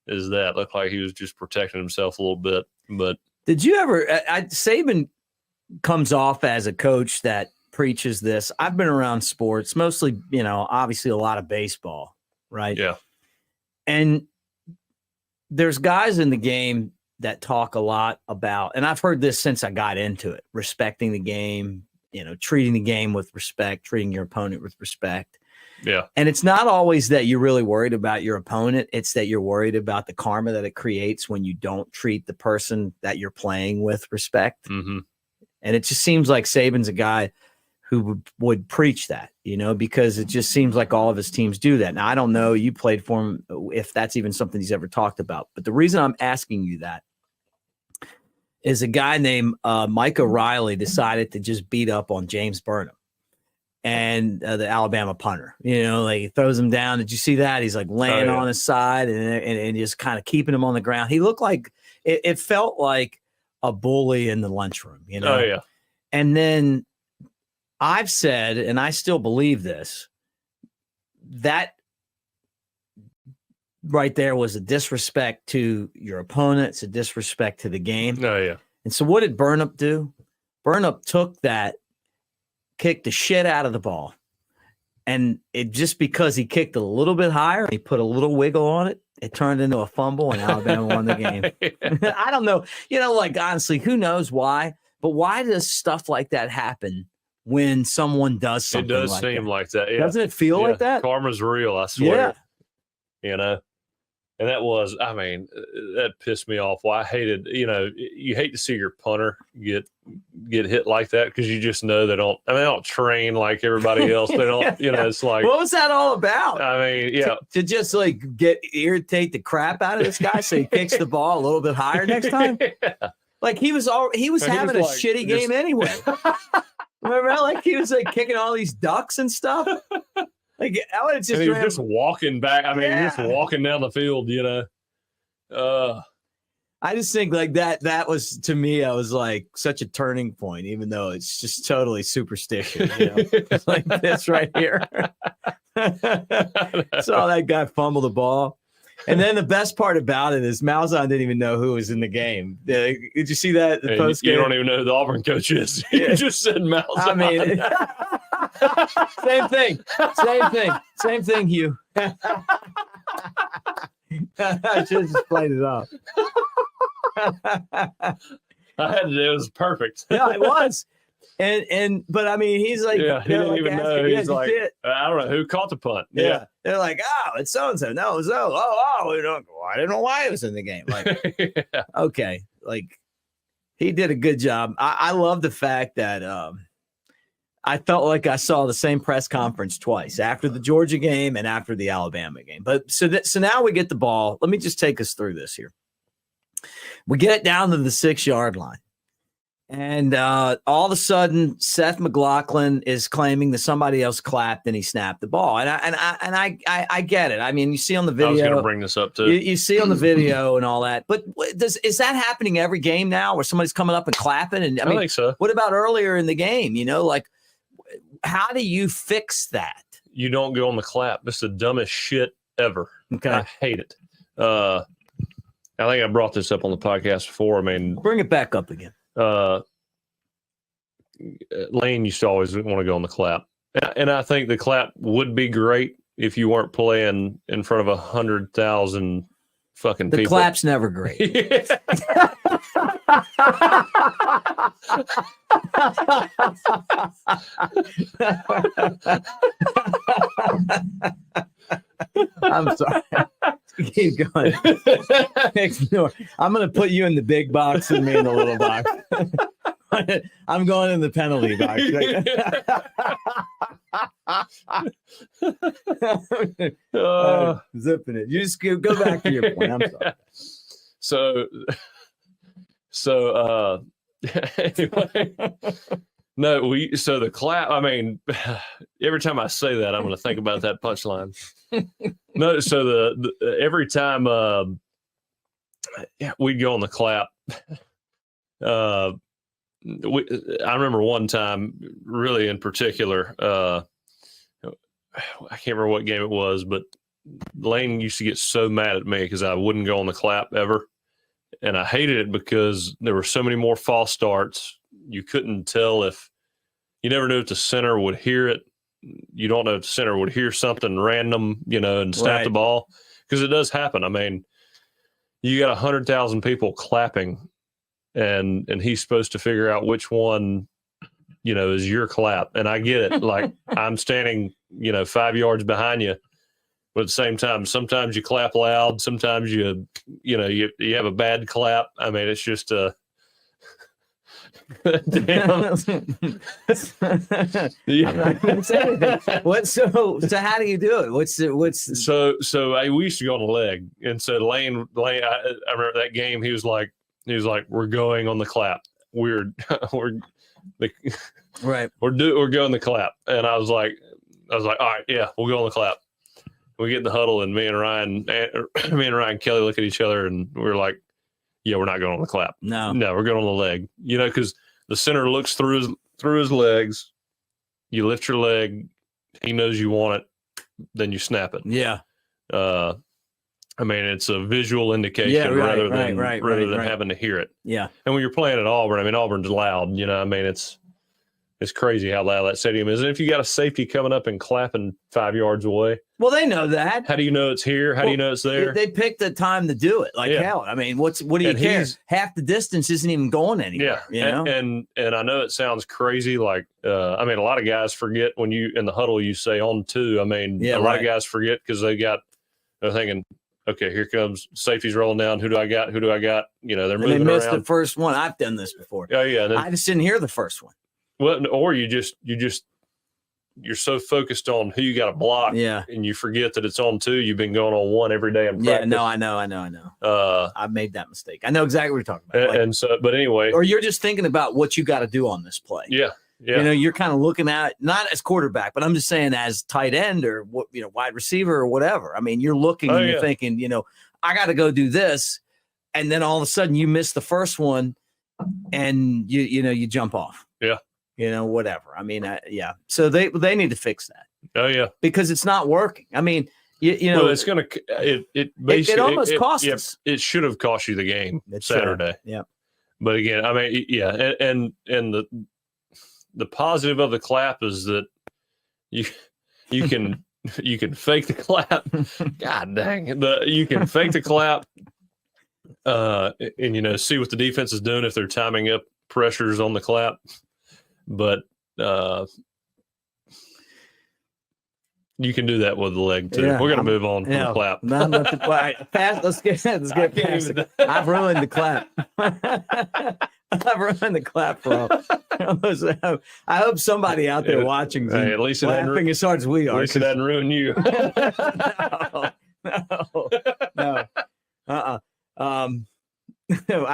R: Looked like he was just protecting himself a little bit. But
Q: did you ever? Saban comes off as a coach that preaches this. I've been around sports, mostly, obviously a lot of baseball, right?
R: Yeah.
Q: And there's guys in the game that talk a lot about, and I've heard this since I got into it, respecting the game, treating the game with respect, treating your opponent with respect.
R: Yeah.
Q: And it's not always that you're really worried about your opponent. It's that you're worried about the karma that it creates when you don't treat the person that you're playing with respect.
R: Mm-hmm.
Q: And it just seems like Saban's a guy who would preach that, because it just seems like all of his teams do that. Now, I don't know, you played for him, if that's even something he's ever talked about. But the reason I'm asking you that is a guy named Micah Riley decided to just beat up on James Burnham and the Alabama punter. He throws him down. Did you see that? He's like laying on his side and just kind of keeping him on the ground. He looked like it felt like a bully in the lunchroom,
R: Oh, yeah.
Q: And then I've said, and I still believe this, that right there was a disrespect to your opponent. It's a disrespect to the game.
R: Oh, yeah.
Q: And so what did Burnham do? Burnham took that kicked the shit out of the ball. And it just because he kicked a little bit higher, he put a little wiggle on it, it turned into a fumble, and Alabama won the game. I don't know. Like, honestly, who knows why? But why does stuff like that happen when someone does something like that?
R: It does seem like that. Yeah.
Q: Doesn't it feel like that?
R: Karma's real, I swear. Yeah. And that was, that pissed me off. Well, I hated, you hate to see your punter get hit like that because you just know they don't train like everybody else. They don't, it's like.
Q: What was that all about?
R: Yeah.
Q: To just like irritate the crap out of this guy so he kicks the ball a little bit higher next time? Like he was having a shitty game anyway. Remember, like he was like kicking all these ducks and stuff? Like I would have just.
R: And he was just walking back. Just walking down the field.
Q: I just think like that was, to me, I was like such a turning point, even though it's just totally superstition. Like this right here. Saw that guy fumble the ball. And then the best part about it is Malzahn didn't even know who was in the game. Did you see that? The post game?
R: You don't even know who the Auburn coach is. You just said Malzahn.
Q: Same thing, Hugh. I should have just played it off.
R: It was perfect.
Q: Yeah, it was. But he's like,
R: he didn't even know. He's like, I don't know who caught the punt.
Q: Yeah. They're like, oh, it's so and so. No, so. I didn't know why he was in the game. Like, okay, like he did a good job. I love the fact that I felt like I saw the same press conference twice, after the Georgia game and after the Alabama game. But so now we get the ball. Let me just take us through this here. We get it down to the 6-yard line. And all of a sudden, Seth McLaughlin is claiming that somebody else clapped and he snapped the ball. And I get it. You see on the video.
R: I was going to bring this up too.
Q: You see on the video and all that. But is that happening every game now, where somebody's coming up and clapping? And I think so. What about earlier in the game? Like, how do you fix that?
R: You don't go on the clap. That's the dumbest shit ever.
Q: Okay,
R: I hate it. I think I brought this up on the podcast before.
Q: Bring it back up again.
R: Lane used to always want to go on the clap, and I think the clap would be great if you weren't playing in front of 100,000 fucking people.
Q: The clap's never great. I'm sorry. Keep going. I'm going to put you in the big box and me in the little box. I'm going in the penalty box. Zipping it. You just go back to your point. I'm sorry.
R: So anyway, so the clap, every time I say that, I'm going to think about that punchline. No, so the every time we'd go on the clap, I remember one time really in particular, I can't remember what game it was, but Lane used to get so mad at me because I wouldn't go on the clap ever. And I hated it because there were so many more false starts. You couldn't tell you never knew if the center would hear it. You don't know if the center would hear something random, and snap the ball, because it does happen. You got 100,000 people clapping, and he's supposed to figure out which one, is your clap. And I get it. Like, I'm standing, 5 yards behind you, but at the same time, sometimes you clap loud. Sometimes you have a bad clap. It's just damn.
Q: I'm not going to say anything. So how do you do it?
R: So we used to go on the leg, and so Lane, I remember that game. He was like, we're going on the clap. We're going the clap, and I was like, all right, yeah, we'll go on the clap. We get in the huddle, and me and Ryan Kelly look at each other, and we're like, yeah, we're not going on the clap.
Q: No,
R: we're going on the leg. Because the center looks through his legs. You lift your leg. He knows you want it. Then you snap it.
Q: Yeah.
R: It's a visual indication rather than having to hear it.
Q: Yeah.
R: And when you're playing at Auburn, Auburn's loud. It's It's crazy how loud that stadium is. And if you got a safety coming up and clapping 5 yards away,
Q: well, they know that.
R: How do you know it's here? How do you know it's there?
Q: They picked the time to do it. Like hell. I mean, what do you care? Half the distance isn't even going anywhere.
R: Yeah.
Q: You know?
R: And I know it sounds crazy. Like, I mean, a lot of guys forget when you in the huddle you say on two. I mean, a lot of guys forget because they're thinking, okay, here comes safety's rolling down. Who do I got? They're moving around.
Q: They missed the first one. I've done this before.
R: Oh yeah.
Q: I just didn't hear the first one.
R: Well, or you're so focused on who you got to block, and you forget that it's on two. You've been going on one every day in practice.
Q: Yeah, no, I know. I've made that mistake. I know exactly what you're talking about.
R: But anyway,
Q: or you're just thinking about what you got to do on this play.
R: Yeah.
Q: You're kind of looking at it, not as quarterback, but I'm just saying as tight end or wide receiver or whatever. I mean, you're looking and you're thinking, I got to go do this, and then all of a sudden you miss the first one, and you jump off.
R: Yeah.
Q: Whatever. I mean, So they need to fix that.
R: Oh yeah,
Q: because it's not working. I mean,
R: well, it's gonna it
Q: almost cost us.
R: It should have cost you the game Saturday.
Q: Yeah,
R: but again, I mean, and the positive of the clap is that you can fake the clap. God dang it, you can fake the clap, and see what the defense is doing if they're timing up pressures on the clap. But you can do that with the leg too. We're going to move on from the clap.
Q: Let's get past it. I've ruined the clap. I've ruined the clap for all. I hope somebody out there watching is
R: at least
Q: laughing as hard as we are.
R: At least it doesn't ruin you.
Q: No. I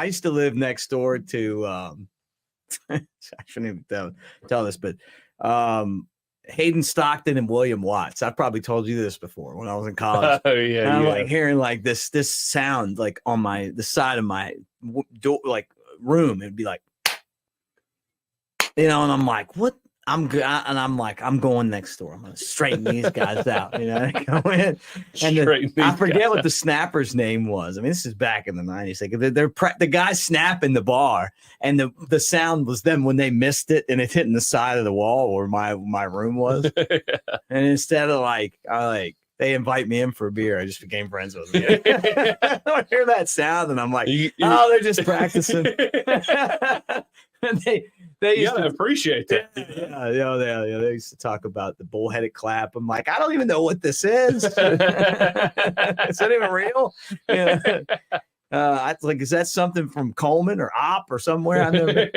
Q: used to live next door to I shouldn't even tell this, but Hayden Stockton and William Watts. I've probably told you this before when I was in college.
R: Oh yeah,
Q: and I'm like hearing like this sound like on the side of my door, like room. It'd be like, and I'm like, what? I'm good, and I'm like, I'm going next door. I'm gonna straighten these guys out, Go in, and I forget what the snapper's name was. I mean, this is back in the 90s. Like the guy snapping the bar, and the sound was them when they missed it, and it hitting the side of the wall where my room was. And instead of they invite me in for a beer, I just became friends with them. I hear that sound, and I'm like, they're just practicing. And they used to
R: appreciate that.
Q: They used to talk about the bullheaded clap. I'm like, I don't even know what this is. Is that even real? Is that something from Coleman or Op or somewhere? I never.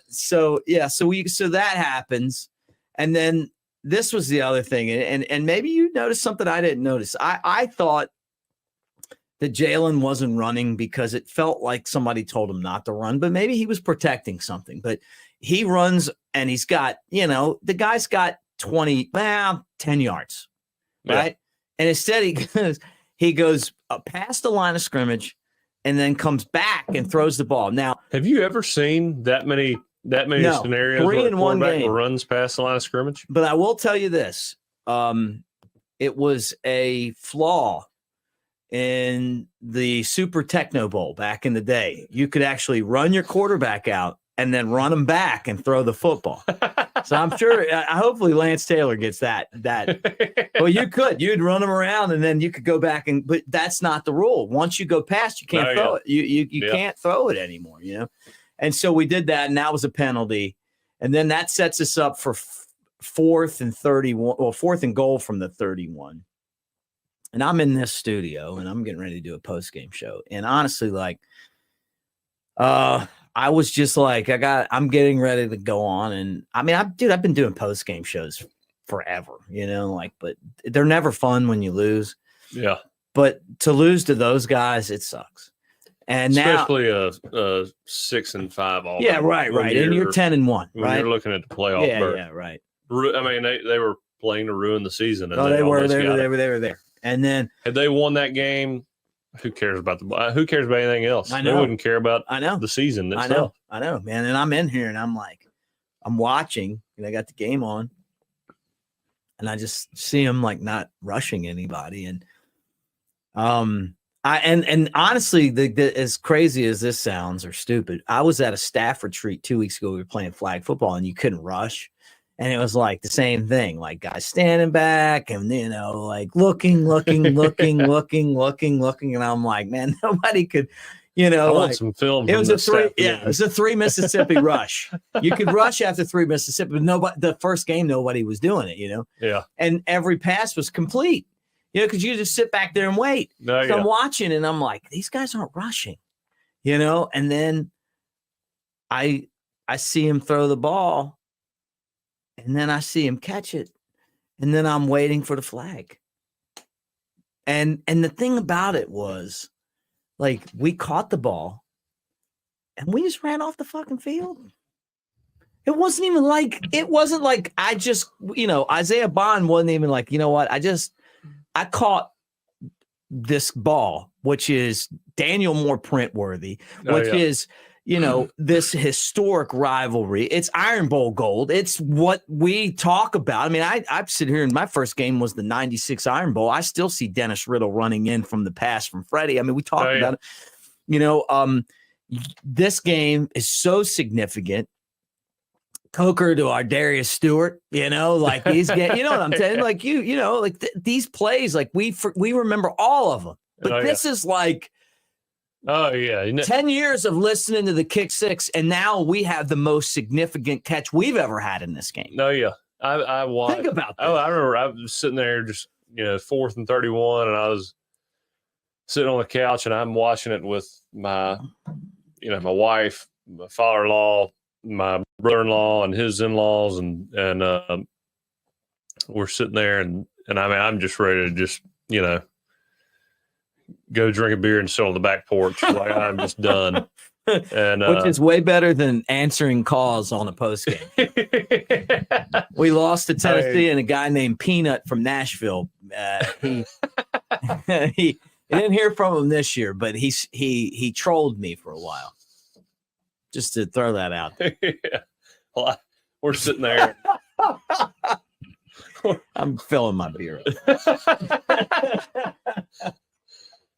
Q: So that happens, and then this was the other thing, and maybe you noticed something I didn't notice. I thought that Jaylen wasn't running because it felt like somebody told him not to run, but maybe he was protecting something. But he runs, and he's got, the guy's got 10 yards, right? And instead he goes past the line of scrimmage and then comes back and throws the ball. Now,
R: have you ever seen that many scenarios where a quarterback runs past the line of scrimmage?
Q: But I will tell you this. It was a flaw in the Super Techno Bowl back in the day. You could actually run your quarterback out and then run him back and throw the football. So I'm sure, hopefully Lance Taylor gets that. Well, you'd run him around and then you could go back but that's not the rule. Once you go past, you can't throw it. You can't throw it anymore, And so we did that, and that was a penalty. And then that sets us up for 4th and goal from the 31. And I'm in this studio, and I'm getting ready to do a post-game show. And honestly, I was just like, I'm getting ready to go on. And I mean, I've been doing post-game shows forever, but they're never fun when you lose.
R: Yeah.
Q: But to lose to those guys, it sucks. And
R: especially a 6-5 all.
Q: Yeah, right. And you're 10-1, right?
R: You're looking at the playoff berth.
Q: Yeah, right.
R: I mean, they were playing to ruin the season. And
Q: they were there. And then
R: had they won that game, who cares about anything else?
Q: I know.
R: They wouldn't care about
Q: the
R: season itself.
Q: I know, man. And I'm in here and I'm like, I'm watching, and I got the game on, and I just see him not rushing anybody. And And honestly, as crazy as this sounds or stupid, I was at a staff retreat 2 weeks ago. We were playing flag football, and you couldn't rush. And it was like the same thing, like guys standing back and, like looking. And I'm like, man, nobody could,
R: I want some film.
Q: It was it was a 3 Mississippi rush. You could rush after 3 Mississippi, but the first game, nobody was doing it,
R: Yeah.
Q: And every pass was complete, because you just sit back there and wait. So I'm watching and I'm like, these guys aren't rushing, and then I see him throw the ball. And then I see him catch it, and then I'm waiting for the flag. And the thing about it was, like, we caught the ball, and we just ran off the fucking field. It wasn't like I just, Isaiah Bond wasn't even like, you know what? I caught this ball, which is Daniel Moore print worthy, which is, this historic rivalry. It's Iron Bowl gold. It's what we talk about. I mean, I sit here, and my first game was the 96 Iron Bowl. I still see Dennis Riddle running in from the pass from Freddie. I mean, we talked about it. This game is so significant. Coker to our Darius Stewart, like he's getting, you know what I'm saying? Like these plays, like we remember all of them. But this is like, 10 years of listening to the kick six, and now we have the most significant catch we've ever had in this game.
R: No, yeah. I watched.
Q: Think about that.
R: Oh, I remember I was sitting there just, 4th and 31, and I was sitting on the couch, and I'm watching it with my, my wife, my father-in-law, my brother-in-law, and his in-laws, and we're sitting there, and I mean, I'm just ready to just, go drink a beer and sit on the back porch. Like, I'm just done. And
Q: which is way better than answering calls on a post game. We lost to Tennessee, and a guy named Peanut from Nashville. He didn't hear from him this year, but he trolled me for a while. Just to throw that out there.
R: Well, we're sitting there.
Q: I'm filling my beer up.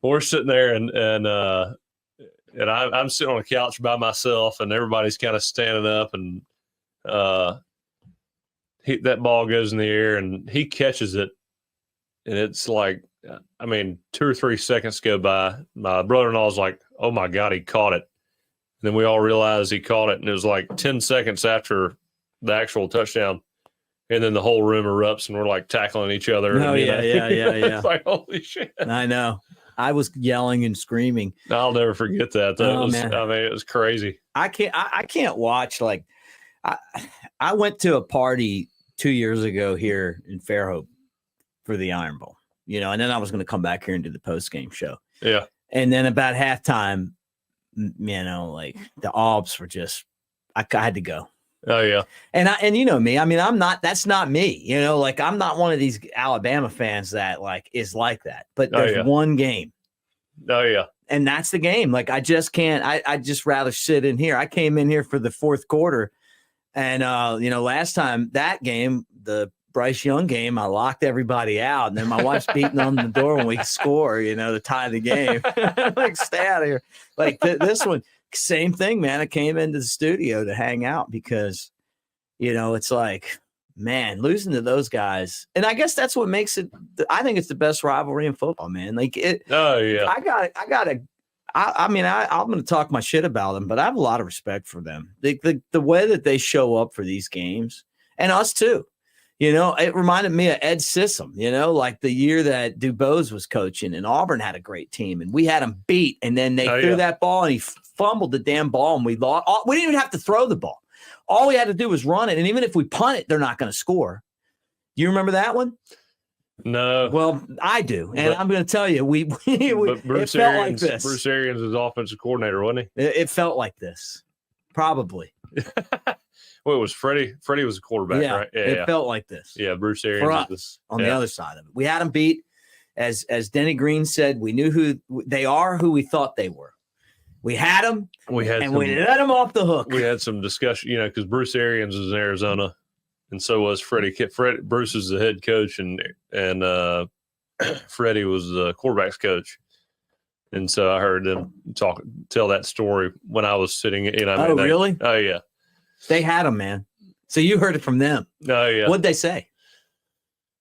R: We're sitting there, and I'm sitting on the couch by myself, and everybody's kind of standing up, and that ball goes in the air, and he catches it, and it's like, I mean, 2 or 3 seconds go by. My brother-in-law's like, "Oh my God, he caught it!" And then we all realized he caught it, and it was like 10 seconds after the actual touchdown. And then the whole room erupts, and we're like tackling each other.
Q: Oh, yeah.
R: It's like, holy shit.
Q: I know. I was yelling and screaming.
R: I'll never forget that. It was crazy.
Q: I can't watch, like, I went to a party 2 years ago here in Fairhope for the Iron Bowl, and then I was going to come back here and do the post-game show.
R: Yeah.
Q: And then about halftime, like the Albs were just, I had to go.
R: Oh yeah.
Q: And you know me, I mean, that's not me, like I'm not one of these Alabama fans that like is like that, but there's one game.
R: Oh yeah.
Q: And that's the game. Like, I just can't, I just rather sit in here. I came in here for the fourth quarter, and last time that game, the Bryce Young game, I locked everybody out, and then my wife's beating on the door when we score, to tie the game. Like, stay out of here. Like this one, same thing, man. I came into the studio to hang out because, it's like, man, losing to those guys. And I guess that's what makes it, I think it's the best rivalry in football, man. Like it.
R: Oh yeah.
Q: I'm going to talk my shit about them, but I have a lot of respect for them. The way that they show up for these games, and us too. It reminded me of Ed Sissom, like the year that Tebow was coaching, and Auburn had a great team, and we had them beat, and then they threw that ball, and he fumbled the damn ball, and we lost. We didn't even have to throw the ball. All we had to do was run it, and even if we punt it, they're not going to score. Do you remember that one?
R: No.
Q: Well, I do, and I'm going to tell you, it felt like this.
R: Bruce Arians was offensive coordinator, wasn't he?
Q: It felt like this, probably.
R: Well, it was Freddie. Freddie was a quarterback, right? Yeah,
Q: it felt like this.
R: Yeah, Bruce Arians
Q: for us on the other side of it. We had them beat, as Denny Green said. We knew who they are, who we thought they were. We had them, we let them off the hook.
R: We had some discussion, because Bruce Arians was in Arizona, and so was Freddie. Bruce is the head coach, and Freddie was the quarterback's coach. And so I heard them tell that story when I was sitting.
Q: Really?
R: Oh yeah,
Q: they had him, man. So you heard it from them.
R: Oh yeah.
Q: What'd they say?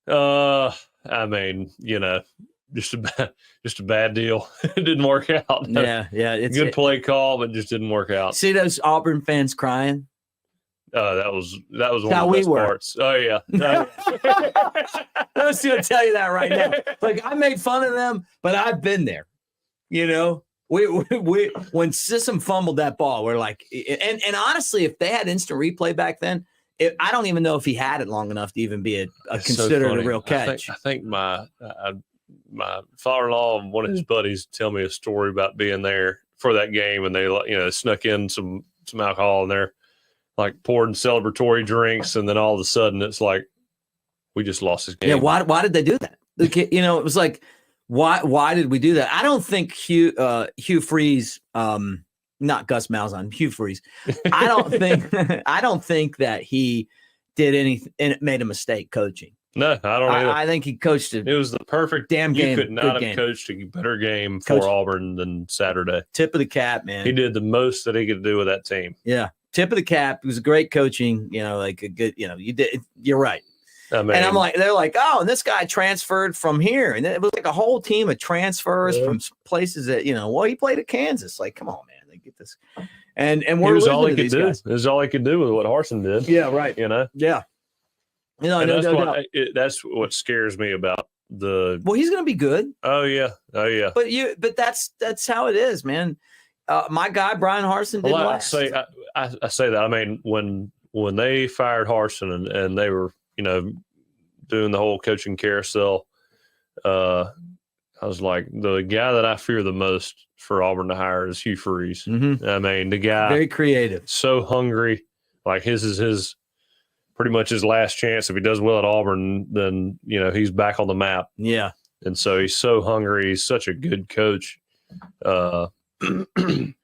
R: I mean, just a bad deal. It didn't work out.
Q: Yeah.
R: It's good play call, but just didn't work out.
Q: See those Auburn fans crying?
R: That was one of the best parts. Oh yeah.
Q: I was going to tell you that right now. Like, I made fun of them, but I've been there. We when Sissom fumbled that ball, we're like, and honestly, if they had instant replay back then, I don't even know if he had it long enough to even be considered a real catch.
R: I think my father-in-law and one of his buddies tell me a story about being there for that game, and they snuck in some alcohol, and they're like pouring celebratory drinks, and then all of a sudden it's like we just lost this game.
Q: Yeah, why did they do that? It was like, why did we do that? I don't think Hugh Freeze, not Gus Malzahn, Hugh Freeze. I don't think that he did anything and made a mistake coaching.
R: No, I don't either.
Q: I think he coached it.
R: It was the perfect
Q: damn game.
R: You could not have coached a better game for Auburn than Saturday.
Q: Tip of the cap, man.
R: He did the most that he could do with that team.
Q: Yeah. Tip of the cap. It was great coaching, like a good, you did. You're right.
R: I mean,
Q: and I'm like, they're like, oh, and this guy transferred from here. And it was like a whole team of transfers from places that, he played at Kansas. Like, come on, man, they get this. And we're
R: was all he
Q: could
R: do. Guys. It was all he could do with what Harsin did.
Q: Yeah, right.
R: Yeah.
Q: And
R: that's what scares me about the.
Q: Well, he's going to be good.
R: Oh yeah.
Q: But that's how it is, man. My guy Brian Harsin didn't last.
R: I say that. I mean, when they fired Harsin and they were doing the whole coaching carousel, I was like, the guy that I fear the most for Auburn to hire is Hugh Freeze.
Q: Mm-hmm.
R: I mean, the guy
Q: very creative,
R: so hungry. Like his is his pretty much his last chance. If he does well at Auburn, then he's back on the map.
Q: Yeah,
R: and so he's so hungry. He's such a good coach. I mean,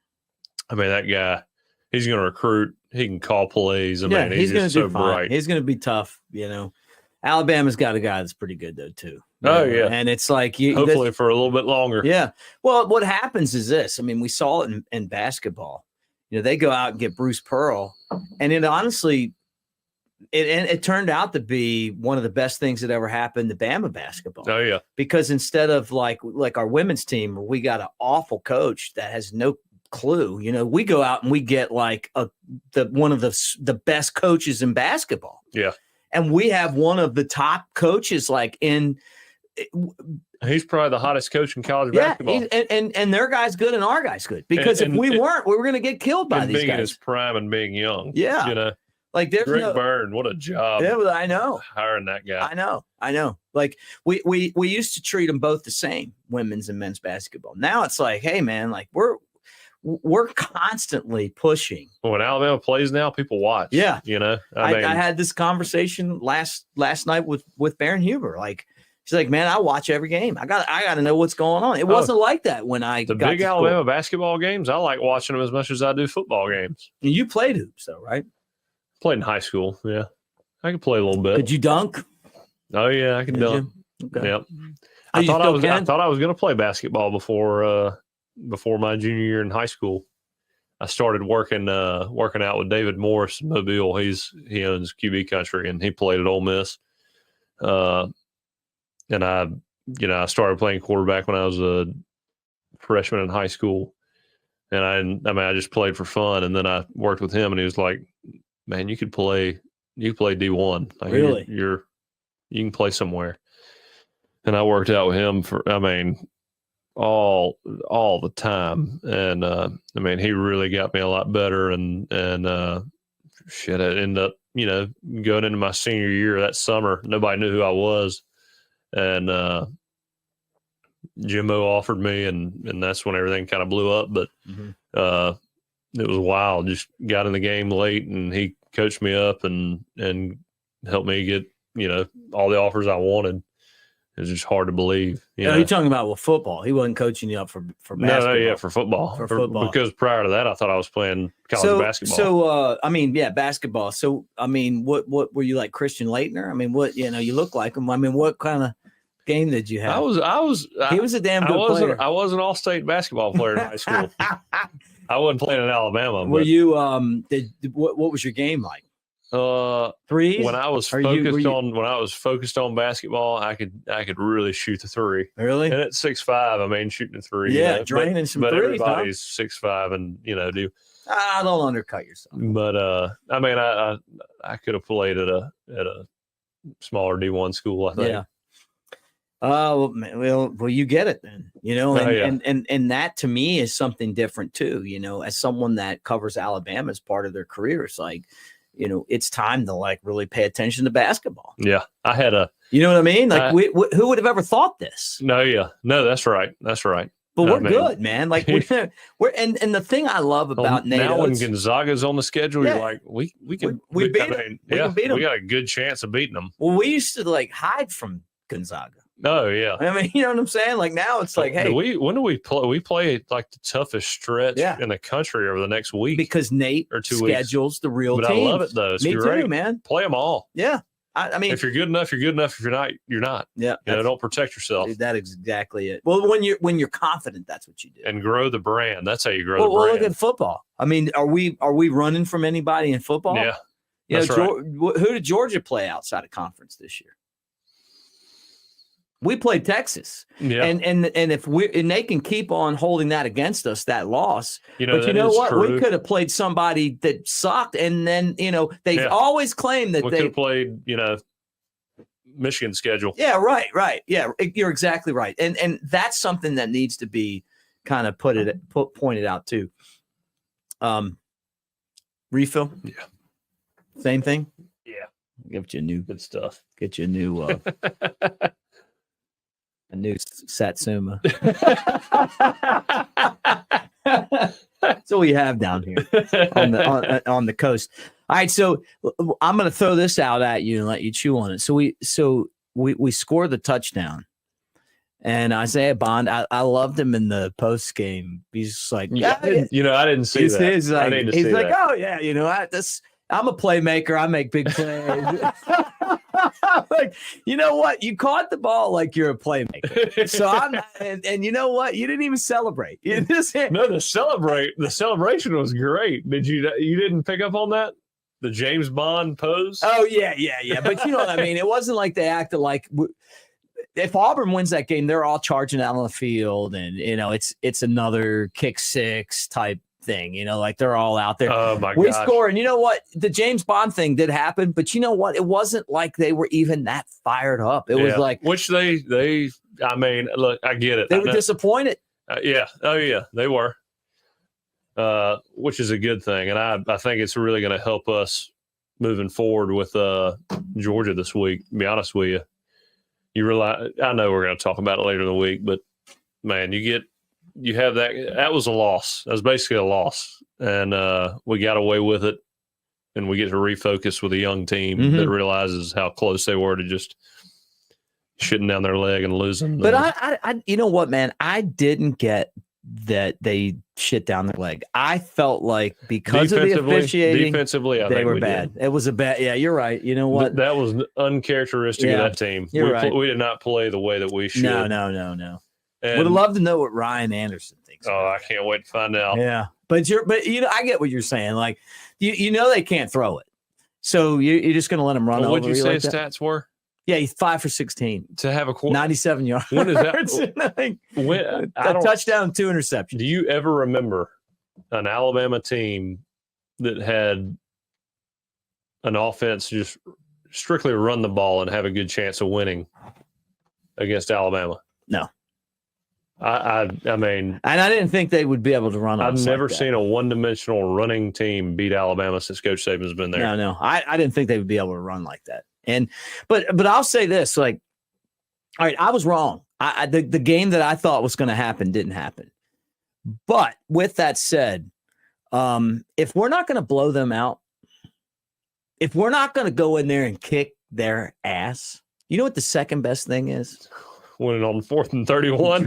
R: that guy, he's going to recruit. He can call plays. I mean, he's going to do so bright.
Q: He's going to be tough. Alabama's got a guy that's pretty good though too.
R: Oh yeah,
Q: and it's like
R: hopefully for a little bit longer.
Q: Yeah. Well, what happens is this. I mean, we saw it in basketball. They go out and get Bruce Pearl, and it honestly, it turned out to be one of the best things that ever happened to Bama basketball.
R: Oh yeah,
Q: because instead of like our women's team, where we got an awful coach that has no clue, we go out and we get like one of the best coaches in basketball.
R: Yeah.
Q: And we have one of the top coaches
R: he's probably the hottest coach in college basketball.
Q: And their guy's good and our guy's good. Because if we weren't, we were going to get killed by these guys.
R: Being in his prime and being young.
Q: Yeah. Like there's
R: Greg Byrne, what a job.
Q: Yeah, I know.
R: Hiring that guy.
Q: I know. Like we used to treat them both the same, women's and men's basketball. Now it's like, hey man, like we're constantly pushing.
R: When Alabama plays now, people watch.
Q: Yeah.
R: I
Q: had this conversation last night with Baron Huber. Like, she's like, man, I watch every game. I got to know what's going on. It wasn't like that when I
R: the
Q: got
R: big
Q: to
R: Alabama basketball games. I like watching them as much as I do football games.
Q: And you played hoops though, right?
R: Played in high school. Yeah. I could play a little bit.
Q: Could you dunk?
R: Oh yeah, I could dunk.
Q: Okay.
R: Yep. I thought I was going to play basketball before my junior year in high school. I started working out with David Morris in Mobile. He owns QB Country, and he played at Ole Miss. And I started playing quarterback when I was a freshman in high school. And I just played for fun. And then I worked with him, and he was like, man, you could play D1. Like,
Q: really?
R: You can play somewhere. And I worked out with him all the time, and he really got me a lot better, and I ended up going into my senior year that summer. Nobody knew who I was, and Jimbo offered me, and that's when everything kind of blew up. But it was wild. Just got in the game late, and he coached me up and helped me get all the offers I wanted. It's just hard to believe.
Q: You're talking about football. He wasn't coaching you up for basketball.
R: No, for football.
Q: For football.
R: Because prior to that, I thought I was playing college basketball.
Q: So, basketball. So, what were you like, Christian Laettner? I mean, what, you look like him. I mean, what kind of game did you have?
R: He
Q: was a damn good player.
R: I was an all-state basketball player in high school. I wasn't playing in Alabama.
Q: Were you? What was your game like? Threes?
R: When I was focused on basketball, I could really shoot the three.
Q: Really?
R: And at 6'5", I mean, shooting a three.
Q: Yeah, draining some
R: but
Q: threes.
R: Everybody's 6'5", and do.
Q: Don't undercut yourself.
R: But I mean, I could have played at a smaller D1 school, I think.
Q: Yeah. Well, you get it then, and that to me is something different too. As someone that covers Alabama as part of their career, it's like, it's time to like really pay attention to basketball.
R: Yeah, I had
Q: you know what I mean? Like, who would have ever thought this?
R: No, that's right.
Q: But we're good, man. Like we're and the thing I love about Nate
R: now
Q: Oates,
R: when Gonzaga's on the schedule, you're like, we can
Q: beat them. We can beat them.
R: We got a good chance of beating them.
Q: Well, we used to like hide from Gonzaga.
R: Oh yeah.
Q: I mean, you know what I'm saying? Like now it's like, hey,
R: when do we play? We play like the toughest stretch in the country over the next week
Q: because Nate
R: or 2
Q: schedules
R: weeks.
Q: the real
R: but
Q: teams.
R: I love it though. It's
Q: Me
R: great.
Q: too, man.
R: Play them all.
Q: Yeah. I mean,
R: if you're good enough, you're good enough. If you're not, you're not.
Q: Yeah.
R: Don't protect yourself.
Q: That is exactly it. Well, when you're confident, that's what you do.
R: And grow the brand. That's how you grow the brand.
Q: Well, look at football. I mean, are we running from anybody in football?
R: Yeah. That's right.
Q: Who did Georgia play outside of conference this year? We played Texas, and if they can keep on holding that against us, that loss. But you know what?
R: True.
Q: We could have played somebody that sucked, and then they always claim that
R: we could have played Michigan schedule.
Q: Yeah, right. Yeah, you're exactly right, and that's something that needs to be kind of pointed out too. Refill.
R: Yeah.
Q: Same thing.
R: Yeah.
Q: Give you a new
R: good stuff.
Q: Get you a new. A new Satsuma. That's what we have down here on the coast. All right, so I'm going to throw this out at you and let you chew on it. So we scored the touchdown, and Isaiah Bond. I loved him in the post game. He's like,
R: I didn't see that.
Q: He's like, oh yeah, I'm a playmaker. I make big plays. Like, you know what? You caught the ball like you're a playmaker. So and you know what? You didn't even celebrate. You just
R: the celebration was great. You didn't pick up on that? The James Bond pose?
Q: Oh yeah. But you know what I mean? It wasn't like they acted like if Auburn wins that game, they're all charging out on the field, and it's another kick six type thing, like they're all out there.
R: Oh my
Q: we
R: gosh.
Q: score, and you know what? The James Bond thing did happen, but you know what? It wasn't like they were even that fired up. It was like
R: which they. I mean, look, I get it.
Q: They were disappointed.
R: Yeah. Oh yeah, they were. Which is a good thing, and I think it's really going to help us moving forward with Georgia this week. To be honest with you realize I know we're going to talk about it later in the week, but man, you have that was a loss. That was basically a loss. And we got away with it. And we get to refocus with a young team that realizes how close they were to just shitting down their leg and losing.
Q: But I you know what, man? I didn't get that they shit down their leg. I felt like because of the officiating,
R: defensively,
Q: they were bad. It was a bad. Yeah, you're right. You know what?
R: That was uncharacteristic of that team.
Q: You're right.
R: We did not play the way that we should.
Q: No. Would have loved to know what Ryan Anderson thinks.
R: Oh, I can't wait to find out.
Q: Yeah, but I get what you're saying. Like, they can't throw it, so you're just going to let him run over.
R: What did you say
Q: his
R: stats were?
Q: Yeah, he's 5 for 16
R: to have a
Q: 97 yards.
R: When is that?
Q: A touchdown, 2 interceptions.
R: Do you ever remember an Alabama team that had an offense just strictly run the ball and have a good chance of winning against Alabama?
Q: No.
R: I mean,
Q: and I didn't think they would be able to run.
R: I've never seen a one-dimensional running team beat Alabama since Coach Saban's been there.
Q: No, I didn't think they would be able to run like that. But I'll say this: like, all right, I was wrong. The game that I thought was going to happen didn't happen. But with that said, if we're not going to blow them out, if we're not going to go in there and kick their ass, you know what the second best thing is?
R: Winning on 4th and 31.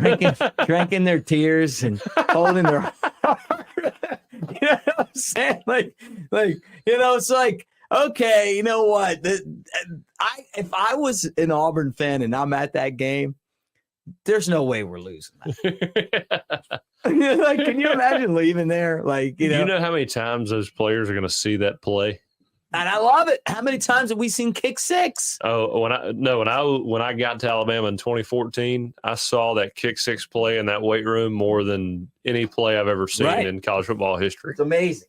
Q: drinking their tears and holding their heart. You know what I'm saying? Like, it's like, Okay, you know what? If I was an Auburn fan and I'm at that game, there's no way we're losing that. Like, can you imagine leaving there? Like,
R: you know how many times those players are going to see that play?
Q: And I love it. How many times have we seen kick six?
R: Oh, when I got to Alabama in 2014, I saw that kick six play in that weight room more than any play I've ever seen in college football history.
Q: It's amazing.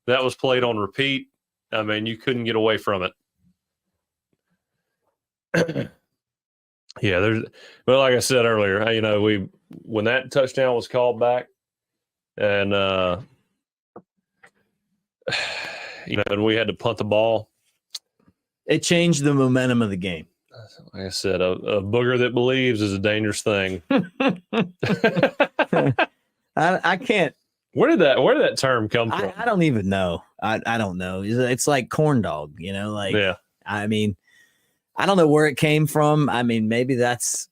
R: That was played on repeat. I mean, you couldn't get away from it. Yeah, but like I said earlier, when that touchdown was called back, and and we had to punt the ball,
Q: it changed the momentum of the game.
R: Like I said, a booger that believes is a dangerous thing.
Q: I can't.
R: Where did that term come from?
Q: I don't even know. I don't know. It's like corn dog, like,
R: yeah.
Q: I mean, I don't know where it came from. I mean, maybe that's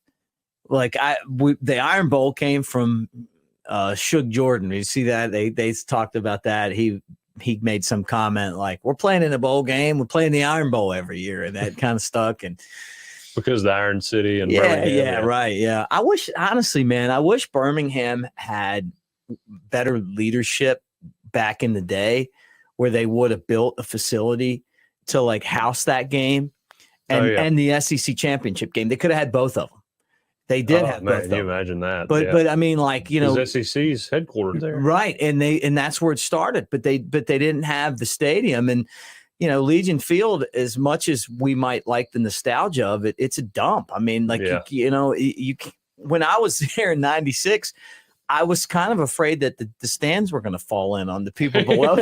Q: like the Iron Bowl came from Suge Jordan. You see that? They talked about that. He made some comment like, we're playing in a bowl game. We're playing the Iron Bowl every year. And that kind of stuck. And
R: because the Iron City and
Q: Birmingham. Right. Yeah. I wish Birmingham had better leadership back in the day where they would have built a facility to like house that game and the SEC championship game. They could have had both of them. They did have both of them.
R: Can you imagine that?
Q: But I mean, like,
R: SEC's headquartered there.
Q: Right. And that's where it started, but they didn't have the stadium. And Legion Field, as much as we might like the nostalgia of it, it's a dump. I mean, like, when I was there in 96, I was kind of afraid that the stands were going to fall in on the people below.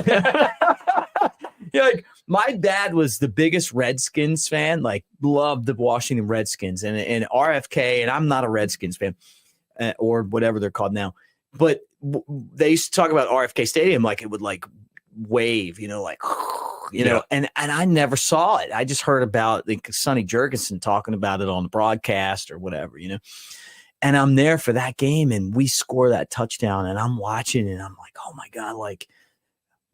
Q: Like, my dad was the biggest Redskins fan, like loved the Washington Redskins and RFK. And I'm not a Redskins fan or whatever they're called now, but they used to talk about RFK Stadium like it would like wave, and I never saw it. I just heard about Sonny Jurgensen talking about it on the broadcast or whatever, and I'm there for that game and we score that touchdown and I'm watching and I'm like, oh my God, like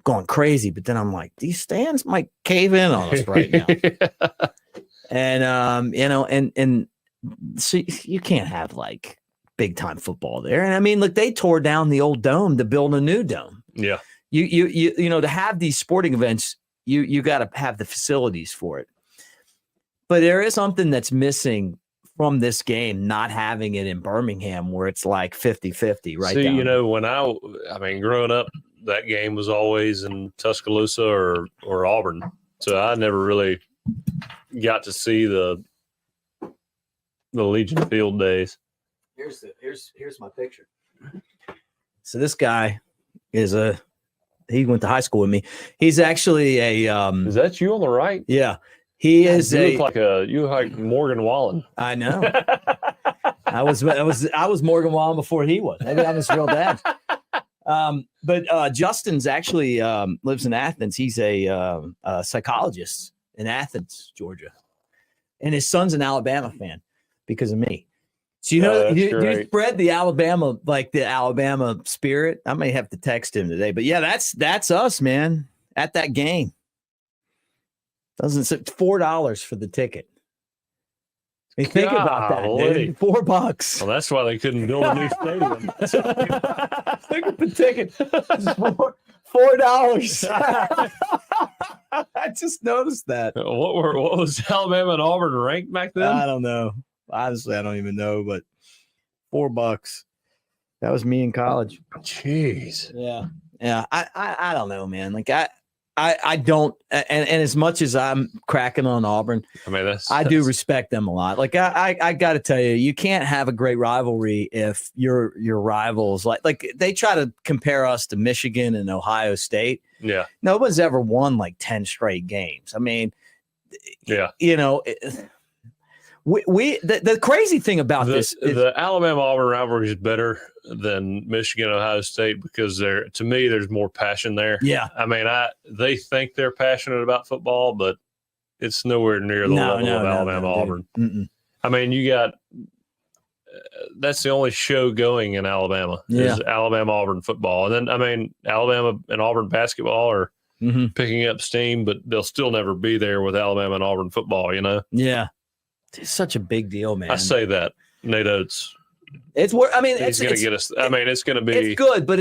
Q: going crazy. But then I'm like, these stands might cave in on us right now. And, and so you can't have like big time football there. And I mean, look, they tore down the old dome to build a new dome.
R: Yeah.
Q: You to have these sporting events, you got to have the facilities for it. But there is something that's missing from this game, not having it in Birmingham where it's like 50-50 right
R: See,
Q: down.
R: when I growing up, that game was always in Tuscaloosa or Auburn. So I never really got to see the Legion Field days.
Q: Here's my picture. So this guy he went to high school with me. He's actually
R: is that you on the right?
Q: Yeah. He is
R: you look like Morgan Wallen.
Q: I know. I was Morgan Wallen before he was. Maybe I'm his real dad. But Justin's actually lives in Athens. He's a psychologist in Athens, Georgia, and his son's an Alabama fan because of me. So you spread the Alabama spirit. I may have to text him today, but yeah, that's us, man, at that game. Doesn't say $4 for the ticket. Hey, think about that, dude. $4.
R: Well, that's why they couldn't build a new stadium.
Q: Look at the ticket. $4. I just noticed that.
R: What was Alabama and Auburn ranked back then?
Q: I don't know. Honestly, I don't even know, but $4. That was me in college.
R: Jeez.
Q: Yeah. Yeah. I don't know, man. Like I don't, and as much as I'm cracking on Auburn, I do respect them a lot. Like I got to tell you, you can't have a great rivalry if your rivals like they try to compare us to Michigan and Ohio State.
R: Yeah,
Q: no one's ever won like 10 straight games. I mean,
R: yeah,
Q: the crazy thing about this is
R: the Alabama-Auburn rivalry is better than Michigan-Ohio State because to me there's more passion there.
Q: Yeah,
R: I mean, they think they're passionate about football, but it's nowhere near the level of Alabama-Auburn. I mean, you got that's the only show going in Alabama is Alabama-Auburn football, and then I mean Alabama and Auburn basketball are picking up steam, but they'll still never be there with Alabama and Auburn football,
Q: Yeah. It's such a big deal, man.
R: I say that. Nate Oates.
Q: It's where
R: he's going to get us. I mean, it's going to be.
Q: It's good, but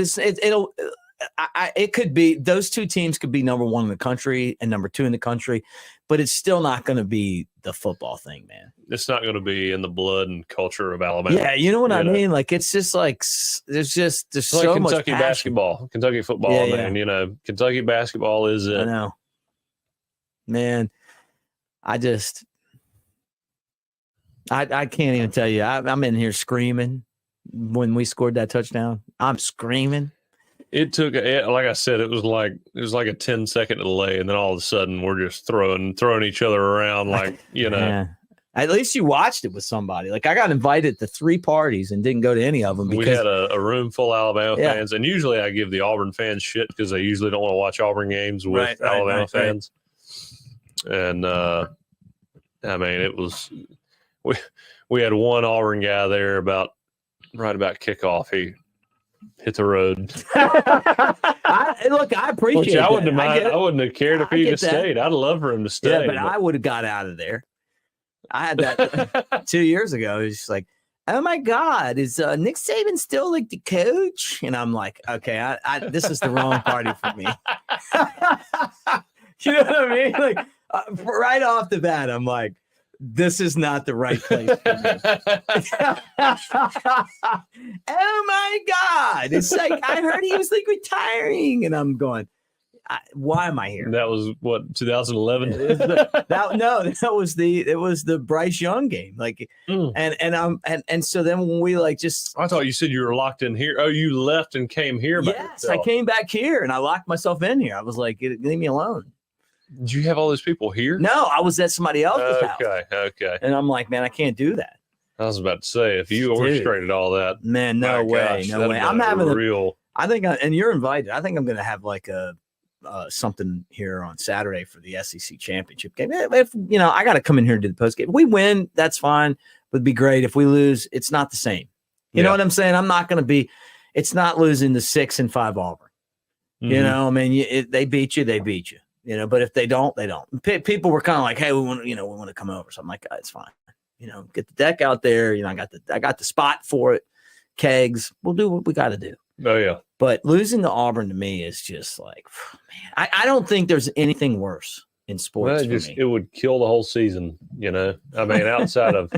Q: it could be, those two teams could be number one in the country and number two in the country, but it's still not going to be the football thing, man.
R: It's not going to be in the blood and culture of Alabama.
Q: Yeah, you know what I mean? Like, it's just like, there's so
R: like
Q: much
R: Kentucky
Q: passion.
R: Basketball, Kentucky football,
Q: Yeah,
R: man. Kentucky basketball is it.
Q: I know. Man, I can't even tell you. I'm in here screaming when we scored that touchdown. I'm screaming.
R: It took, like I said, it was like a 10-second delay, and then all of a sudden we're just throwing each other around like.
Q: Yeah. At least you watched it with somebody. Like, I got invited to 3 parties and didn't go to any of them because
R: we had a room full of Alabama fans, and usually I give the Auburn fans shit because they usually don't want to watch Auburn games with Alabama fans. And I mean, it was we had one Auburn guy there right about kickoff. He hit the road.
Q: I appreciate
R: Which I
Q: that.
R: wouldn't have minded. I wouldn't have cared if he'd have stayed. I'd love for him to stay.
Q: Yeah, but I would have got out of there. I had that 2 years ago. It was just like, oh my God, is Nick Saban still like the coach? And I'm like, okay, this is the wrong party for me. You know what I mean? Like, right off the bat, I'm like, this is not the right place for me. Oh my God. It's like, I heard he was like retiring. And I'm going, why am I here?
R: That was what, 2011?
Q: It was the Bryce Young game. Like, and so then when we like just,
R: I thought you said you were locked in here. Oh, you left and came here.
Q: Yes, I came back here and I locked myself in here. I was like, leave me alone.
R: Did you have all those people here?
Q: No, I was at somebody else's house.
R: Okay.
Q: And I'm like, man, I can't do that.
R: I was about to say, if you orchestrated all that,
Q: man, no way. I'm having I think, and you're invited. I think I'm going to have like a something here on Saturday for the SEC championship game. If I got to come in here and do the post game. If we win, that's fine. It'd be great. If we lose, it's not the same. You know what I'm saying? I'm not going to be. It's not losing the 6-5 Auburn. Mm-hmm. You know, I mean, they beat you, they beat you. You know, but if they don't, they don't. People were kind of like, "Hey, we want to come over." So I'm like, "It's fine. You know, get the deck out there. You know, I got the spot for it. Kegs. We'll do what we got to do."
R: Oh yeah.
Q: But losing to Auburn to me is just like, man, I don't think there's anything worse in sports.
R: It would kill the whole season. You know, I mean, outside of,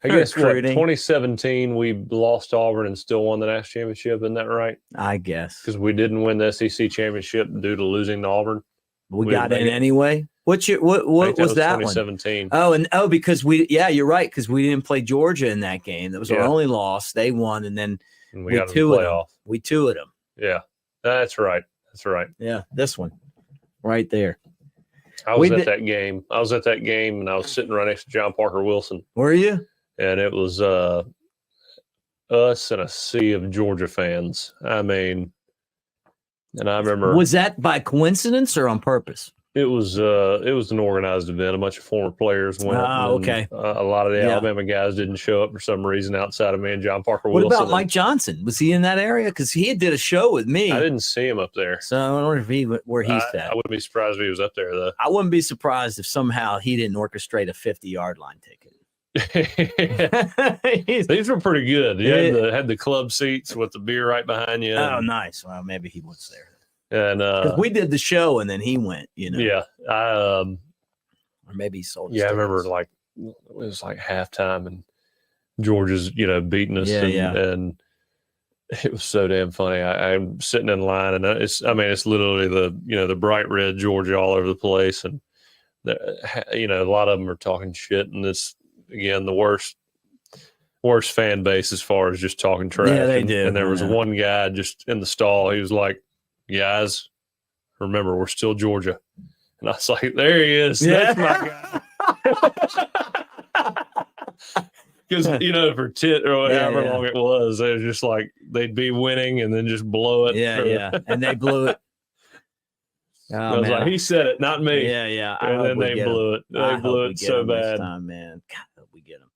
R: I guess 2017 we lost Auburn and still won the national championship. Isn't that right?
Q: I guess
R: because we didn't win the SEC championship due to losing to Auburn.
Q: We got in anyway. What was that
R: 2017.
Q: one? Oh, because you're right, because we didn't play Georgia in that game. That was our only loss. They won, and then
R: we got to the playoff.
Q: We two-ed them.
R: Yeah, that's right.
Q: Yeah, this one right there.
R: I was at that game, and I was sitting right next to John Parker Wilson.
Q: Were you?
R: And it was us and a sea of Georgia fans. I mean, and I remember.
Q: Was that by coincidence or on purpose?
R: It was an organized event. A bunch of former players went.
Q: Okay.
R: A lot of the Alabama guys didn't show up for some reason outside of me and John Parker Wilson.
Q: What about Mike Johnson? Was he in that area? Because he did a show with me.
R: I didn't see him up there.
Q: So I wonder if where he's at.
R: I wouldn't be surprised if he was up there though.
Q: I wouldn't be surprised if somehow he didn't orchestrate a 50-yard line ticket.
R: These were pretty good. You had the club seats with the beer right behind you.
Q: Oh, nice. Well, maybe he was there.
R: And
Q: we did the show and then he went, you know.
R: Yeah.
Q: Or maybe he sold his
R: I remember it was like halftime and Georgia's, beating us. And it was so damn funny. I'm sitting in line and it's literally the bright red Georgia all over the place. And, a lot of them are talking shit. And this, again, the worst fan base as far as just talking trash.
Q: Yeah, they do.
R: And there was one guy just in the stall. He was like, guys, remember, we're still Georgia. And I was like, there he is.
Q: Yeah.
R: That's my guy. Because, for or however long it was, they were just like, they'd be winning and then just blow it.
Q: Yeah. And they blew it. Oh,
R: I was like, he said it, not me.
Q: Yeah.
R: And then they blew it. They blew it so bad.
Q: Time, man. God, I hope we get them.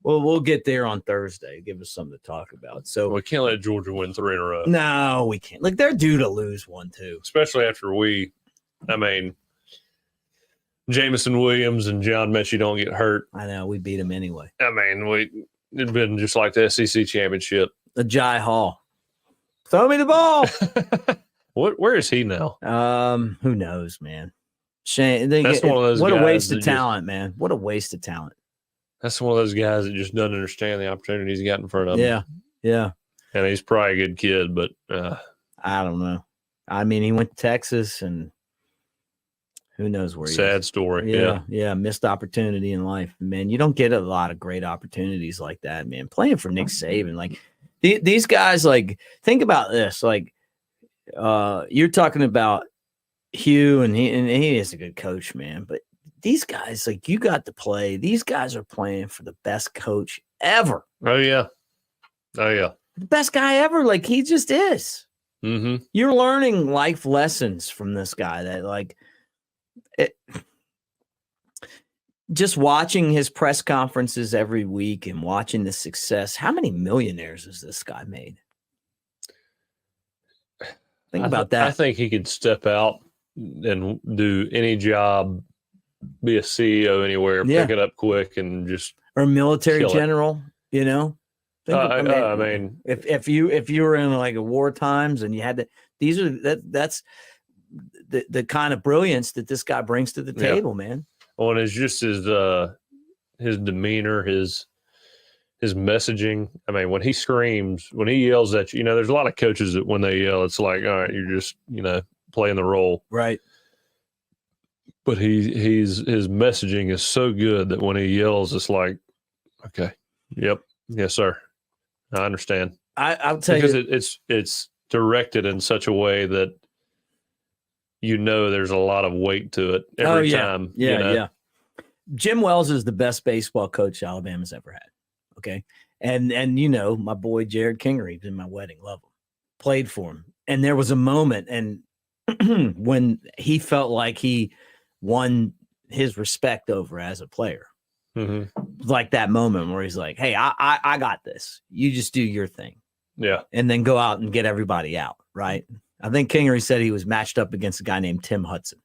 Q: Well, we'll get there on Thursday. Give us something to talk about. So
R: we can't let Georgia win 3 in a row.
Q: No, we can't. Like, they're due to lose one, too.
R: Especially after Jamison Williams and John Mechie don't get hurt.
Q: I know. We beat them anyway.
R: It'd been just like the SEC championship.
Q: The Jai Hall. Throw me the ball.
R: Where is he now?
Q: Who knows, man. Shane.
R: That's one of those
Q: What
R: guys
Q: a waste of
R: that
Q: talent, man. What a waste of talent.
R: That's one of those guys that just doesn't understand the opportunities he got in front of him.
Q: Yeah.
R: And he's probably a good kid, but
Q: I don't know. I mean, he went to Texas, and who knows where he is.
R: Sad story.
Q: Yeah. Missed opportunity in life, man. You don't get a lot of great opportunities like that, man. Playing for Nick Saban, like these guys, like, think about this. Like, you're talking about Hugh, and he is a good coach, man. But these guys, like, you got to play. These guys are playing for the best coach ever.
R: Oh yeah.
Q: The best guy ever. Like, he just is.
R: Mm-hmm.
Q: You're learning life lessons from this guy that, like, just watching his press conferences every week and watching the success. How many millionaires has this guy made? Think about that.
R: I think he could step out and do any job, be a CEO anywhere, pick it up quick, and just
Q: or military general. You know, if you were in like a war times and you had to, that's the kind of brilliance that this guy brings to the table, man.
R: Well, and it's just his demeanor, his messaging. I mean, when he screams, when he yells at you, there's a lot of coaches that when they yell, it's like, all right, you're just, playing the role.
Q: Right.
R: But his messaging is so good that when he yells, it's like, okay, yep, yes, sir, I understand.
Q: I'll tell
R: you,
Q: because
R: it's directed in such a way that there's a lot of weight to it every time.
Q: Yeah. Jim Wells is the best baseball coach Alabama's ever had. Okay. And my boy Jared Kingery in my wedding, love him, played for him. And there was a moment and when he felt like he won his respect over as a player.
R: Mm-hmm.
Q: Like that moment where he's like, hey, I got this. You just do your thing.
R: Yeah.
Q: And then go out and get everybody out. Right. I think Kingery said he was matched up against a guy named Tim Hudson.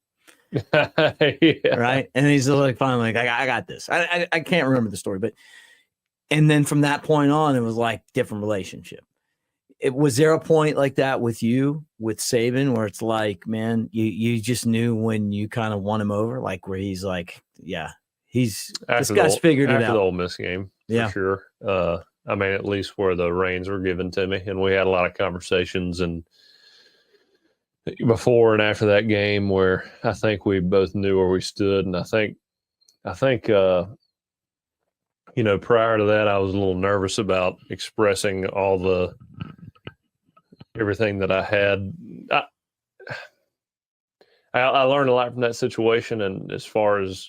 Q: Right. And he's like, finally, like, I got this. I can't remember the story, but, and then from that point on, it was like different relationship. Was there a point like that with you, with Saban, where it's like, man, you just knew when you kind of won him over, like where he's like, yeah, this guy's figured it out.
R: After the Ole Miss game, for sure. At least where the reins were given to me, and we had a lot of conversations and before and after that game where I think we both knew where we stood. And I think, prior to that, I was a little nervous about expressing everything that I had. I learned a lot from that situation. And as far as,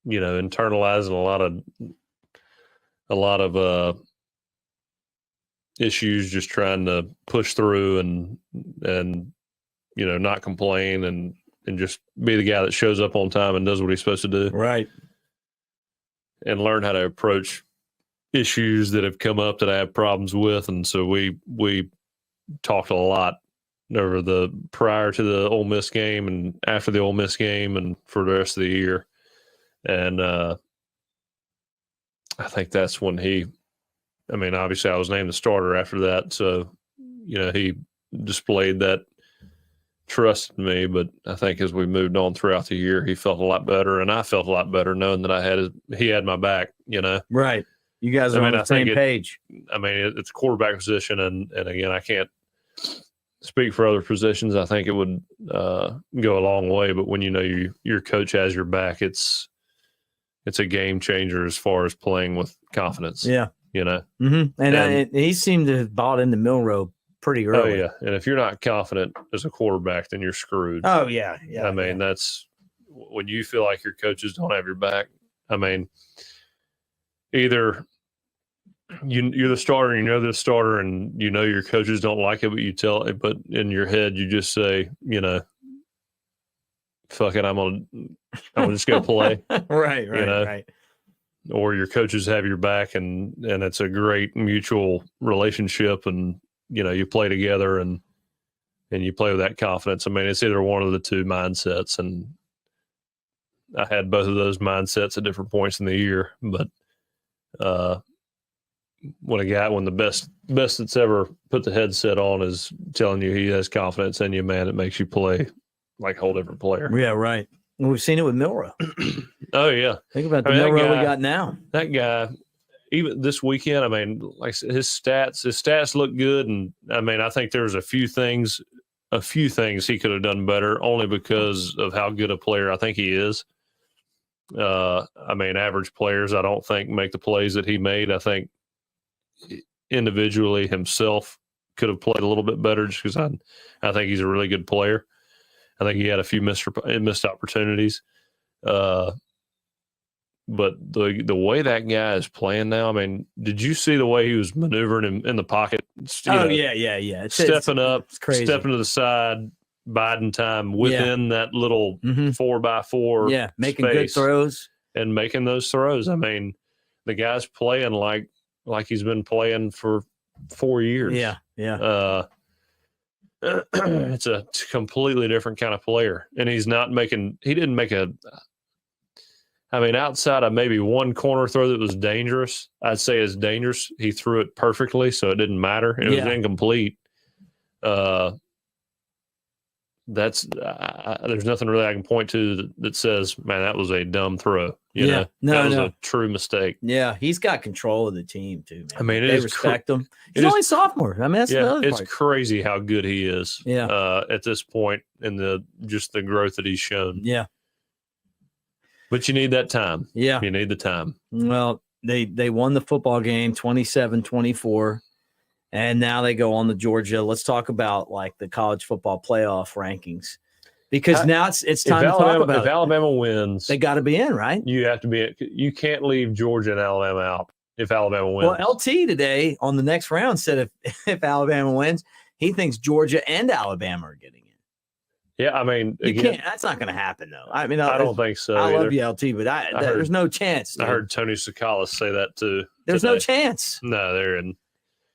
R: internalizing a lot of issues, just trying to push through and not complain and just be the guy that shows up on time and does what he's supposed to do.
Q: Right.
R: And learn how to approach issues that have come up that I have problems with. And so we talked a lot over prior to the Ole Miss game and after the Ole Miss game and for the rest of the year. And I think that's when obviously I was named the starter after that. So, he displayed that trust in me, but I think as we moved on throughout the year, he felt a lot better, and I felt a lot better knowing that he had my back.
Q: Right. You guys are on the same page.
R: It's a quarterback position, and again, I can't speak for other positions. I think it would go a long way, but when your coach has your back, it's a game changer as far as playing with confidence.
Q: Yeah.
R: Mm-hmm.
Q: And he seemed to have bought into Milroe pretty early.
R: Oh, yeah. And if you're not confident as a quarterback, then you're screwed.
Q: Oh, yeah.
R: That's when you feel like your coaches don't have your back. Either you're the starter and the starter and your coaches don't like it, but you tell it, but in your head, you just say, fuck it, I'm gonna just go play.
Q: Right.
R: or your coaches have your back, and it's a great mutual relationship, and you play together and you play with that confidence. I mean, it's either one of the two mindsets, and I had both of those mindsets at different points in the year. But when the best that's ever put the headset on is telling you he has confidence in you, man, it makes you play like a whole different player.
Q: Yeah, right. We've seen it with Milroe.
R: Oh, yeah.
Q: Think about the Milroe we got now.
R: That guy, even this weekend, I mean, like I said, his stats look good. And, I mean, I think there's a few things he could have done better only because of how good a player I think he is. I mean, average players, I don't think, make the plays that he made. I think individually himself could have played a little bit better just because I think he's a really good player. I think he had a few missed opportunities. But the way that guy is playing now, I mean, did you see the way he was maneuvering in the pocket?
Q: Yeah.
R: Stepping up,
Q: it's crazy.
R: stepping to the side, biding time within that little 4x4
Q: Yeah, making
R: space
Q: good throws.
R: and making those throws. I mean, the guy's playing like he's been playing for 4 years.
Q: Yeah.
R: It's a completely different kind of player, and he didn't make outside of maybe one corner throw that was dangerous, I'd say is dangerous. He threw it perfectly, so it didn't matter. It was incomplete. There's nothing really I can point to that says, man, that was a dumb throw. That was a true mistake.
Q: Yeah, he's got control of the team too, man.
R: I mean,
Q: they respect him. He's only sophomore. I mean, that's the other
R: it's
Q: part.
R: crazy how good he is.
Q: Yeah.
R: At this point in the growth that he's shown.
Q: Yeah.
R: But you need that time.
Q: Yeah.
R: You need the time.
Q: Well, they won the football game 27-24, and now they go on to Georgia. Let's talk about like the college football playoff rankings, because now it's time to talk about
R: if
Q: it.
R: Alabama wins,
Q: They got to be in, right?
R: you have to be in. You can't leave Georgia and Alabama out if Alabama wins.
Q: Well, LT today on the next round said if Alabama wins, he thinks Georgia and Alabama are getting in.
R: Yeah, I mean,
Q: You
R: again,
Q: can't. That's not going to happen, though. I mean,
R: I don't think so.
Q: I
R: either.
Q: love you, LT, but there's no chance.
R: I
Q: dude.
R: heard Tony Sakalas say that too.
Q: There's no
R: today.
Q: chance.
R: No, they're in.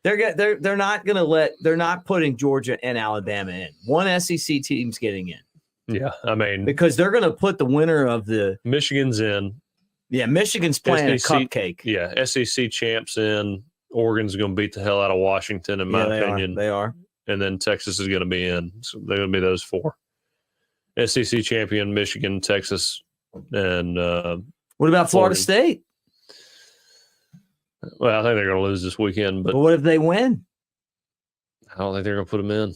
Q: They're not going to they're not putting Georgia and Alabama in. One SEC team's getting in.
R: Yeah, I mean,
Q: because they're going to put the winner of the
R: Michigan's in.
Q: Yeah, Michigan's playing
R: SEC,
Q: a cupcake.
R: Yeah, SEC champs in. Oregon's going to beat the hell out of Washington, in my opinion.
Q: They are.
R: And then Texas is going to be in. So they're going to be those four. SEC champion, Michigan, Texas, and
Q: what about Florida
R: Oregon.
Q: State?
R: Well, I think they're going to lose this weekend. But
Q: what if they win?
R: I don't think they're going to put them in.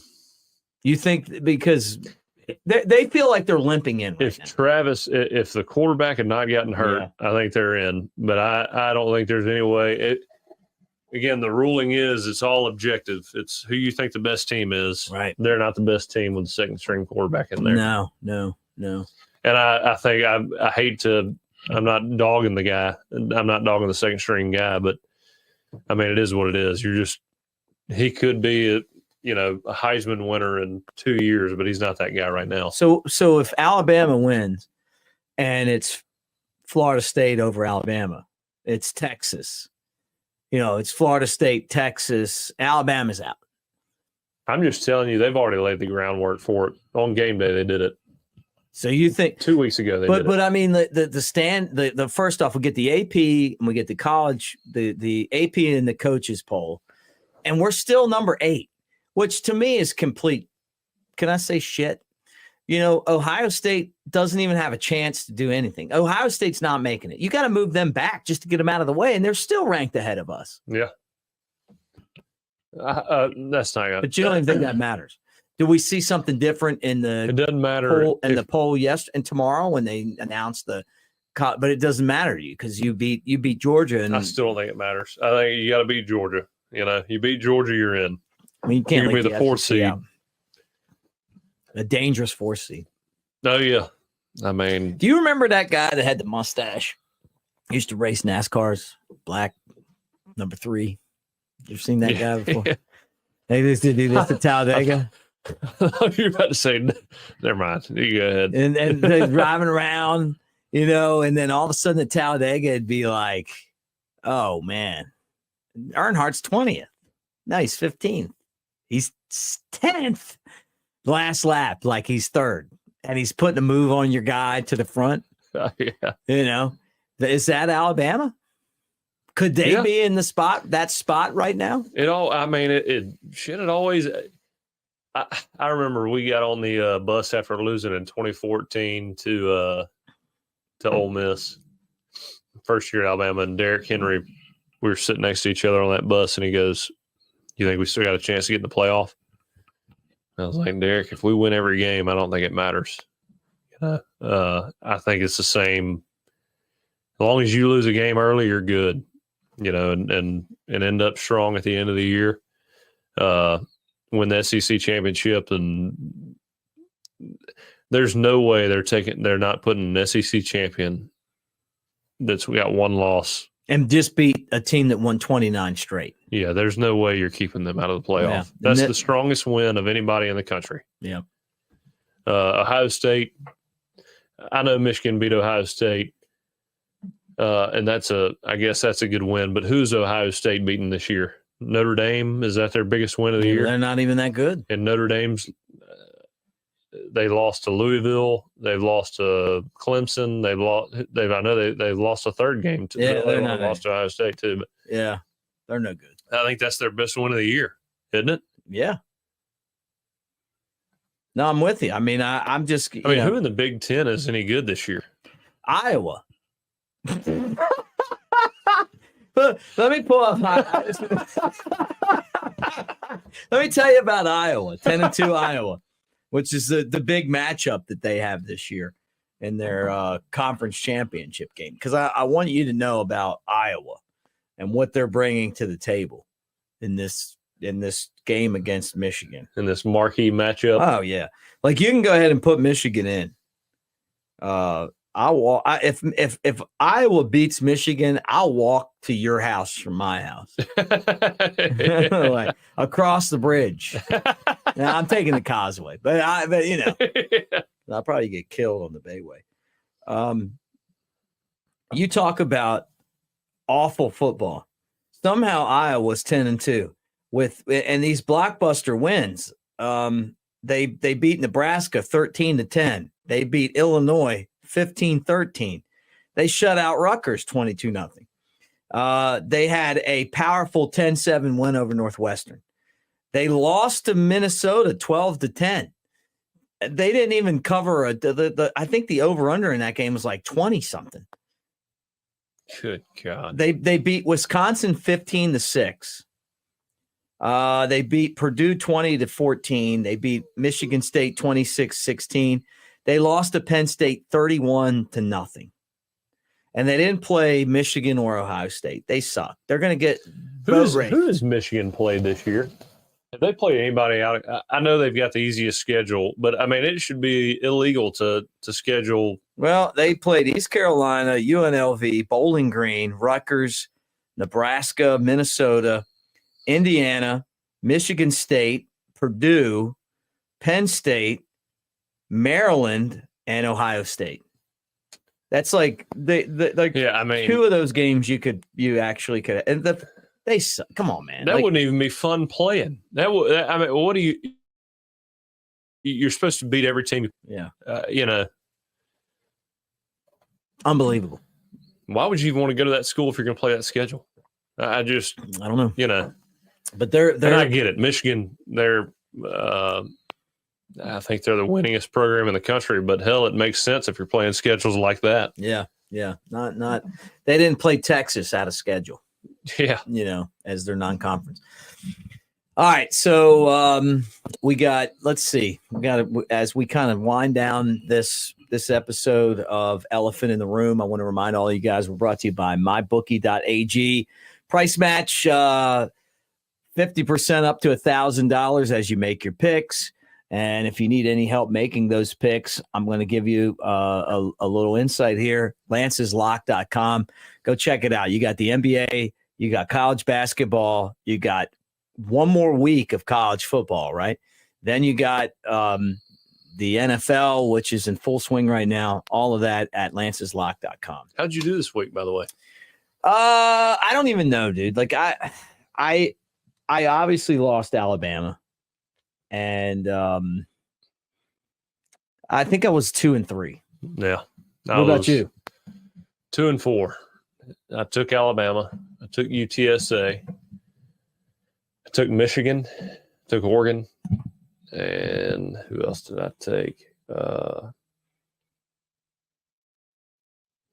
Q: You think because they feel like they're limping in. Right
R: If the quarterback had not gotten hurt, I think they're in. But I don't think there's any way. Again, the ruling is it's all objective. It's who you think the best team is.
Q: Right.
R: They're not the best team with the second string quarterback in there.
Q: No.
R: And I think I hate to. I'm not dogging the guy. I'm not dogging the second string guy. But I mean, it is what it is. He could be a Heisman winner in 2 years, but he's not that guy right now.
Q: So if Alabama wins, and it's Florida State over Alabama, it's Texas. It's Florida State, Texas, Alabama's out.
R: I'm just telling you, they've already laid the groundwork for it. On game day, they did it.
Q: So you think
R: 2 weeks ago they did it.
Q: But I mean the first off, we get the AP and we get the college, the AP and the coaches poll, and we're still number 8, which to me is complete. Can I say shit? Ohio State doesn't even have a chance to do anything. Ohio State's not making it. You got to move them back just to get them out of the way, and they're still ranked ahead of us.
R: Yeah. That's not.
Q: But you don't even think that matters. Do we see something different in the?
R: It doesn't matter
Q: the poll yesterday and tomorrow when they announce the. But it doesn't matter to you because you beat Georgia, and
R: I still don't think it matters. I think you got to beat Georgia. You beat Georgia, you're in.
Q: I mean, you can't
R: be the 4th seed.
Q: Out. A dangerous 4th seed.
R: Oh yeah, I mean,
Q: do you remember that guy that had the mustache? He used to race NASCARs, black, number 3. You've seen that guy before? They used to do this at Talladega.
R: You're about to say, never mind. You go ahead.
Q: And they're driving around. you know, and then all of a sudden at Talladega, it'd be like, oh, man, Earnhardt's 20th. No, he's 15th. He's 10th. Last lap, like he's third. And he's putting a move on your guy to the front.
R: Yeah.
Q: You know, is that Alabama? Could they be in that spot right now?
R: It always. I remember we got on the bus after losing in 2014 to Ole Miss, first year at Alabama, and Derrick Henry. We were sitting next to each other on that bus, and he goes, "You think we still got a chance to get in the playoff?" I was like, Derrick, if we win every game, I don't think it matters. I think it's the same. As long as you lose a game early, you're good. You know, and end up strong at the end of the year. Win the SEC championship, and there's no way they're not putting an SEC champion that's got one loss
Q: and just beat a team that won 29 straight.
R: Yeah, there's no way you're keeping them out of the playoff. Yeah. That's the strongest win of anybody in the country.
Q: Yeah.
R: Ohio State. I know Michigan beat Ohio State, and I guess that's a good win. But who's Ohio State beating this year? Notre Dame, is that their biggest win of the year?
Q: They're not even that good.
R: And Notre Dame's, they lost to Louisville. They've lost to Clemson. They've lost a third game. They lost to Ohio State too. But
Q: yeah, they're no good.
R: I think that's their best win of the year, isn't it?
Q: Yeah. No, I'm with you. I mean, I'm just.
R: I mean, who in the Big Ten is any good this year?
Q: Iowa. Let me pull up. Let me tell you about Iowa, 10-2 Iowa, which is the big matchup that they have this year in their conference championship game. Because I want you to know about Iowa and what they're bringing to the table in this game against Michigan.
R: In this marquee matchup.
Q: Oh yeah, like you can go ahead and put Michigan in. If Iowa beats Michigan, I'll walk to your house from my house, like across the bridge. Now, I'm taking the causeway, but you know, I'll probably get killed on the Bayway. You talk about awful football. Somehow Iowa's 10-2 and these blockbuster wins. They beat Nebraska 13-10. They beat Illinois 15-13. They shut out Rutgers 22-0. They had a powerful 10-7 win over Northwestern. They lost to Minnesota 12-10. They didn't even cover I think the over-under in that game was like 20-something.
R: Good God.
Q: They beat Wisconsin 15-6. They beat Purdue 20-14. They beat Michigan State 26-16. They lost to Penn State 31-0. And they didn't play Michigan or Ohio State. They suck. They're going to get
R: who has Michigan played this year? Have they played anybody out? I know they've got the easiest schedule, but I mean, it should be illegal to schedule.
Q: Well, they played East Carolina, UNLV, Bowling Green, Rutgers, Nebraska, Minnesota, Indiana, Michigan State, Purdue, Penn State, Maryland, and Ohio State. That's like two of those games you actually could. And they suck. Come on, man.
R: That wouldn't even be fun playing. What do you? You're supposed to beat every team.
Q: Yeah.
R: Unbelievable. Why would you even want to go to that school if you're going to play that schedule? I
Q: don't know. But
R: and I get it. Michigan, I think they're the winningest program in the country, but hell, it makes sense if you're playing schedules like that.
Q: Yeah. Yeah. Not they didn't play Texas out of schedule.
R: Yeah.
Q: As their non-conference. All right. So let's see. As we kind of wind down this episode of Elephant in the Room, I want to remind all you guys we're brought to you by mybookie.ag. Price match 50% up to $1,000 as you make your picks. And if you need any help making those picks, I'm going to give you a little insight here. lanceslock.com. Go check it out. You got the NBA, you got college basketball, you got one more week of college football, right? Then you got the NFL, which is in full swing right now. All of that at lanceslock.com.
R: How'd you do this week, by the way?
Q: I don't even know, dude. Like I obviously lost Alabama, and I think I was 2-3.
R: Yeah.
Q: What about you?
R: 2-4. I took Alabama. I took UTSA. I took Michigan. Took Oregon. And who else did I take? What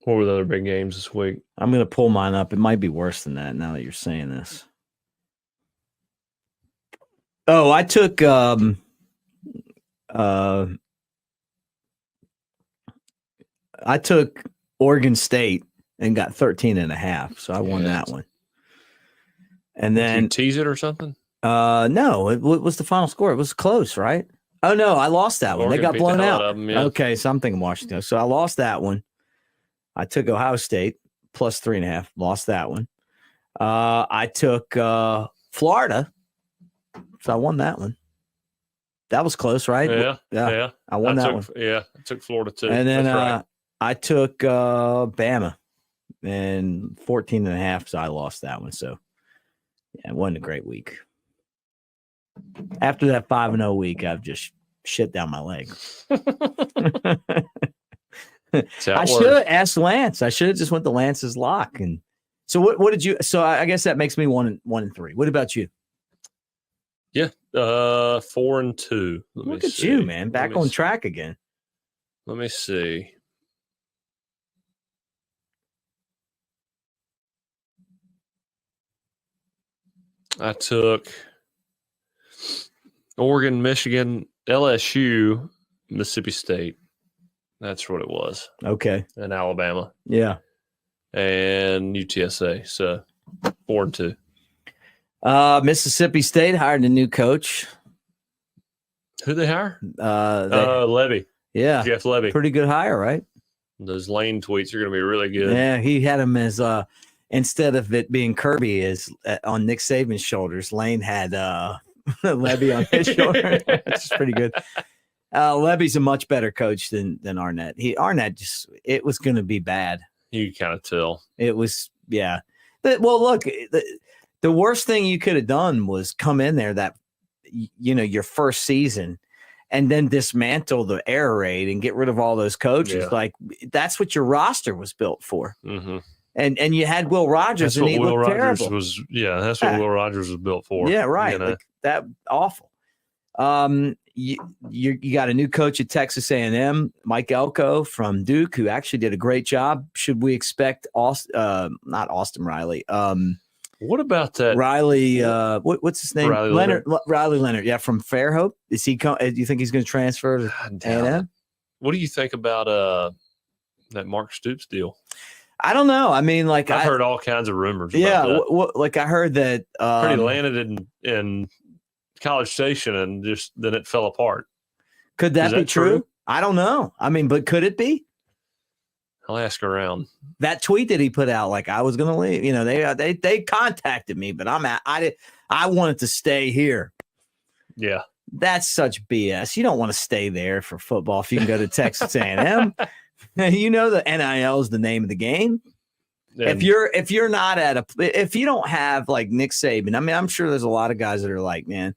R: were the other big games this week?
Q: I'm going to pull mine up. It might be worse than that now that you're saying this. Oh, I took Oregon State and got 13.5, so I won that one. And then
R: did you tease it or something?
Q: No, it was the final score. It was close, right? Oh no, I lost that one.
R: Oregon
Q: they got
R: beat
Q: blown
R: the hell
Q: out.
R: out of them, yeah.
Q: Okay, so I'm thinking Washington. So I lost that one. I took Ohio State plus 3.5. Lost that one. I took Florida, so I won that one. That was close, right?
R: Yeah.
Q: I won that one.
R: Yeah, I took Florida too.
Q: And then
R: That's right.
Q: I took Bama and 14.5, so I lost that one. So yeah, it wasn't a great week. After that 5-0 week, I've just shit down my leg. I should have asked Lance. I should have just went to Lance's lock. And so what did you? So I guess that makes me 1-3. What about you?
R: Yeah, 4-2.
Q: Look at you, man. Back on track again.
R: Let me see. I took Oregon, Michigan, LSU, Mississippi State. That's what it was.
Q: Okay.
R: And Alabama.
Q: Yeah.
R: And UTSA. So 4-2.
Q: Mississippi State hired a new coach.
R: Who they hire?
Q: Levy. Yeah.
R: Jeff Levy.
Q: Pretty good hire, right?
R: Those Lane tweets are going to be really good.
Q: Yeah, he had him as instead of it being Kirby is on Nick Saban's shoulders, Lane had Levy on his shoulder. Which is pretty good. Levy's a much better coach than Arnett. Arnett just it was going to be bad.
R: You kind of tell.
Q: It was, yeah. Well, look, the worst thing you could have done was come in there that your first season and then dismantle the air raid and get rid of all those coaches.
R: Yeah.
Q: Like that's what your roster was built for.
R: Mm-hmm.
Q: And you had Will Rogers, and he looked terrible.
R: That's what Will Rogers was built for.
Q: Yeah, right. Like that awful. You got a new coach at Texas A&M, Mike Elco from Duke, who actually did a great job. Should we expect not Austin Riley?
R: What about that
Q: Riley? What's his name?
R: Riley
Q: Leonard. Riley Leonard. Yeah, from Fairhope. Is he? Do you think he's going to transfer to A&M?
R: What do you think about that Mark Stoops deal?
Q: I don't know. I mean, like
R: I've heard all kinds of rumors.
Q: Yeah,
R: about that.
Q: Like I heard that
R: he landed in College Station and just then it fell apart.
Q: Could that be true? I don't know. I mean, but could it be?
R: I'll ask around.
Q: That tweet that he put out, like I was going to leave. They contacted me, but I wanted to stay here.
R: Yeah,
Q: that's such BS. You don't want to stay there for football if you can go to Texas A&M. The NIL is the name of the game. And if you're not if you don't have like Nick Saban, I mean, I'm sure there's a lot of guys that are like, man,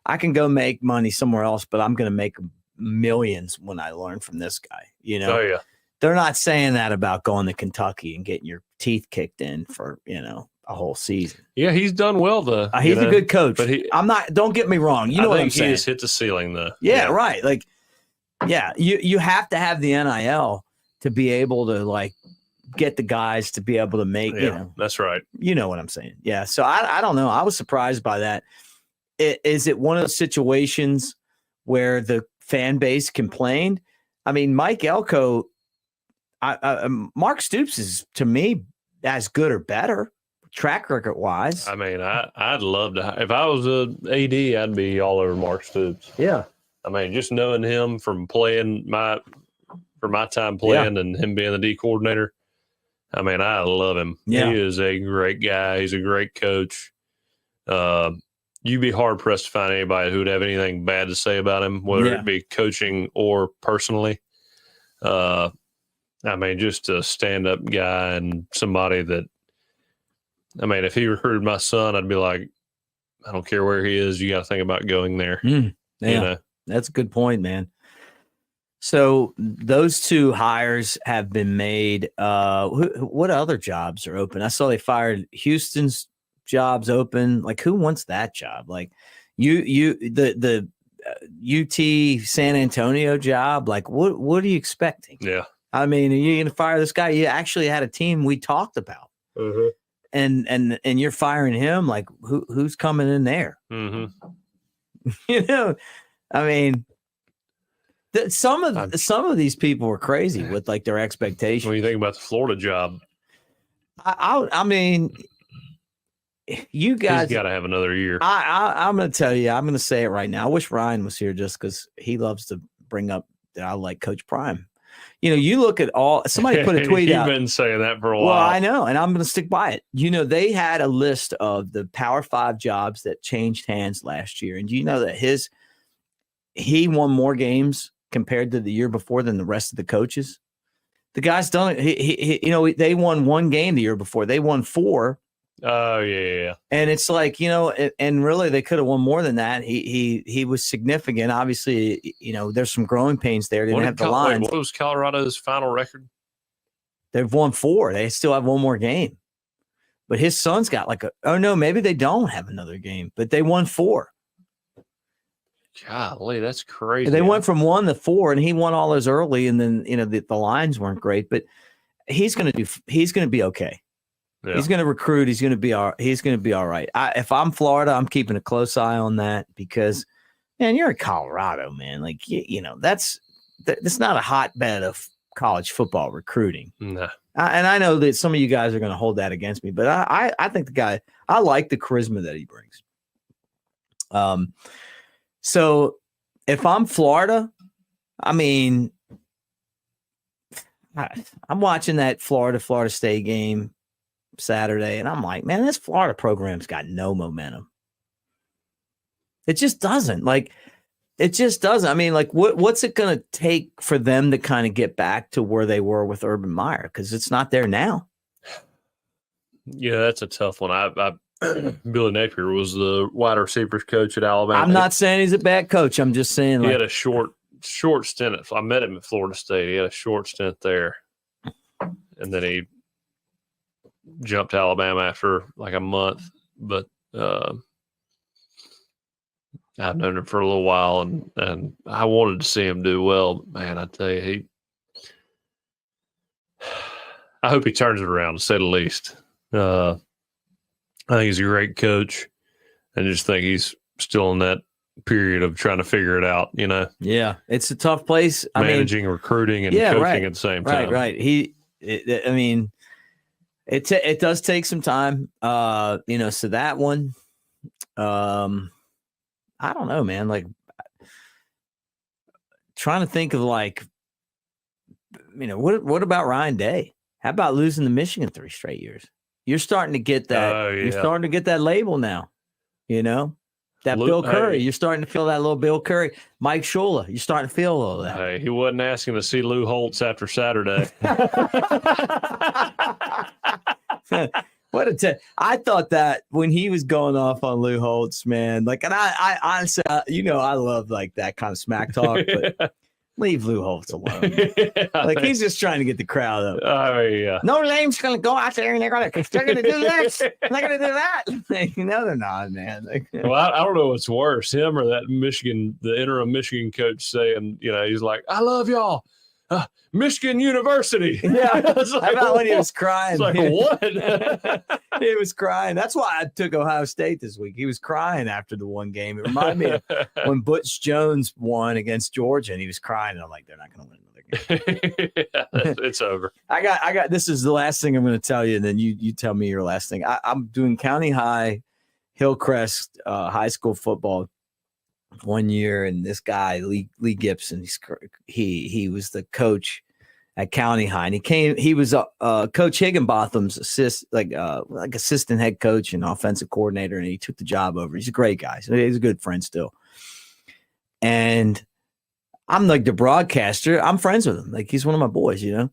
Q: I can go make money somewhere else, but I'm going to make millions when I learn from this guy.
R: Oh yeah.
Q: They're not saying that about going to Kentucky and getting your teeth kicked in for a whole season.
R: Yeah, he's done well.
Q: He's a good coach, but I'm not. Don't get me wrong. You know what I'm saying?
R: He has hit the ceiling, though.
Q: Yeah, right. Like, yeah, you have to have the NIL to be able to like get the guys to be able to make.
R: That's right.
Q: You know what I'm saying? Yeah. So I don't know. I was surprised by that. Is it one of those situations where the fan base complained? I mean, Mike Elko. Mark Stoops is to me as good or better track record wise.
R: I mean, I'd love to. If I was a AD, I'd be all over Mark Stoops.
Q: Yeah.
R: I mean, just knowing him from playing my time playing and him being the D coordinator. I mean, I love him.
Q: Yeah.
R: He is a great guy. He's a great coach. you'd be hard pressed to find anybody who would have anything bad to say about him, whether it be coaching or personally. I mean, just a stand up guy and somebody that, I mean, if he recruited my son, I'd be like, I don't care where he is. You got to think about going there.
Q: Yeah,
R: You know?
Q: that's a good point, man. So those two hires have been made. What other jobs are open? I saw they fired Houston's jobs open. Like, who wants that job? Like, the UT San Antonio job. Like, what are you expecting?
R: Yeah.
Q: I mean, are you going to fire this guy? You actually had a team we talked about, and you're firing him. Like, who's coming in there? You know, I mean, some of these people were crazy with like their expectations.
R: When you think about the Florida job,
Q: I mean, you guys
R: he's got to have another year.
Q: I'm going to tell you. I'm going to say it right now. I wish Ryan was here just because he loves to bring up that I like Coach Prime. You know, you look at somebody put a tweet out.
R: You've been saying that for a while.
Q: Well, I know, and I'm going to stick by it. You know, they had a list of the Power 5 jobs that changed hands last year. And do you know that he won more games compared to the year before than the rest of the coaches? The guy's done it. They won one game the year before. They won 4.
R: Oh, yeah.
Q: And it's like, and really they could have won more than that. He was significant. Obviously, there's some growing pains there. They didn't have the lines.
R: What was Colorado's final record?
Q: They've won 4. They still have one more game. But his son's got maybe they don't have another game, but they won 4.
R: Golly, that's crazy.
Q: They went from 1 to 4, and he won all those early, and then the lines weren't great, but he's going to be okay. Yeah. He's going to recruit. He's going to be all right. If I'm Florida, I'm keeping a close eye on that because, man, you're in Colorado, man. Like, that's not a hotbed of college football recruiting.
R: No.
Q: And I know that some of you guys are going to hold that against me, but I think the guy, I like the charisma that he brings. So if I'm Florida, I mean, I'm watching that Florida State game Saturday, and I'm like, man, this Florida program's got no momentum. It just doesn't. I mean, like, what's it going to take for them to kind of get back to where they were with Urban Meyer? Because it's not there now.
R: Yeah, that's a tough one. Billy Napier was the wide receivers coach at Alabama.
Q: I'm not saying he's a bad coach. I'm just saying
R: he had a short stint. I met him at Florida State. He had a short stint there, and then he jumped to Alabama after like a month. But I've known him for a little while, and I wanted to see him do well. But man, I tell you, I hope he turns it around, to say the least. I think he's a great coach. I just think he's still in that period of trying to figure it out,
Q: Yeah, it's a tough place.
R: Managing recruiting and coaching at the same time.
Q: Right. It does take some time. So that one, I don't know, man. Like, trying to think of what about Ryan Day? How about losing to Michigan 3 straight years? You're starting to get that.
R: Yeah.
Q: You're starting to get that label now. That Bill Curry. You're starting to feel that little Bill Curry. Mike Shula. You're starting to feel all that.
R: Hey, he wasn't asking to see Lou Holtz after Saturday.
Q: I thought that when he was going off on Lou Holtz, man. Like, and I honestly, I love like that kind of smack talk, but leave Lou Holtz alone. He's just trying to get the crowd up.
R: Oh yeah.
Q: Notre Dame's going to go out there and they're going to do this, they're going to do that. No, they're not, man.
R: Well, I don't know what's worse, him or that the interim Michigan coach saying, he's like, I love y'all. Michigan University.
Q: Yeah. How about when he was crying?
R: It's like, what?
Q: He was crying. That's why I took Ohio State this week. He was crying after the one game. It reminded me of when Butch Jones won against Georgia, and he was crying. And I'm like, they're not going to win another game.
R: It's over.
Q: I got. This is the last thing I'm going to tell you, and then you tell me your last thing. I'm doing County High, Hillcrest high school football one year, and this guy Lee Gibson, he was the coach at County High, and he was Coach Higginbotham's assistant head coach and offensive coordinator, and he took the job over. He's a great guy. So he's a good friend still. And I'm like the broadcaster. I'm friends with him. Like, he's one of my boys, you know?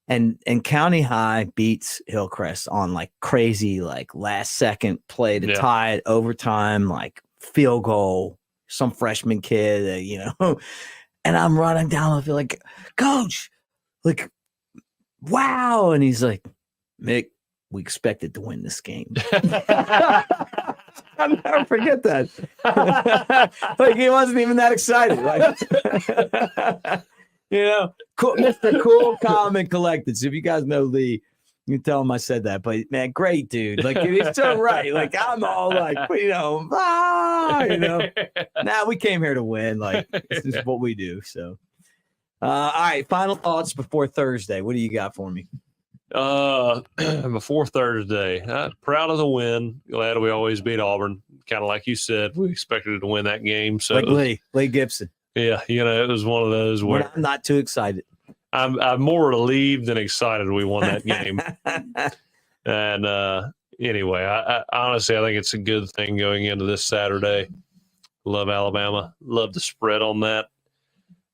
Q: And County High beats Hillcrest on like crazy, like last second play to tie it, overtime, like field goal, some freshman kid, you know? And I'm running down the field like, Coach, like, wow. And he's like, Mick, we expected to win this game. I'll never forget that. Like, he wasn't even that excited. Like, you know, cool, Mr. Cool, Calm, and Collected. So if you guys know Lee, you can tell him I said that. But, man, great dude. Like, he's so right. Like, I'm all like, you know, Now we came here to win. Like, this is what we do. So, all right, final thoughts before Thursday. What do you got for me?
R: Before Thursday, proud of the win. Glad we always beat Auburn. Kind of like you said, we expected to win that game. So
Q: like Lee Gibson.
R: Yeah, you know, it was one of those where
Q: I'm not too excited.
R: I'm more relieved than excited we won that game. And anyway, I honestly, I think it's a good thing going into this Saturday. Love Alabama. Love the spread on that.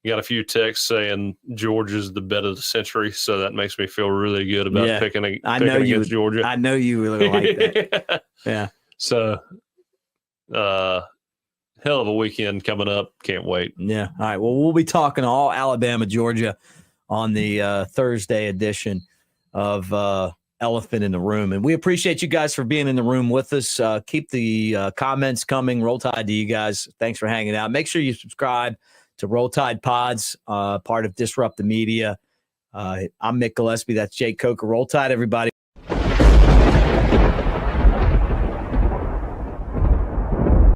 R: Got a few texts saying Georgia's the bet of the century, so that makes me feel really good about picking against Georgia.
Q: I know you really like that. Yeah.
R: So, hell of a weekend coming up. Can't wait.
Q: Yeah. All right. Well, we'll be talking all Alabama, Georgia on the Thursday edition of Elephant in the Room. And we appreciate you guys for being in the room with us. Keep the comments coming. Roll Tide to you guys. Thanks for hanging out. Make sure you subscribe to Roll Tide Pods, part of Disrupt the Media. I'm Mick Gillespie. That's Jake Coker. Roll Tide, everybody.